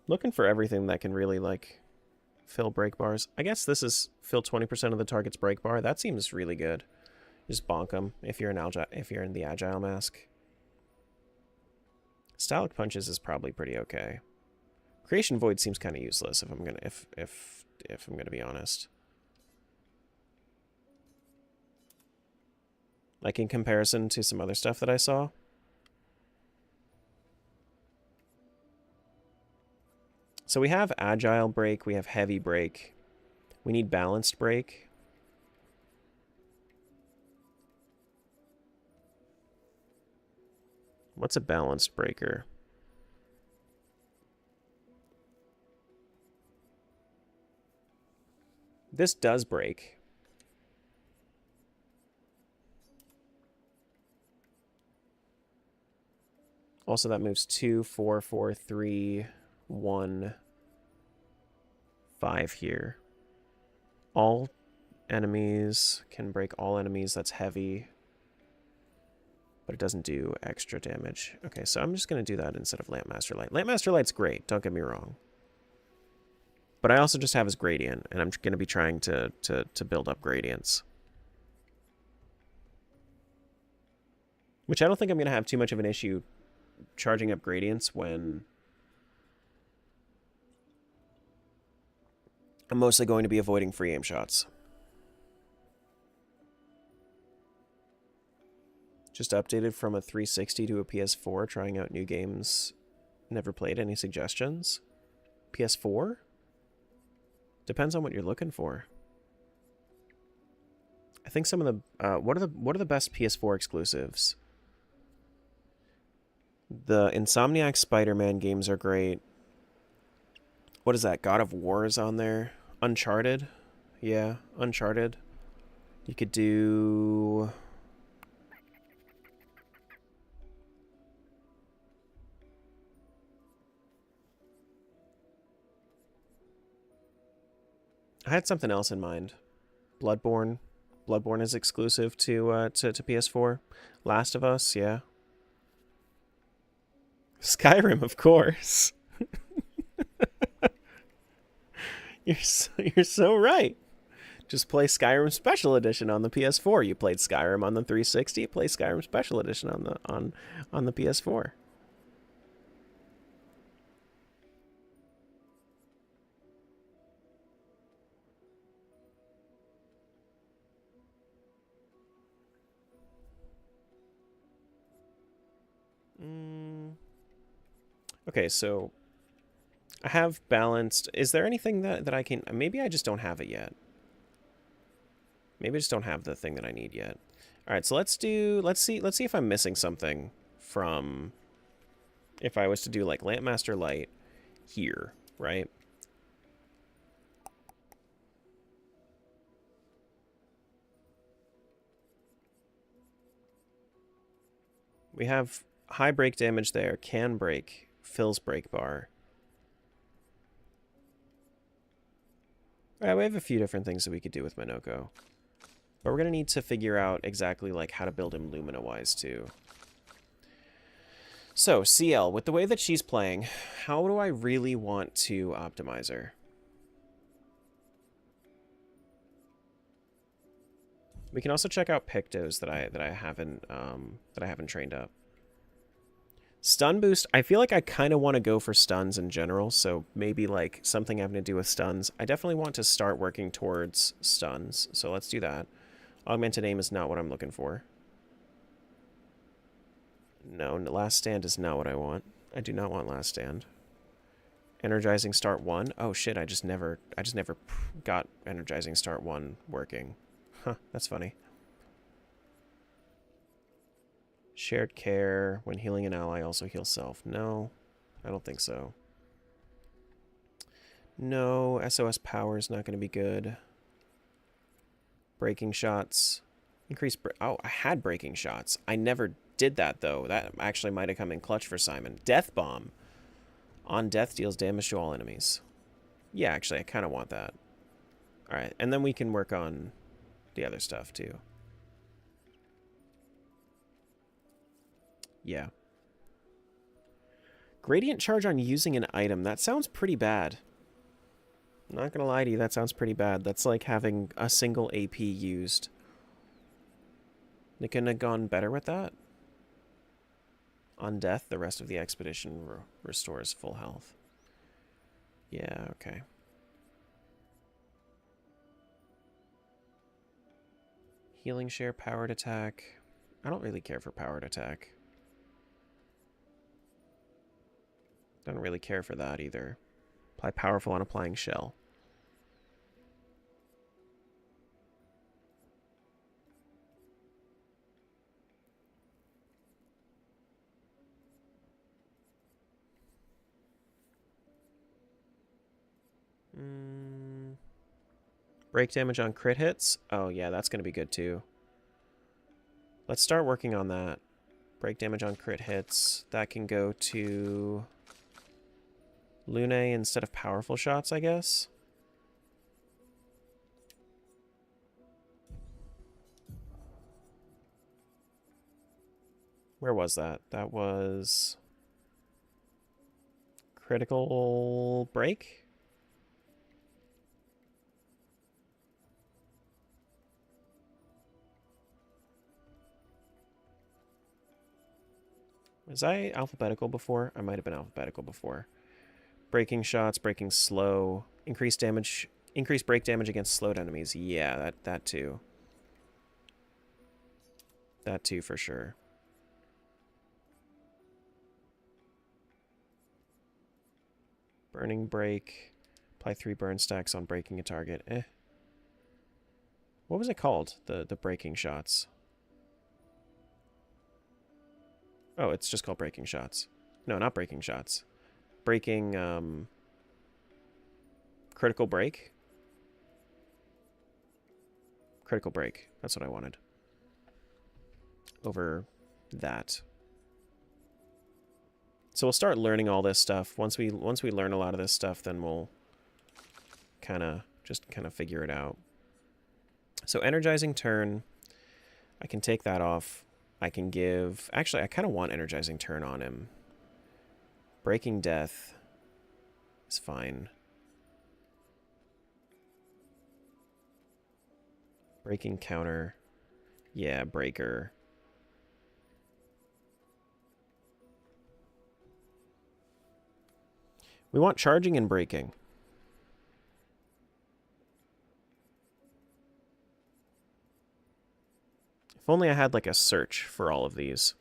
Looking for everything that can really like fill break bars. I guess this is fill 20% of the target's break bar. That seems really good. Just bonk them if you're in the agile mask. Stylic punches is probably pretty okay. Creation void seems kind of useless if I'm gonna be honest. Like in comparison to some other stuff that I saw. So we have agile break, we have heavy break. We need balanced break. What's a balanced breaker? This does break. Also, that moves 2, 4, 4, 3, 1, 5 here. All enemies can break all enemies. That's heavy. But it doesn't do extra damage. Okay, so I'm just going to do that instead of Lampmaster Light. Lampmaster Light's great, don't get me wrong. But I also just have his gradient, and I'm going to be trying to build up gradients. Which I don't think I'm going to have too much of an issue charging up gradients when I'm mostly going to be avoiding free aim shots. Just updated from a 360 to a PS4, trying out new games. Never played. Any suggestions? PS4? Depends on what you're looking for. I think some of the what are the best PS4 exclusives? The Insomniac Spider-Man games are great. What is that? God of War is on there. Uncharted? Yeah, Uncharted. You could do... I had something else in mind. Bloodborne. Bloodborne is exclusive to PS4. Last of Us, yeah. Skyrim, of course. You're so right. Just play Skyrim Special Edition on the PS4. You played Skyrim on the 360. Play Skyrim Special Edition on the PS4. Okay, so I have balanced. Is there anything that I can... Maybe I just don't have it yet. Maybe I just don't have the thing that I need yet. All right, so let's see if I'm missing something from... If I was to do like Lampmaster Light here, right? We have high break damage there, can break, fills break bar. Alright, we have a few different things that we could do with Minoko. But we're going to need to figure out exactly like how to build him Lumina-wise too. So, CL, with the way that she's playing, how do I really want to optimize her? We can also check out Pictos that I haven't trained up. Stun boost, I feel like I kind of want to go for stuns in general, so maybe like something having to do with stuns. I definitely want to start working towards stuns, so let's do that. Augmented aim is not what I'm looking for. No, last stand is not what I want. I do not want last stand. Energizing start 1. Oh shit, I just never got energizing start 1 working. Huh, that's funny. Shared care. When healing an ally, also heal self. No, I don't think so. No, SOS power is not going to be good. Breaking shots. Increase... Oh, I had breaking shots. I never did that, though. That actually might have come in clutch for Simon. Death Bomb. On death deals damage to all enemies. Yeah, actually, I kind of want that. Alright, and then we can work on the other stuff, too. Yeah. Gradient charge on using an item. That sounds pretty bad. I'm not gonna lie to you, that sounds pretty bad. That's like having a single AP used. They couldn't have gone better with that? On death, the rest of the expedition restores full health. Yeah, okay. Healing share, powered attack. I don't really care for powered attack. Don't really care for that either. Apply powerful on applying shell. Break damage on crit hits. Oh yeah, that's going to be good too. Let's start working on that. Break damage on crit hits. That can go to Lune instead of powerful shots, I guess. Where was that? That was critical break? Was I alphabetical before? I might have been alphabetical before. Breaking shots, breaking slow, increase damage, increase break damage against slowed enemies. Yeah, that too. That too for sure. Burning break. Apply 3 burn stacks on breaking a target. Eh. What was it called? The breaking shots. Oh, it's just called breaking shots. No, not breaking shots. Breaking, critical break? Critical break. That's what I wanted. Over that. So we'll start learning all this stuff. Once we learn a lot of this stuff, then we'll kind of figure it out. So energizing turn, I can take that off. I can give... Actually, I kind of want energizing turn on him. Breaking death is fine. Breaking counter. Yeah, breaker. We want charging and breaking. If only I had like a search for all of these.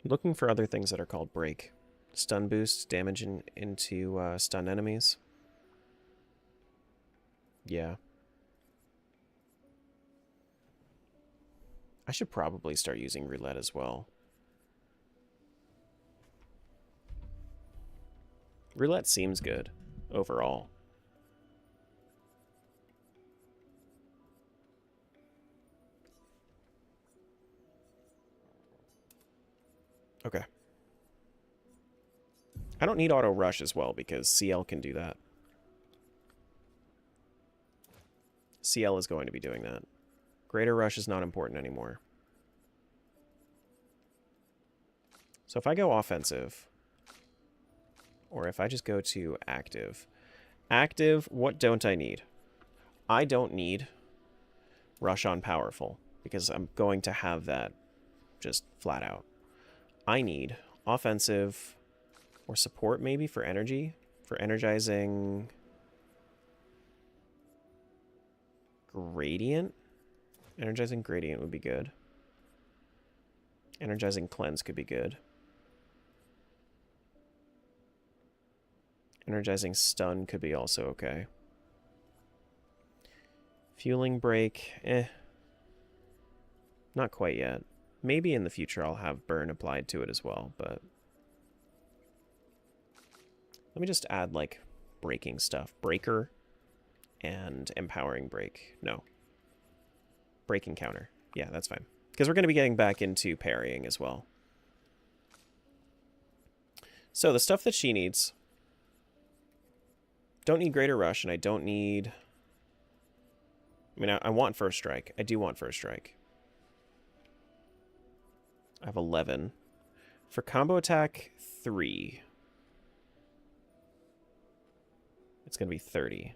Looking for other things that are called break. Stun boost, damage into stun enemies. Yeah. I should probably start using roulette as well. Roulette seems good, overall. Okay. I don't need auto rush as well because CL can do that. CL is going to be doing that. Greater rush is not important anymore. So if I go offensive, or if I just go to active. Active, what don't I need? I don't need rush on powerful because I'm going to have that just flat out. I need offensive or support maybe for energy, for energizing gradient. Energizing gradient would be good. Energizing cleanse could be good. Energizing stun could be also okay. Fueling break, not quite yet. Maybe in the future I'll have burn applied to it as well, but let me just add like breaking stuff. Breaker and empowering break. No. Breaking counter. Yeah, that's fine. Because we're going to be getting back into parrying as well. So the stuff that she needs. Don't need Greater Rush, and I don't need... I mean, I want First Strike. I do want First Strike. I have 11. For combo attack, 3. It's going to be 30.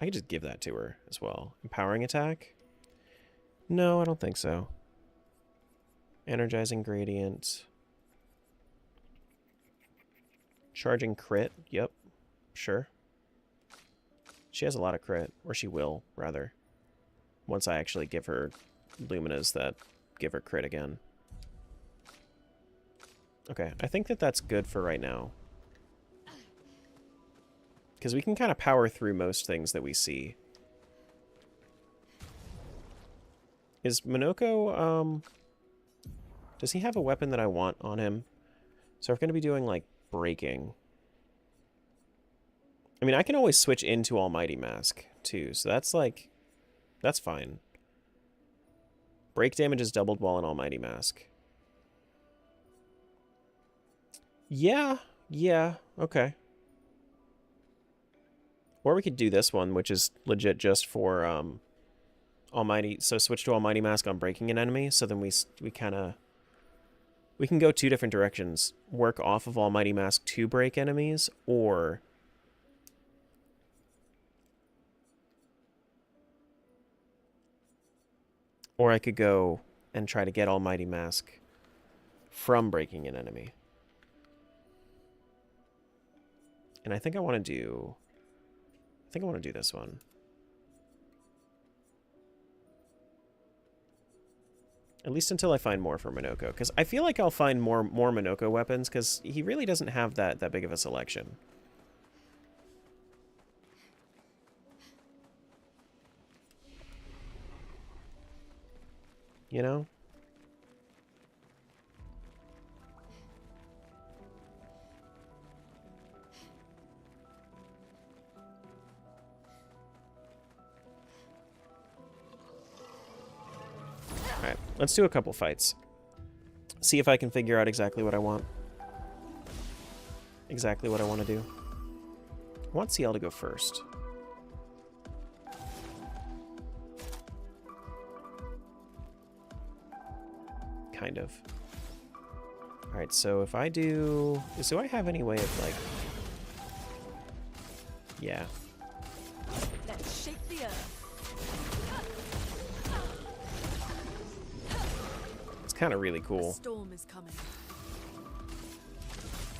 I could just give that to her as well. Empowering attack? No, I don't think so. Energizing gradient. Charging crit? Yep. Sure. She has a lot of crit. Or she will, rather. Once I actually give her Luminas that give her crit again. Okay, I think that that's good for right now. Because we can kind of power through most things that we see. Is Minoko, does he have a weapon that I want on him? So we're going to be doing, like, breaking. I mean, I can always switch into Almighty Mask, too. So that's, like, that's fine. Break damage is doubled while in Almighty Mask. Yeah, okay. Or we could do this one, which is legit just for Almighty. So switch to Almighty Mask on breaking an enemy. So then we kind of... We can go two different directions. Work off of Almighty Mask to break enemies, or... Or I could go and try to get Almighty Mask from breaking an enemy. And I think I want to do... I think I want to do this one. At least until I find more for Minoko. Because I feel like I'll find more Minoko weapons, because he really doesn't have that big of a selection. You know? Alright, let's do a couple fights. See if I can figure out exactly what I want. Exactly what I want to do. I want CL to go first. Kind of. Alright, so if I do... Do I have any way of, like... Yeah. Let's shake the earth. It's kind of really cool. A storm is coming.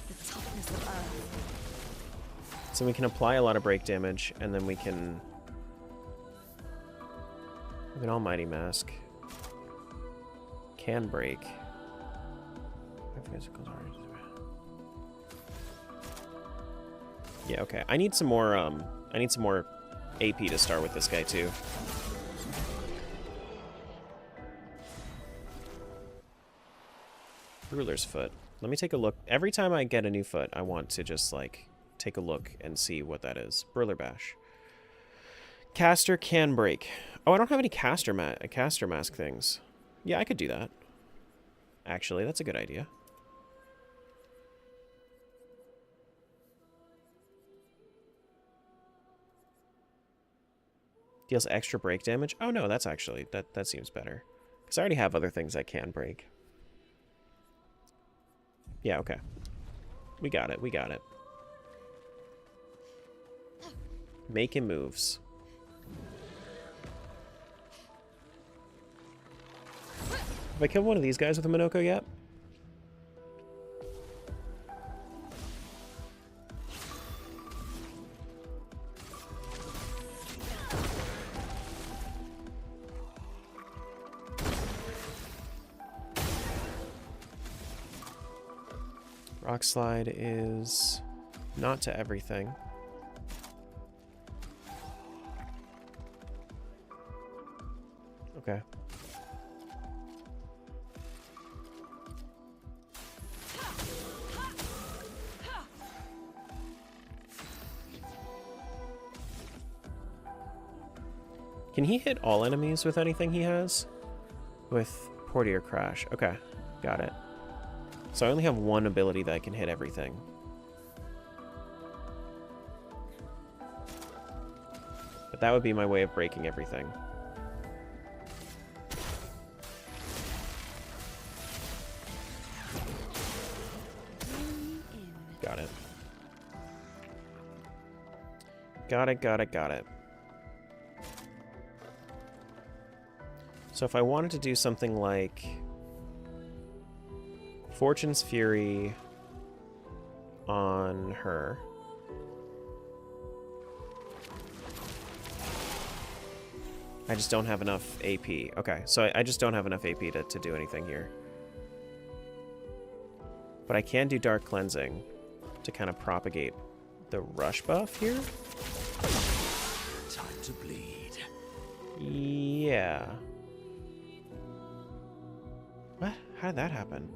The toughness of earth. So we can apply a lot of break damage, and then we can... With an Almighty Mask. Can break. Yeah, okay. I need some more AP to start with this guy too. Ruler's Foot. Let me take a look. Every time I get a new foot, I want to just like take a look and see what that is. Brûler Bash. Caster can break. Oh, I don't have any caster mask things. Yeah, I could do that. Actually, that's a good idea. Deals extra break damage? Oh no, that's actually, that seems better. Because I already have other things I can break. Yeah, okay. We got it, we got it. Making moves. Have I killed one of these guys with a Minoko yet? Rock Slide is Not to everything. Okay. Can he hit all enemies with anything he has? With Portier Crash. Okay, got it. So I only have one ability that can hit everything. But that would be my way of breaking everything. Got it. Got it, got it, got it. So if I wanted to do something like Fortune's Fury on her. I just don't have enough AP. Okay, so I just don't have enough AP to do anything here. But I can do Dark Cleansing to kind of propagate the rush buff here. Time to bleed. Yeah. What? How did that happen?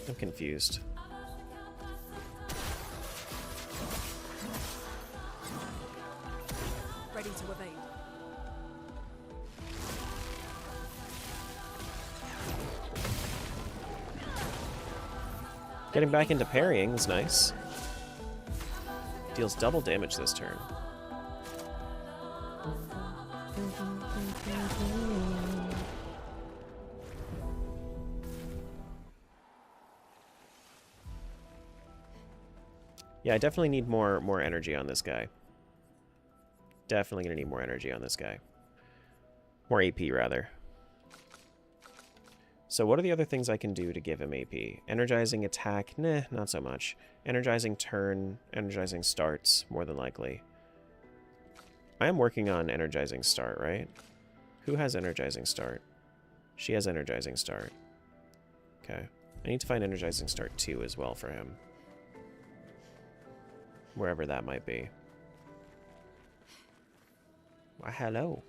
I'm confused. Ready to evade. Getting back into parrying is nice. Deals double damage this turn. Yeah, I definitely need more energy on this guy. Definitely gonna need more energy on this guy. More AP, rather. So what are the other things I can do to give him AP? Energizing attack? Nah, not so much. Energizing turn, energizing starts, more than likely. I am working on energizing start, right? Who has energizing start? She has energizing start. Okay. I need to find energizing start 2 as well for him. Wherever that might be. Why, hello.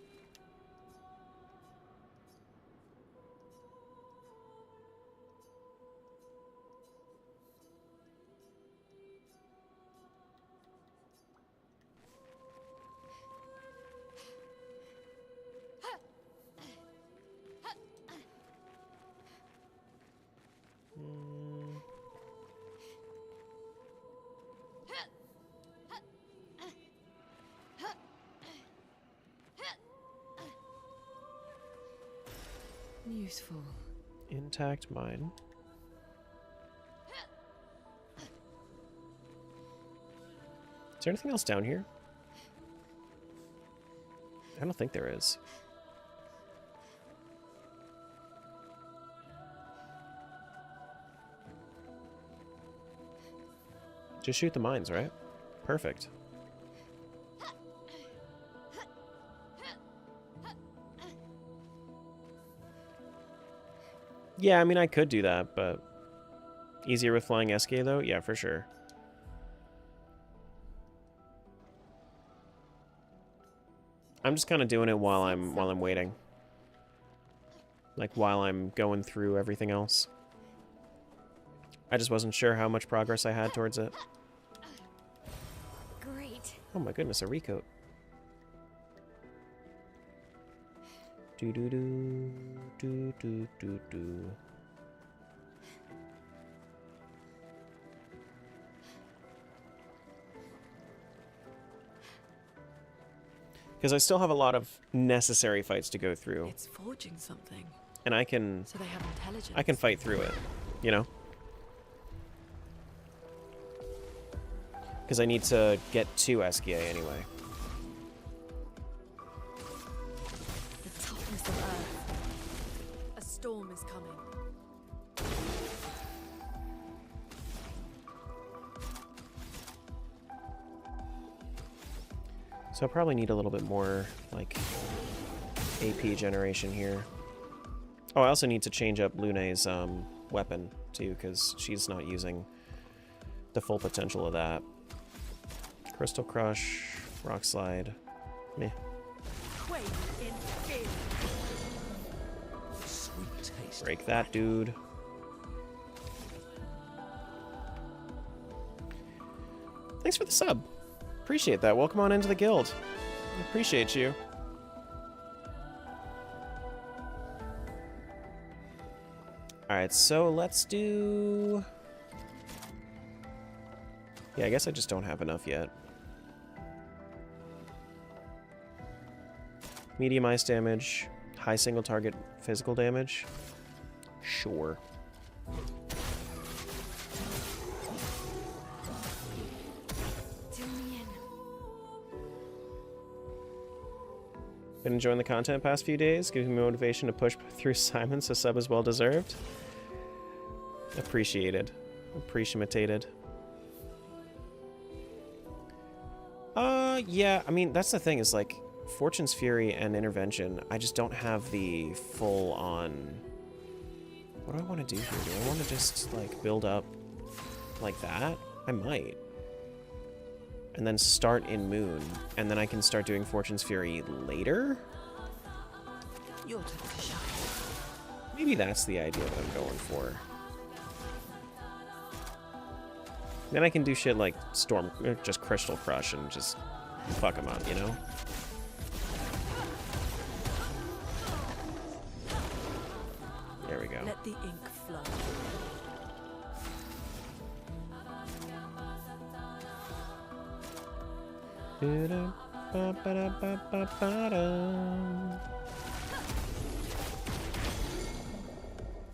Useful. Intact mine. Is there anything else down here? I don't think there is. Just shoot the mines, right? Perfect. Yeah, I mean, I could do that, but easier with flying SK though? Yeah, for sure. I'm just kind of doing it while I'm waiting. Like while I'm going through everything else. I just wasn't sure how much progress I had towards it. Great. Oh my goodness, a recoat. Do do do do do do do. Because I still have a lot of necessary fights to go through. It's forging something. And I can So they have intelligence. I can fight through it, you know? Because I need to get to SKA anyway. The toughness of Earth. A storm is coming. So I probably need a little bit more, like, AP generation here. Oh, I also need to change up Lune's weapon, too, because she's not using the full potential of that. Crystal Crush, Rock Slide, meh. Quake in fear. Sweet taste. Break that, dude. Thanks for the sub. Appreciate that. Welcome on into the guild. Appreciate you. Alright, so let's do... Yeah, I guess I just don't have enough yet. Medium ice damage, high single target physical damage. Sure. Been enjoying the content past few days, giving me motivation to push through Simon, so sub is well deserved. Appreciated. Appreciated. Yeah, I mean, that's the thing, is like, Fortune's Fury and Intervention, I just don't have the full on... What do I want to do here? Do I want to just, like, build up like that? I might. And then start in Moon, and then I can start doing Fortune's Fury later? Your turn to shine. Maybe that's the idea that I'm going for. Then I can do shit like Storm, just Crystal Crush and just fuck them up, you know? There we go. Let the ink flow.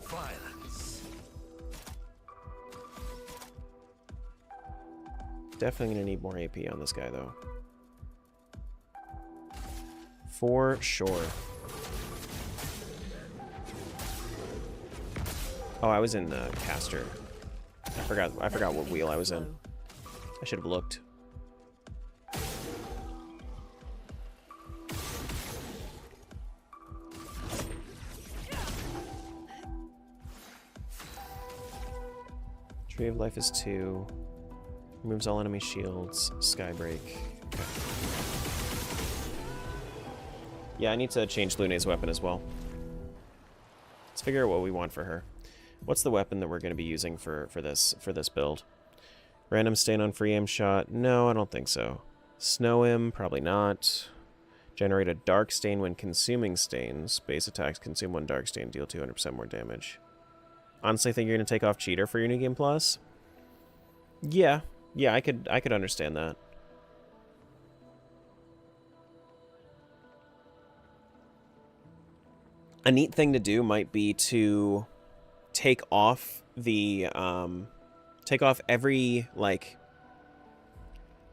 Violence. Definitely gonna need more AP on this guy, though. For sure. Oh, I was in caster. I forgot what wheel I was in. I should have looked. Tree of Life is 2. Removes all enemy shields. Skybreak. Okay. Yeah, I need to change Lune's weapon as well. Let's figure out what we want for her. What's the weapon that we're going to be using for this build? Random stain on free aim shot? No, I don't think so. Snow him? Probably not. Generate a dark stain when consuming stains. Base attacks consume 1 dark stain, deal 200% more damage. Honestly, think you're going to take off Cheater for your New Game Plus? Yeah. Yeah, I could understand that. A neat thing to do might be to take off the take off every like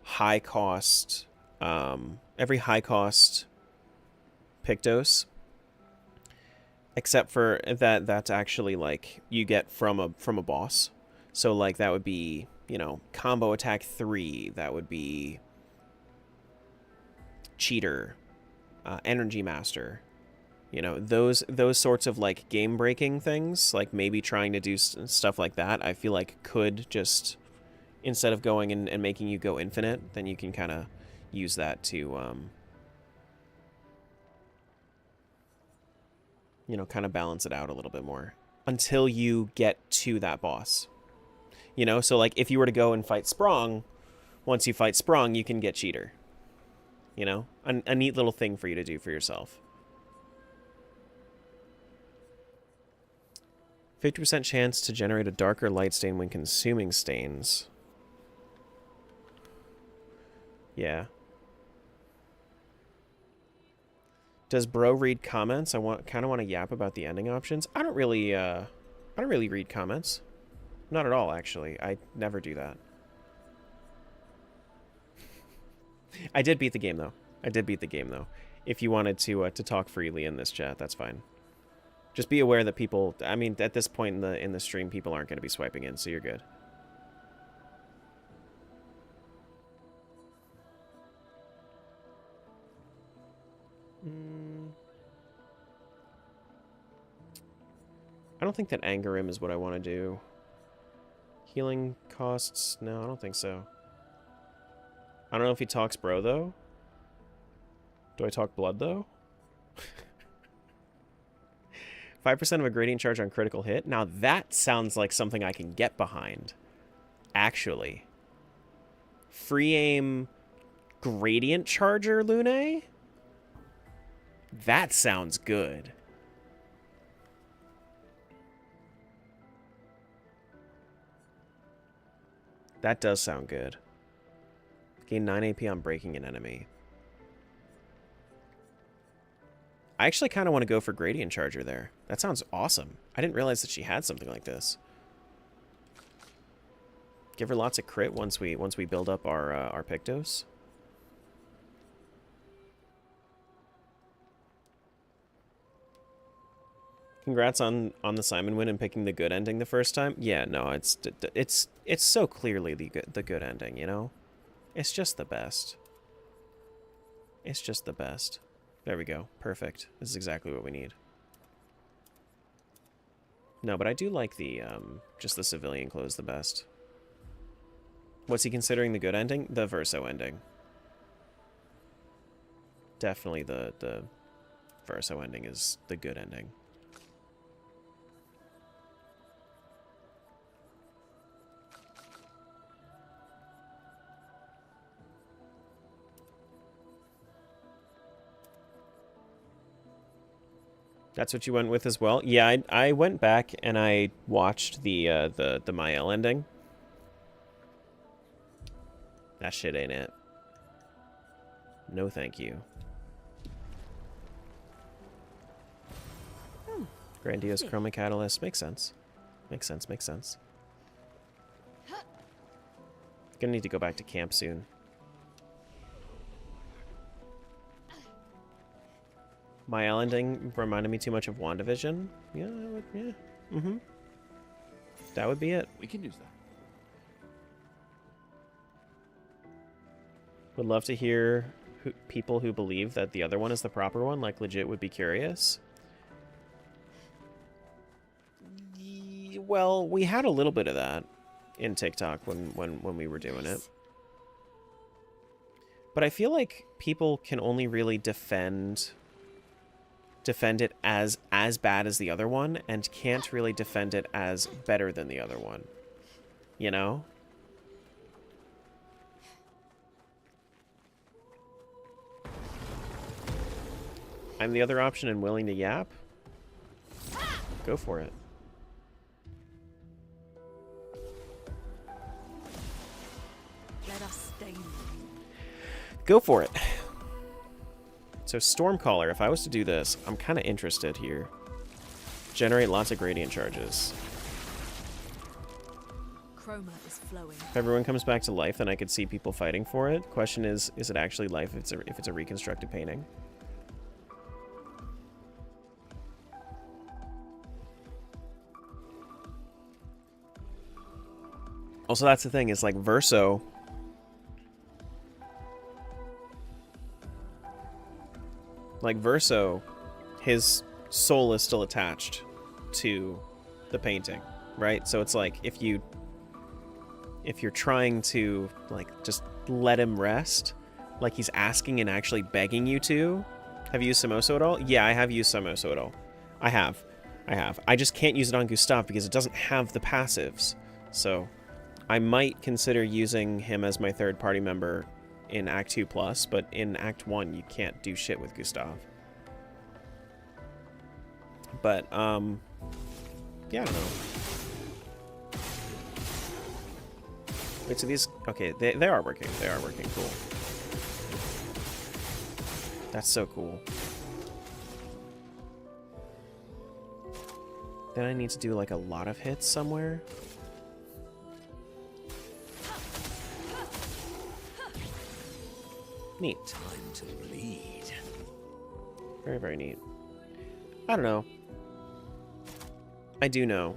high cost Pictos, except for that's actually like you get from a boss. So like that would be, you know, combo attack 3, that would be Cheater, Energy Master. You know, those sorts of, like, game-breaking things, like maybe trying to do stuff like that, I feel like could just, instead of going and making you go infinite, then you can kind of use that to, you know, kind of balance it out a little bit more. Until you get to that boss. You know, so, like, if you were to go and fight Sprong, once you fight Sprong, you can get Cheater. You know? A neat little thing for you to do for yourself. 50% chance to generate a darker light stain when consuming stains. Yeah. Does bro read comments? I kind of want to yap about the ending options. I don't really read comments. Not at all, actually. I never do that. I did beat the game though. If you wanted to talk freely in this chat, that's fine. Just be aware that people, I mean, at this point in the stream, people aren't going to be swiping in, so you're good. I don't think that anger him is what I want to do Healing costs? No, I don't think so. I don't know if he talks bro, though. Do I talk blood, though? 5% of a gradient charge on critical hit? Now that sounds like something I can get behind. Actually. Free aim gradient charger, Lune? That sounds good. That does sound good. Gain 9 AP on breaking an enemy. I actually kind of want to go for Gradient Charger there. That sounds awesome. I didn't realize that she had something like this. Give her lots of crit once we build up our Pictos. Congrats on the Simon win and picking the good ending the first time. Yeah, no, it's so clearly the good ending, you know? It's just the best. It's just the best. There we go. Perfect. This is exactly what we need. No, but I do like the just the civilian clothes the best. What's he considering the good ending? The Verso ending. Definitely the Verso ending is the good ending. That's what you went with as well? Yeah, I went back and I watched the Mael ending. That shit ain't it. No thank you. Grandiose Chroma Catalyst. Makes sense. Makes sense, makes sense. Gonna need to go back to camp soon. Mael ending reminded me too much of WandaVision. Yeah, yeah. Mm-hmm. That would be it. We can use that. Would love to hear people who believe that the other one is the proper one, like legit would be curious. Well, we had a little bit of that in TikTok when we were doing it. But I feel like people can only really defend it as bad as the other one and can't really defend it as better than the other one. You know? I'm the other option and willing to yap? Go for it. Let us stay. Go for it. So Stormcaller, if I was to do this, I'm kind of interested here. Generate lots of gradient charges. Chroma is flowing. If everyone comes back to life, then I could see people fighting for it. Question is it actually life if it's a reconstructed painting? Also, that's the thing, is like Verso. Like Verso, his soul is still attached to the painting, right? So it's like if you're trying to like just let him rest, like he's asking and actually begging you to. Have you used Samoso at all? Yeah, I have used Samoso at all. I have. I just can't use it on Gustav because it doesn't have the passives. So I might consider using him as my third party member in Act 2 Plus, but in Act 1 you can't do shit with Gustav. But, yeah, I don't know. Wait, so these... Okay, they are working. They are working. Cool. That's so cool. Then I need to do, like, a lot of hits somewhere. Neat. Time to bleed. Very, very neat. I don't know. I do know.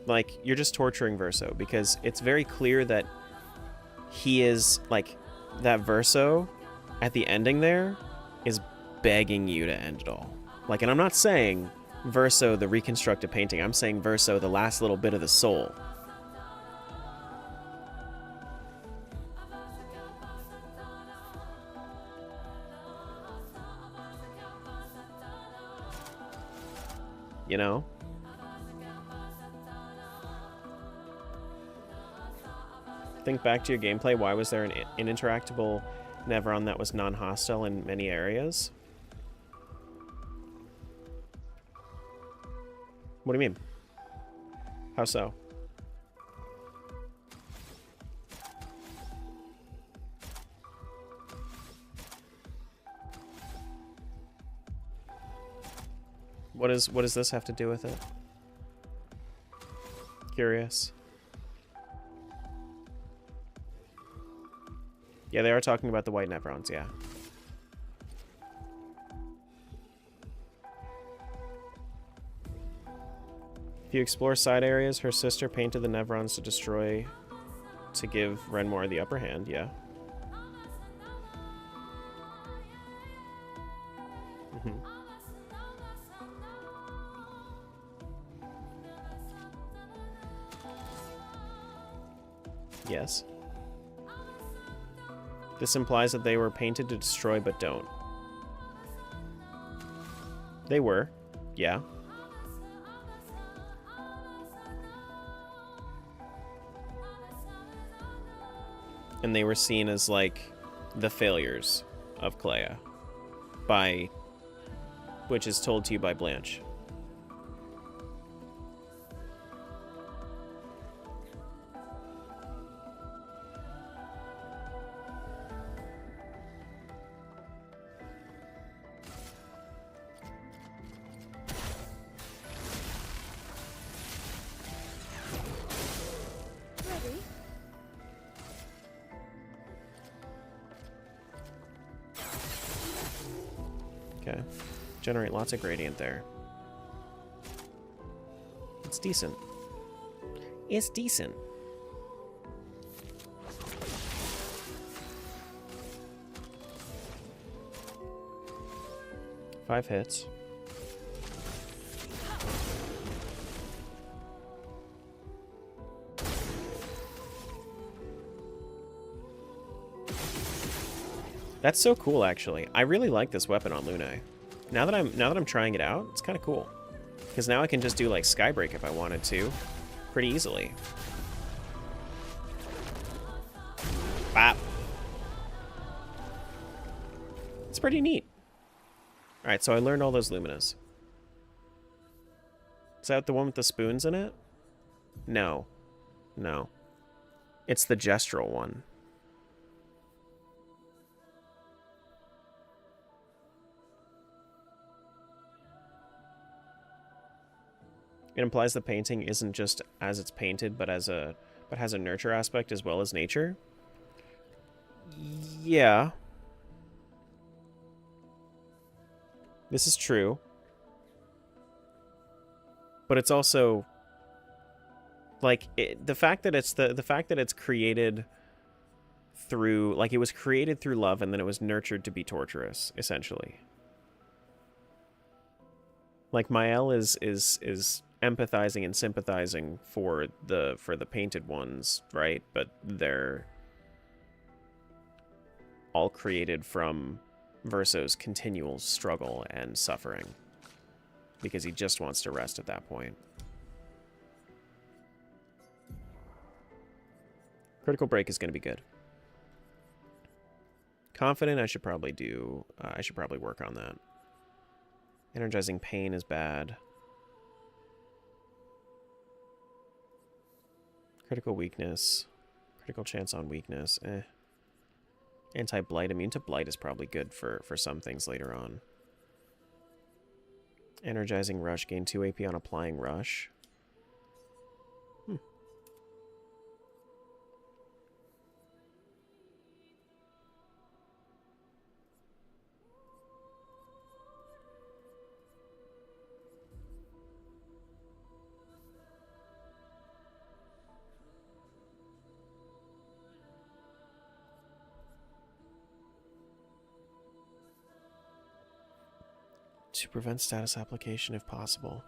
Like, you're just torturing Verso, because it's very clear that he is, like, that Verso at the ending there is begging you to end it all. Like, and I'm not saying verso the reconstructed painting. I'm saying verso the last little bit of the soul. You know? Think back to your gameplay. Why was there an interactable Neveron that was non-hostile in many areas? What do you mean? How so? What does this have to do with it? Curious. Yeah, they are talking about the white Neverons, yeah. If you explore side areas, her sister painted the Neverons to give Renmore the upper hand, yeah. Mm-hmm. Yes. This implies that they were painted to destroy but don't. They were, yeah. And they were seen as, like, the failures of Clea. Which is told to you by Blanche. Okay. Generate lots of gradient there. It's decent. It's decent. Five hits. That's so cool, actually. I really like this weapon on Lune. Now that I'm trying it out, it's kind of cool. Because now I can just do like Skybreak if I wanted to, pretty easily. Bop. It's pretty neat. All right, so I learned all those Luminas. Is that the one with the spoons in it? No. No. It's the gestural one. It implies the painting isn't just as it's painted, but has a nurture aspect as well as nature. Yeah. This is true. But it's also like the fact that it's created through, like, it was created through love and then it was nurtured to be torturous, essentially. Like, Mael is empathizing and sympathizing for the painted ones, right? But they're all created from Verso's continual struggle and suffering, because he just wants to rest at that point. Critical Break is going to be good. Confident, I should probably work on that. Energizing Pain is bad. Critical Weakness. Critical Chance on Weakness. Anti-Blight. Immune to Blight is probably good for some things later on. Energizing Rush. Gain 2 AP on applying Rush. To prevent status application if possible.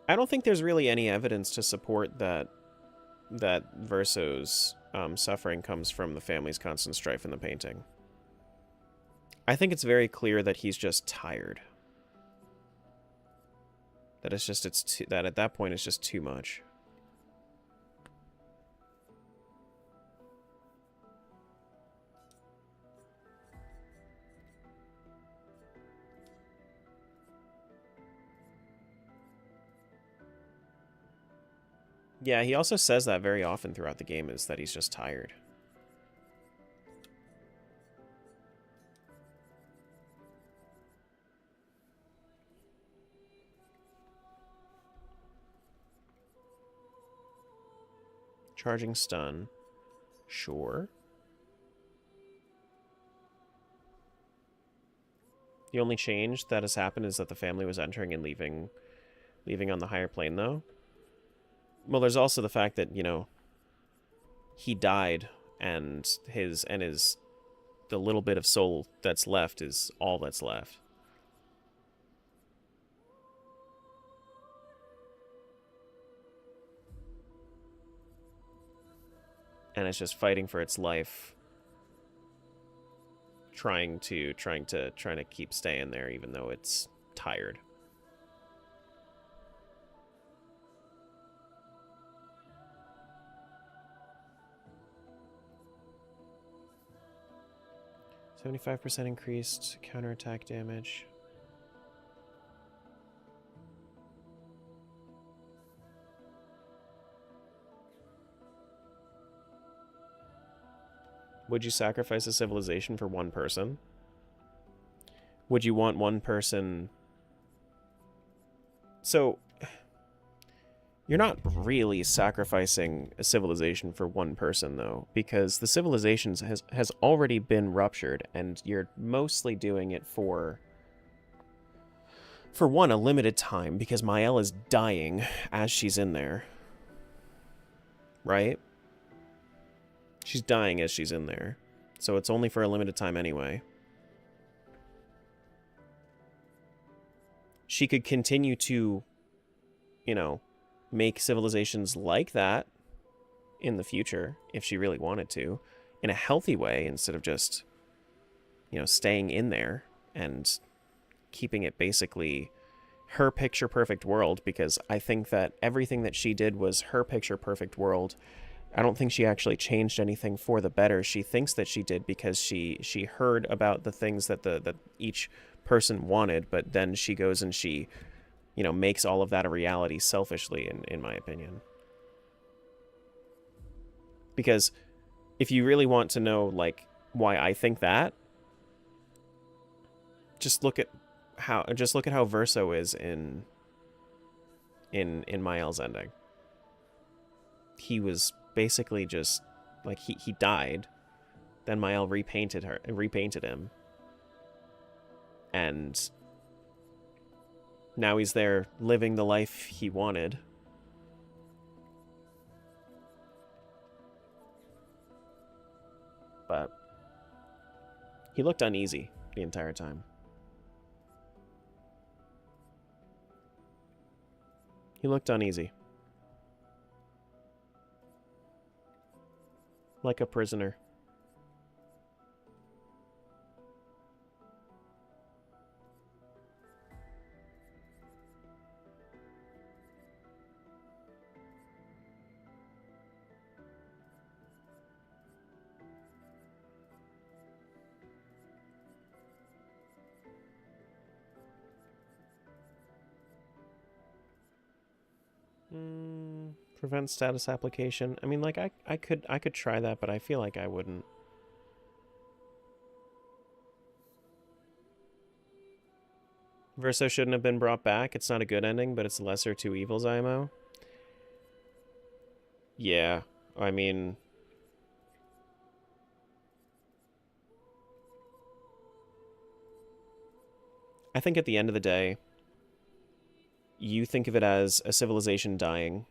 I don't think there's really any evidence to support that Verso's suffering comes from the family's constant strife in the painting. I think it's very clear that he's just tired. That that at that point it's just too much. Yeah, he also says that very often throughout the game, is that he's just tired. Charging stun. Sure. The only change that has happened is that the family was entering and leaving on the higher plane, though. Well, there's also the fact that, you know, he died, and the little bit of soul that's left is all that's left. And it's just fighting for its life, trying to keep staying there even though it's tired. %75% increased counterattack damage. Would you sacrifice a civilization for one person? Would you want one person... So, you're not really sacrificing a civilization for one person, though, because the civilization has already been ruptured, and you're mostly doing it for one, a limited time, because Mael is dying as she's in there. Right? She's dying as she's in there. So it's only for a limited time anyway. She could continue to, you know, make civilizations like that in the future if she really wanted to, in a healthy way, instead of just, you know, staying in there and keeping it basically her picture perfect world, because I think that everything that she did was her picture perfect world. I don't think she actually changed anything for the better. She thinks that she did because she heard about the things that that each person wanted, but then she goes and she, you know, makes all of that a reality selfishly, in my opinion. Because if you really want to know, like, why I think that, just look at how Verso is in Mael's ending. He was basically just like he died, then Mael repainted him, and now he's there living the life he wanted. But he looked uneasy the entire time. He looked uneasy. Like a prisoner. Prevent status application. I mean, like, I could try that, but I feel like I wouldn't. Verso shouldn't have been brought back. It's not a good ending, but it's lesser two evils, IMO. Yeah, I mean... I think at the end of the day, you think of it as a civilization dying.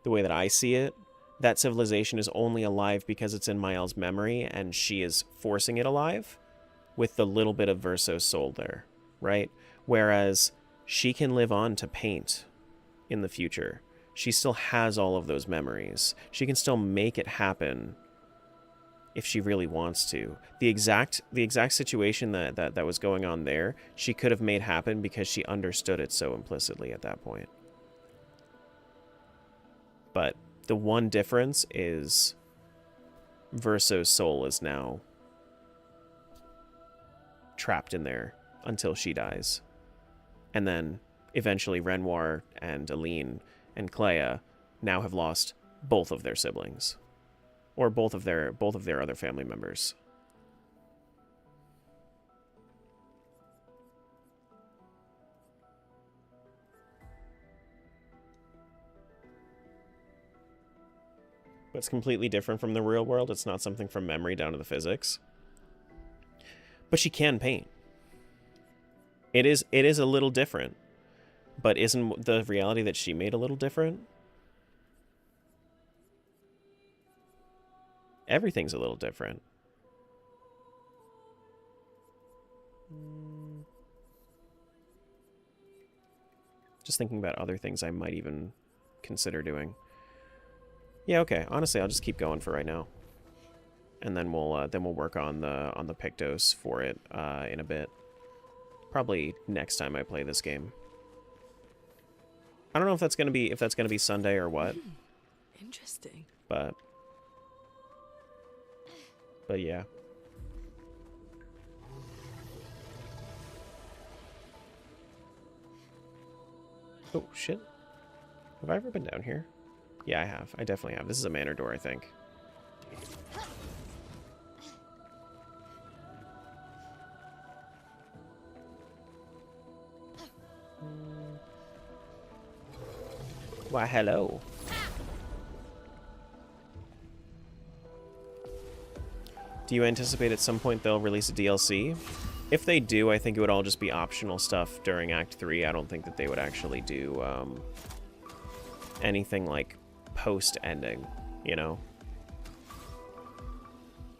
The way that I see it, that civilization is only alive because it's in Mael's memory, and she is forcing it alive with the little bit of Verso's soul there, right? Whereas she can live on to paint in the future. She still has all of those memories. She can still make it happen if she really wants to. The exact situation that was going on there, she could have made happen because she understood it so implicitly at that point. But the one difference is Verso's soul is now trapped in there until she dies. And then eventually Renoir and Aline and Clea now have lost both of their siblings. Or both of their other family members. But it's completely different from the real world. It's not something from memory down to the physics. But she can paint. It is a little different. But isn't the reality that she made a little different? Everything's a little different. Just thinking about other things I might even consider doing. Yeah, okay. Honestly, I'll just keep going for right now, and then we'll work on the Pictos for it in a bit. Probably next time I play this game. I don't know if that's gonna be Sunday or what. Interesting. But yeah. Oh, shit. Have I ever been down here? Yeah, I have. I definitely have. This is a manor door, I think. Why, hello. Do you anticipate at some point they'll release a DLC? If they do, I think it would all just be optional stuff during Act 3. I don't think that they would actually do anything like post-ending, you know?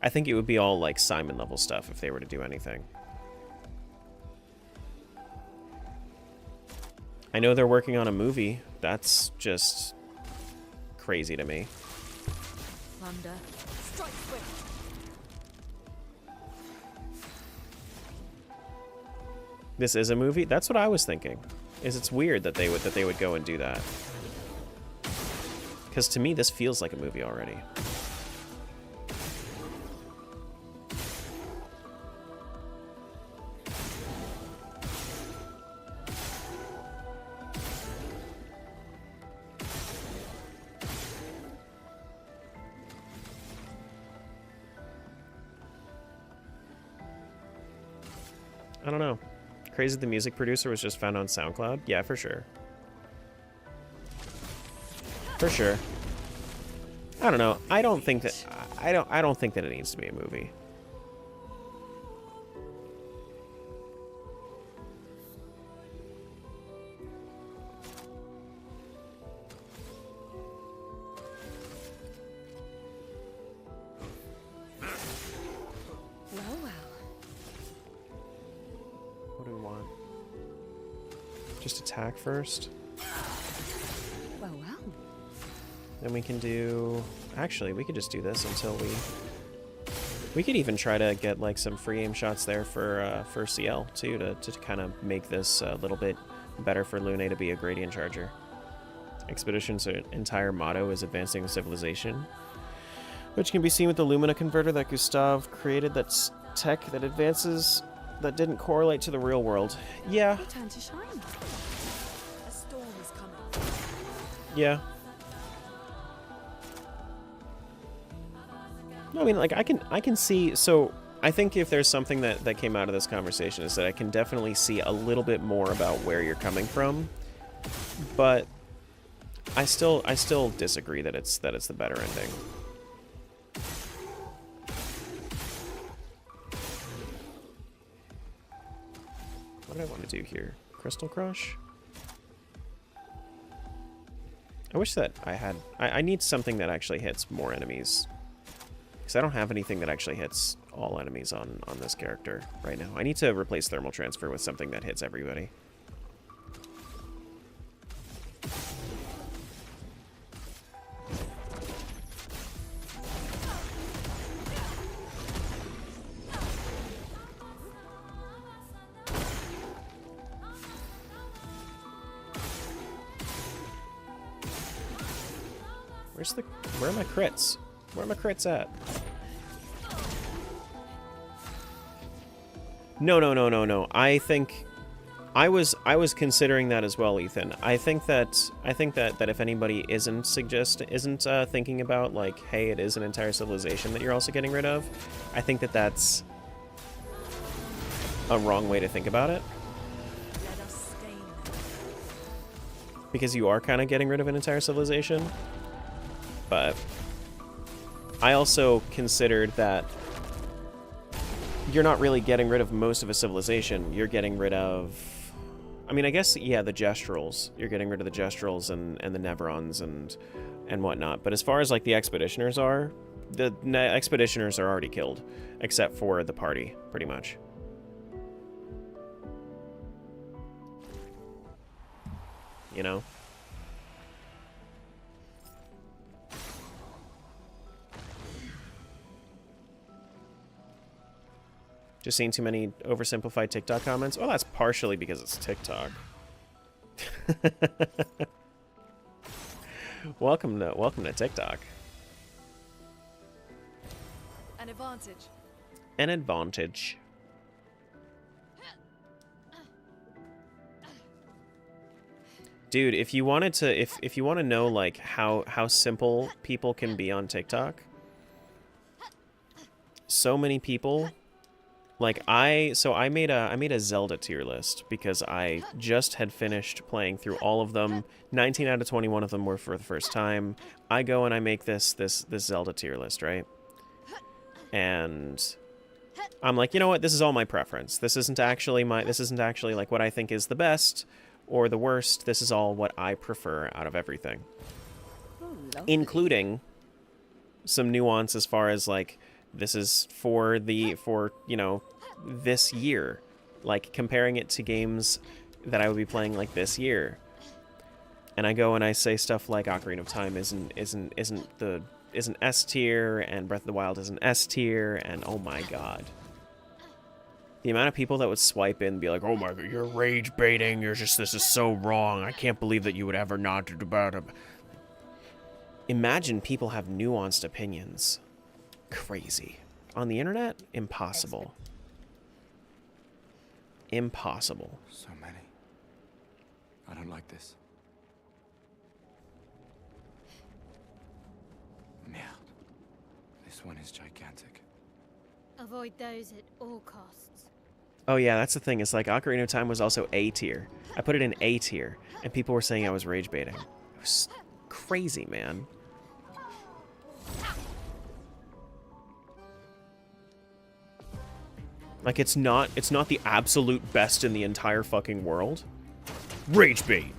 I think it would be all like Simon level stuff if they were to do anything. I know they're working on a movie. That's just crazy to me. Thunder. Strike swift. This is a movie? That's what I was thinking. It's weird that they would go and do that. Because to me, this feels like a movie already. I don't know. Crazy the music producer was just found on SoundCloud? Yeah, for sure. For sure. I don't know. I don't think that it needs to be a movie. Attack first. Well. Then we can do... Actually, we could just do this until we could even try to get like some free aim shots there for CL too to kind of make this a little bit better for Lune to be a gradient charger. Expedition's entire motto is advancing civilization, which can be seen with the Lumina converter that Gustav created. That's tech that advances that didn't correlate to the real world. Yeah. Time to shine. A storm is coming. Yeah. No, I mean, like, I can see, so I think if there's something that came out of this conversation is that I can definitely see a little bit more about where you're coming from, but I still disagree that it's the better ending. What do I want to do here? Crystal Crush? I wish that I had... I need something that actually hits more enemies. Because I don't have anything that actually hits all enemies on this character right now. I need to replace thermal transfer with something that hits everybody. Where are my crits? Where are my crits at? No. I think I was considering that as well, Ethan. I think that if anybody isn't thinking about like, hey, it is an entire civilization that you're also getting rid of, I think that that's a wrong way to think about it. Because you are kind of getting rid of an entire civilization. But I also considered that you're not really getting rid of most of a civilization. You're getting rid of... I mean, I guess, yeah, the Gestrals. You're getting rid of the Gestrals and the Neverons and whatnot. But as far as, like, the Expeditioners are, the Expeditioners are already killed. Except for the party, pretty much. You know? Just seeing too many oversimplified TikTok comments? Well, that's partially because it's TikTok. Welcome to TikTok. An advantage. An advantage. Dude, if you wanted to if you want to know like how simple people can be on TikTok, so many people. Like I made a Zelda tier list because I just had finished playing through all of them. 19 out of 21 of them were for the first time. I go and I make this Zelda tier list, right? And I'm like, you know what? This is all my preference. This isn't actually like what I think is the best or the worst. This is all what I prefer out of everything. Including some nuance as far as like this is for you know, this year, like comparing it to games that I would be playing like this year. And I go and I say stuff like Ocarina of Time isn't S tier and Breath of the Wild isn't S tier, and oh my god. The amount of people that would swipe in and be like, "Oh my god, you're rage baiting, this is so wrong. I can't believe that you would ever not do about it." Imagine people have nuanced opinions. Crazy. On the internet? Impossible. Impossible. So many. I don't like this. Merde. This one is gigantic. Avoid those at all costs. Oh yeah, that's the thing. It's like Ocarina of Time was also A tier. I put it in A tier, and people were saying I was rage baiting. It was crazy, man. Like, it's not the absolute best in the entire fucking world. Rage bait.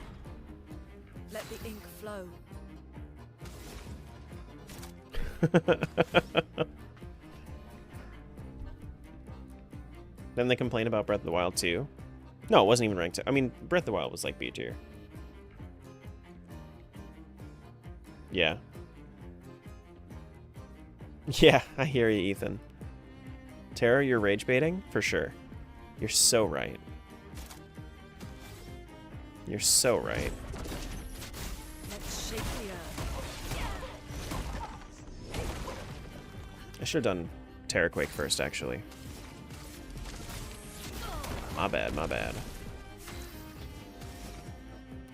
Let the ink flow. Then they complain about Breath of the Wild 2. No, it wasn't even ranked. I mean, Breath of the Wild was like B tier. Yeah. Yeah, I hear you, Ethan. Terra, you're rage baiting? For sure. You're so right. You're so right. Let's shake the earth. I should have done Terraquake first, actually. My bad, my bad.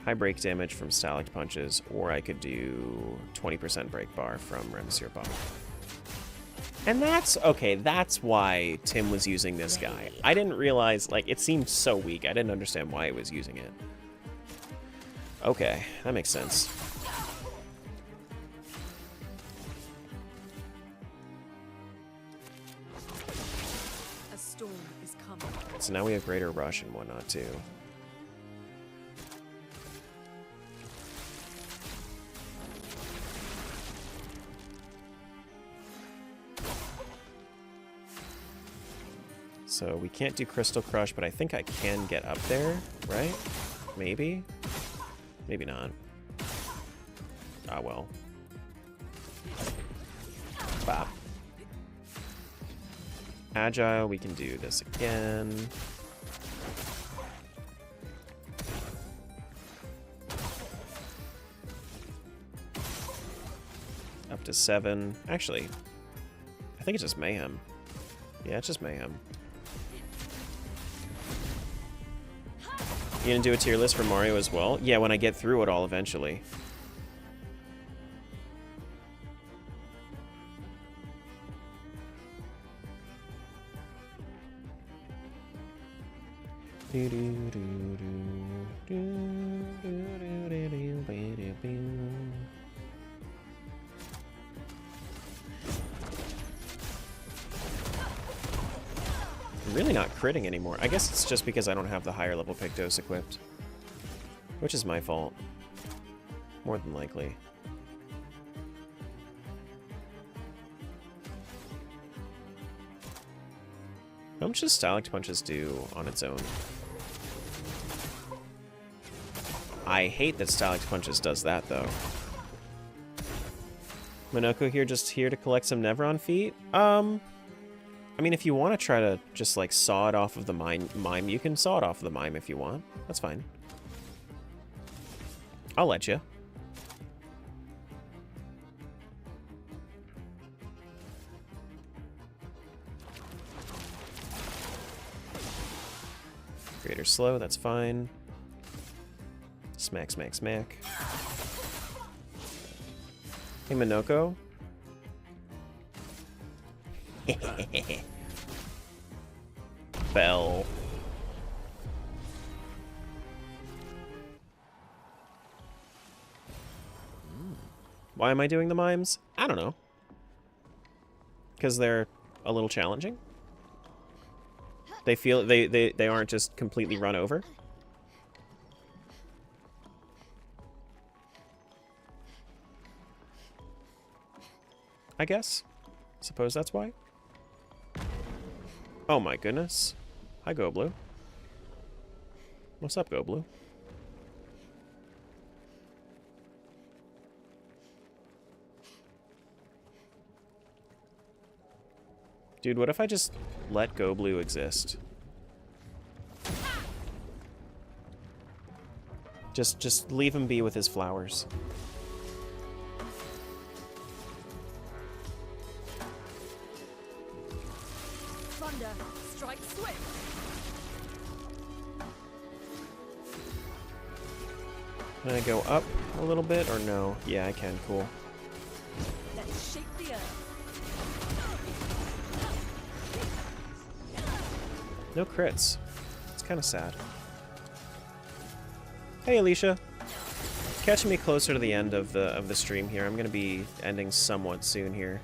High break damage from Stalagd punches, or I could do 20% break bar from Remsir Bomb. And that's, okay, that's why Tim was using this guy. I didn't realize, like, it seemed so weak. I didn't understand why he was using it. Okay, that makes sense. A storm is coming. So now we have Greater Rush and whatnot, too. So we can't do Crystal Crush, but I think I can get up there, right? Maybe? Maybe not. Ah, well. Bop. Agile, we can do this again. Up to 7. Actually, I think it's just Mayhem. Yeah, it's just Mayhem. You gonna do a tier list for Mario as well? Yeah, when I get through it all eventually. I'm really not critting anymore. I guess it's just because I don't have the higher level Pictos equipped. Which is my fault. More than likely. How much does Stalactite Punches do on its own? I hate that Stalactite Punches does that, though. Monoko here, just here to collect some Nevron feet? I mean, if you want to try to just, like, saw it off of the mime, you can saw it off of the mime if you want. That's fine. I'll let you. Greater slow, that's fine. Smack, smack, smack. Hey, Monoko. Bell. Why am I doing the mimes? I don't know. Because they're a little challenging. They feel they aren't just completely run over. I guess. Suppose that's why. Oh my goodness. Hi, Goblue. What's up, Goblue? Dude, what if I just let Goblue exist? Just leave him be with his flowers. Thunder, strike swift. Can I go up a little bit or no? Yeah, I can. Cool. Let's shake the earth. No crits. It's kind of sad. Hey, Alicia. Catching me closer to the end of the stream here. I'm gonna be ending somewhat soon here.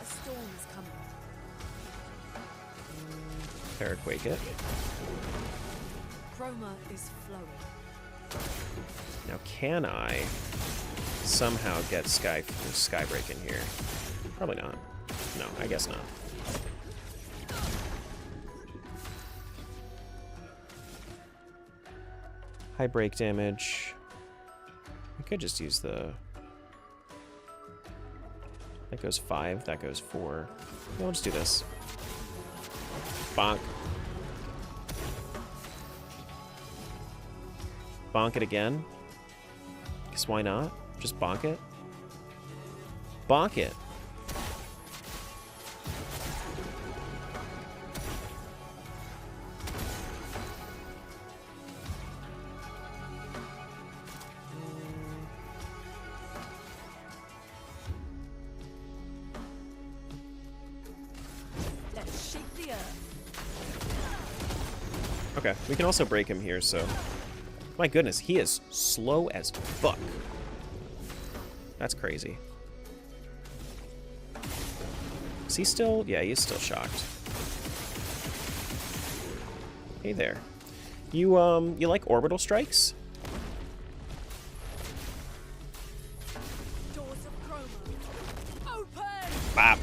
A storm is coming. Paraquake it. Chroma is flowing. Now, can I somehow get Skybreak in here? Probably not. No, I guess not. High break damage. We could just use the... That goes 5, that goes 4. Yeah, we'll just do this. Bonk. Bonk it again. Because why not? Just bonk it. Bonk it. Okay, we can also break him here, so... My goodness, he is slow as fuck. That's crazy. Is he still... Yeah, he's still shocked. Hey there. You like orbital strikes? Doors of Chroma. Open! Bop.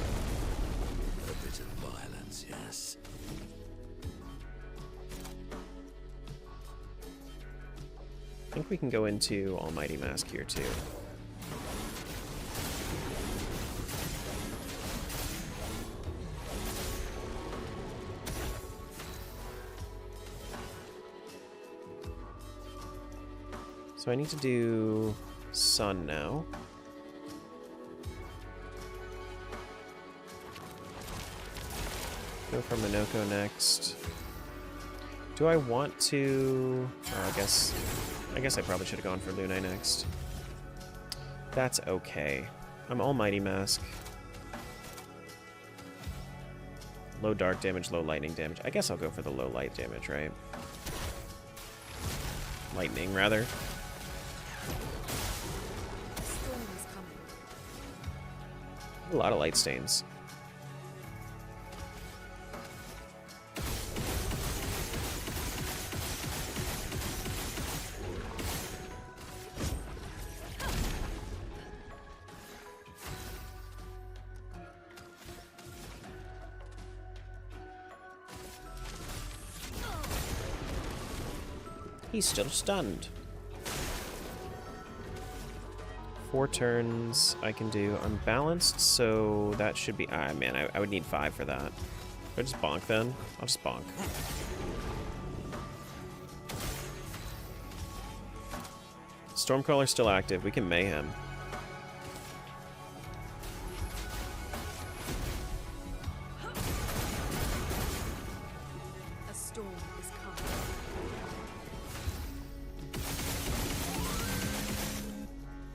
I think we can go into Almighty Mask here too. So I need to do Sun now. Go for Minoko next. Do I want to... Oh, I guess I probably should have gone for Lunai next. That's okay. I'm Almighty Mask. Low dark damage, low lightning damage. I guess I'll go for the low light damage, right? Lightning, rather. Storm is coming. A lot of light stains. He's still stunned. 4 turns I can do unbalanced, so that should be... Ah, man, I would need 5 for that. Do I just bonk then? I'll just bonk. Stormcrawler's still active. We can mayhem. A storm is coming.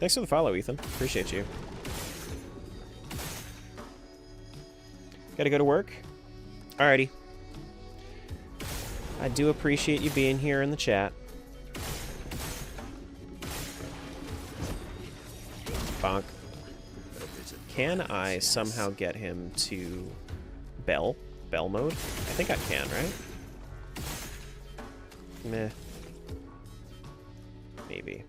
Thanks for the follow, Ethan. Appreciate you. Gotta go to work? Alrighty. I do appreciate you being here in the chat. Bonk. Can I somehow get him to Bell mode? I think I can, right? Meh. Maybe.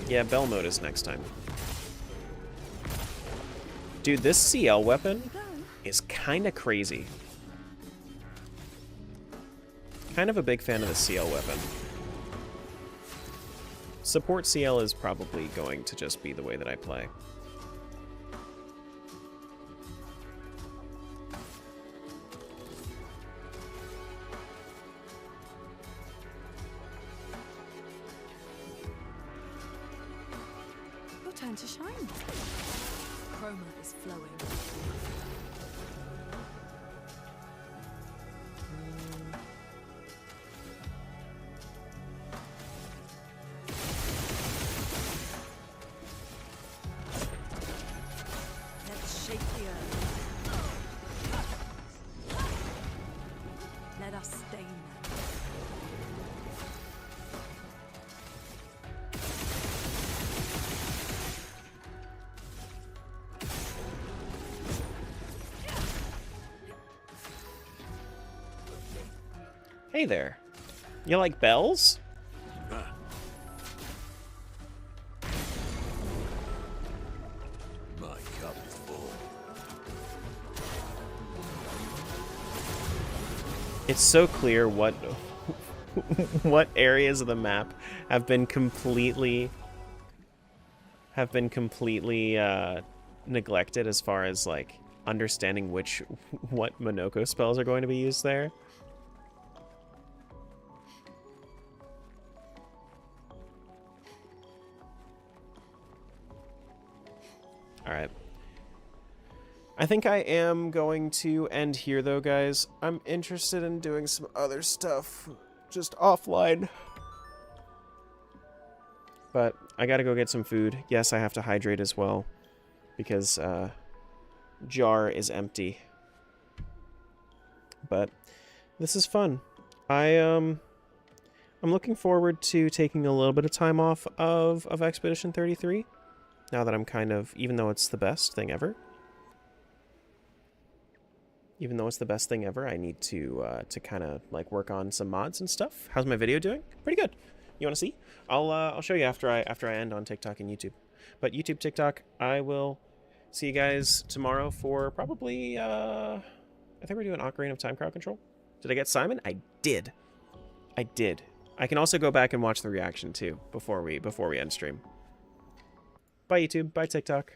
Yeah, Bell mode is next time. Dude, this CL weapon is kind of crazy. Kind of a big fan of the CL weapon. Support CL is probably going to just be the way that I play. Your turn to shine. Chroma is flowing. Let's shake the earth. Let us stain them. Hey there. You like bells? My cup is full. It's so clear what what areas of the map have been completely neglected as far as like understanding what Minoko spells are going to be used there. Alright. I think I am going to end here, though, guys. I'm interested in doing some other stuff, just offline. But I gotta go get some food. Yes, I have to hydrate as well, because jar is empty. But this is fun. I'm looking forward to taking a little bit of time off of Expedition 33. Now that I'm kind of, even though it's the best thing ever. Even though it's the best thing ever, I need to kind of like work on some mods and stuff. How's my video doing? Pretty good. You want to see? I'll show you after I end on TikTok and YouTube. But YouTube, TikTok, I will see you guys tomorrow for probably I think we're doing Ocarina of Time crowd control. Did I get Simon? I did. I did. I can also go back and watch the reaction too before we end stream. Bye YouTube. Bye TikTok.